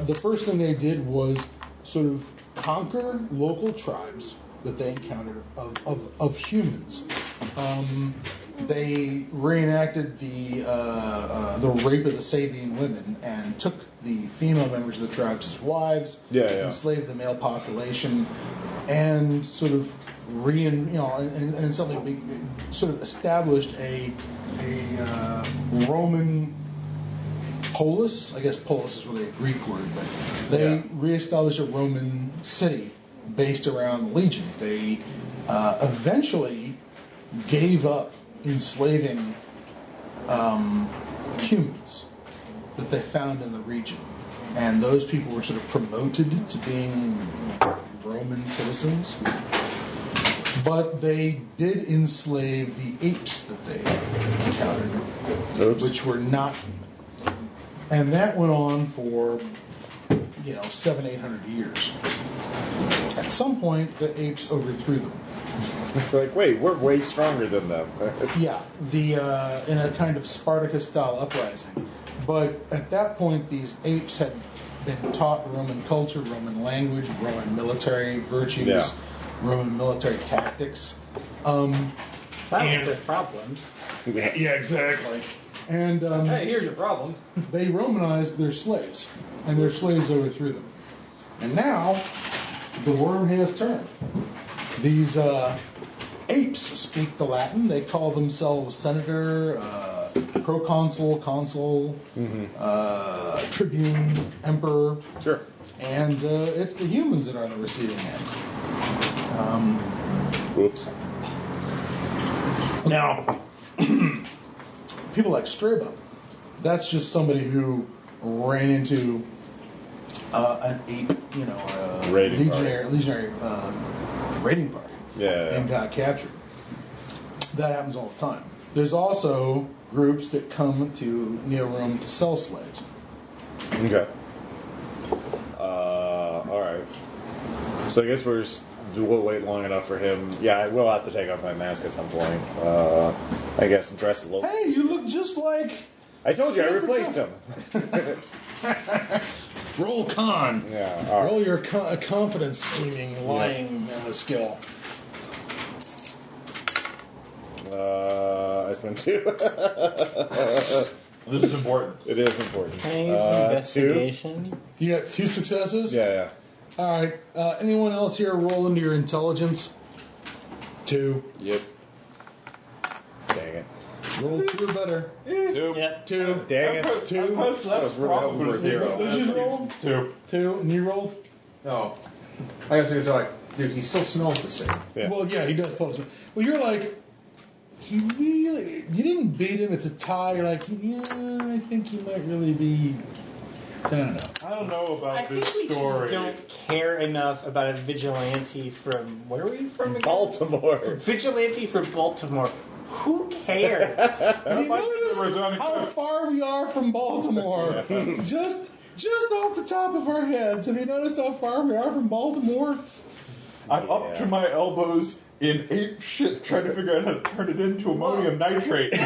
the first thing they did was sort of conquer local tribes that they encountered of humans. They reenacted the rape of the Sabine women and took the female members of the tribes as wives, enslaved the male population, and sort of and something sort of established a Roman polis. I guess polis is really a Greek word, but they reestablished a Roman city based around the legion. They eventually gave up enslaving humans that they found in the region, and those people were sort of promoted to being Roman citizens. But they did enslave the apes that they encountered, which were not human, and that went on for 700-800 years. At some point, the apes overthrew them. Like, wait, we're way stronger than them. In a kind of Spartacus-style uprising. But at that point, these apes had been taught Roman culture, Roman language, Roman military virtues, Roman military tactics. That was their problem. Yeah, exactly. And Hey, here's your problem. they Romanized their slaves, and their slaves overthrew them. And now, the worm has turned. These apes speak the Latin. They call themselves senator, proconsul, consul, tribune, emperor. Sure. And it's the humans that are on the receiving end. Oops. Now, people like Strabo, that's just somebody who ran into an ape, legionary raiding party, and got captured. That happens all the time. There's also groups that come to Neo-Rome to sell slaves. Okay. So I guess we'll wait long enough for him. Yeah, I will have to take off my mask at some point. I guess dress a little. Hey, you look just like... I told you, I replaced him. Roll con. Yeah, all right. Roll your confidence scheming, lying skill. I spent 2. This is important. It is important. Can I use investigation? 2. You got 2 successes? Yeah. All right. Anyone else here roll into your intelligence? 2. Yep. Dang it. Roll 2 or better. 2. Yep. 2. Dang it. 2. That's less was really hoping for a probability. 0. Did you roll? 2. 2. And you rolled? No. I guess it's like, dude, he still smells the same. Yeah. Well, yeah, he does. Well, you're like, he really... You didn't beat him. It's a tie. You're like, yeah, I think he might really be... I don't know. I don't know about I think this we story. just don't care enough about a vigilante from... Where were you from again? Baltimore. Vigilante from Baltimore. Who cares? Have you there was noticed only how two. far we are from Baltimore? Just off the top of our heads. Have you noticed how far we are from Baltimore? I'm up to my elbows in ape shit trying to figure out how to turn it into ammonium nitrate. And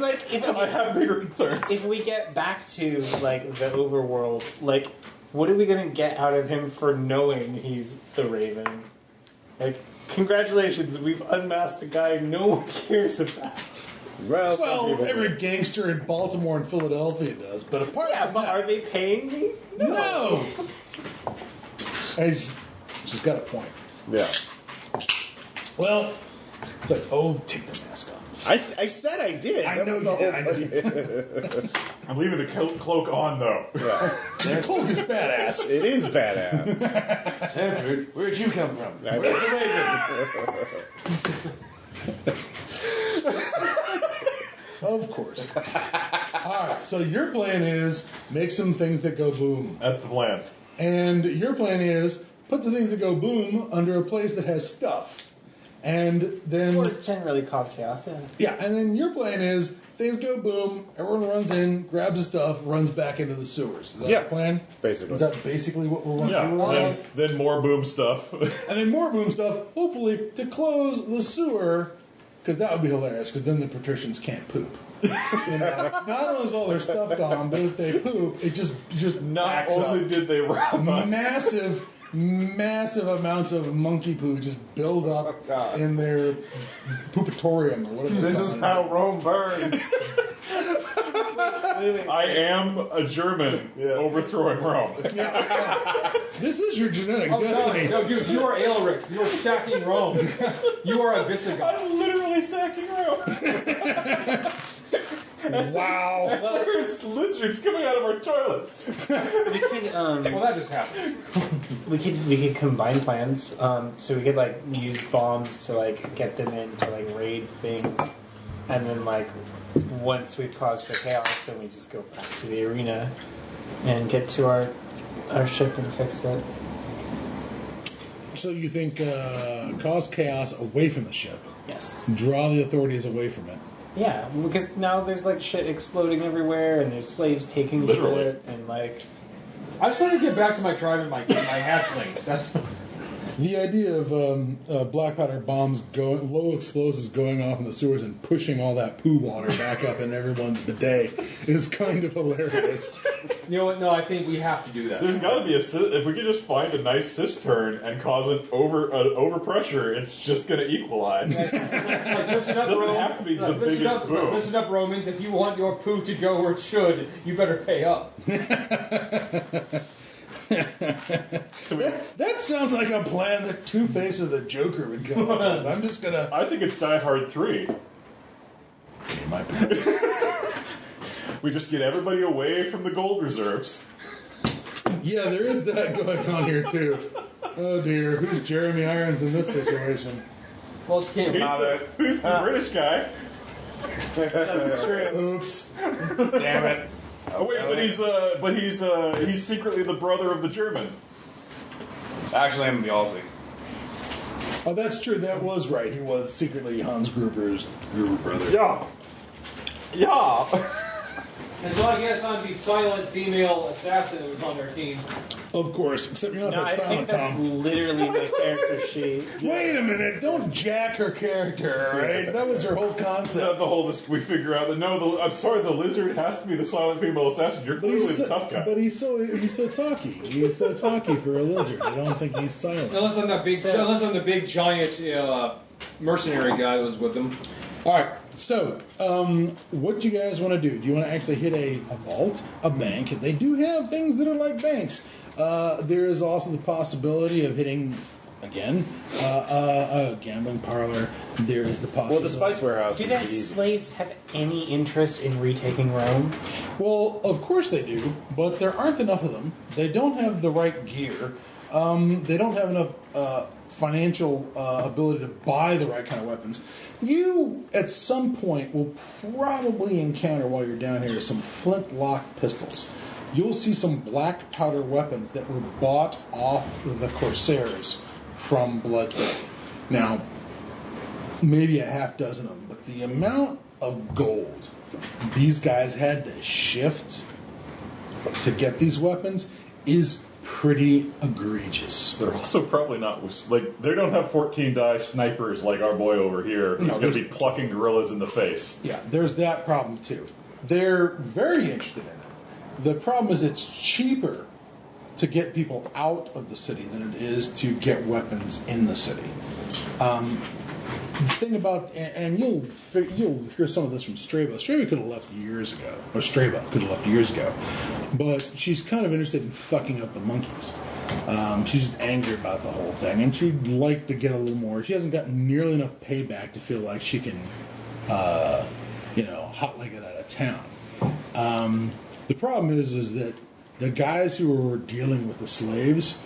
like, I have bigger concerns. if we get back to like the overworld, like, what are we gonna get out of him for knowing he's the Raven? Like, congratulations, we've unmasked a guy no one cares about. Well, some Well, people every do. gangster in Baltimore and Philadelphia does, but apart Yeah, from but that, are they paying me? no. She's got a point. Yeah. Well, it's like, oh, take the mask off. I said I did. I That know was you the did. whole I know you fucking- I'm leaving the cloak on though. Yeah. The cloak is badass. It is badass. Sanford, where'd you come from? I- Where's the raven? Of course. All right, so your plan is make some things that go boom. That's the plan. And your plan is put the things that go boom under a place that has stuff. And then... Or generally cause chaos, yeah. Yeah, and then your plan is things go boom, everyone runs in, grabs the stuff, runs back into the sewers. Is that Yeah. the plan? Basically. Is that basically what we're Yeah. doing? Then more boom stuff. And then more boom stuff, hopefully, to close the sewer, because that would be hilarious, because then the patricians can't poop. You know, not only is all their stuff gone, but if they poop, it just Not backs only up. did they rob us. Massive amounts of monkey poo just build up God. in their poopatorium or whatever. This they is call it. how Rome burns. I am a German overthrowing Rome. This is your genetic Oh, destiny. no, dude, you are Aelric. You are sacking Rome. You are a Visigoth. I'm literally sacking Rome. Wow. There's lizards coming out of our toilets. We could, Well, that just happened. we could combine plans. So we could like use bombs to like get them in to like raid things, and then like once we've caused the chaos, then we just go back to the arena and get to our ship and fix it. So you think cause chaos away from the ship, Yes. draw the authorities away from it. Yeah, because now there's like shit exploding everywhere, and there's slaves taking Literally. shit, and like I just want to get back to my tribe and my hatchlings. That's The idea of black powder bombs going, low explosives going off in the sewers and pushing all that poo water back up in everyone's bidet is kind of hilarious. you know what? No, I think we have to do that. There's got to be if we could just find a nice cistern and cause an overpressure, it's just going to equalize. Like, listen up, Doesn't Rome. have to be the Listen biggest up, boom. Listen up, Romans. If you want your poo to go where it should, you better pay up. So That sounds like a plan that Two-Face of the Joker would come up with. I'm just gonna... I think it's Die Hard 3. My plan. We just get everybody away from the gold reserves. Yeah, there is that going on here too. Oh dear, who's Jeremy Irons in this situation? Well, it's can't Who's the British guy? that's true. Oops. Damn it. Oh wait, but he's secretly the brother of the German. Actually, I'm the Aussie. Oh, that's true. That was right. He was secretly Hans Gruber's Gruber brother. Yeah. Yeah. And so I guess I'm the silent female assassin that was on their team. Of course, except you're not No, that I silent, think that's Tom. literally my character sheet. Wait a minute! Don't jack her character, all right? That was her whole concept. The whole we figure out that no, I'm sorry, the lizard has to be the silent female assassin. You're clearly the tough guy. But he's so talky. He's so talky for a lizard. I don't think he's silent. Unless I'm the big giant mercenary guy that was with them. All right. So, what do you guys want to do? Do you want to actually hit a vault, a bank? They do have things that are like banks. There is also the possibility of hitting, again, a gambling parlor. There is the possibility. Well, the spice warehouse. Do is the easy. slaves have any interest in retaking Rome? Well, of course they do, but there aren't enough of them. They don't have the right gear. They don't have enough financial ability to buy the right kind of weapons. You, at some point, will probably encounter while you're down here some flintlock pistols. You'll see some black powder weapons that were bought off the Corsairs from Blood Bay. Now, maybe a half dozen of them, but the amount of gold these guys had to shift to get these weapons is pretty egregious. They're also probably not like they don't have 14 die snipers like our boy over here. He's going to be plucking gorillas in the face. Yeah, there's that problem too. They're very interested in it. The problem is it's cheaper to get people out of the city than it is to get weapons in the city. The thing about, and you'll hear some of this from Strabo. Strabo could have left years ago, or Strabo could have left years ago, but she's kind of interested in fucking up the monkeys. She's just angry about the whole thing, and she'd like to get a little more. She hasn't gotten nearly enough payback to feel like she can, hot leg it out of town. The problem is that the guys who are dealing with the slaves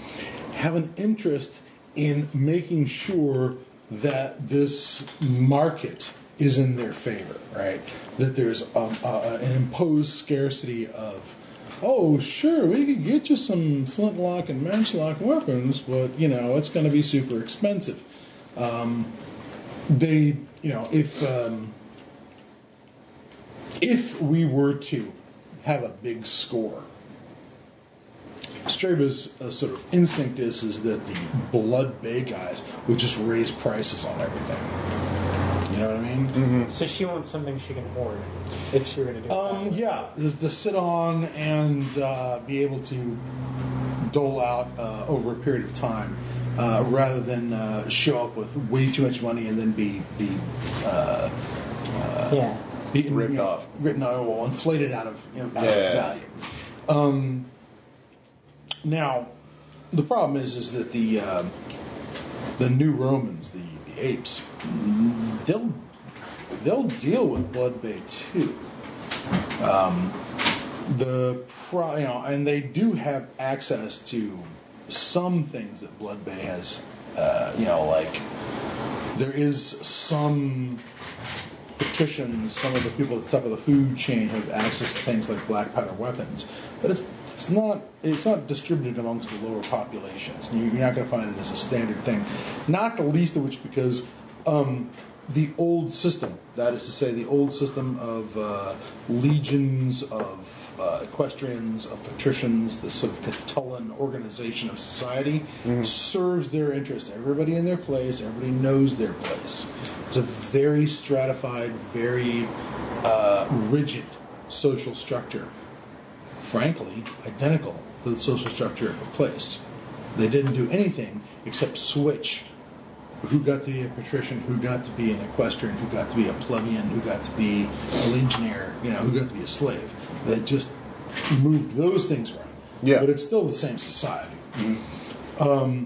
have an interest in making sure that this market is in their favor, right? That there's an imposed scarcity of, oh, sure, we could get you some flintlock and matchlock weapons, but, it's going to be super expensive. If we were to have a big score, Strabo's sort of instinct is that the Blood Bay guys would just raise prices on everything. You know what I mean? Mm-hmm. So she wants something she can hoard if she were going to do it. Yeah, just to sit on and be able to dole out over a period of time, rather than show up with way too much money and then be ripped off, written or inflated out of its value. Now, the problem is that the new Romans, the apes, they'll deal with Blood Bay too. And they do have access to some things that Blood Bay has. Like there is some patricians, some of the people at the top of the food chain have access to things like black powder weapons, but it's not distributed amongst the lower populations. You're not going to find it as a standard thing. Not the least of which because the old system, that is to say, the old system of legions, of equestrians, of patricians, the sort of Catullin organization of society, serves their interest. Everybody in their place, everybody knows their place. It's a very stratified, very rigid social structure. Frankly, identical to the social structure it replaced. They didn't do anything except switch who got to be a patrician, who got to be an equestrian, who got to be a plebeian, who got to be a legionnaire, who got to be a slave. They just moved those things around. Yeah. But it's still the same society.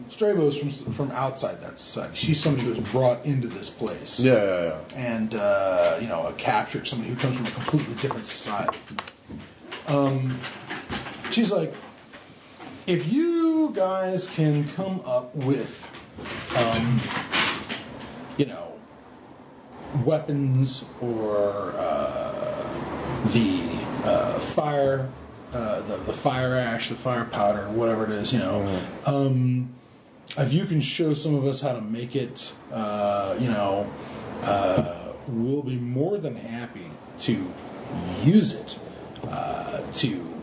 Strabo's from outside that society. She's somebody who was brought into this place. Yeah. And, captured, somebody who comes from a completely different society. She's like, if you guys can come up with, weapons or the fire, the fire ash, the fire powder, whatever it is, if you can show some of us how to make it, we'll be more than happy to use it. to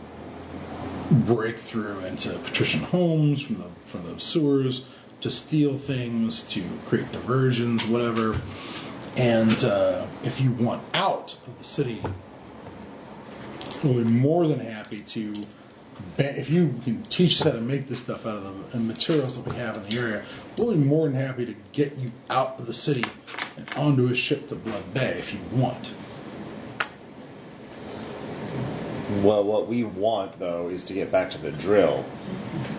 break through into patrician homes from the sewers, to steal things, to create diversions, whatever. And if you want out of the city, we'll be more than happy to. If you can teach us how to make this stuff out of the materials that we have in the area, we'll be more than happy to get you out of the city and onto a ship to Blood Bay if you want. Well, what we want, though, is to get back to the drill.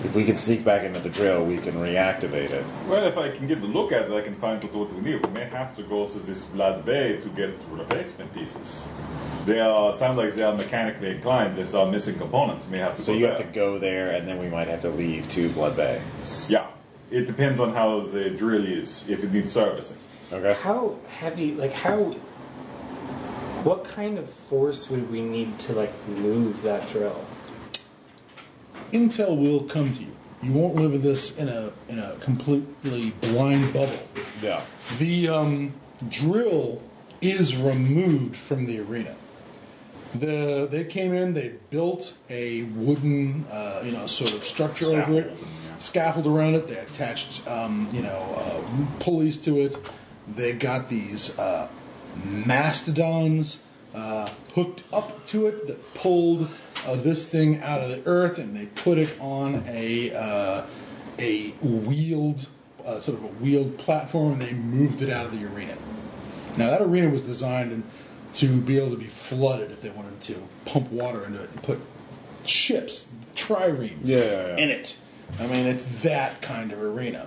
If we can sneak back into the drill, we can reactivate it. Well, if I can get a look at it, I can find out what we need. We may have to go to this Blood Bay to get replacement pieces. They sound like they are mechanically inclined. There's some missing components. We may have to So go you there. have to go there, and then we might have to leave to Blood Bay. Yeah. It depends on how the drill is, if it needs servicing. Okay. How heavy, what kind of force would we need to, move that drill? Intel will come to you. You won't live with this in a completely blind bubble. Yeah. The drill is removed from the arena. They came in. They built a wooden, sort of structure over it, scaffold around it. They attached, pulleys to it. They got these mastodons hooked up to it that pulled this thing out of the earth, and they put it on a wheeled, sort of a wheeled platform, and they moved it out of the arena. Now that arena was designed to be able to be flooded if they wanted to pump water into it and put ships, triremes, in it. I mean, it's that kind of arena.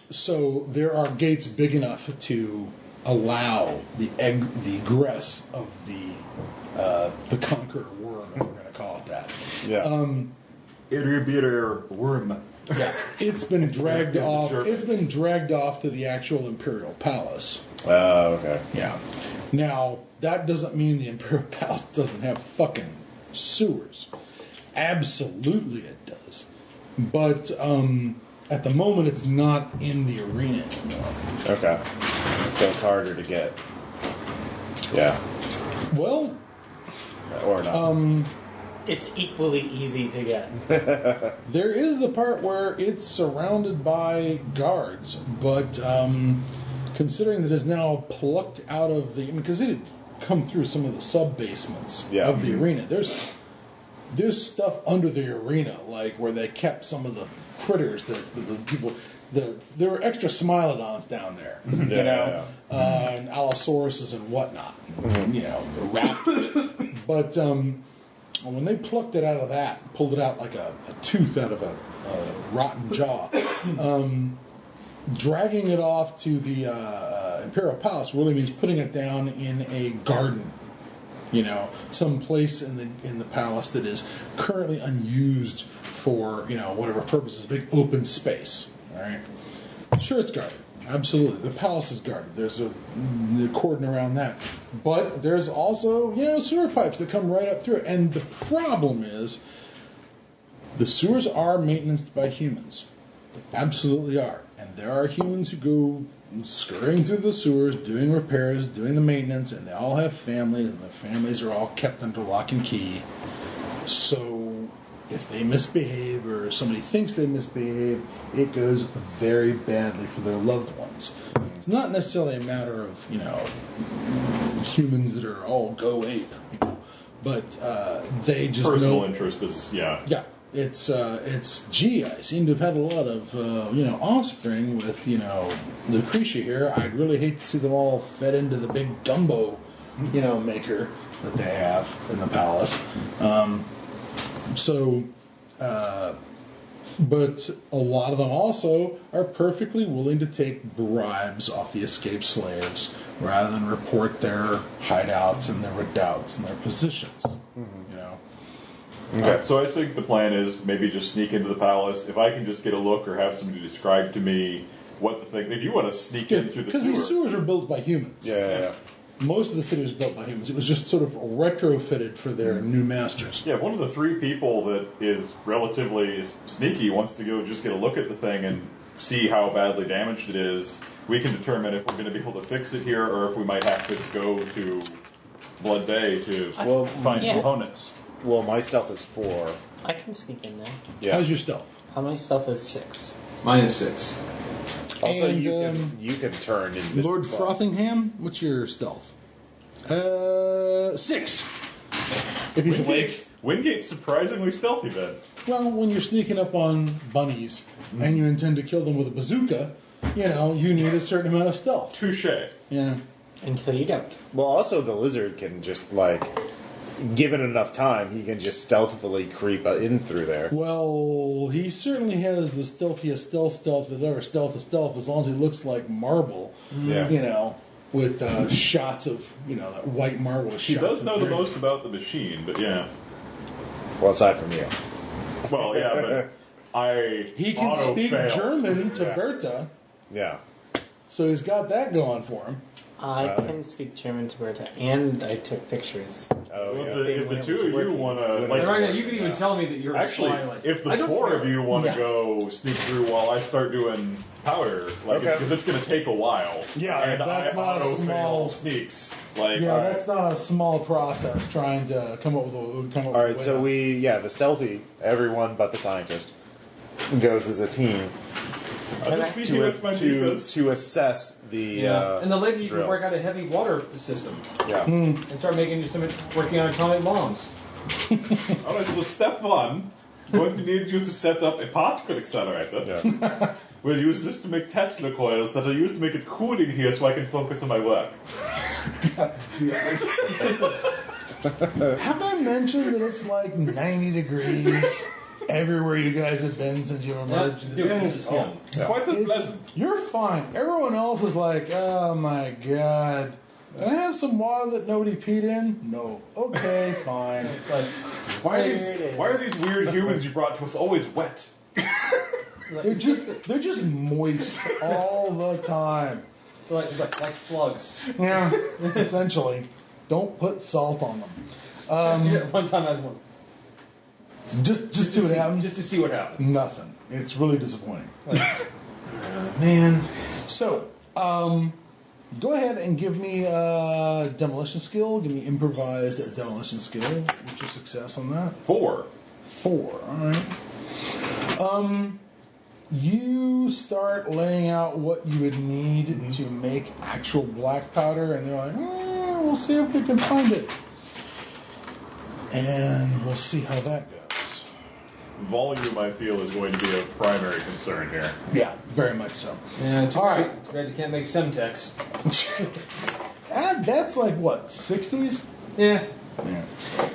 So there are gates big enough to allow the egress of the conqueror worm, if we're going to call it that. Yeah. Irregular worm. Yeah, it's been dragged off. It's been dragged off to the actual Imperial Palace. Oh, okay. Yeah. Now that doesn't mean the Imperial Palace doesn't have fucking sewers. Absolutely, it does. But at the moment, it's not in the arena anymore. Okay. So it's harder to get. Yeah. Well, or not. It's equally easy to get. There is the part where it's surrounded by guards, but considering that it's now plucked out of the... because it had come through some of the sub-basements of the arena. There's stuff under the arena, like where they kept some of the critters, the people... there were extra Smilodons down there, and Allosauruses and whatnot, raptors. But when they plucked it out of that, pulled it out like a tooth out of a rotten jaw, dragging it off to the Imperial Palace really means putting it down in a garden, some place in the palace that is currently unused for whatever purposes, big open space. All right, sure, it's guarded. Absolutely, the palace is guarded. There's the cordon around that, but there's also sewer pipes that come right up through it. And the problem is, the sewers are maintained by humans. They absolutely are, and there are humans who go scurrying through the sewers, doing repairs, doing the maintenance, and they all have families, and their families are all kept under lock and key. So if they misbehave or somebody thinks they misbehave, it goes very badly for their loved ones. It's not necessarily a matter of, humans that are all go ape, but they just personal interest is, Yeah. It's gee, I seem to have had a lot of, offspring with, Lucretia here. I'd really hate to see them all fed into the big gumbo, maker that they have in the palace. But a lot of them also are perfectly willing to take bribes off the escaped slaves rather than report their hideouts and their redoubts and their positions. Okay. So I think the plan is maybe just sneak into the palace. If I can just get a look or have somebody describe to me what the thing... If you want to sneak in through the sewer... Because these sewers are built by humans. Yeah. Most of the city was built by humans. It was just sort of retrofitted for their new masters. Yeah, one of the three people that is relatively sneaky wants to go just get a look at the thing and see how badly damaged it is. We can determine if we're going to be able to fix it here or if we might have to go to Blood Bay to Well, find yeah. components. Well, my stealth is 4. I can sneak in there. Yeah. How's your stealth? My stealth is 6. -6. Also, And, you can turn in Lord Frothingham, what's your stealth? 6. If he's awake. Wingate's surprisingly stealthy then. Well, when you're sneaking up on bunnies and you intend to kill them with a bazooka, you need a certain amount of stealth. Touche. Yeah. Until you don't. Well, also the lizard can just given enough time, he can just stealthily creep in through there. Well, he certainly has the stealthiest stealth that ever stealth a stealth, as long as he looks like marble. Yeah. With shots of, that white marble. He does know the most about the machine, but yeah. Well, aside from you. Well, yeah, but He can speak German to Berta, Yeah. so he's got that going for him. I can speak German to Berta, and I took pictures. Oh, Well, yeah. if the two of you want to... And right now, you can even tell me that you're Actually, a spy. if the I don't 4 care. of you want to go sneak through while I start doing powder, Okay. because it's going to take a while. Yeah, and that's I not a auto-fail small- sneaks. That's not a small process trying to come up with All right, so the stealthy, everyone but the scientist, goes as a team I'll just be here with my defense. to assess the And the lady you can drill. work out a heavy water system Yeah. and start working on atomic bombs. Alright, so step 1, I'm going to need you to set up a particle accelerator. Yeah. We'll use this to make Tesla coils that are used to make it cool in here so I can focus on my work. Have I mentioned that it's like 90 degrees everywhere you guys have been since you emerged? Dude, this is home. It's quite unpleasant. You're fine. Everyone else is like, oh my god. Did I have some water that nobody peed in? No. Okay, fine. Why are these weird humans you brought to us always wet? They're just moist all the time. Like slugs. Yeah, essentially. Don't put salt on them. One time I was one. Just see what happens. Just to see what happens. Nothing. It's really disappointing. Man. So, go ahead and give me a demolition skill. Give me improvised demolition skill. What's your success on that? 4. 4. All right. You start laying out what you would need to make actual black powder, and they're like, we'll see if we can find it. And we'll see how that goes. Volume, I feel, is going to be a primary concern here. Yeah, very much so. Yeah, too All right. bad you can't make Semtex. That's like, what, 60s? Yeah. Yeah.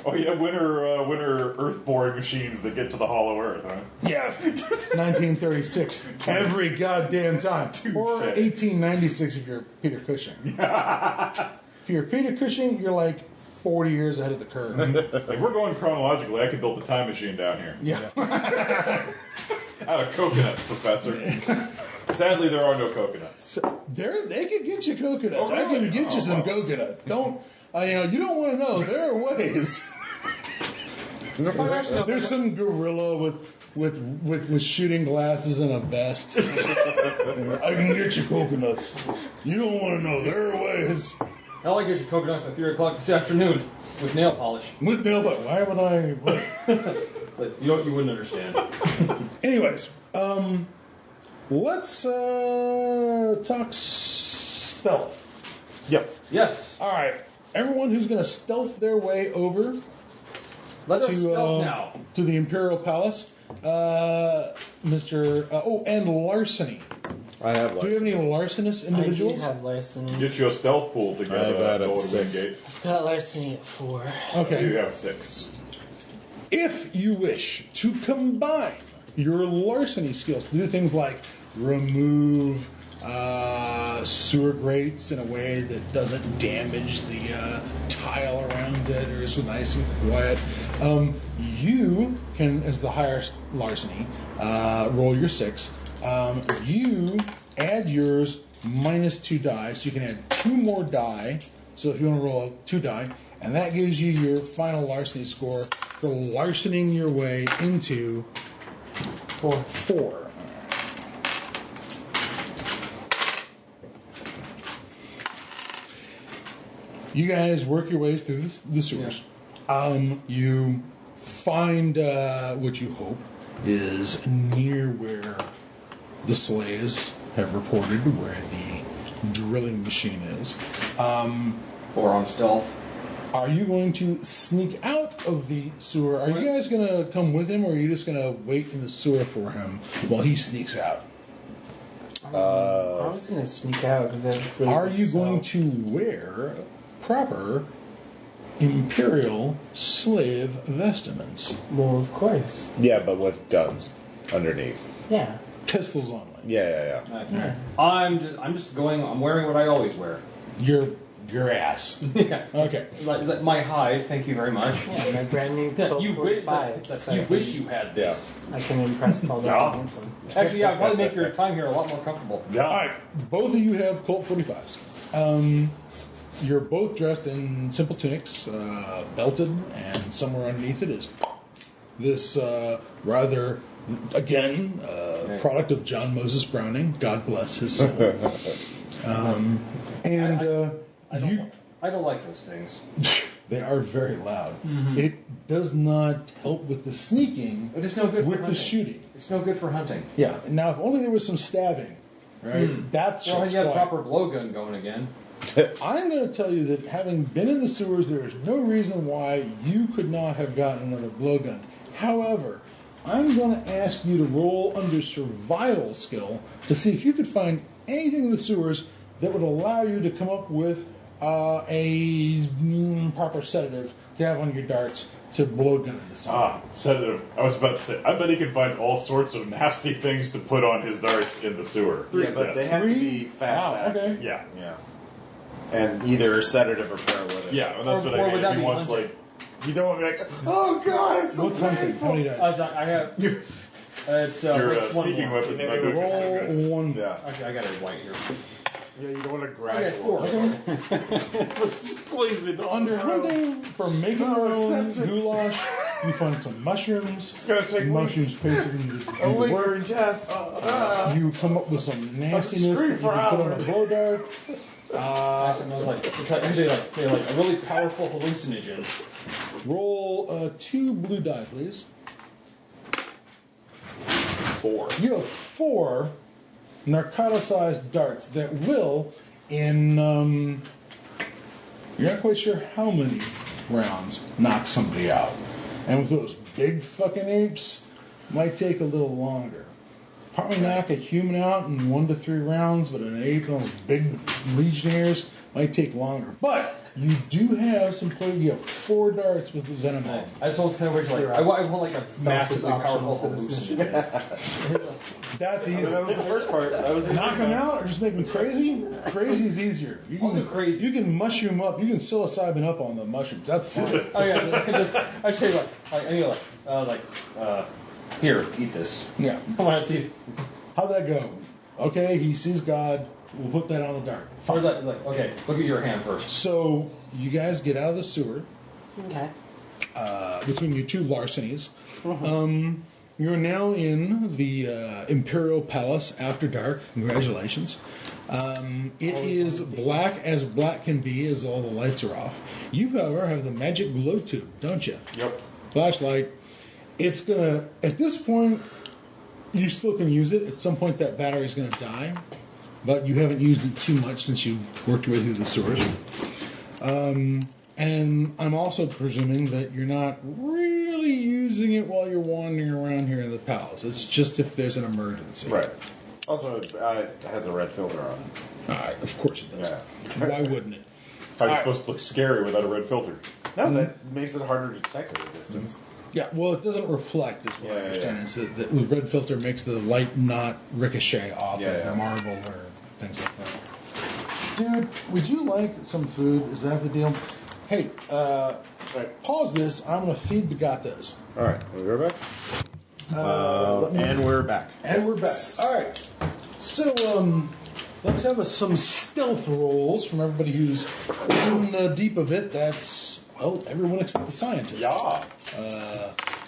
Oh yeah, winter Earth-boring machines that get to the hollow Earth, huh? Yeah, 1936, every goddamn time. Or 1896 if you're Peter Cushing. If you're Peter Cushing, you're like 40 years ahead of the curve. If we're going chronologically, I could build a time machine down here. Yeah. Out of coconuts, Professor. Sadly, there are no coconuts. They could get you coconuts. Oh, I really? can get you some coconut. Don't, you don't want to know. There are ways. There's some gorilla with shooting glasses and a vest. I can get you coconuts. You don't want to know. There are ways. Hell, I get you coconuts at 3 o'clock this afternoon with nail polish. With nail polish. Why would I? But you wouldn't understand. Anyways, let's talk stealth. Yep. Yes. All right. Everyone who's going to stealth their way over Let us stealth now. to the Imperial Palace, Mr. And larceny. I have Do you have any larcenous individuals? I do have larceny. Get your stealth pool I have together. that at Lord 6. Wingate. I've got larceny at 4. Okay. You have 6. If you wish to combine your larceny skills to do things like remove sewer grates in a way that doesn't damage the tile around it or is nice and quiet, you can, as the higher larceny, roll your 6. You add yours minus 2 die, so you can add 2 more die. So if you want to roll 2 die, and that gives you your final larceny score for larcening your way into 4. You guys work your ways through the sewers. You find what you hope is near where the slaves have reported where the drilling machine is. 4 on stealth. Are you going to sneak out of the sewer? Are you guys going to come with him, or are you just going to wait in the sewer for him while he sneaks out? I was going to sneak out because really are you going to wear proper Imperial slave vestments? Well, of course. Yeah, but with guns underneath. Yeah. Pistols only. Yeah. I'm just going. I'm wearing what I always wear. Your ass. Yeah. Okay. Is that my hide? Thank you very much. Yeah, my brand new Colt You wish 45. that, so you I wish can- you had this. I can impress all the handsome. Actually, yeah, it'd probably make your time here a lot more comfortable. All right. Both of you have Colt 45s. You're both dressed in simple tunics, belted, and somewhere underneath it is this rather, again, product of John Moses Browning. God bless his soul. I don't like those things. They are very loud. It does not help with the sneaking. But it's no good for with the hunting. shooting. It's no good for hunting. Yeah. Now, if only there was some stabbing, right? That's Well, what's you had a quiet. proper blowgun going again. I'm going to tell you that having been in the sewers, there is no reason why you could not have gotten another blowgun. However, I'm going to ask you to roll under survival skill to see if you could find anything in the sewers that would allow you to come up with a proper sedative to have on your darts to blowgun into something. Sedative. I was about to say, I bet he can find all sorts of nasty things to put on his darts in the sewer. Yeah, but they have to be 3? fast Wow, acting. okay. Yeah. Yeah. And either sedative or paralytic. Yeah, and that's Or what I would mean. that He be wants, hunting? like, You don't want to be like, oh god, it's so What's hunting? How many painful. dice? I have. It's your which one? sneaking weapons not doing so Roll good. one. Yeah. Okay, I got it white here. Yeah, you don't want to I got graduate. 4. Under hunting for making No, your own except just- goulash, you find some mushrooms. It's gonna take mushrooms weeks. basically do A the work. lingering death. You come up with some nastiness scream that you for can put on a hours. blow dart. Actually, I was like, it's like, actually like a really powerful hallucinogen. Roll 2 blue die, please. 4. You have 4 narcoticized darts that will, in you're not quite sure how many rounds, knock somebody out. And with those big fucking apes, might take a little longer. Probably knock a human out in 1 to 3 rounds, but an ape, those big legionnaires, might take longer. But you do have some you have 4 darts with venom on. I just want kind of wish like I want like a massively optional powerful for this hallucinogen. That's easy. That was the first part. That was the Knock them out or just make them crazy? Crazy is easier. You I'll do crazy. You can mushroom up. You can psilocybin up on the mushrooms. That's fine. Oh yeah, I say I need here, eat this. Yeah. I want to see. How'd that go? Okay, he sees God. We'll put that on the dart. Or is that like okay? Look at your hand first. So you guys get out of the sewer Okay. between your 2 larcenies. You're now in the Imperial Palace after dark. Congratulations. It is black as black can be as all the lights are off. You, however, have the magic glow tube, don't you? Yep. Flashlight. It's gonna, at this point, you still can use it. At some point, that battery's gonna die, but you haven't used it too much since you worked your way through the sewers. And I'm also presuming that you're not really using it while you're wandering around here in the palace. It's just if there's an emergency. Right. Also, it has a red filter on it. Of course it does. Yeah. Why wouldn't it? How are you supposed to look scary without a red filter? No, that makes it harder to detect at a distance. Yeah, well, it doesn't reflect, is what I Yeah, understand. It's that the red filter makes the light not ricochet off of marble or things like that. Dude, would you like some food? Is that the deal? Hey, pause this. I'm going to feed the gatos. All right, we're back. And we're back. And we're back. All right. So, let's have some stealth rolls from everybody who's in the deep of it. That's, well, everyone except the scientist. Yeah.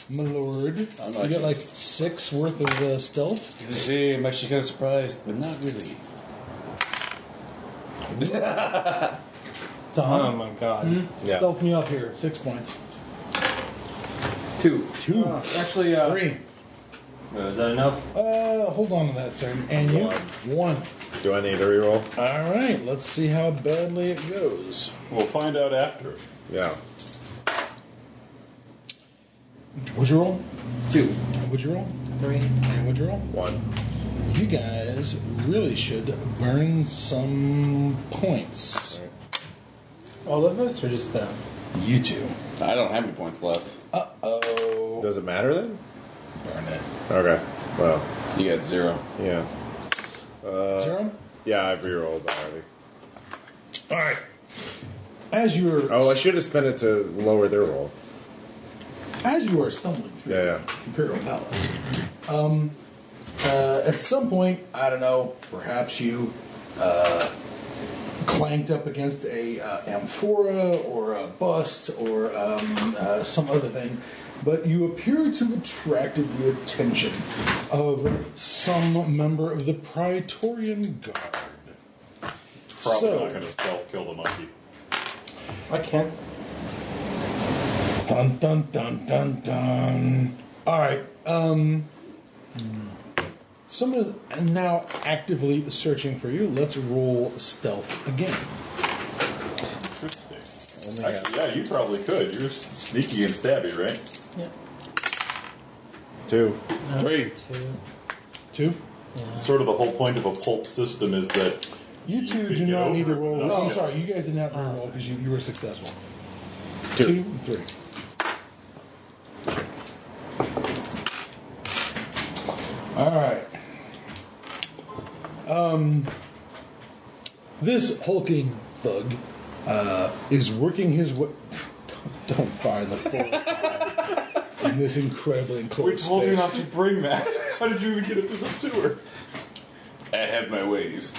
My lord. You got like 6 worth of stealth? You see, I'm actually kind of surprised, but not really. Tom. Oh my god. Yeah. Stealth me up here. 6 points. 2. 2. Actually, 3. is that enough? Hold on to that second. And you? 1. Do I need a reroll? All right. Let's see how badly it goes. We'll find out after. Yeah. What'd you roll? 2. What'd you roll? 3. And what'd you roll? 1. You guys really should burn some points. All of us or just them? You two. I don't have any points left. Uh-oh. Does it matter then? Burn it. Okay. Well, You got 0. yeah. 0? Yeah, I've rerolled already. All right. As you're Oh, I should have spent it to lower their roll. as you are stumbling through Yeah, Imperial Palace, at some point, I don't know, perhaps you clanked up against a amphora or a bust or some other thing, but you appear to have attracted the attention of some member of the Praetorian Guard. Probably So- not going to stealth kill the monkey. I can. Dun dun dun dun dun. All right. Someone is now actively searching for you. Let's roll stealth again. Interesting. Actually, yeah, you probably could. You're sneaky and stabby, right? Yeah. 2. 3. 2. Sort of the whole point of a pulp system is that You two could do get not need to over it. roll. No. Oh, I'm sorry. You guys didn't have to roll because you were successful. 2. 2 and 3. All right. This hulking thug is working his way. Don't fire the full in this incredibly we enclosed told you space. not to bring that. How did you even get it through the sewer? I have my ways.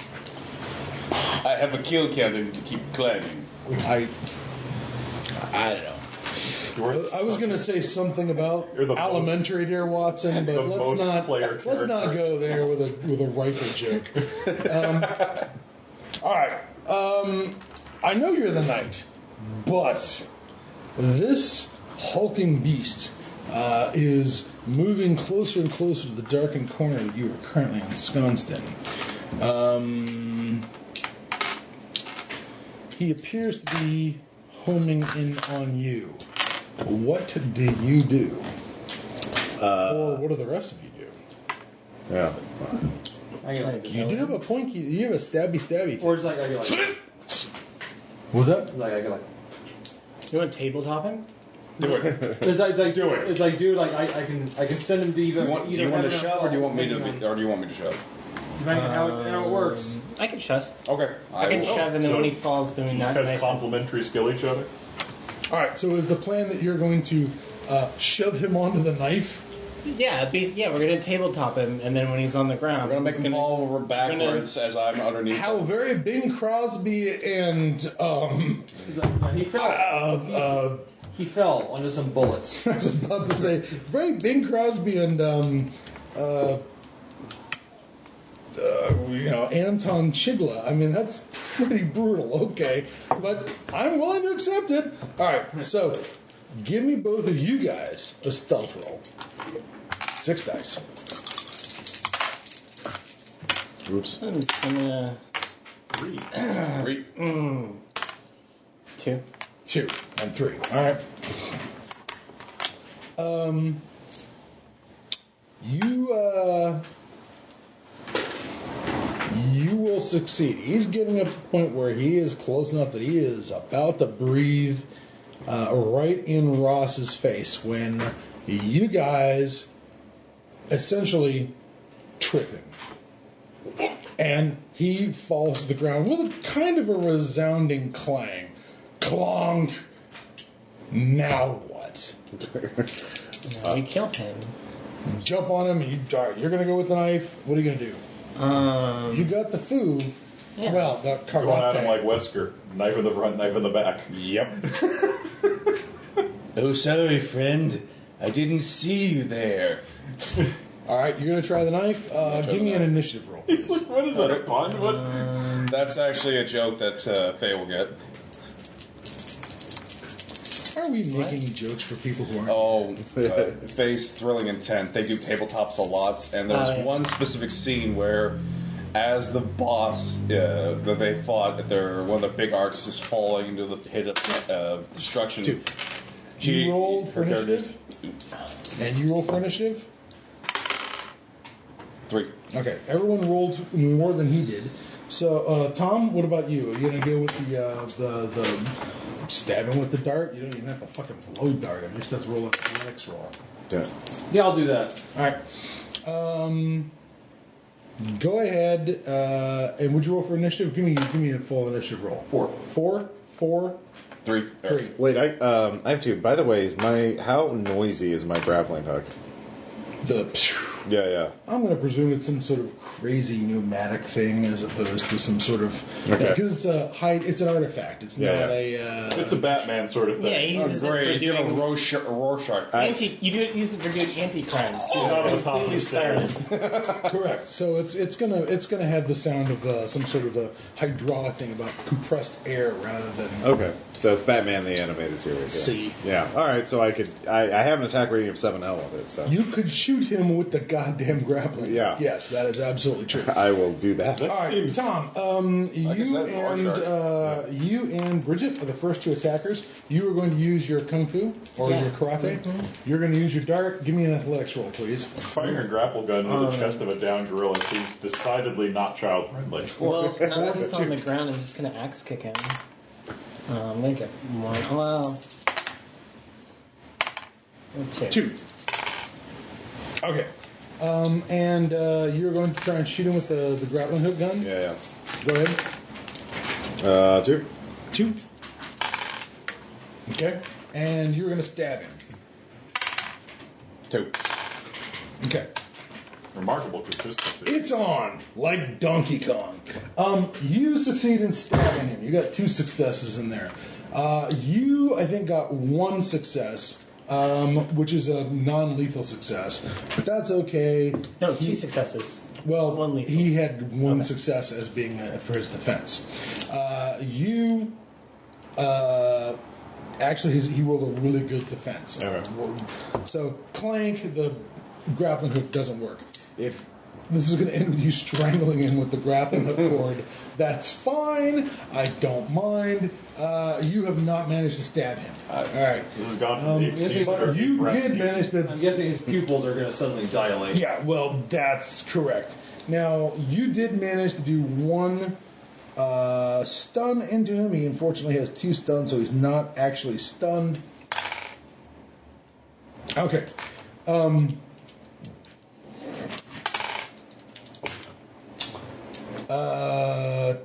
I have a kill counter to keep climbing. I don't know. I was going to say something about You're the most- elementary, dear Watson, but the let's most not player let's not character. go there with a rifle joke. All right, I know you're the knight, but this hulking beast is moving closer and closer to the darkened corner that you are currently ensconced in. He appears to be homing in on you. What do you do? Or what do the rest of you do? Yeah. I get like, You do have a point. You have a stabby thing. or it's like I get like, What was that? like I get like. You want tabletop him? Do it. It's like Do it. It's like, dude, like I can send him to either. Do you want to shove, or do you want me to shove? Depending on how it works. I can shove. Okay. I can shove, and then So when he falls, then You not. guys complementary skill each other? All right. So is the plan that you're going to shove him onto the knife? Yeah, we're gonna tabletop him, and then when he's on the ground, I'm gonna make he's him fall over backwards as I'm underneath. How very Bing Crosby and He's like, he fell. He fell onto some bullets. I was about to say very Bing Crosby and Anton Chigla. I mean, that's pretty brutal. Okay, but I'm willing to accept it. All right, so give me both of you guys a stealth roll. 6 dice. Oops. I'm just gonna 3. 2. 2 and 3. All right. You will succeed. He's getting up to the point where he is close enough that he is about to breathe right in Ross's face when you guys essentially trip him. And he falls to the ground with a kind of a resounding clang. Clong. Now what? We kill him. Jump on him. All right, you're going to go with the knife. What are you going to do? You got the food. Yeah. Well, the Going at him karate. like Wesker. Knife in the front, knife in the back. Yep. Oh, sorry, friend. I didn't see you there. All right, you're going to try the knife. Give me an initiative roll. He's like, what is that, a pun? What? That's actually a joke that Faye will get. Are we making jokes for people who aren't? Oh, Face Thrilling Intent. They do tabletops a lot, and there's one specific scene where, as the boss that they fought, one of the big arcs is falling into the pit of destruction. 2. You rolled for initiative? And you roll for initiative? 3. Okay, everyone rolled more than he did. So, Tom, what about you? Are you going to go with the stabbing with the dart? You don't even have to fucking blow dart him. You just have to roll an athletics roll. Yeah, I'll do that. All right. Go ahead, and would you roll for initiative? Give me a full initiative roll. 4. 3. 3. Wait, I have 2. By the way, how noisy is my grappling hook? Yeah. I'm going to presume it's some sort of crazy pneumatic thing as opposed to some sort of because it's it's an artifact. It's not a. It's a Batman sort of thing. Yeah, he uses Great. it You for have a doing Rorschach. you use it for doing anti-crimes. He's not on the top of the stairs. Correct. So it's gonna have the sound of some sort of a hydraulic thing about compressed air rather than. Okay, so it's Batman the animated series. See. Yeah. All right. So I have an attack rating of 7L with it. So You could shoot him with the goddamn grappling. Yeah. Yes, that is absolutely true. I will do that. All right, Tom. You and Bridget are the first 2 attackers. You are going to use your kung fu or your karate. You're going to use your dart. Give me an athletics roll, please. Firing a grapple gun into the chest of a downed gorilla seems decidedly not child friendly. Well, now that he's on the ground, I'm just going to axe kick him. I'm going to get 1. Well, 2. Okay. And you're going to try and shoot him with the grappling hook gun? Yeah. Go ahead. 2. 2. Okay. And you're going to stab him. 2. Okay. Remarkable consistency. It's on, like Donkey Kong. You succeed in stabbing him. You got 2 successes in there. You, I think, got 1 success. Which is a non-lethal success, but that's okay. No, 2 successes. Well, It's 1 lethal. he had 1 success as being for his defense. Actually, he rolled a really good defense. Okay. So clank, the grappling hook doesn't work. If this is going to end with you strangling him with the grappling hook cord, that's fine. I don't mind. You have not managed to stab him. All right. This has gone from deep sea to You breast did meat. manage to. I'm guessing his pupils are going to suddenly dilate. Yeah, well, that's correct. Now, you did manage to do 1 stun into him. He unfortunately has 2 stuns, so he's not actually stunned. Okay.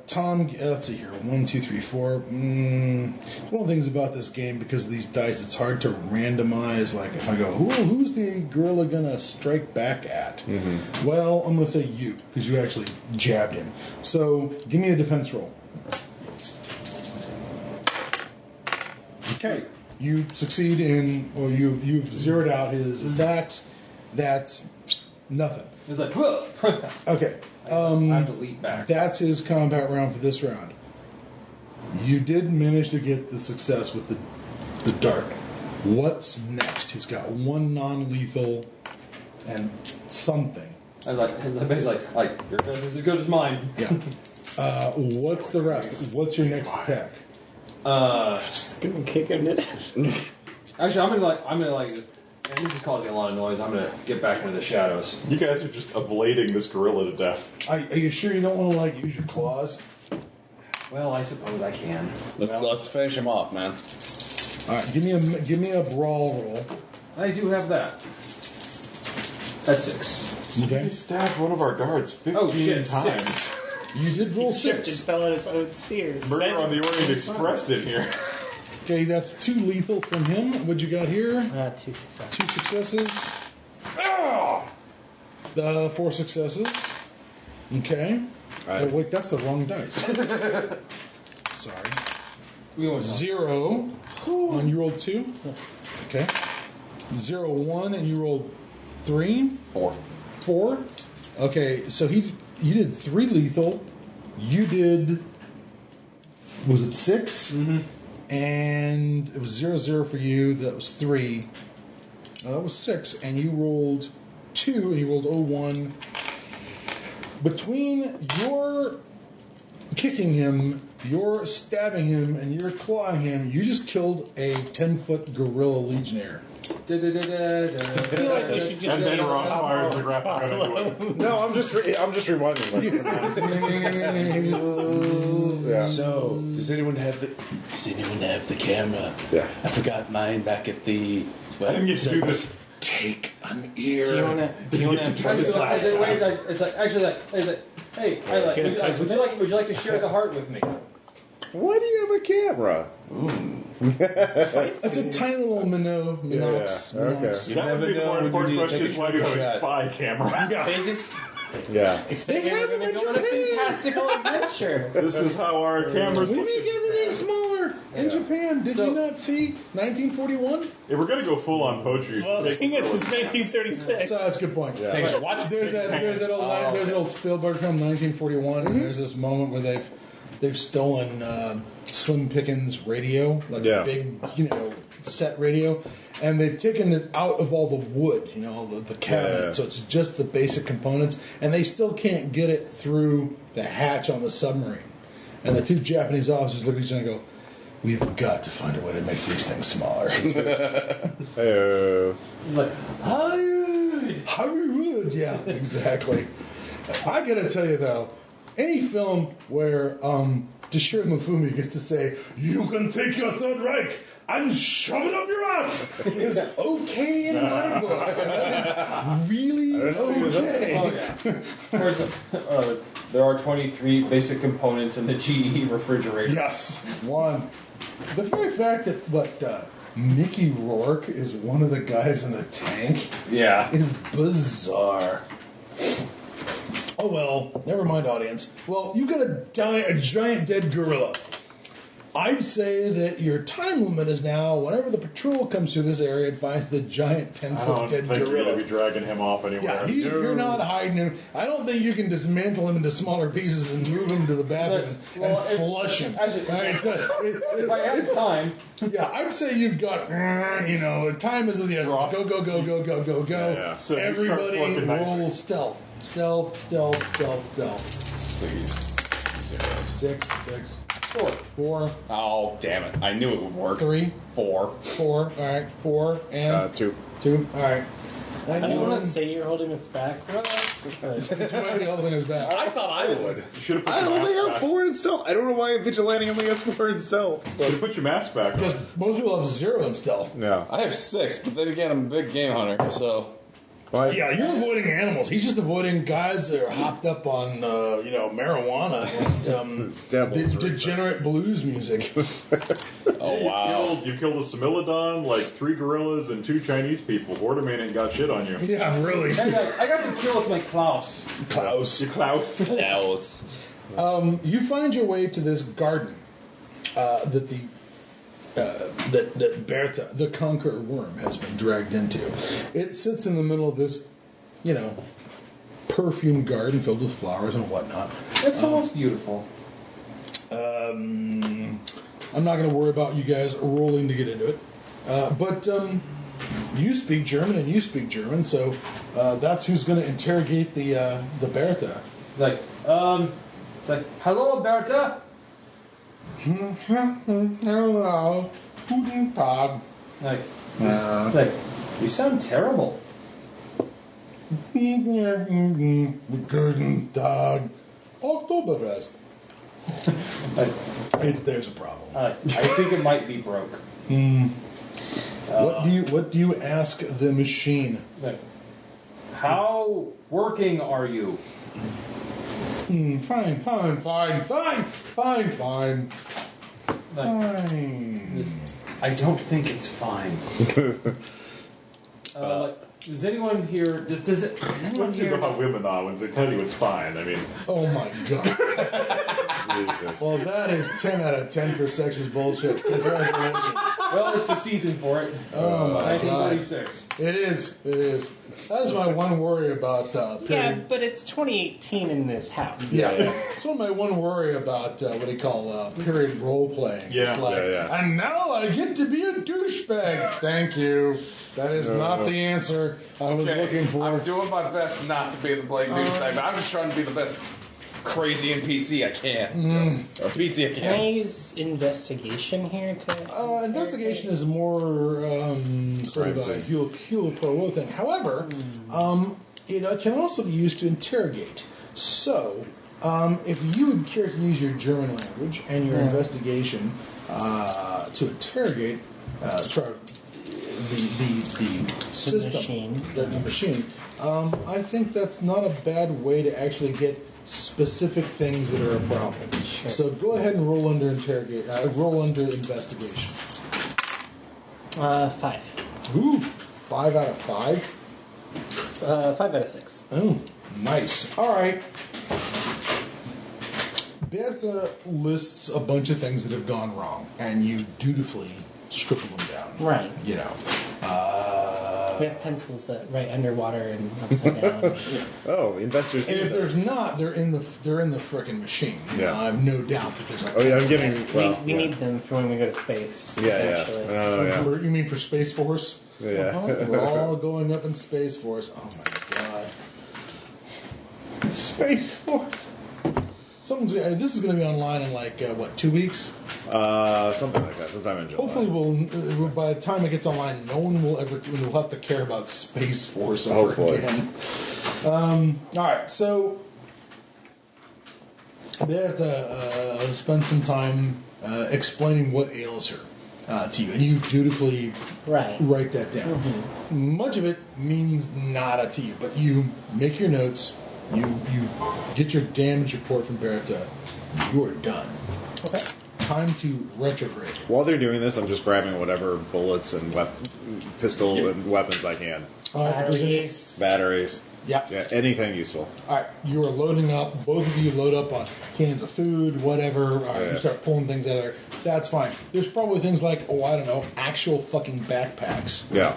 Tom, let's see here. 1, 2, 3, 4. One of the things about this game, because of these dice, it's hard to randomize. Like, if I go, who's the gorilla gonna strike back at? Mm-hmm. Well, I'm gonna say you, because you actually jabbed him. So, give me a defense roll. Okay. You succeed in, or you've zeroed out his attacks. That's nothing. It's like, Okay. I have to leap back. That's his combat round for this round. You did manage to get the success with the dart. What's next? He's got 1 non-lethal and something. I was like, basically like your guess is as good as mine. Yeah. What's the rest? What's your next attack? Just gonna kick him to death. Actually, I'm gonna like. And this is causing a lot of noise. I'm gonna get back into the shadows. You guys are just ablating this gorilla to death. Are you sure you don't want to like use your claws? Well, I suppose I can. Let's finish him off, man. All right, give me a brawl roll. I do have that. That's 6. He Okay. stabbed one of our guards 15 Oh shit! times. 6. You did roll Tripped 6. and fell on his own spears. Murder on the Orient Express in here. Okay, that's 2 lethal from him. What you got here? 2 successes. 2 successes. 4 successes. Okay. Oh, wait, that's the wrong dice. Sorry. We went 0 on you rolled 2. Yes. Okay. 0, 1, and you rolled 3. 4. 4. Okay, so you did 3 lethal. You did. Was it 6? Mm-hmm. And it was 0-0 for you. That was 3. That was 6. And you rolled 2, and you rolled 0-1. Between your kicking him, your stabbing him, and your clawing him, you just killed a 10-foot gorilla legionnaire. I feel like we should just And then Ross fires the graphic gun into it. No, I'm just rewinding. Yeah. So, does anyone have the camera? Yeah. I forgot mine back at the. I didn't get to do this. Take an ear. Do you want to try this last time? Hey, would you like to share the heart with me? Why do you have a camera? That's a tiny little minnow. Minox. Okay. That would be the more important question is why do you have a spy camera? They just Yeah. they were going to go on a fantastical adventure. This is how our cameras We look. make everything smaller in Japan. Did you not see 1941? If we're going to go full on poetry, Well, seeing as it's 1936. So that's a good point. Yeah. But there's that old Spielberg film, 1941, and there's this moment where they've stolen Slim Pickens' radio, like Yeah. a big, set radio, and they've taken it out of all the wood, the cabinet, Yeah. so it's just the basic components, and they still can't get it through the hatch on the submarine. And the two Japanese officers look at each other and go, "We've got to find a way to make these things smaller." Hey. Like, Hollywood, yeah, exactly. I gotta tell you though, any film where Toshiro Mifune gets to say, "You can take your Third Reich and shove it up your ass," is okay in my book. That is really okay. oh yeah. For example, there are 23 basic components in the GE refrigerator. Yes, one. The very fact that Mickey Rourke is one of the guys in the tank Yeah. is bizarre. Oh well, never mind, audience. Well, you got a giant dead gorilla. I'd say that your time limit is now whenever the patrol comes through this area and finds the giant I 10-foot don't dead think you're going gorilla. to be dragging him off anywhere. Yeah, you're not hiding him. I don't think you can dismantle him into smaller pieces and move him to the bathroom Well, and flush him. actually, Right, if I had time, yeah, I'd say you've got, time is of the essence. Go. Yeah. So you start Everybody flipping roll knives. stealth. Stealth. Please. 6. 4. 4. Oh, damn it. I knew it would work. 3. 4. 4. All right. 4 and 2. 2. All right. I don't want to say you're holding us back, Ross, because You might be holding us back. I thought I would. You should have put I your only mask have back. 4 in stealth. I don't know why Vigilante only has 4 in stealth. You should have put your mask back on. Because most people have 0 in stealth. No. I have 6, but then again, I'm a big game hunter, so. Well, Yeah, you're avoiding animals. He's just avoiding guys that are hopped up on, marijuana and Devils, degenerate blues music. Oh, wow. You killed a Similodon, like 3 gorillas, and 2 Chinese people. Borderman ain't got shit on you. Yeah, really. I got to kill with my Klaus. Klaus. You Klaus. That was. You find your way to this garden that Bertha, the conqueror worm, has been dragged into. It sits in the middle of this, perfumed garden filled with flowers and whatnot. It's almost beautiful. I'm not going to worry about you guys rolling to get into it. But you speak German and you speak German, so that's who's going to interrogate the Bertha. It's like, hello, Bertha. Hello. Guten Tag. Like, you sound terrible. Guten Tag. Oktoberfest. There's a problem. I think it might be broke. What do you ask the machine? Like, how working are you? Fine. Like, I don't think it's fine. Does anyone here? Does anyone Once you here? know how women are when they tell you it's fine. I mean, Oh my god. Jesus. Well, that is 10 out of 10 for sexist bullshit. Congratulations. Well, it's the season for it. Oh my god. 1936. It is. It is. That is my one worry about Yeah, period. but it's 2018 in this house. Yeah, it's one of my one worry about what do you call period role playing. Yeah. It's like, and now I get to be a douchebag. Thank you. That is not the answer I was looking for. I'm doing my best not to be the Blake douchebag, but I'm just trying to be the best crazy NPC I can. Or PC I Can I can. use investigation here to... Investigation is more sort of a Hewlett Poirot thing. However, it can also be used to interrogate. So, if you would care to use your German language and your investigation to interrogate, try the system, the machine, I think that's not a bad way to actually get specific things that are a problem. Sure. So go ahead and roll under roll under investigation. 5. Ooh, 5 out of 5. 5 out of 6. Oh, nice. All right. Bertha lists a bunch of things that have gone wrong, and you dutifully scribble them down. Right. You know. We have pencils that write underwater and upside down. Oh, investors. And do if those. there's not, they're in the frickin' machine. Yeah. I have no doubt that there's. Oh yeah, I'm giving. Well, we need them for when we go to space. Yeah, actually. yeah. Oh yeah. You mean for Space Force? Yeah. We're all going up in Space Force. Oh my god. Space Force. This is going to be online in like, 2 weeks? Something like that. Sometime in July. Hopefully, by the time it gets online, no one will have to care about Space Force ever Hopefully. again. All right, so Bertha spend some time explaining what ails her to you, and you dutifully write that down. Mm-hmm. Much of it means nada to you, but you make your notes. You get your damage report from Bertha. You are done. Okay. Time to retrograde. While they're doing this, I'm just grabbing whatever bullets and pistol and weapons I can. Batteries. Yeah. Yeah. Anything useful. All right. You are loading up. Both of you load up on cans of food, whatever. You start pulling things out of there. That's fine. There's probably things like, actual fucking backpacks. Yeah.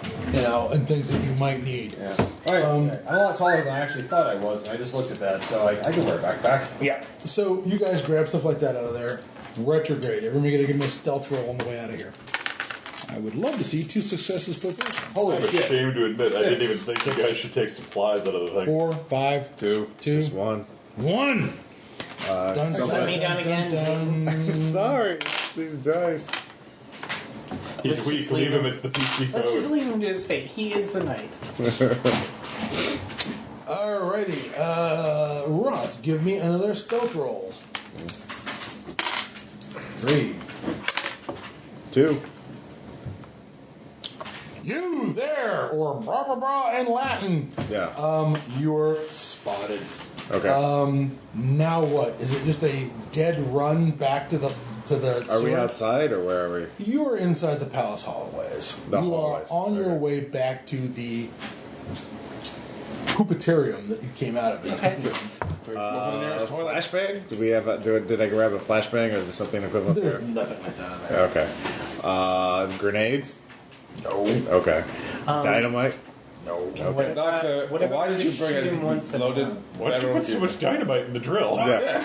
And things that you might need. Yeah. All right. I'm a lot taller than I actually thought I was, and I just looked at that, so I can wear a backpack. Yeah. So you guys grab stuff like that out of there. Retrograde. Everybody got to give me a stealth roll on the way out of here. I would love to see 2 successes per person. Holy I'm shit. ashamed to admit I didn't even think you guys should take supplies out of the thing. 4, 5, 2, Just one. 1. Let me down again. Sorry. These dice. He's weak. Leave him. It's the PC Let's just code. leave him to his fate. He is the knight. Alrighty. Ross, give me another stealth roll. 3. 2. You there, or blah blah blah in Latin. Yeah. You're spotted. Okay. Now what? Is it just a dead run back to the Are we sewer? outside or where are we? You're inside the palace hallways. The you hallways, are on your okay. way back to the Hoopitarium that you came out of. Flashbang? Do we have? Did I grab a flashbang or is there something equivalent There's there? nothing like that in there. Okay. Grenades? No. Okay. Dynamite? No. Okay. Doctor, why did you bring shoot him once a in a loaded while? Why did you put so much dynamite in the drill? Yeah.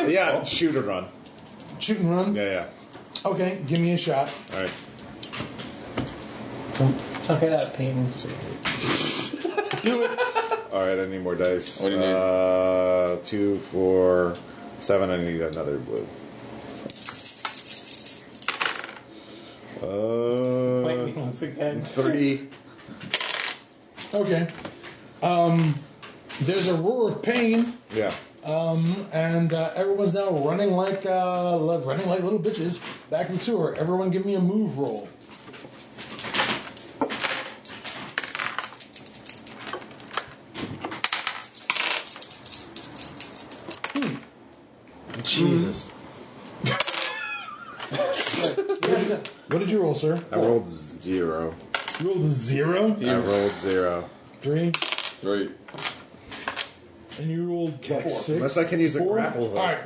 Yeah. Shoot and run. Shoot and run? Yeah. Okay, give me a shot. All right. Tuck it out, Peyton. Do it. All right. I need more dice. What do you need? 2, 4, 7. I need another blue. Point me once again. 3. Okay. There's a roar of pain. Yeah. And everyone's now running like little bitches back to the sewer. Everyone, give me a move roll. Jesus. What did you roll, sir? I rolled 0. You rolled a 0. I rolled 0. 3. 3. And you rolled Okay, 6. unless I can use a 4? grapple hook. All right.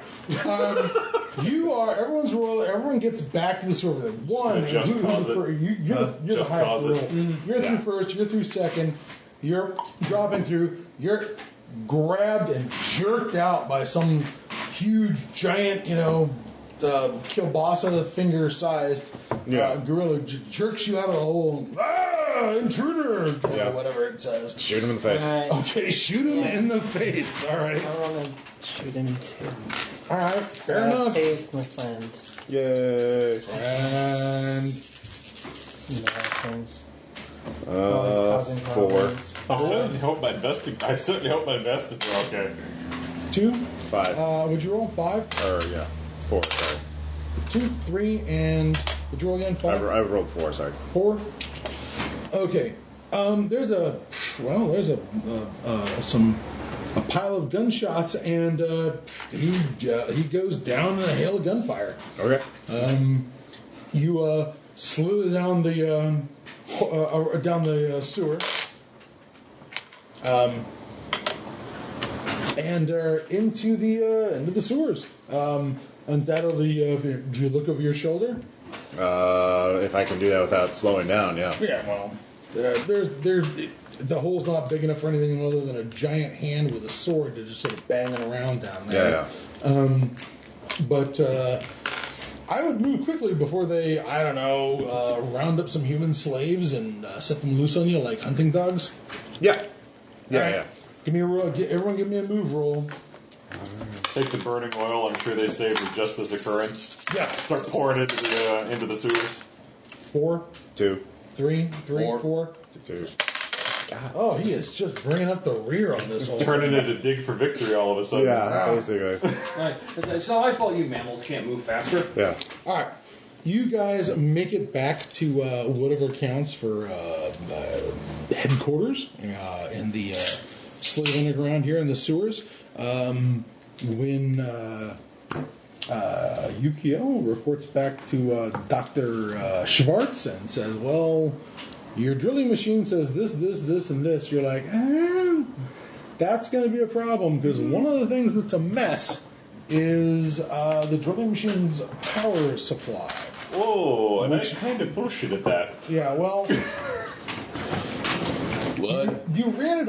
Everyone gets back to the server. 1. Just cause it. You're the Just highest cause roll. it. You're through first. You're through second. You're dropping through. You're grabbed and jerked out by some huge, giant, kielbasa finger-sized gorilla. Jerks you out of the hole. Intruder! Or whatever it says. Shoot him in the face. Okay, shoot him in the face. All right. I want to shoot him too. All right. Fair enough. Saved my friend. Yay. And Americans. Always causing 4. problems. I certainly hope my investors are okay. 2. 5. Would you roll 5? 4, sorry. 2, 3, and would you roll again? 5? I rolled 4, sorry. 4. Okay. There's a pile of gunshots, and he goes down in a hail of gunfire. Okay. You slither down the sewer, and into the sewers. Undoubtedly, if you look over your shoulder. If I can do that without slowing down, yeah. Yeah, well, there's the hole's not big enough for anything other than a giant hand with a sword to just sort of banging around down there. Yeah. But I would move quickly before they, round up some human slaves and set them loose on you like hunting dogs. Yeah. Yeah, All right. yeah. Give me a roll. Everyone, give me a move roll. Take the burning oil. I'm sure they saved with just this occurrence. Yeah. Start pouring it into the sewers. 4, 2. 3, 4. 2. Oh, he is just bringing up the rear on this whole Turning it into dig for victory all of a sudden. Yeah, basically. Right. It's not my fault you mammals can't move faster. Yeah. All right. You guys make it back to whatever counts for headquarters in the slave underground here in the sewers. When Yukio reports back to Dr. Schwartz and says, well, your drilling machine says this, and this. You're like, that's going to be a problem because one of the things that's a mess is the drilling machine's power supply. Whoa, and I kind of bullshitted that. Yeah, well, What? you ran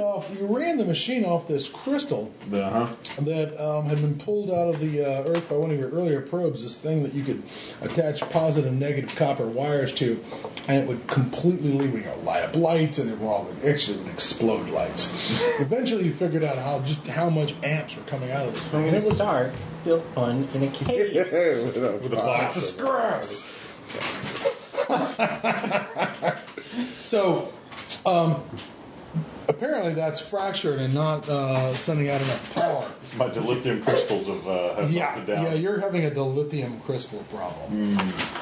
the machine off this crystal that had been pulled out of the earth by one of your earlier probes, this thing that you could attach positive and negative copper wires to, and it would completely light up lights, and it would explode lights. Eventually you figured out how much amps were coming out of this thing. I'm going to start built one in a cave. With a box of scraps. So, apparently that's fractured and not sending out enough power. My dilithium crystals have knocked it down. Yeah, you're having a dilithium crystal problem.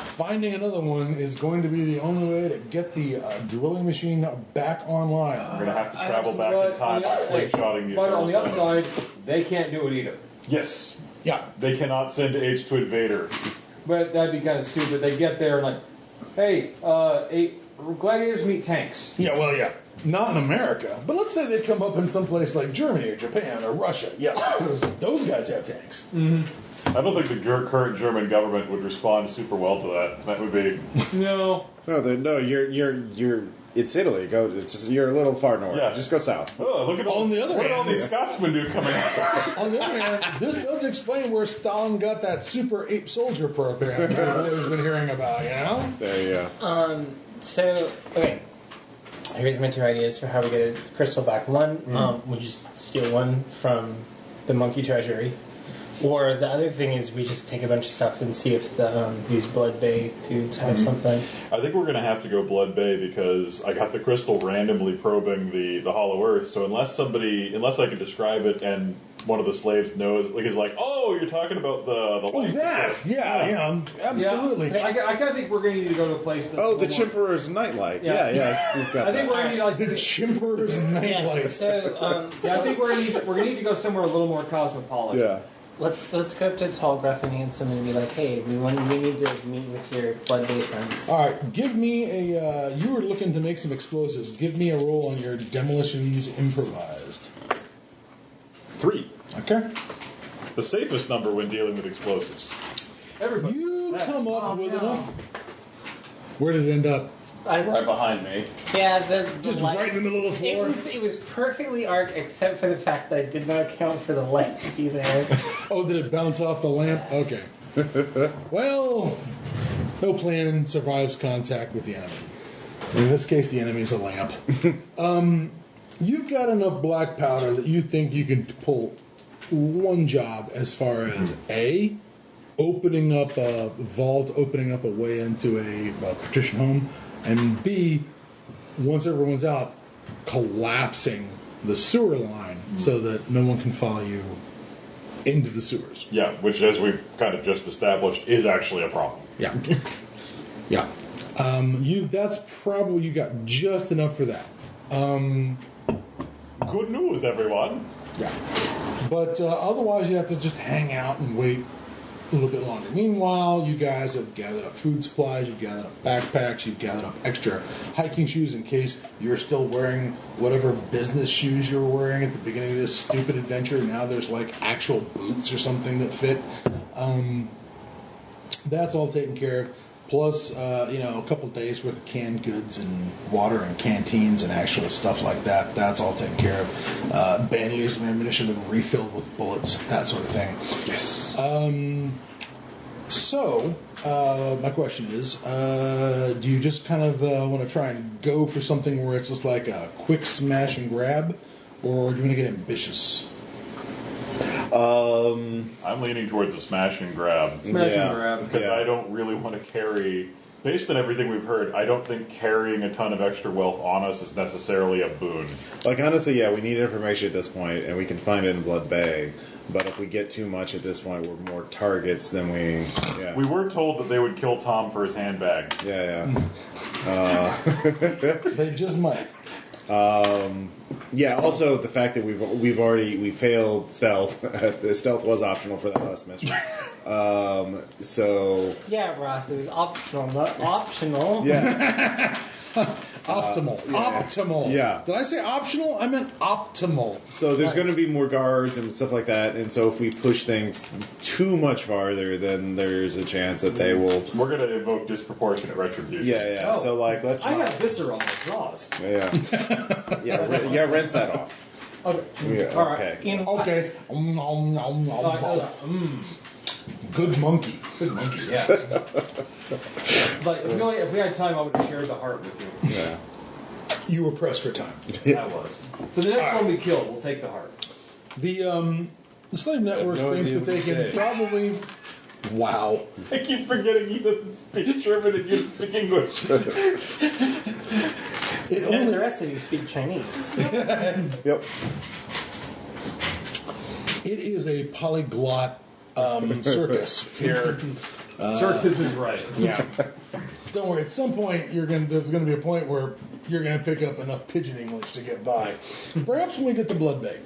Finding another one is going to be the only way to get the drilling machine back online. We're going to have to travel back in time by slingshotting the But on the Eternal Senate. upside, they can't do it either. Yes. Yeah. They cannot send H to Invader. But that'd be kind of stupid. They get there and like, hey, gladiators meet tanks. Yeah, well, yeah. Not in America. But let's say they come up in some place like Germany or Japan or Russia. Yeah. Those guys have tanks. I don't think the current German government would respond super well to that. That would be... No. No, you're. It's Italy. You're a little far north. Yeah. Just go south. Oh, look at all, On the other what did hand, all these Scotsmen do coming up? On the other hand, this does explain where Stalin got that super ape soldier program that everybody's been hearing about, you know? There you go. So, okay. Here's my 2 ideas for how we get a crystal back. One, we just steal one from the monkey treasury. Or the other thing is we just take a bunch of stuff and see if these Blood Bay dudes have something. I think we're going to have to go Blood Bay because I got the crystal randomly probing the Hollow Earth. So unless I can describe it and one of the slaves knows, is like, oh, you're talking about the light. That! Yeah, absolutely. Yeah. I kind of think we're going to need to go to a place that's The Chimperer's nightlight. Yeah, he's got I think that. we're going to need The Chimper's nightlight. Yeah, so, I think we're going to need to go somewhere a little more cosmopolitan. Yeah. let's go up to Tall, Gruff, and Handsome and be like, hey, we need to meet with your Blood Bay friends. All right, give me a. You were looking to make some explosives. Give me a roll on your demolitions improvised. 3. Okay. The safest number when dealing with explosives. Everybody. You come up with enough. Where did it end up? Right behind me. Yeah, the Just light, right in the middle of the floor. It was perfectly arc except for the fact that I did not account for the light to be there. Oh, did it bounce off the lamp? Okay. Well, no plan survives contact with the enemy. In this case, the enemy is a lamp. You've got enough black powder that you think you can pull one job as far as A, opening up a vault, opening up a way into a partition home, and B, once everyone's out, collapsing the sewer line so that no one can follow you into the sewers. Yeah, which, as we've kind of just established, is actually a problem. Yeah. Yeah. That's probably, you got just enough for that. Good news, everyone. Yeah. But otherwise, you have to just hang out and wait a little bit longer. Meanwhile, you guys have gathered up food supplies, you've gathered up backpacks, you've gathered up extra hiking shoes in case you're still wearing whatever business shoes you were wearing at the beginning of this stupid adventure. Now there's like actual boots or something that fit. That's all taken care of. Plus, a couple days worth of canned goods and water and canteens and actual stuff like that. That's all taken care of. Bandoliers of ammunition have been refilled with bullets, that sort of thing. Yes. So, my question is, do you just kind of want to try and go for something where it's just like a quick smash and grab, or do you want to get ambitious? I'm leaning towards a smash and grab. Smash and grab. Because I don't really want to carry... Based on everything we've heard, I don't think carrying a ton of extra wealth on us is necessarily a boon. Like, honestly, yeah, we need information at this point, and we can find it in Blood Bay. But if we get too much at this point, we're more targets than we... Yeah. We were told that they would kill Tom for his handbag. Yeah. They just might. Yeah, also the fact that we failed stealth. The stealth was optional for that last mission. So... Yeah, Ross, it was optional, not optional. Yeah. Optimal. Optimal. Yeah. Did I say optional? I meant optimal. So there's going to be more guards and stuff like that, and so if we push things too much farther, then there's a chance that they will... We're going to evoke disproportionate retribution. Yeah. Oh. So, like, let's... I got visceral claws. Yeah. Rinse that off. Okay. Yeah, All right. okay. Okay. Good monkey. Good monkey, yeah. Like, if we had time, I would have shared the heart with you. Yeah. You were pressed for time. I was. So the next one we kill, we'll take the heart. The slave network no thinks idea that they what to can say. probably... Wow. I keep forgetting he doesn't speak German and you speak English. And the rest of you speak Chinese. Yep. It is a polyglot circus. Here. Circus is right. Yeah. Don't worry. At some point, there's going to be a point where you're going to pick up enough pigeon English to get by. Perhaps when we get to Blood Bay,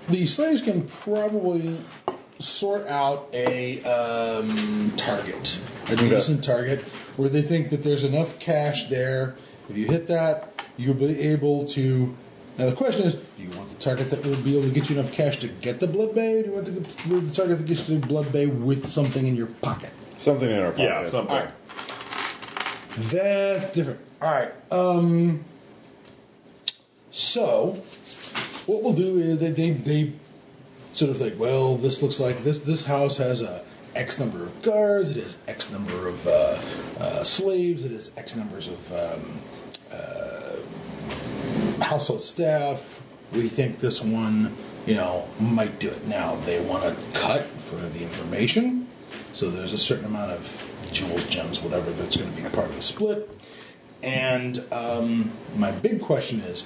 the slaves can probably sort out a target, a decent target, where they think that there's enough cash there. If you hit that, you'll be able to. Now the question is, do you want the target that will be able to get you enough cash to get the Blood Bay? Or do you want the target that gets you the Blood Bay with something in your pocket? Something in our pocket. Yeah, something. All right. That's different. All right. So, what we'll do is they sort of think, well, this looks like this house has a X number of guards, it has X number of slaves, it has X numbers of household staff. We think this one, might do it. Now, they want to cut for the information, so there's a certain amount of jewels, gems, whatever that's going to be part of the split. And my big question is,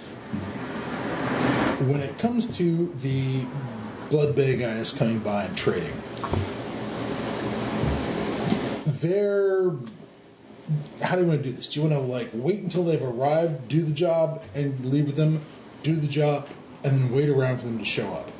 when it comes to the Blood Bay guys coming by and trading, how do you want to do this? Do you want to wait until they've arrived, do the job, and leave with them, do the job, and then wait around for them to show up?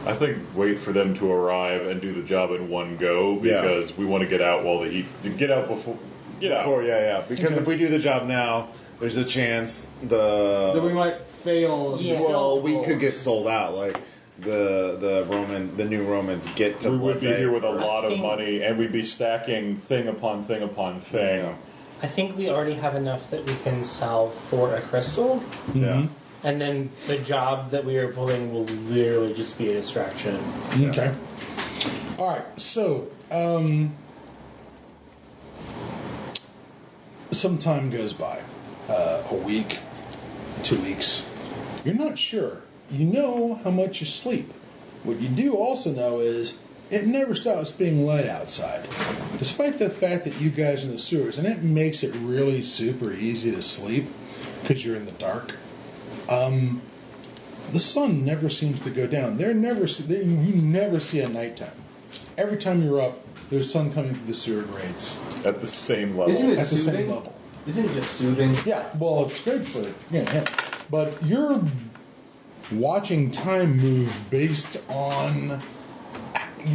I think wait for them to arrive and do the job in one go because we want to get out while the heat. Get out before. Get out. Because if we do the job now, there's a chance That we might fail. Yeah. well, we could get sold out. Like the new Romans get to. We would be here with a first. lot of money, and we'd be stacking thing upon thing upon thing. Yeah. I think we already have enough that we can sell for a crystal. Yeah. And then the job that we are pulling will literally just be a distraction. Okay. All right. So, some time goes by, a week, 2 weeks. You're not sure. You know how much you sleep. What you do also know is it never stops being light outside, despite the fact that you guys are in the sewers, and it makes it really super easy to sleep because you're in the dark. The sun never seems to go down. You never see a nighttime. Every time you're up, there's sun coming through the sewer grates At the same level. Isn't it at the same soothing? level. Isn't it just soothing? Yeah, well, it's good for him. But you're watching time move based on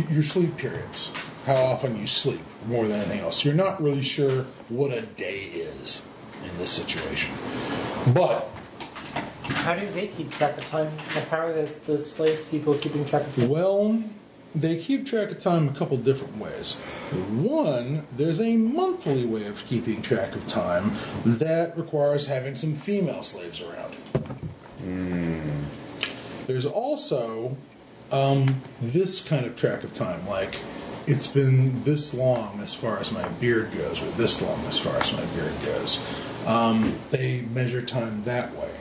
your sleep periods, how often you sleep, more than anything else. You're not really sure what a day is in this situation. But How do they keep track of time? Like, how are the slave people keeping track of time? well, they keep track of time a couple different ways. One, there's a monthly way of keeping track of time that requires having some female slaves around. There's also this kind of track of time, like it's been this long as far as my beard goes, or this long as far as my beard goes. They measure time that way.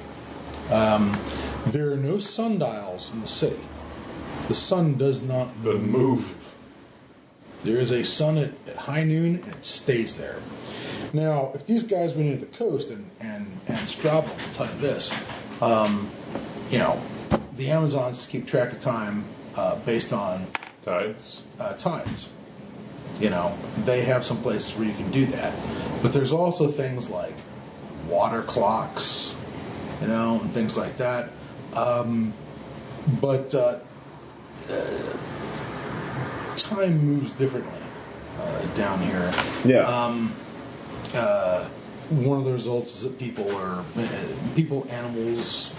There are no sundials in the city. The sun does not move. There is a sun at high noon, and it stays there. Now, if these guys went into the coast and Strabo will tell you this, the Amazons keep track of time based on Tides. tides. They have some places where you can do that. But there's also things like water clocks, and things like that. But time moves differently down here. Yeah. One of the results is that people, animals,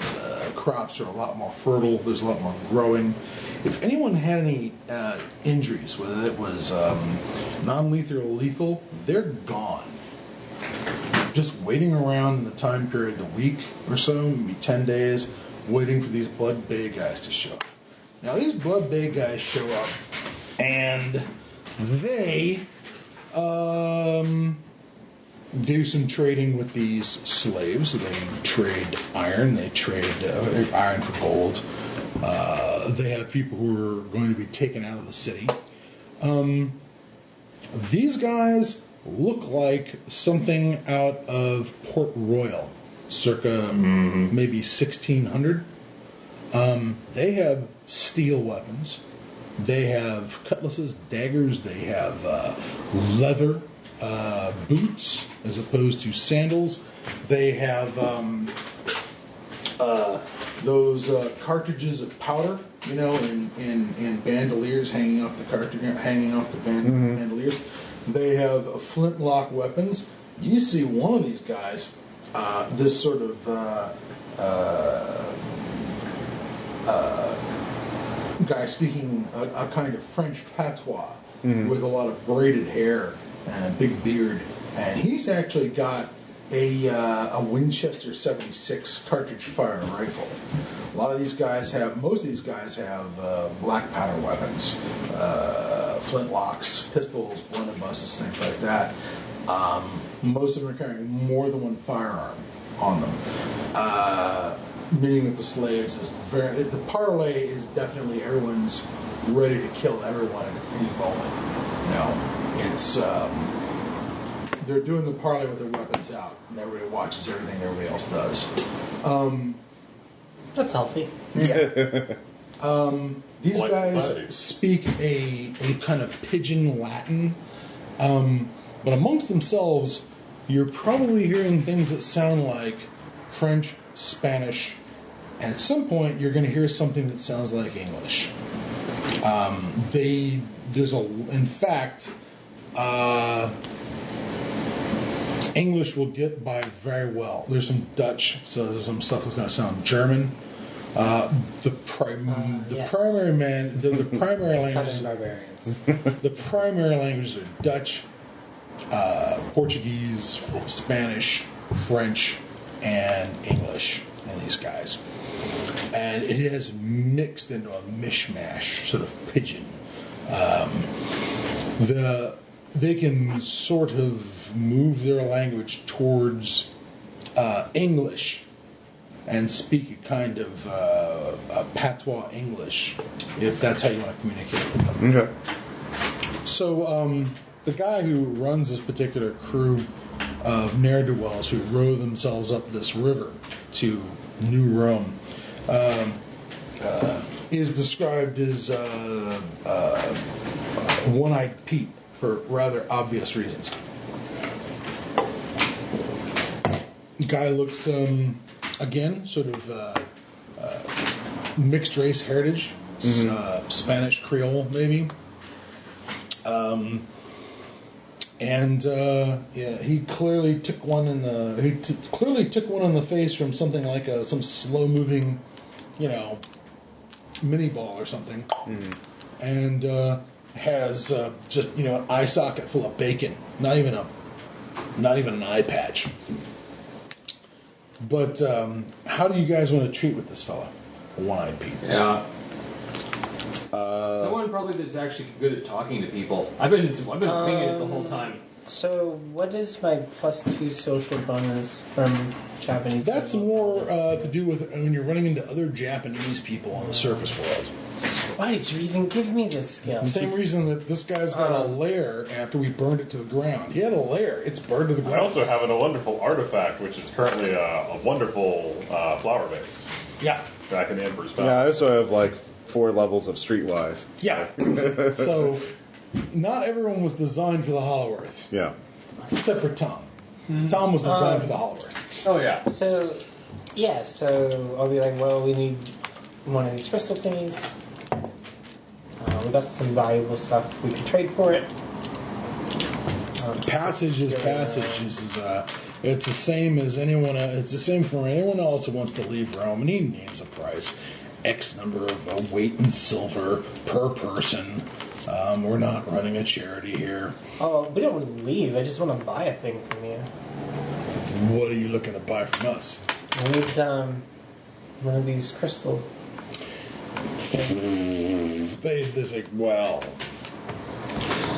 crops are a lot more fertile. There's a lot more growing. If anyone had any injuries, whether it was non-lethal or lethal, they're gone. Just waiting around in the time period, the week or so, maybe 10 days, waiting for these blood bay guys to show up. Now, these blood bay guys show up, and they do some trading with these slaves. They trade iron. They trade iron for gold. They have people who are going to be taken out of the city. These guys look like something out of Port Royal, circa maybe 1600. They have steel weapons. They have cutlasses, daggers. They have leather boots as opposed to sandals. They have those cartridges of powder, in bandoliers hanging off the bandoliers. They have flintlock weapons. You see one of these guys, this sort of guy speaking a kind of French patois with a lot of braided hair and a big beard, and he's actually got a Winchester 76 cartridge firing rifle. Most of these guys have black powder weapons, flintlocks, pistols, blunderbusses, things like that. Most of them are carrying more than one firearm on them. Meaning that the slaves the parlay is definitely everyone's ready to kill everyone at any moment. It's they're doing the parlay with their weapons out, and everybody watches everything everybody else does. That's healthy. These Like guys society. speak a kind of pidgin Latin, but amongst themselves, you're probably hearing things that sound like French, Spanish, and at some point you're going to hear something that sounds like English. English will get by very well. There's some Dutch, so there's some stuff that's going to sound German. The Yes. primary the primary Southern languages. barbarians. The primary languages are Dutch, Portuguese, Spanish, French, and English in these guys. And it has mixed into a mishmash, sort of pidgin. They can sort of move their language towards English and speak a kind of a patois English, if that's how you want to communicate with them. Okay. So the guy who runs this particular crew of ne'er-do-wells who row themselves up this river to New Rome is described as one-eyed Pete for rather obvious reasons. Guy looks, again, sort of mixed race heritage, Spanish Creole maybe. He clearly took one in the clearly took one in the face from something like some slow moving, mini ball or something, and has just an eye socket full of bacon, not even an eye patch. But how do you guys want to treat with this fella, one-eyed Pete? Yeah. Someone probably that's actually good at talking to people. I've been winging it the whole time. So, what is my +2 social bonus from Japanese? That's people? more to do with when you're running into other Japanese people on the surface world. Why did you even give me this skill? The same reason that this guy's got a lair after we burned it to the ground. He had a lair. It's burned to the I ground. also have a wonderful artifact, which is currently a wonderful flower vase Yeah. back in the Emperor's Yeah, I Palace. also have like 4 levels of streetwise. Yeah. So, not everyone was designed for the Hollow Earth, Yeah. except for Tom. Tom was designed for the Hollow Earth. Oh yeah. So I'll be like, well, we need one of these crystal thingies. We got some valuable stuff. We could trade for it. Passage is passage. It's the same as anyone. It's the same for anyone else who wants to leave Rome, and he names a price, X number of weight in silver per person. We're not running a charity here. Oh, we don't want to leave. I just want to buy a thing from you. What are you looking to buy from us? I need one of these crystal. They say, well,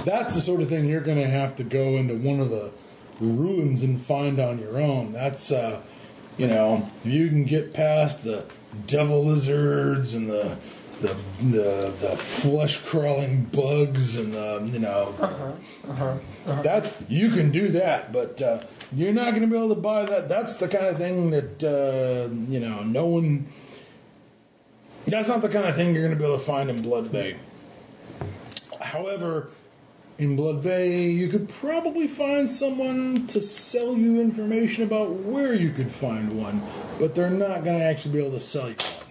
that's the sort of thing you're going to have to go into one of the ruins and find on your own. That's, you can get past the devil lizards and the flesh crawling bugs and that's you can do that, but you're not going to be able to buy that. That's the kind of thing that no one. That's not the kind of thing you're going to be able to find in Blood Bay. However, in Blood Bay, you could probably find someone to sell you information about where you could find one, but they're not going to actually be able to sell you one.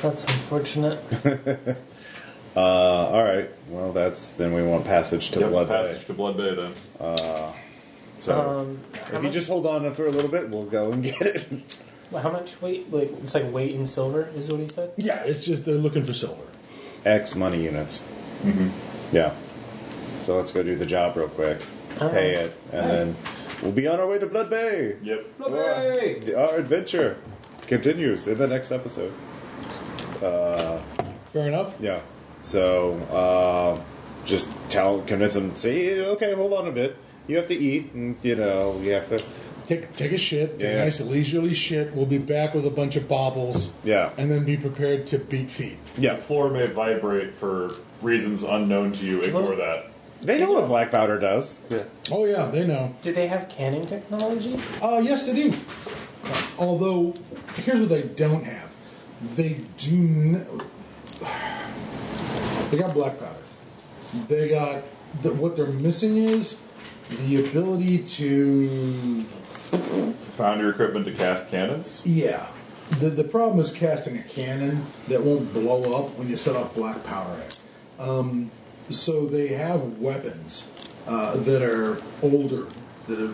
That's unfortunate. All right. Well, then we want passage to Blood Passage Bay. to Blood Bay, then. So if you just hold on for a little bit, we'll go and get it. How much weight? Like it's like weight in silver, is what he said. Yeah, it's just they're looking for silver. X money units. Yeah. So let's go do the job real quick. Pay it, and then we'll be on our way to Blood Bay. Yep. Hey! Our adventure continues in the next episode. Fair enough. Yeah. So just convince them. Say, okay, hold on a bit. You have to eat, and you have to. Take a shit, take a Yeah. nice leisurely shit. We'll be back with a bunch of baubles. Yeah. And then be prepared to beat feet. Yeah. The floor may vibrate for reasons unknown to you. Ignore that. They know what black powder does. Yeah. Oh yeah, they know. Do they have canning technology? Yes, they do. Although, here's what they don't have. They do. They got black powder. They got what they're missing is the ability to. Found your equipment to cast cannons? Yeah. The problem is casting a cannon that won't blow up when you set off black powder in it. So they have weapons that are older. That are,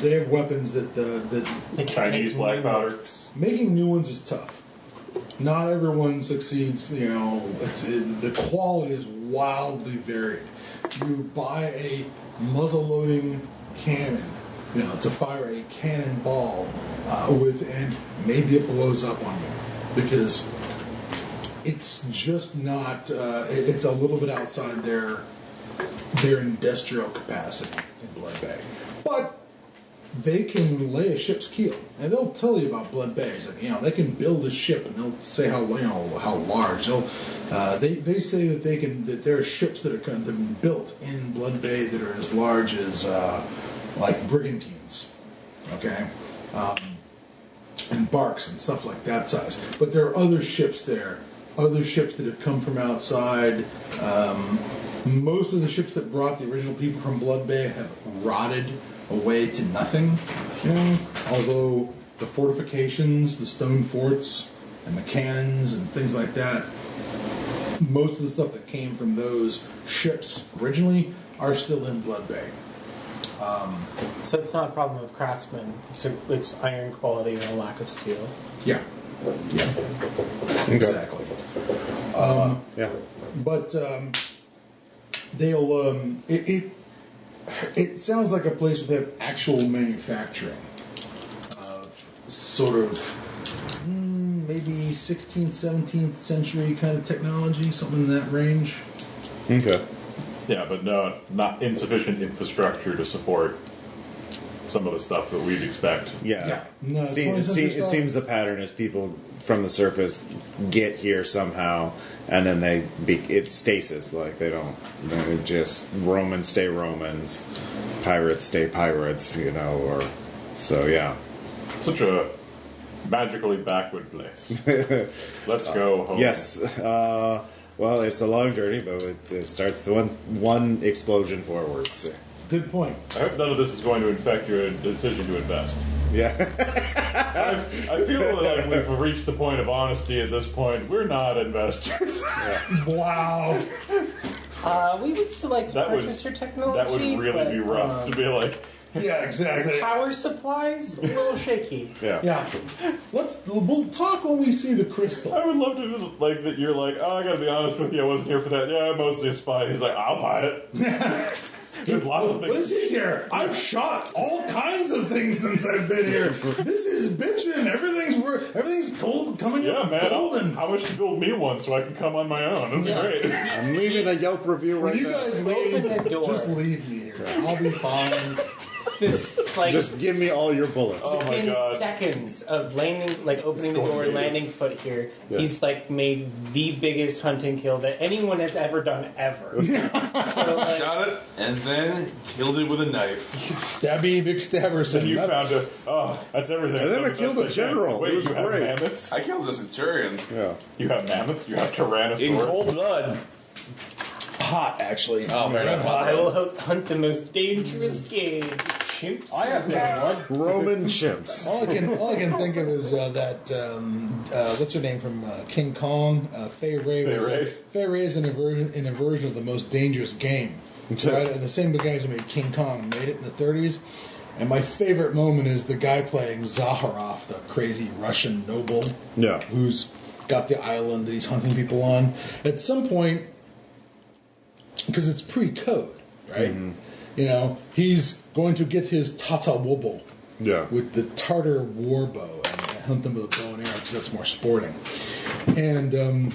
they have weapons that Chinese black powder. making new ones is tough. Not everyone succeeds. The quality is wildly varied. You buy a muzzle-loading cannon, to fire a cannonball with, and maybe it blows up on you because it's just not. It's a little bit outside their industrial capacity in Blood Bay, but they can lay a ship's keel, and they'll tell you about Blood Bay. It's like, they can build a ship, and they'll say how large. They say that there are ships that have been built in Blood Bay that are as large as like brigantines, okay, and barks and stuff like that size. But there are other ships there, other ships that have come from outside. Most of the ships that brought the original people from Blood Bay have rotted away to nothing. Although the fortifications, the stone forts, and the cannons and things like that, most of the stuff that came from those ships originally are still in Blood Bay. So it's not a problem of craftsmen. It's iron quality and a lack of steel. Yeah. Exactly. Yeah. But they'll. It sounds like a place where they have actual manufacturing of sort of maybe 16th, 17th century kind of technology, something in that range. Okay. Yeah, but no, not insufficient infrastructure to support some of the stuff that we'd expect. Yeah. No, It seems the pattern is people from the surface get here somehow, and then it's stasis. Like they just Romans stay Romans, pirates stay pirates. Or so yeah. Such a magically backward place. Let's go home. Yes. Well, it's a long journey, but it starts with one explosion forwards. Good point. I hope none of this is going to infect your decision to invest. Yeah. I feel like we've reached the point of honesty at this point. We're not investors. Yeah. Wow. We would select purchaser technology. That would really be rough to be like. Yeah, exactly. Power supplies, a little shaky. Yeah. We'll talk when we see the crystal. I would love to like that. You're like, I gotta be honest with you, I wasn't here for that. Yeah, I'm mostly a spy. He's like, I'll buy it. There's lots of things. What is he here? I've shot all kinds of things since I've been here. This is bitchin'. Everything's cold, coming up golden. How much to build me one so I can come on my own? That'd be great. I'm leaving a Yelp review right now. When you guys leave, just leave me here. I'll be fine. Just give me all your bullets. Oh my in god! Seconds of landing, opening the door, landing foot here, he's made the biggest hunting kill that anyone has ever done ever. Shot it and then killed it with a knife. Stabby McStabberson. And you found that's everything. And then I killed the general. Wait, it was you have great. mammoths? I killed the Centurion. Yeah. You have mammoths? You have Tyrannosaurus? In cold blood. Hot, actually. Oh, very I hot. will hunt the most dangerous game. Chimps. I have one. Roman chimps. All I can think of is what's her name from King Kong? Fay Wray. Fay Wray is in a version of the most dangerous game. Right? And the same guys who made King Kong made it in the 30s. And my favorite moment is the guy playing Zaharov, the crazy Russian noble, who's got the island that he's hunting people on. At some point, because it's pre-code, right? Mm-hmm. He's going to get his Tata Wobble with the Tartar war bow and hunt them with a bow and arrow because that's more sporting. And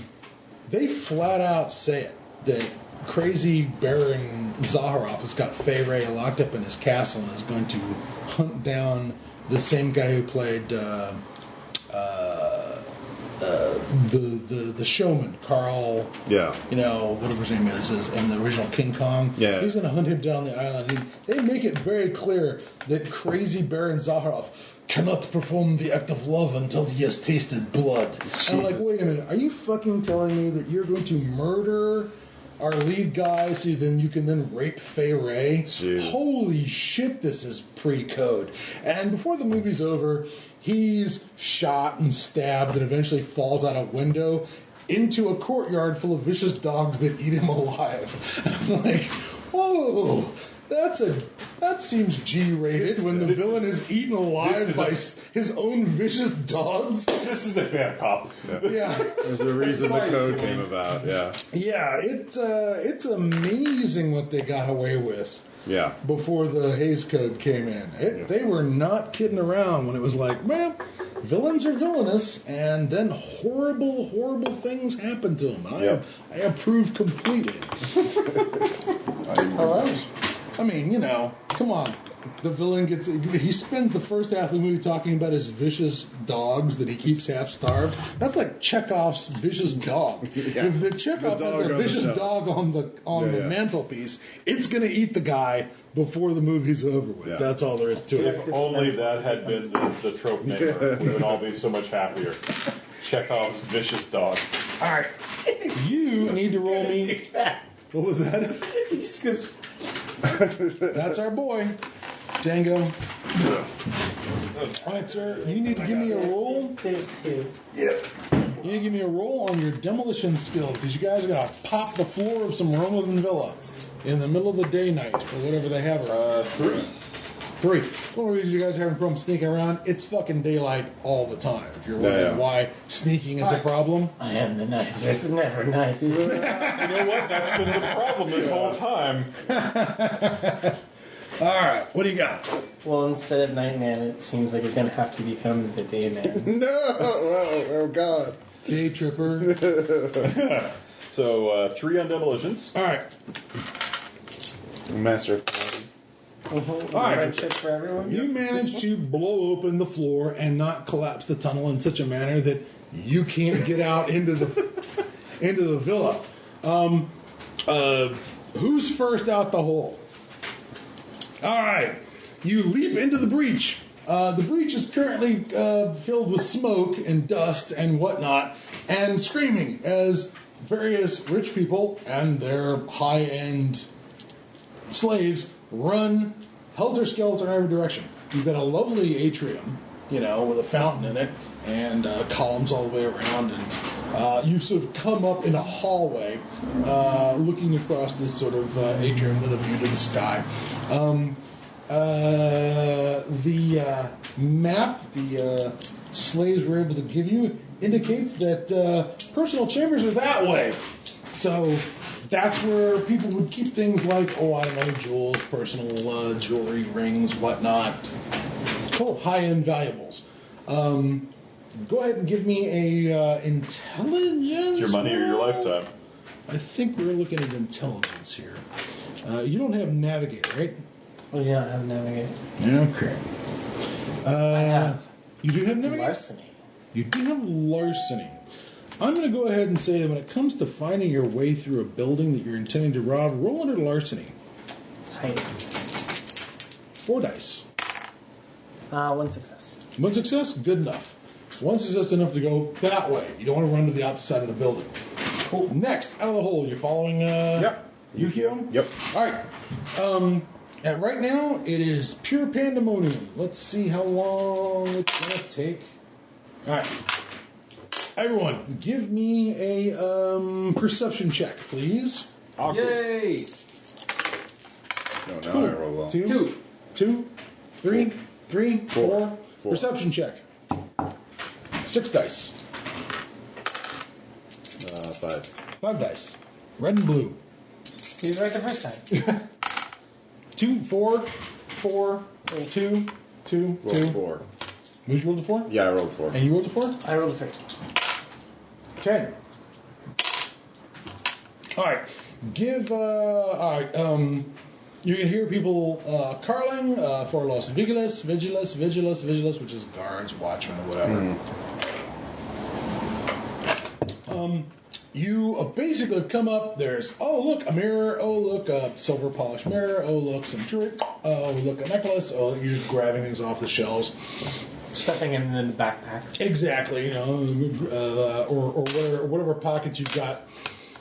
they flat out say it, that crazy Baron Zaharov has got Fay Wray locked up in his castle and is going to hunt down the same guy who played the showman, Carl, whatever his name is in the original King Kong. Yeah. He's going to hunt him down the island. They make it very clear that crazy Baron Zaharov cannot perform the act of love until he has tasted blood. I'm like, wait a minute, are you fucking telling me that you're going to murder our lead guy so then you can then rape Fay Wray? Holy shit, this is pre-code. And before the movie's over, he's shot and stabbed and eventually falls out a window into a courtyard full of vicious dogs that eat him alive. I'm like, Oh, that seems G-rated when the villain is eaten alive by his own vicious dogs. This is a fan cop. Yeah. There's a reason the code came about. Yeah. Yeah, it's amazing what they got away with. Yeah. Before the Hays Code came in. They were not kidding around when it was like, well, villains are villainous, and then horrible, horrible things happen to them. And I approve completely. All right. I mean, come on. The villain he spends the first half of the movie talking about his vicious dogs that he keeps half starved. That's like Chekhov's vicious dog. If the Chekhov has a vicious dog on the mantelpiece, it's going to eat the guy before the movie's over with. Yeah. That's all there is to it. If only that had been the trope name, we would all be so much happier. Chekhov's vicious dog. All right. You need to roll me. What was that? That's our boy. Django. All right, sir. You need to give me a roll. There's two. Yep. You need to give me a roll on your demolition skill because you guys are going to pop the floor of some Romulan villa in the middle of the day night or whatever they have. 3. One of the reasons you guys are having problems sneaking around, it's fucking daylight all the time. If you're wondering why sneaking is a problem. I am the night. It's never night. You know what? That's been the problem this whole time. All right, what do you got? Well, instead of night man, it seems like it's going to have to become the day man. No! Oh, God. Day tripper. So, 3 on demolitions. All right. Master. All right. Friendship for everyone. You managed to blow open the floor and not collapse the tunnel in such a manner that you can't get out into the villa. Who's first out the hole? All right. You leap into the breach. The breach is currently filled with smoke and dust and whatnot, and screaming as various rich people and their high-end slaves run helter-skelter in every direction. You've got a lovely atrium, with a fountain in it and columns all the way around, and you sort of come up in a hallway looking across this sort of atrium with a view to the sky. The map the slaves were able to give you indicates that personal chambers are that way. So that's where people would keep things like, jewels, personal jewelry, rings, whatnot. Cool. High-end valuables. Go ahead and give me a intelligence. It's your money or your lifetime. I think we're looking at intelligence here. You don't have navigate, right? Well, you don't have navigate. Okay. I have. You do have navigate? Larceny. You do have larceny. I'm going to go ahead and say that when it comes to finding your way through a building that you're intending to rob, roll under larceny. Tight. 4 dice. 1 success. 1 success? Good enough. 1 success enough to go that way. You don't want to run to the opposite side of the building. Cool. Next, out of the hole, you're following Yukio? Yep. All right. And right now, it is pure pandemonium. Let's see how long it's going to take. All right. Everyone, give me a perception check, please. Yay! No, now I roll well. 2, 3, 4. Perception check. 6 dice. 5. 5 dice. Red and blue. He was right the first time. 2, 4, 4, 2, 2, Roll 2. 4. Who'd you roll the 4? Yeah, I rolled 4. And you rolled the 4? I rolled a 3. Okay. All right. You can hear people carling for los vigiles, which is guards, watchmen, or whatever. You basically have come up. There's, look, a mirror. Oh, look, a silver polished mirror. Oh, look, some jewelry. Oh, look, a necklace. Oh, you're just grabbing things off the shelves. Stuffing them in the backpacks. Exactly, or whatever pockets you've got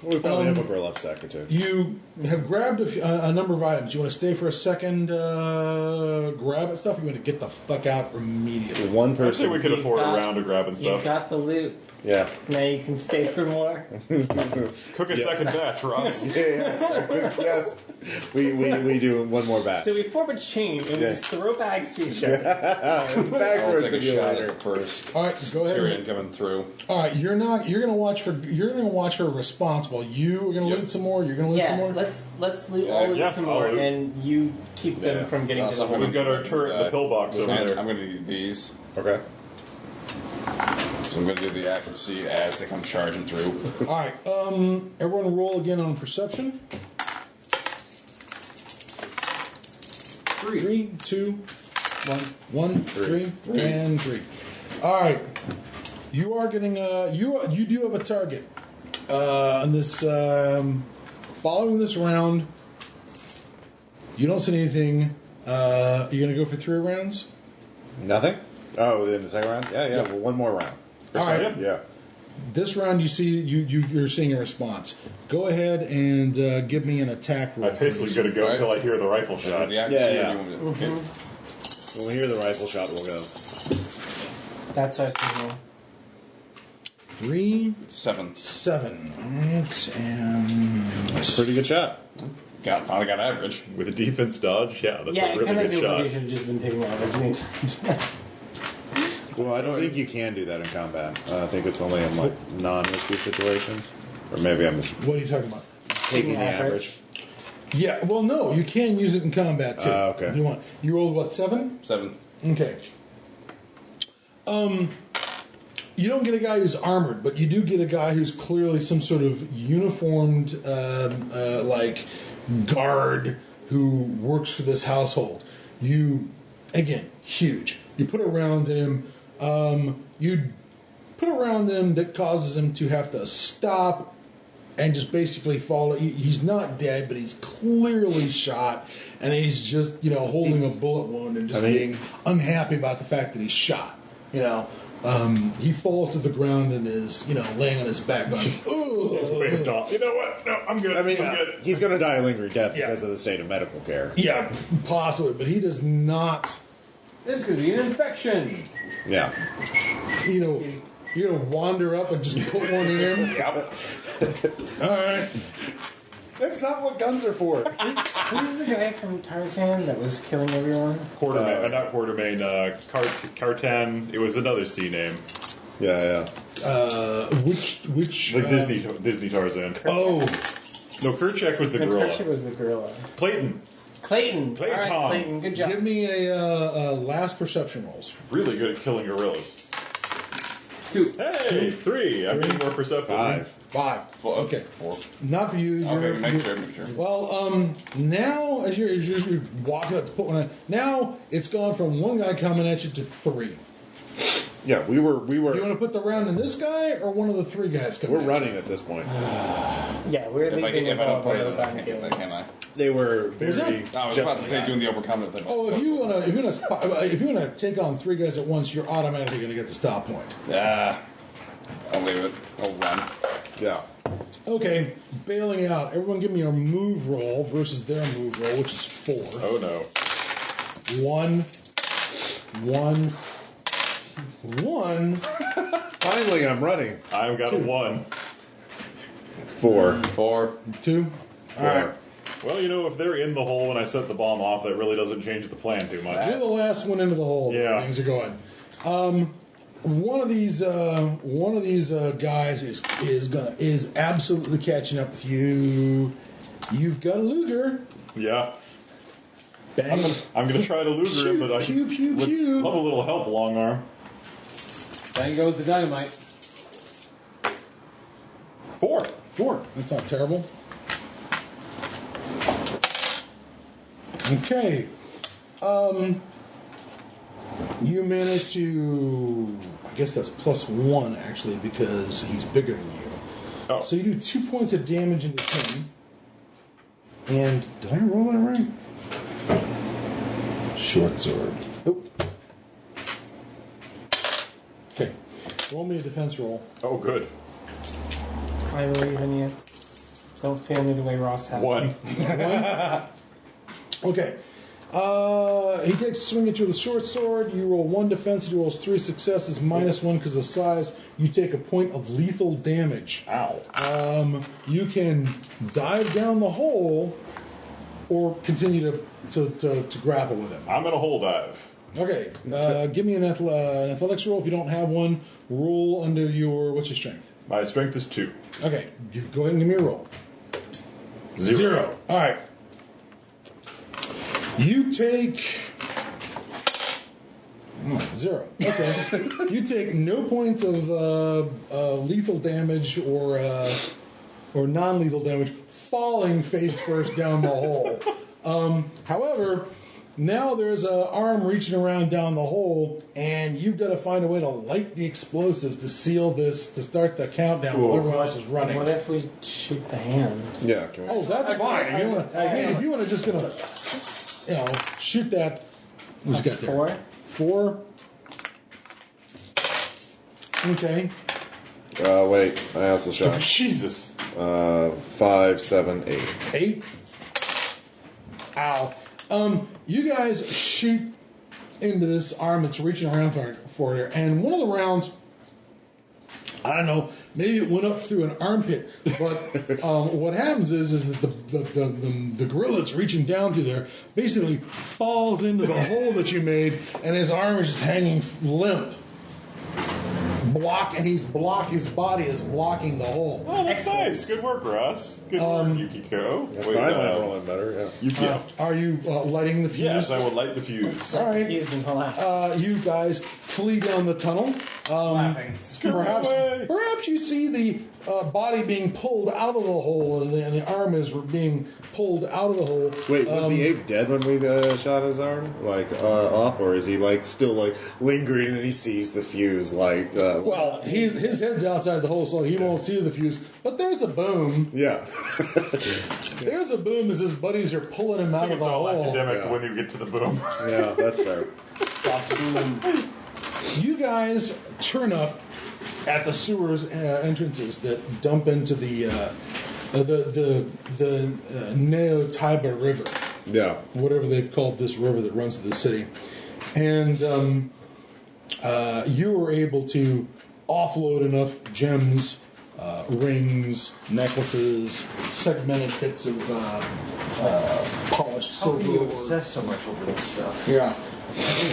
We probably have a burlap sack or two. You have grabbed a number of items. You want to stay for a second, grab at stuff? You want to get the fuck out immediately? One I think person. we could afford a got- round of grabbing You've stuff. got the loot. Yeah. Now you can stay for more. Cook a second batch, Ross. Yes. We do one more batch. So we form a chain and we Yeah. just throw bags to each other. I'll Backwards take a if you shot later. at it first. All right, go ahead. Tyrion coming through. All right, you're gonna watch for a response while you are gonna Yep. loot some more. You're gonna loot some Yeah, more. let's loot Yeah, all loot yeah, some I'll more, loot. and you keep them Yeah. from getting to the Awesome. hole. We've got our turret and the pillbox over there. I'm going to do these. Okay. So I'm going to do the accuracy as they come charging through. All right, everyone roll again on perception. 3, 2, 1, 3, and 3. All right, you are getting you do have a target. On this following this round, you don't see anything. You're gonna go for 3 rounds. Nothing? Oh, in the second round? Yeah. Yeah. Well, one more round. All right. Yeah. This round, you see you're seeing a response. Go ahead and give me an attack roll. I'm basically going to go until I hear the rifle shot. The accuracy, Yeah. or do you want me to- okay. When we hear the rifle shot, we'll go. That's our signal. 3, 7. 7. Alright, and That's a pretty good shot. Finally got average. With a defense dodge, yeah, that's Yeah, a it really kind of good feels like shot. you should have just been taking average anytime. Well, I don't think you can do that in combat. I think it's only in like non-risky situations. Or maybe I'm just what are you talking about? taking the Average. average. Yeah, well, no, you can use it in combat too. Okay. If you want? You rolled what, 7? 7. Okay. You don't get a guy who's armored, but you do get a guy who's clearly some sort of uniformed, like guard who works for this household. You, again, huge. You put a round in him. You put a round in him that causes him to have to stop and just basically fall. He's not dead, but he's clearly shot, and he's just holding a bullet wound and just being unhappy about the fact that he's shot. He falls to the ground and is laying on his back going, Wait, Dom. You know what? No, I'm good. I mean, I'm good. he's going to die a lingering death Yeah. because of the state of medical care. yeah, possibly, but he does not. This could be an infection. Yeah. You're gonna wander up and just put one in him. Yep. All right. That's not what guns are for. Who's the guy from Tarzan that was killing everyone? Quartermain, not Quartermain, Cartan. It was another C name. Yeah. Which Like Disney Tarzan. Oh, No, Kerchak was the No, gorilla. Kerchak was the gorilla. Clayton. Clayton. Clayton All right, Tom. Clayton. Good job. give me a last perception rolls. Really good at killing gorillas. 2. Hey, 3. I'm being more perceptive. 5. 5. Okay. 4. Not for you. Okay, make sure. Well, now as you're walking up, put one on. Now it's gone from one guy coming at you to 3. Yeah, we were. You want to put the round in this guy or one of the 3 guys coming? We're at running at this point. Yeah, we're leaving If I don't with put all it, the then I can't, can I? They were was very. that? I was about to say doing the overcoming thing. Oh, if you wanna take on 3 guys at once, you're automatically gonna get the stop point. Yeah. I'll leave it. I'll run. Yeah. Okay, bailing out. Everyone, give me a move roll versus their move roll, which is 4. Oh no. 1. Finally, I'm running. I've got a 1. 4. 4. 2. All right. Well, if they're in the hole and I set the bomb off, that really doesn't change the plan too much. You're the last one into the hole. Yeah. Things are going. One of these guys is absolutely catching up with you. You've got a Luger. Yeah. Bang. I'm going to try to Luger him, but I Pew, pew, would pew. love a little help, long arm. Then goes the dynamite. 4. 4. That's not terrible. Okay. You managed to. I guess that's +1 actually because he's bigger than you. Oh. So you do 2 points of damage into him. And did I roll that right? Short sword. Oh. Okay. Roll me a defense roll. Oh, good. I believe in you. Don't fail me the way Ross has. 1. Okay. He takes a swing at you with a short sword. You roll 1 defense. He rolls 3 successes, -1 because of size. You take a point of lethal damage. Ow. You can dive down the hole or continue to grapple with him. I'm going to hole dive. Okay. Give me an athletics roll. If you don't have one, roll under your... What's your strength? My strength is 2. Okay. Go ahead and give me a roll. 0. All right. You take 0. Okay. You take no points of lethal damage or non-lethal damage falling face first down the hole. However, now there's an arm reaching around down the hole, and you've got to find a way to light the explosives to seal this, to start the countdown while everyone else is running. What if we shoot the hand? Yeah. Oh, that's fine. If you want to just gonna, shoot that. Who's got there? 4. Okay. Wait. I also shot. Jesus. 5, 7, 8. 8. Ow. You guys shoot into this arm that's reaching around for her, and one of the rounds, I don't know, maybe it went up through an armpit, but what happens is that the gorilla that's reaching down through there basically falls into the hole that you made, and his arm is just hanging limp. His body is blocking the hole. Oh, that's nice. Good work, Russ. Good work, Yukiko. That's fine. I'm rolling better, yeah. Yukio. Are you lighting the fuse? Yes, I will light the fuse. All right. Fuse and collapse. You guys flee down the tunnel. Laughing. Perhaps you see the body being pulled out of the hole, and the arm is being pulled out of the hole. Wait, was the ape dead when we shot his arm? Off, or is he still lingering and he sees the fuse light? Well, his head's outside the hole, so he won't see the fuse. But there's a boom. Yeah. There's a boom as his buddies are pulling him out of It's the all hole. academic when you get to the boom. Yeah, that's fair. You guys turn up at the sewers entrances that dump into the Neo-Taiba River. Yeah. Whatever they've called this river that runs through the city. And you were able to offload enough gems, rings, necklaces, segmented bits of polished How can you silver. obsess so much over this stuff? Yeah.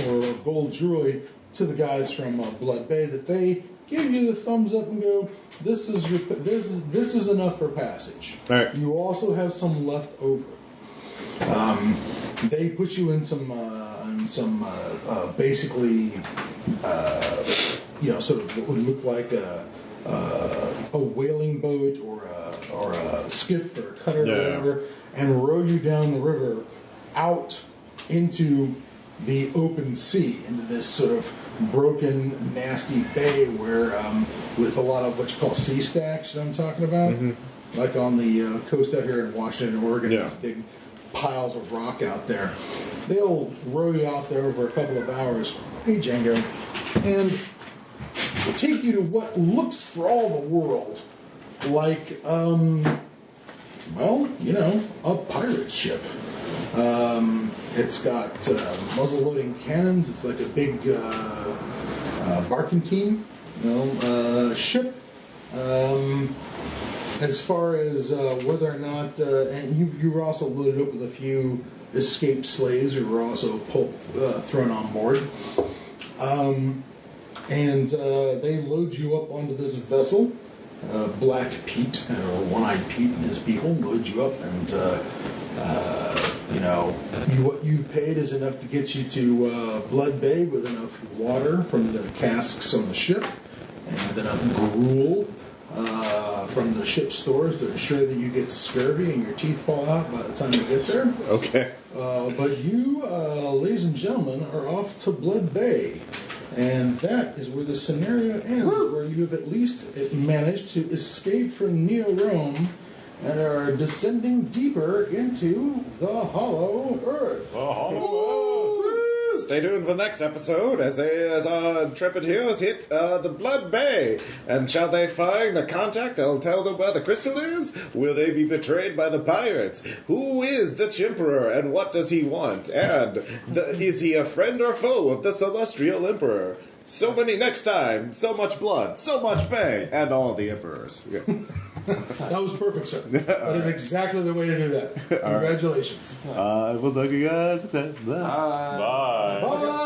Or gold jewelry to the guys from Blood Bay that they give you the thumbs up and go, this is enough for passage. All right. You also have some left over. They put you in some basically sort of what would look like a whaling boat or a skiff or a cutter or whatever, and row you down the river out into the open sea, into this sort of broken, nasty bay where, with a lot of what you call sea stacks, I'm talking about, like on the coast out here in Washington, Oregon, these big piles of rock out there. They'll row you out there over a couple of hours, hey Django, and take you to what looks for all the world like, a pirate ship. It's got muzzle-loading cannons. It's like a big barkentine, ship. As far as whether or not, and you were also loaded up with a few escaped slaves who were also thrown on board. And they load you up onto this vessel. Black Pete, or One-Eyed Pete and his people load you up, and what you've paid is enough to get you to Blood Bay with enough water from the casks on the ship and enough gruel from the ship stores to ensure that you get scurvy and your teeth fall out by the time you get there. Okay. But you, ladies and gentlemen, are off to Blood Bay. And that is where the scenario ends, where you have at least managed to escape from Neo-Rome and are descending deeper into the Hollow Earth. The Hollow Earth. stay tuned for the next episode as our intrepid heroes hit the Blood Bay. And shall they find the contact that'll tell them where the crystal is? Will they be betrayed by the pirates? Who is the Chimperor and what does he want? And is he a friend or foe of the Celestial Emperor? So many next time, so much blood, so much bay, and all the emperors. Yeah. That was perfect, sir. That is exactly the way to do that. Congratulations. We'll talk to you guys. Bye. Bye. Bye.